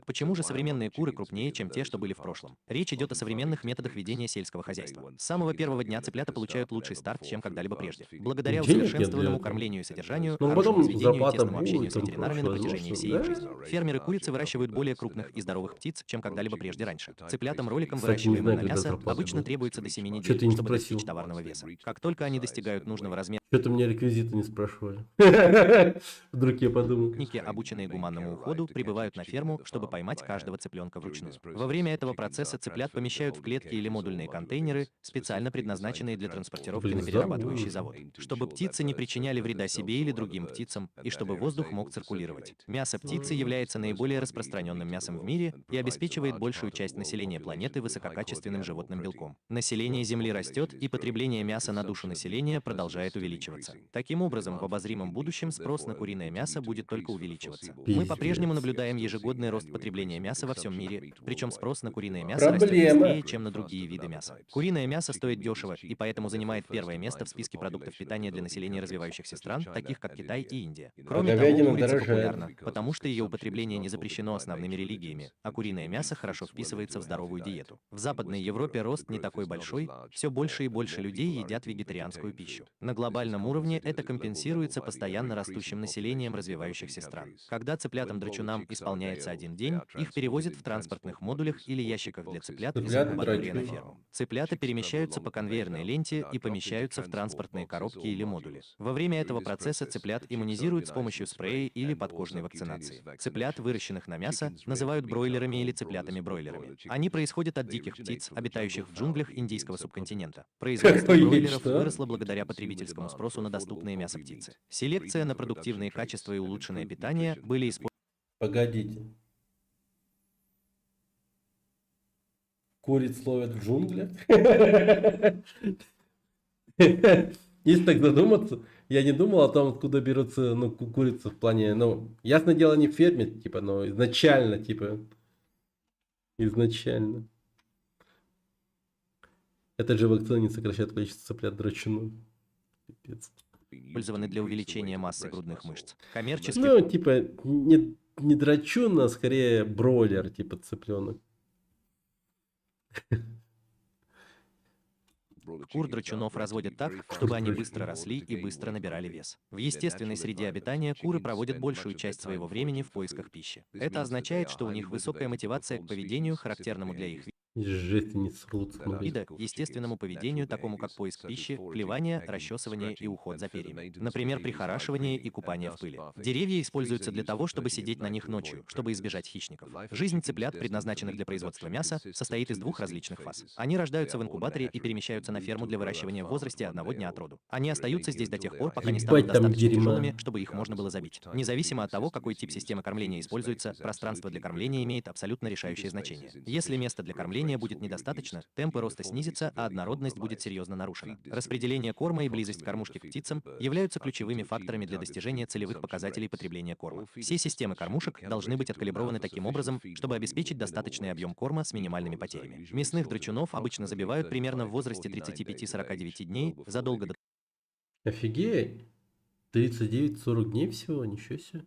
Почему же современные куры крупнее, чем те, что были в прошлом? Речь идет о современных методах ведения сельского хозяйства. С самого первого дня цыплята получают лучший старт, чем когда-либо прежде. Благодаря усовершенствованному кормлению и содержанию, хорошему разведению и тесному общению с ветеринарами на протяжении всей их жизни. Фермеры курицы выращивают более крупных и здоровых птиц, чем когда-либо прежде раньше. Цыплятам-роликам, выращиваемым на мясо, обычно требуется до 7 недель, чтобы достичь товарного веса. Как только они достигают нужного размера, что-то мне реквизиты не спрашивали. Вдруг я подумал. Обученные гуманному уходу, прибывают на ферму, чтобы поймать каждого цыпленка вручную. Во время этого процесса цыплят помещают в клетки или модульные контейнеры, специально предназначенные для транспортировки на перерабатывающий завод, чтобы птицы не причиняли вреда себе или другим птицам, и чтобы воздух мог циркулировать. Мясо птицы является наиболее распространенным мясом в мире и обеспечивает большую часть населения планеты высококачественным животным белком. Население Земли растет, и потребление мяса на душу населения продолжает увеличиваться. Таким образом, в обозримом будущем спрос на куриное мясо будет только увеличиваться. Мы по-прежнему наблюдаем ежегодный рост потребления мяса во всем мире, причем спрос на куриное мясо растет быстрее, чем на другие виды мяса. Куриное мясо стоит дешево и поэтому занимает первое место в списке продуктов питания для населения развивающихся стран, таких как Китай и Индия. Кроме того, курица популярна, потому что ее употребление не запрещено основными религиями, а куриное мясо хорошо вписывается в здоровую диету. В Западной Европе рост не такой большой, все больше и больше людей едят вегетарианскую пищу. На глобальном уровне это компенсируется постоянно растущим населением развивающихся стран. Когда цыплятам-драчунам исполняется 1 день, их перевозят в транспортных модулях или ящиках для цыплят из инкубатории на ферму. Цыплята перемещаются по конвейерной ленте и помещаются в транспортные коробки или модули. Во время этого процесса цыплят иммунизируют с помощью спрея или подкожной вакцинации. Цыплят, выращенных на мясо, называют бройлерами или цыплятами-бройлерами. Они происходят от диких птиц, обитающих в джунглях индийского субконтинента. Производство бройлеров выросло благодаря потребительскому спросу на доступные мясо птицы. Селекция на продуктивные качества и улучшенное питание были использованы. Погодите. Куриц ловят в джунглях? Если так задуматься, я не думал о том, откуда берутся курицы в плане, ясное дело, не в ферме, типа, но изначально, изначально. Это же вакцина не сокращает количество цыплят-драчунов. Пипец. Использованы для увеличения массы грудных мышц. Коммерчески... не драчун, а скорее бройлер, цыпленок. Кур драчунов разводят так, чтобы они быстро росли и быстро набирали вес. В естественной среде обитания куры проводят большую часть своего времени в поисках пищи. Это означает, что у них высокая мотивация к поведению, характерному для их вида. Жесть, они срут, смотри. Вида естественному поведению, такому как поиск пищи, клевание, расчесывание и уход за перьями. Например, прихорашивание и купание в пыли. Деревья используются для того, чтобы сидеть на них ночью, чтобы избежать хищников. Жизнь цыплят, предназначенных для производства мяса, состоит из двух различных фаз. Они рождаются в инкубаторе и перемещаются на ферму для выращивания в возрасте 1 дня от роду. Они остаются здесь до тех пор, пока не станут Ебать, там достаточно дерьма. тяжелыми, чтобы их можно было забить. Независимо от того, какой тип системы кормления используется, пространство для кормления имеет абсолютно решающее значение. Если места для кормления будет недостаточно, темпы роста снизятся, а однородность будет серьезно нарушена. Распределение корма и близость кормушки к птицам являются ключевыми факторами для достижения целевых показателей потребления корма. Все системы кормушек должны быть откалиброваны таким образом, чтобы обеспечить достаточный объем корма с минимальными потерями. Мясных драчунов обычно забивают примерно в возрасте 35-49 дней, задолго до... Офигеть. 39-40 дней всего, ничего себе.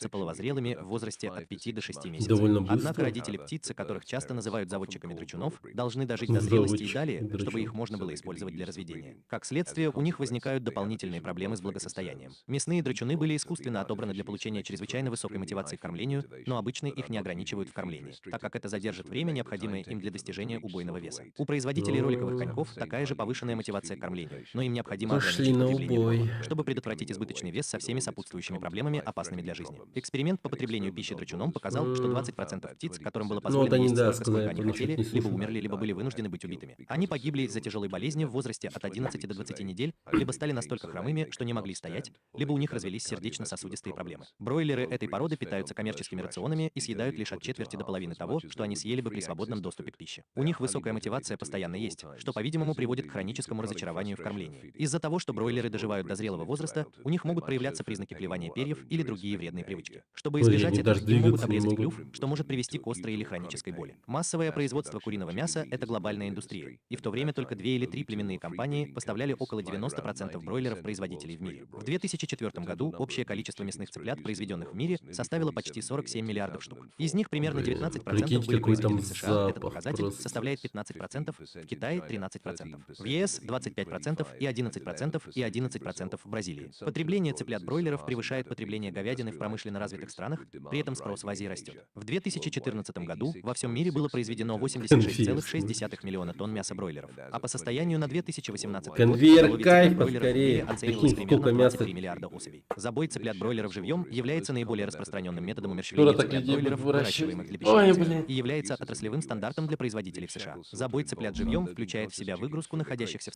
половозрелыми в возрасте от 5 до 6 месяцев. Довольно быстро. Однако родители птицы, которых часто называют заводчиками драчунов, должны дожить до зрелости и Заводчик далее, драчун. чтобы их можно было использовать для разведения. Как следствие, у них возникают дополнительные проблемы с благосостоянием. Мясные драчуны были искусственно отобраны для получения чрезвычайно высокой мотивации к кормлению, но обычно их не ограничивают в кормлении, так как это задержит время, необходимое им для достижения убойного веса. У производителей роликовых коньков такая же повышенная мотивация к кормлению, но им необходимо Пошли ограничить на потребление убой. корма, чтобы предотвратить избыточный вес со всеми сопутствующими проблемами, опасными для жизни. Эксперимент по потреблению пищи драчуном показал, что 20% птиц, которым было позволено вот они, есть да, столько, сколько сказали, они потому хотели, что не либо слушали. умерли, либо были вынуждены быть убитыми. Они погибли из-за тяжелой болезни в возрасте от 11 до 20 недель, либо стали настолько хромыми, что не могли стоять, либо у них развелись сердечно-сосудистые проблемы. Бройлеры этой породы питаются коммерческими рационами и съедают лишь от четверти до половины того, что они съели бы при свободном доступе к пище. У них высокая мотивация постоянно есть, что, по-видимому, приводит к хроническому разочарованию в кормлении. Из-за того, что бройлеры доживают до зрелого возраста, у них могут проявляться признаки клевания перьев или другие вредные привычки. Чтобы Блин, избежать они этого, даже им могут двигаться не обрезать могут. клюв, что может привести к острой или хронической боли. Массовое производство куриного мяса – это глобальная индустрия, и в то время только 2 или 3 племенные компании поставляли около 90% бройлеров-производителей в мире. В 2004 году общее количество мясных цыплят, произведенных в мире, составило почти 47 миллиардов штук. Из них примерно 19% Прикиньте, были какой там произведены в США, этот запах показатель просто. составляет 15%, в Китае 13%, в ЕС 25% и 11% и 11% в Бразилии. Потребление цыплят-бройлеров превышает потребление говядины в промышленно развитых странах, при этом спрос в Азии растет. В 2014 году во всем мире было произведено 86,6 миллиона тонн мяса бройлеров, а по состоянию на 2018 год Конвейер здоровье кайфа цыплят-бройлеров в скорее. мире оценивалось Прикинь, примерно сколько мяса. 23 миллиарда особей. Забой цыплят-бройлеров живьем является наиболее распространенным методом Скоро умерщвления так людей цыплят-бройлеров, будут выращивать. выращиваемых для Ой, пищевых целей, блин. и является отраслевым стандартом для производителей в США. Забой цыплят живьем включает в себя выгрузку находящихся в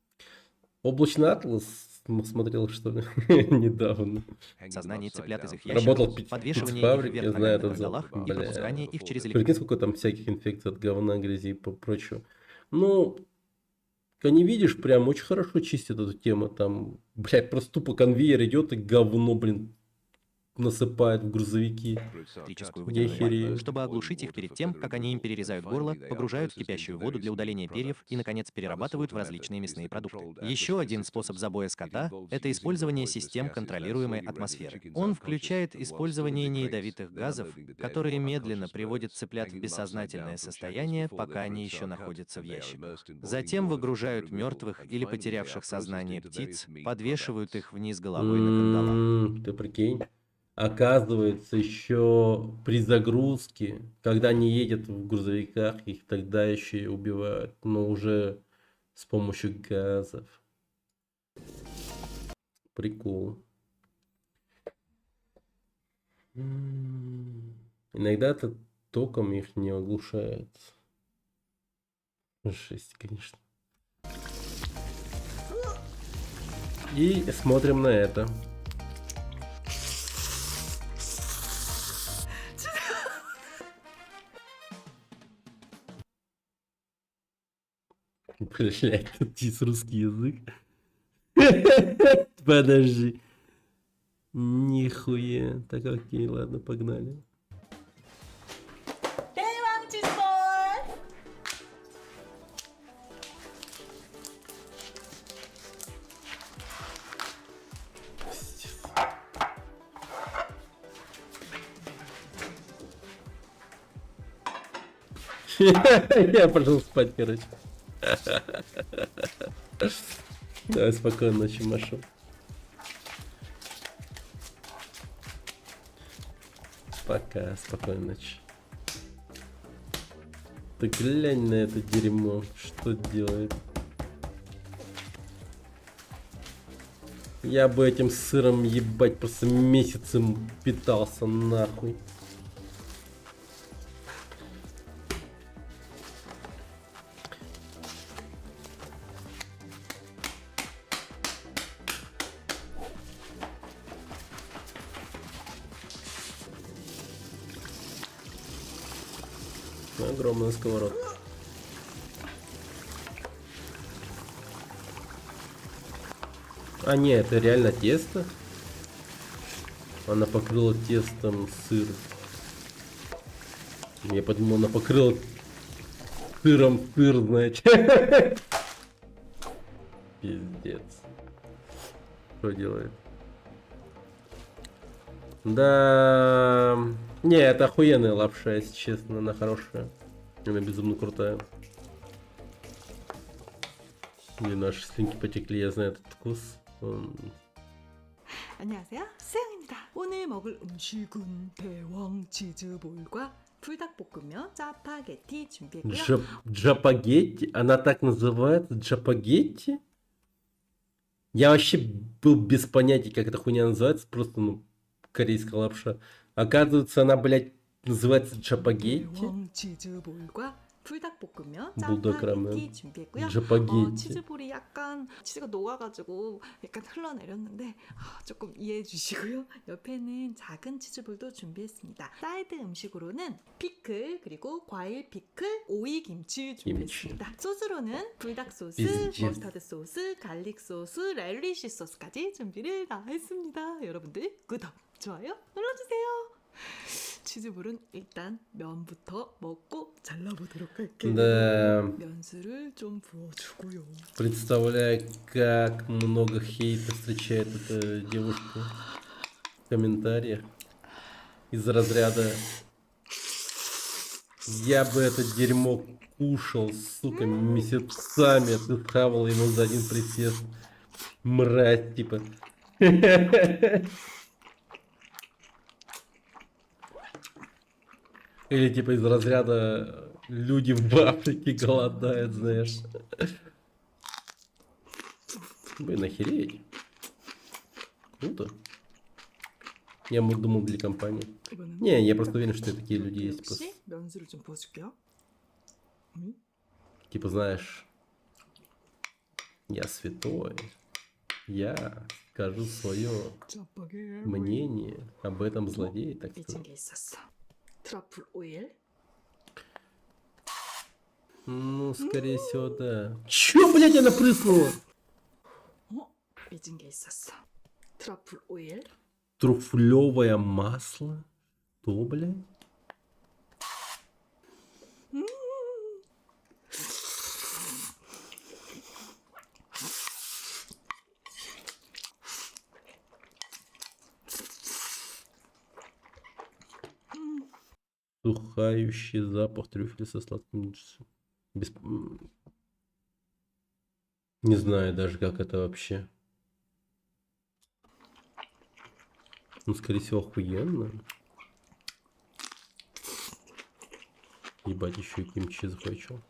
Облачный атлас смотрел, что ли, недавно. сознании цыплят из их Работал ящиков, в подвешивание их птицефабрике, вверх я ногами знаю на этот кандалах запах. и пропускание их через Прикинь, сколько там всяких инфекций от говна, грязи и прочего. Ну, не видишь, прям очень хорошо чистят эту тему. Там, блядь, просто тупо конвейер идет и говно, блин, насыпает в грузовики. электрическую Я водяную ванну. херею. Чтобы оглушить их перед тем, как они им перерезают горло, погружают в кипящую воду для удаления перьев и, наконец, перерабатывают в различные мясные продукты. Еще один способ забоя скота – это использование систем контролируемой атмосферы. Он включает использование неядовитых газов, которые медленно приводят цыплят в бессознательное состояние, пока они еще находятся в ящиках. Затем выгружают мертвых или потерявших сознание птиц, подвешивают их вниз головой на кандалах. Ты прикинь. Оказывается, еще при загрузке, когда они едут в грузовиках, их тогда еще и убивают, но уже с помощью газов. Прикол. Иногда это током их не оглушает. Жесть, конечно. И смотрим на это. Блять, тут есть русский язык. Подожди. Нихуя. Так, окей, ладно, погнали. Я пошел спать, короче. Давай спокойной ночи, Машу. Пока, спокойной ночи. Ты глянь на это дерьмо, что делает. Я бы этим сыром, ебать, просто месяцем питался нахуй. Огромная сковородка. А не, это реально тесто. Она покрыла тестом сыр. Я подумал, она покрыла сыром сыр, значит. Пиздец. Что делает? Да. Не, это охуенная лапша, если честно, она хорошая. Она безумно крутая. Мне наши слинки потекли, я знаю этот вкус. 안녕하세요, 수영입니다. 오늘 먹을 음식은 대왕 치즈볼과 불닭볶음면, 짜파게티 준비했고요. Джапагетти? Она так называется? Джапагетти? Я вообще был без понятия, как эта хуйня называется. Просто, ну, корейская лапша. Оказывается, она, блядь, называется джапагетти. 대왕 치즈볼과 불닭볶음면, булдог рамен. 짜파게티 준비했고요. джапагетти. 치즈볼이 약간 치즈가 녹아가지고 약간 흘러내렸는데 조금 이해해 주시고요. 옆에는 작은 치즈볼도 준비했습니다. 사이드 음식으로는 피클 그리고 과일 피클, 오이 김치 준비했습니다. 소스로는 불닭 소스, 비즈집. 머스타드 소스, 갈릭 소스, 렐리시 소스까지 준비를 다 했습니다. 여러분들 구독, 좋아요 눌러주세요. 치즈볼은 일단 면부터 먹고 잘라보도록 할게요. Да. 면수를 좀 부어주고요. Представляю, как много хейта встречает эта девушка в комментариях. Из разряда: я бы это дерьмо кушал, сука, месяцами. Ты схавал его за один присест. Мразь, типа. Или типа из разряда люди в Африке голодают, знаешь. Блин, охереть. Круто. Я думал для компании. Не, я просто уверен, что такие люди есть. Просто. 역시 면수를 좀 부어줄게요. Типа, знаешь, я святой. Я скажу свое мнение об этом злодее. Так что... 미친 게 있었어. 트러플 오일. Ну, скорее всего, да. Чё, блядь, она прыснула? 미친 게 있었어. 트러플 오일. Труфлевое масло? Что, блядь? Тухающий запах трюфеля со сладким джусом. Не знаю даже, как это вообще. Ну, скорее всего, охуенно. Ебать, еще и кимчи захочу.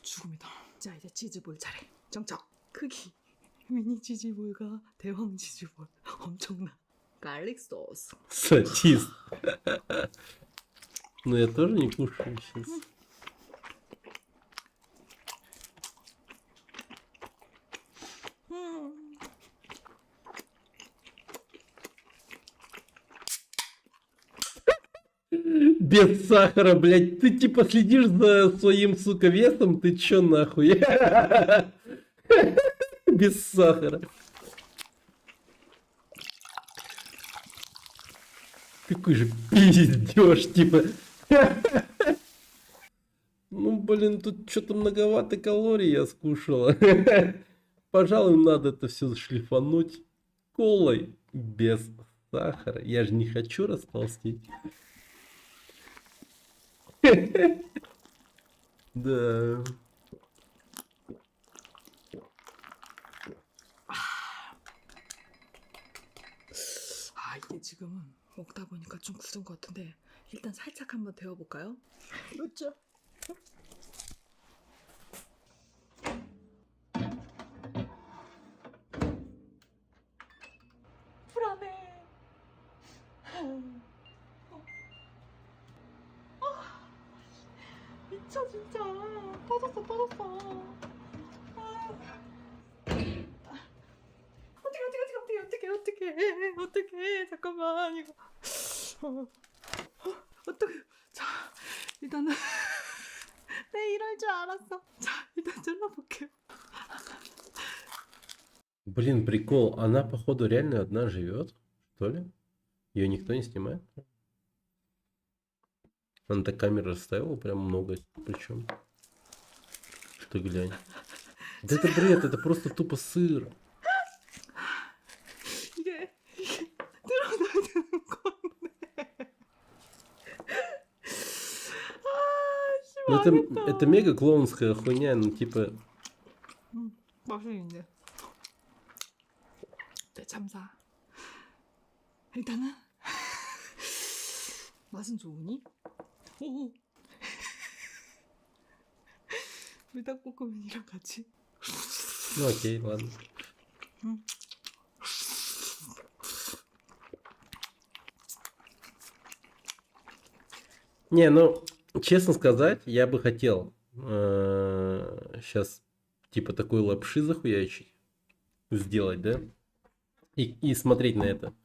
죽음이다. 자, 이제 치즈볼 차례. 정착. 크기. 미니 치즈볼과 대왕 치즈볼. 엄청나. 갈릭 소스. Садист. Ну, я тоже не кушаю сейчас. Без сахара, блядь. Ты типа следишь за своим, сука, весом? Ты чё нахуй? Без сахара. Какой же пиздёж, типа. Ну, блин, тут что-то многовато калорий я скушала. Пожалуй, надо это все шлифануть колой без сахара. Я же не хочу растолстеть. Да. 이게 지금은 먹다 보니까 좀 굳은 것 같은데 일단 살짝 한번 데워볼까요? 그렇죠. 불안해. 미쳐 진짜. 터졌어. 어떡해. 잠깐만, 이거. 어떡해. 자, 일단은. 네, 이럴 줄 알았어. 자, 일단 잘라볼게요. Блин, прикол. Она, походу, реально одна живет, что ли? Ее никто не снимает? Она так камеру расставила, прям много, причем. Что глянь. Да это бред, это просто тупо сыр. 이게 들어놔야 되는 건데. Ну это мега клоунская хуйня, ну типа. 맛있는데. 네, 참사. 일단은 맛은 좋으니? 오. 불닭볶음면이랑 같이. Ну окей, ладно. Не, ну, честно сказать, я бы хотел сейчас типа такой лапши захуячить, сделать, да? И смотреть на это.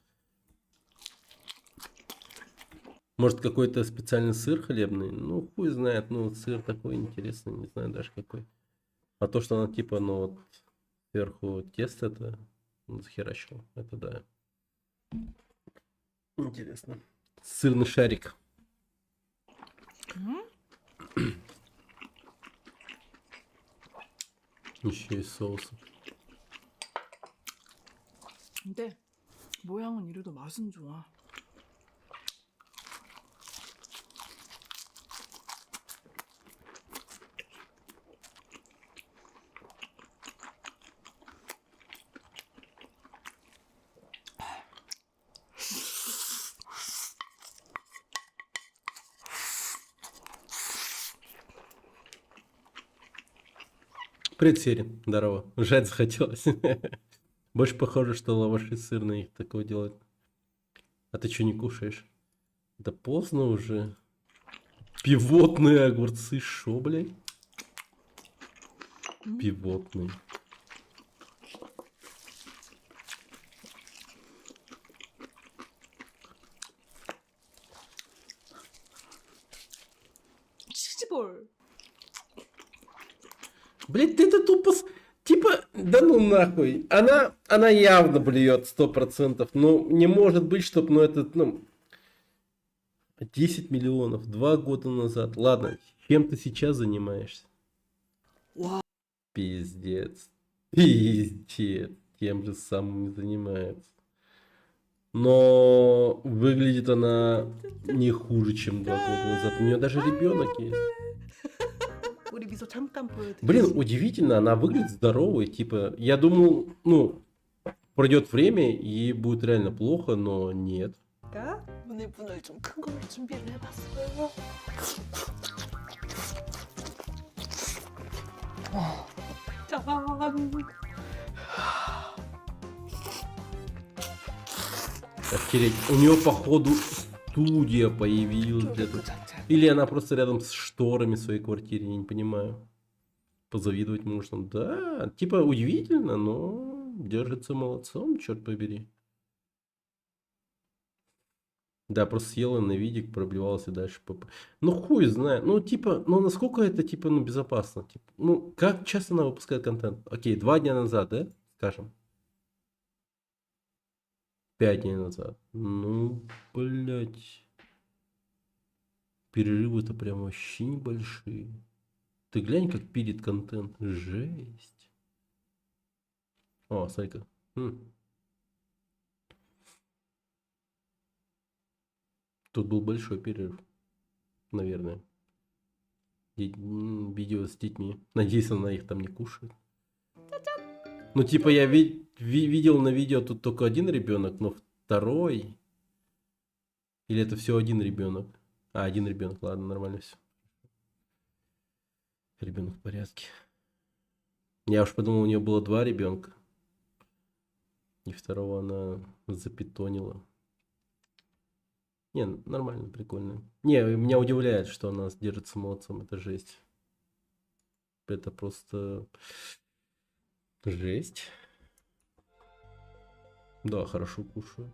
Может, какой-то специальный сыр хлебный? Ну, хуй знает, ну, сыр такой интересный, не знаю даже какой. А то, что она типа, ну, вот, сверху тесто это захерачивал, это да. Интересно. Сырный шарик. Еще и соусы. 근데 모양은 이래도 맛은 좋아. Привет, Сири. Здорово. Жать захотелось. Больше похоже, что лаваши сырные их такого делают. А ты что не кушаешь? Да поздно уже. Пивотные огурцы. Шо, блядь? Пивотные. 치즈볼. Блять, ты это тупо... Типа, да ну нахуй. Она явно блюет 100%. Ну, не может быть, чтобы, ну, это, ну... 10 миллионов, 2 года назад. Ладно, чем ты сейчас занимаешься? Пиздец. Пиздец. Тем же самым и занимается. Но выглядит она не хуже, чем 2 года назад. У нее даже ребенок есть. 우리 미소 잠깐 보여드릴게요. Блин, удивительно, она выглядит здоровой. Типа, я думал, ну, пройдет время и будет реально плохо, но нет. 오늘 분을 좀 큰 걸로 준비를 해봤어요. 짠. Охереть, у нее походу студия появилась где-то. Или она просто рядом с шторами в своей квартире, я не понимаю. Позавидовать можно. Да, типа удивительно, но держится молодцом, черт побери. Да, просто съела на видик, проблевалась и дальше. Ну хуй знает. Ну типа, ну насколько это типа, ну безопасно. Типа, ну как часто она выпускает контент? Окей, 2 дня назад, да? Скажем. 5 дней назад. Ну, блять. Перерывы-то прям вообще небольшие. Ты глянь, как пилит контент. Жесть. О, смотри-ка. Тут был большой перерыв. Наверное. Видео с детьми. Надеюсь, она их там не кушает. Ну, типа, я видел на видео тут только один ребенок, но второй... Или это все один ребенок? А, один ребенок, ладно, нормально все. Ребенок в порядке. Я уж подумал, у нее было 2 ребенка. И второго она запитонила. Не, нормально, прикольно. Не, меня удивляет, что она держится молодцом, это жесть. Это просто жесть. Да, хорошо кушаю.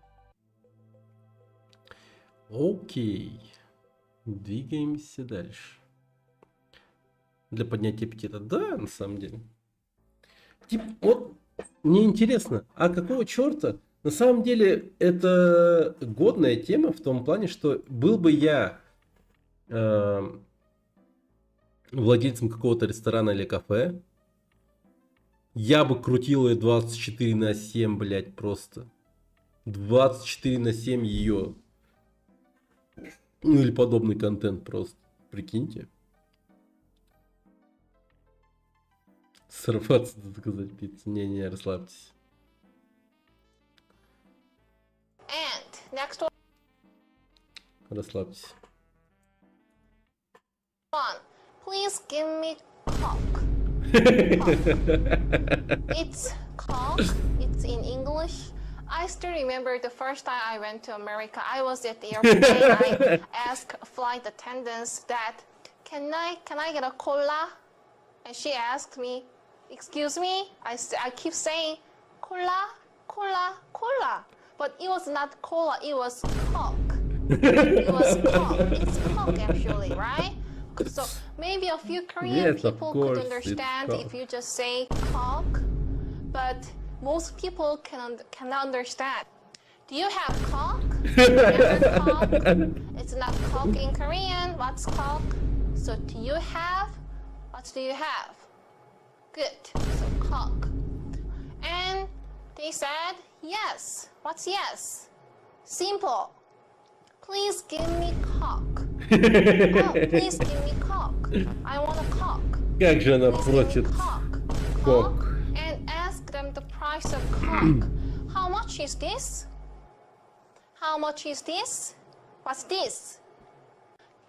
Окей. Двигаемся дальше. Для поднятия аппетита. Да, на самом деле. Типа, вот, мне интересно, а какого черта? На самом деле, это годная тема в том плане, что был бы я владельцем какого-то ресторана или кафе, я бы крутил ее 24/7, блядь, просто. 24/7 ее. Ну или подобный контент просто. Прикиньте. Сорваться, заказать пиццу. Не, расслабьтесь. And next one. Расслабьтесь. Please give me cock. It's cock. It's in English. I still remember the first time I went to America. I was at the airport and I asked flight attendants that, can I get a cola? And she asked me, excuse me? I keep saying, cola, cola, cola. But it was not cola, it was cock. It was cock. It's cock actually, right? So maybe a few Korean people could understand if you just say cock, but most people cannot understand. Do you have cock? Cock? It's not cock in Korean. What's cock? So do you have? What do you have? Good. So cock. And they said yes. What's yes? Simple. Please give me cock. Oh, please give me cock. I want a cock. Как же она просит кок. And ask them the price of cock. How much is this? How much is this? What's this?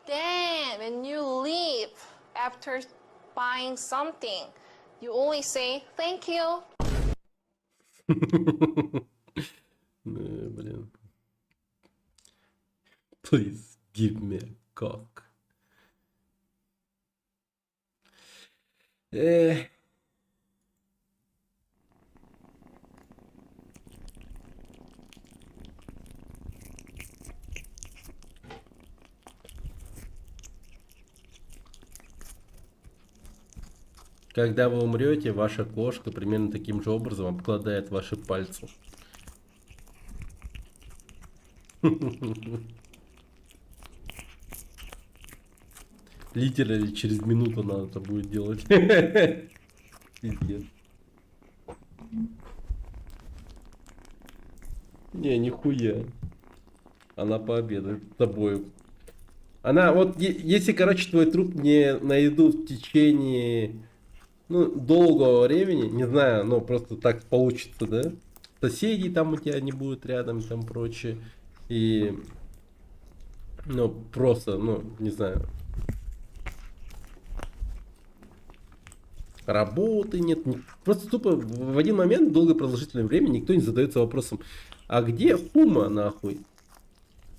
Then when you leave after buying something, you only say thank you. Блин. Please give me a cock. Когда вы умрете, ваша кошка примерно таким же образом обкладает ваши пальцы. Литерально через минуту надо это будет делать. Пиздец. Не, нихуя. Она пообедает с тобой. Она вот, если, короче, твой труп не найдут в течение, ну, долгого времени, не знаю, ну, просто так получится, да? Соседей там у тебя не будет рядом и там прочее. И, ну, просто, ну, не знаю. Работы нет. Просто тупо в один момент, долгое продолжительное время, никто не задается вопросом, а где Хума, нахуй?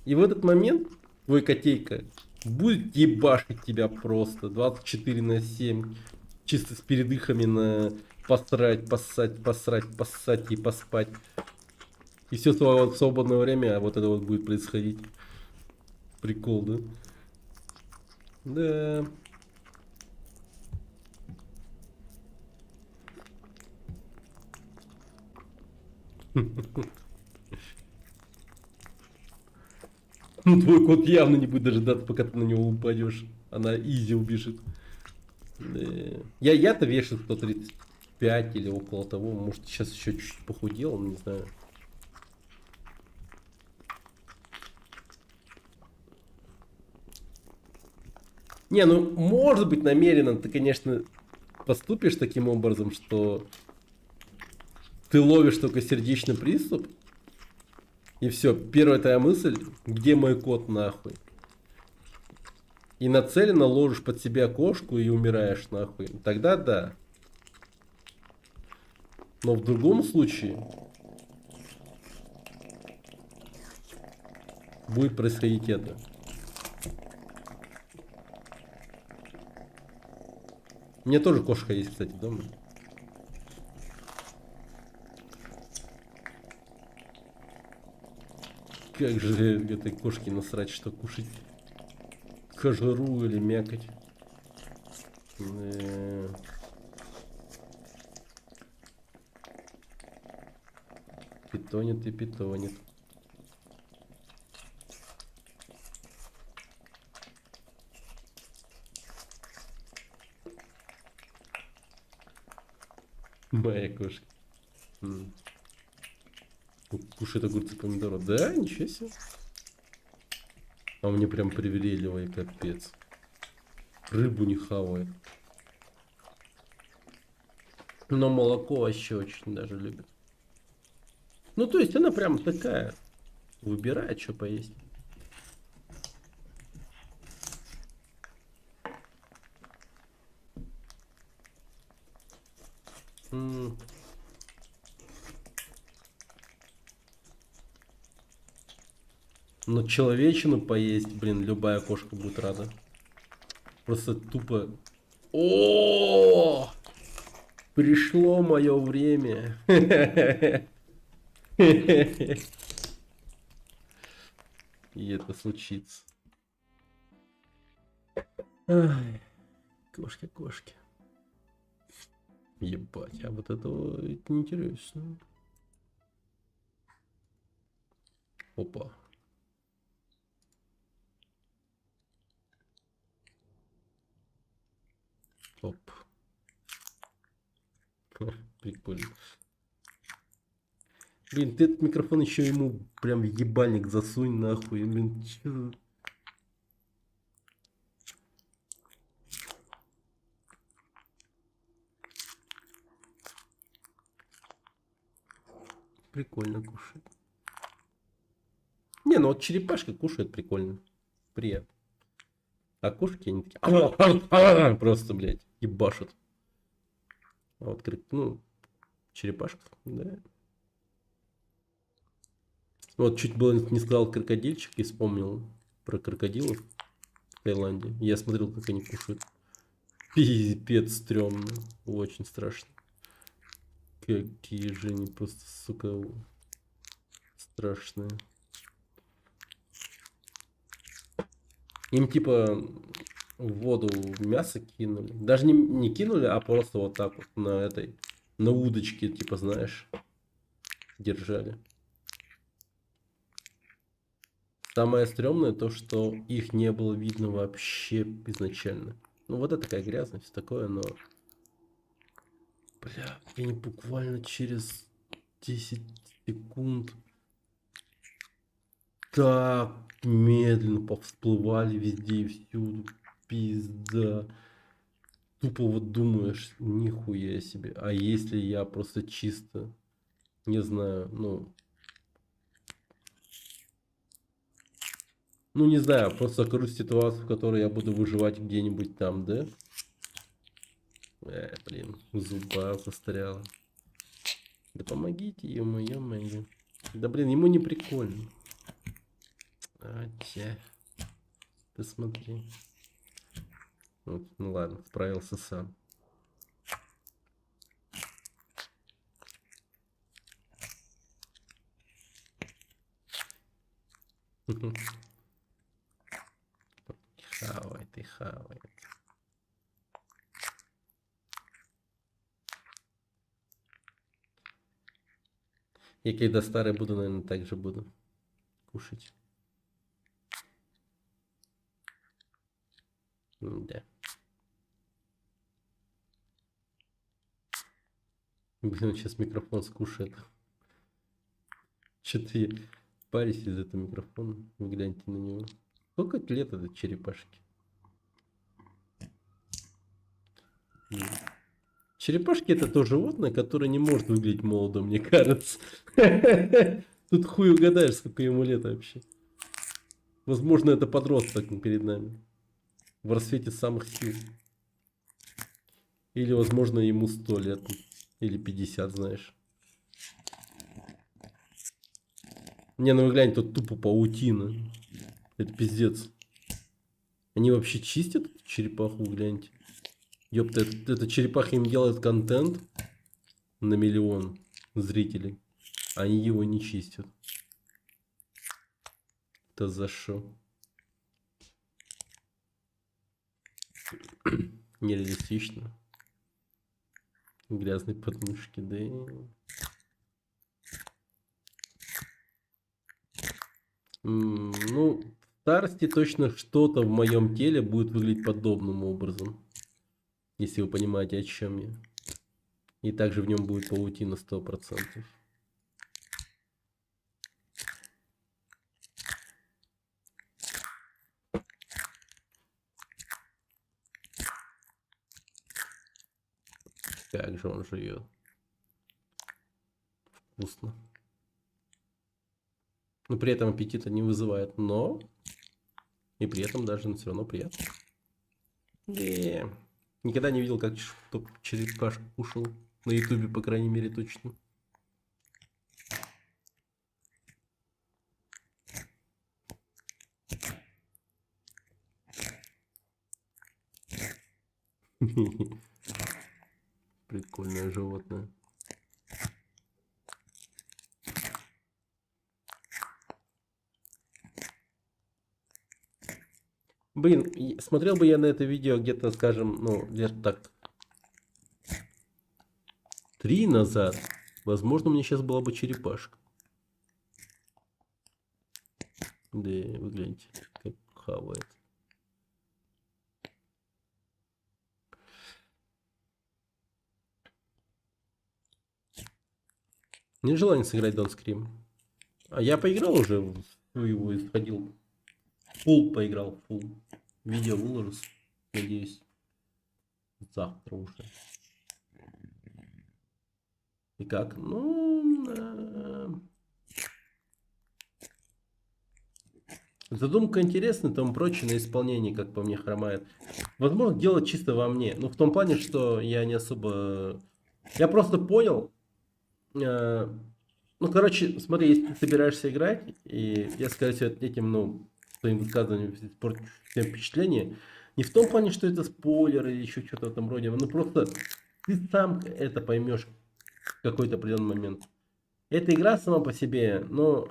И в этот момент твой котейка будет ебашить тебя просто 24/7, чисто с передыхами на посрать, поссать, посрать, поссать и поспать. И все в свободное время вот это вот будет происходить. Прикол, да? Да. Ну, твой кот явно не будет дожидаться, пока ты на него упадешь. Она изи убежит. Я-то вешу 135 или около того. Может, сейчас еще чуть-чуть похудел, не знаю. Не, ну, может быть, намеренно ты, конечно, поступишь таким образом, что ты ловишь только сердечный приступ. И все, первая твоя мысль, где мой кот нахуй? И нацеленно ложишь под себя кошку и умираешь нахуй. Тогда да. Но в другом случае будет происходить это. У меня тоже кошка есть, кстати, дома. Как же этой кошке насрать, что кушать? Кожуру или мякоть? Питонит и питонит. Моя кошка. Кушает огурцы, помидоры. Да, ничего себе. А мне прям привередливый, капец. Рыбу не хавает. Но молоко вообще очень даже любит. Ну, то есть она прям такая. Выбирает, что поесть. Но человечину поесть, блин, любая кошка будет рада. Просто тупо... О! Пришло мое время. И это случится. Ай, кошки. Ебать, а вот это интересно. Опа. Оп. Прикольно. Блин, ты этот микрофон еще ему прям в ебальник засунь нахуй. Блин, чё? Прикольно кушает. Не, ну вот черепашка кушает прикольно. Приятно. А кошки они такие... Просто, блядь, ебашут. А вот, ну, черепашка, да. Вот чуть было не сказал крокодильчик и вспомнил про крокодилов в Таиланде. Я смотрел, как они кушают. Пиздец, стрёмно. Очень страшно. Какие же они просто, сука, страшные. Им типа в воду мясо кинули. Даже не кинули, а просто вот так вот на удочке, типа, знаешь, держали. Самое стрёмное то, что их не было видно вообще изначально. Ну вот это такая грязность, такое, но... Бля, они буквально через 10 секунд так медленно повсплывали везде и всюду. Пизда. Тупо вот думаешь, нихуя себе. А если я просто чисто, не знаю, ну не знаю, просто окажусь в ситуацию, в которой я буду выживать где-нибудь там, да? Блин, зуба застряла. Да помогите ему, ё-моё. Да блин, ему не прикольно. Ты смотри. Вот, ну ладно, справился сам. Хавай, ты хавай. Я когда старый буду, наверное, так же буду кушать. Да. Блин, сейчас микрофон скушает. Че ты парись из этого микрофона? Вы гляньте на него. Сколько лет этой черепашки? Черепашки — это то животное, которое не может выглядеть молодо, мне кажется. Тут хуй угадаешь, сколько ему лет вообще. Возможно, это подросток перед нами. В рассвете самых сил. Или, возможно, ему 100 лет. Или 50, знаешь. Не, ну вы глянь, тут тупо паутина. Это пиздец. Они вообще чистят эту черепаху, гляньте. Ёпта, эта черепаха им делает контент на миллион зрителей. Они его не чистят. Это за шо? Нереалистично. Грязные подмышки, да. Ну, в старости точно что-то в моем теле будет выглядеть подобным образом. Если вы понимаете, о чем я. И также в нем будет паутина 100%. Как же он живет. Вкусно. Но при этом аппетита не вызывает, но и при этом даже все равно приятно. Никогда не видел, как кто черепашку кушал. На ютубе, по крайней мере, точно. Прикольное животное. Блин, смотрел бы я на это видео где-то, скажем, ну, лет так 3 назад. Возможно, у меня сейчас была бы черепашка. Да, вы гляньте, как хавает. Нет желания сыграть Don't Scream. А я поиграл уже, его исходил. Фулл поиграл, фулл. Видео выложусь, надеюсь, завтра уже. И как? Ну, задумка интересная, тому прочее, на исполнении, как по мне, хромает. Возможно, дело чисто во мне. Ну, в том плане, что я не особо... Я просто понял... Ну, короче, смотри, если ты собираешься играть, и я, скорее всего, этим, ну, своим высказыванием испорчу всем впечатление, не в том плане, что это спойлер или еще что-то в этом роде, ну, просто ты сам это поймешь в какой-то определенный момент. Эта игра сама по себе, ну,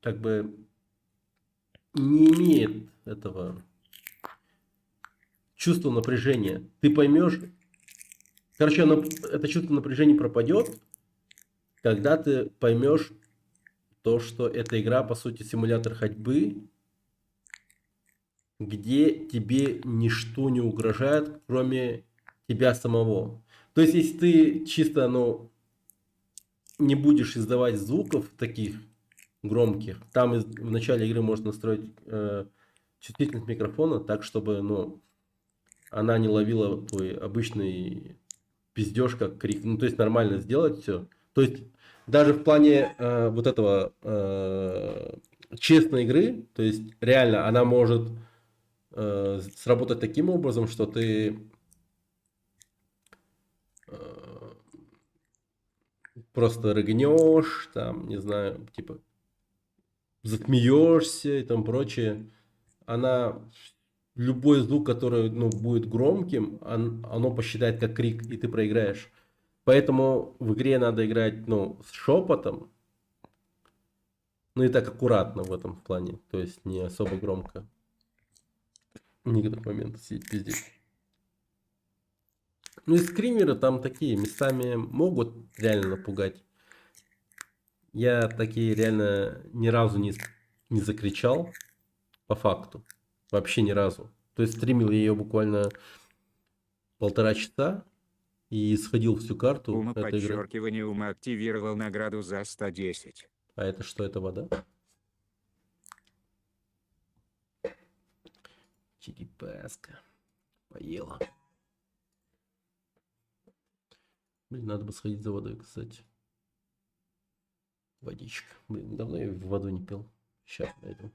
как бы не имеет этого чувства напряжения. Ты поймешь... Короче, это чувство напряжения пропадет, когда ты поймешь то, что эта игра, по сути, симулятор ходьбы, где тебе ничто не угрожает, кроме тебя самого. То есть, если ты чисто, ну, не будешь издавать звуков таких громких, там в начале игры можно настроить чувствительность микрофона так, чтобы, ну, она не ловила твой обычный... пиздеж, как крик. Ну, то есть нормально сделать все. То есть даже в плане вот этого честной игры, то есть реально она может сработать таким образом, что ты просто рыгнешь, там, не знаю, типа засмеешься и там прочее. Она... Любой звук, который, ну, будет громким, оно посчитает как крик, и ты проиграешь. Поэтому в игре надо играть, ну, с шепотом. Ну и так аккуратно в этом плане. То есть не особо громко. В некоторых моментах сидеть пиздец. Ну и скримеры там такие местами могут реально напугать. Я такие реально ни разу не закричал. По факту. Вообще ни разу. То есть стримил я ее буквально 1,5 часа и сходил всю карту этой игры. Подчеркивание ума активировал награду за 110. А это что, это вода? Черепашка. Поела. Блин, надо бы сходить за водой, кстати. Водичка. Блин, давно я воду не пил. Сейчас найду.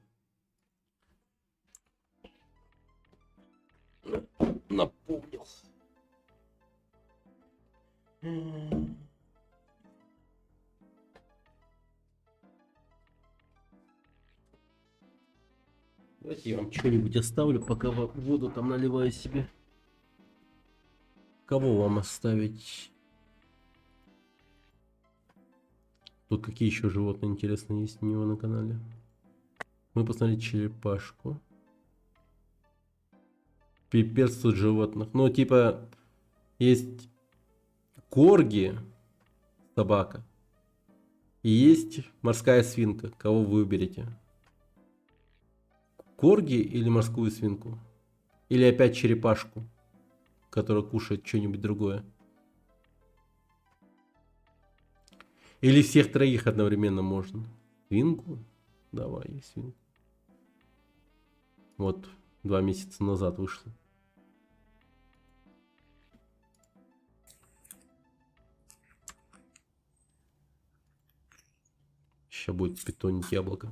Напомнил. Давайте я вам что-нибудь оставлю, пока воду там наливаю себе. Кого вам оставить? Тут какие еще животные интересные есть у него на канале? Мы посмотрели черепашку. Пипец тут животных. Ну, типа, есть корги, собака. И есть морская свинка. Кого вы выберете? Корги или морскую свинку? Или опять черепашку, которая кушает что-нибудь другое? Или всех троих одновременно можно? Свинку? Давай, свинку. Вот, 2 месяца назад вышло. Сейчас будет питонить яблоко.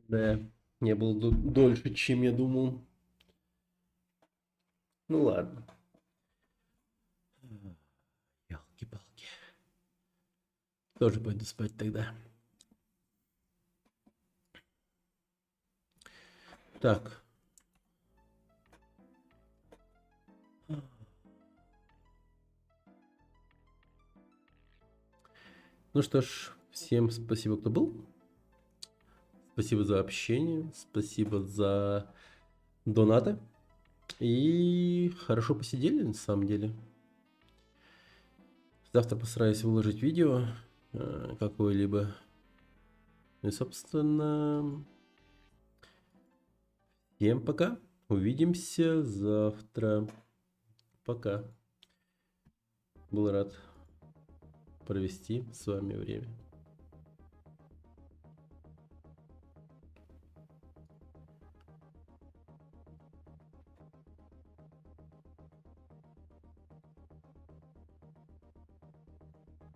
Да, не был дольше, чем я думал. Ну ладно. Ёлки-палки. Тоже пойду спать тогда. Так. Ну что ж, всем спасибо, кто был. Спасибо за общение, спасибо за донаты. И хорошо посидели, на самом деле. Завтра постараюсь выложить видео какое-либо. И, собственно, всем пока. Увидимся завтра. Пока. Был рад провести с вами время.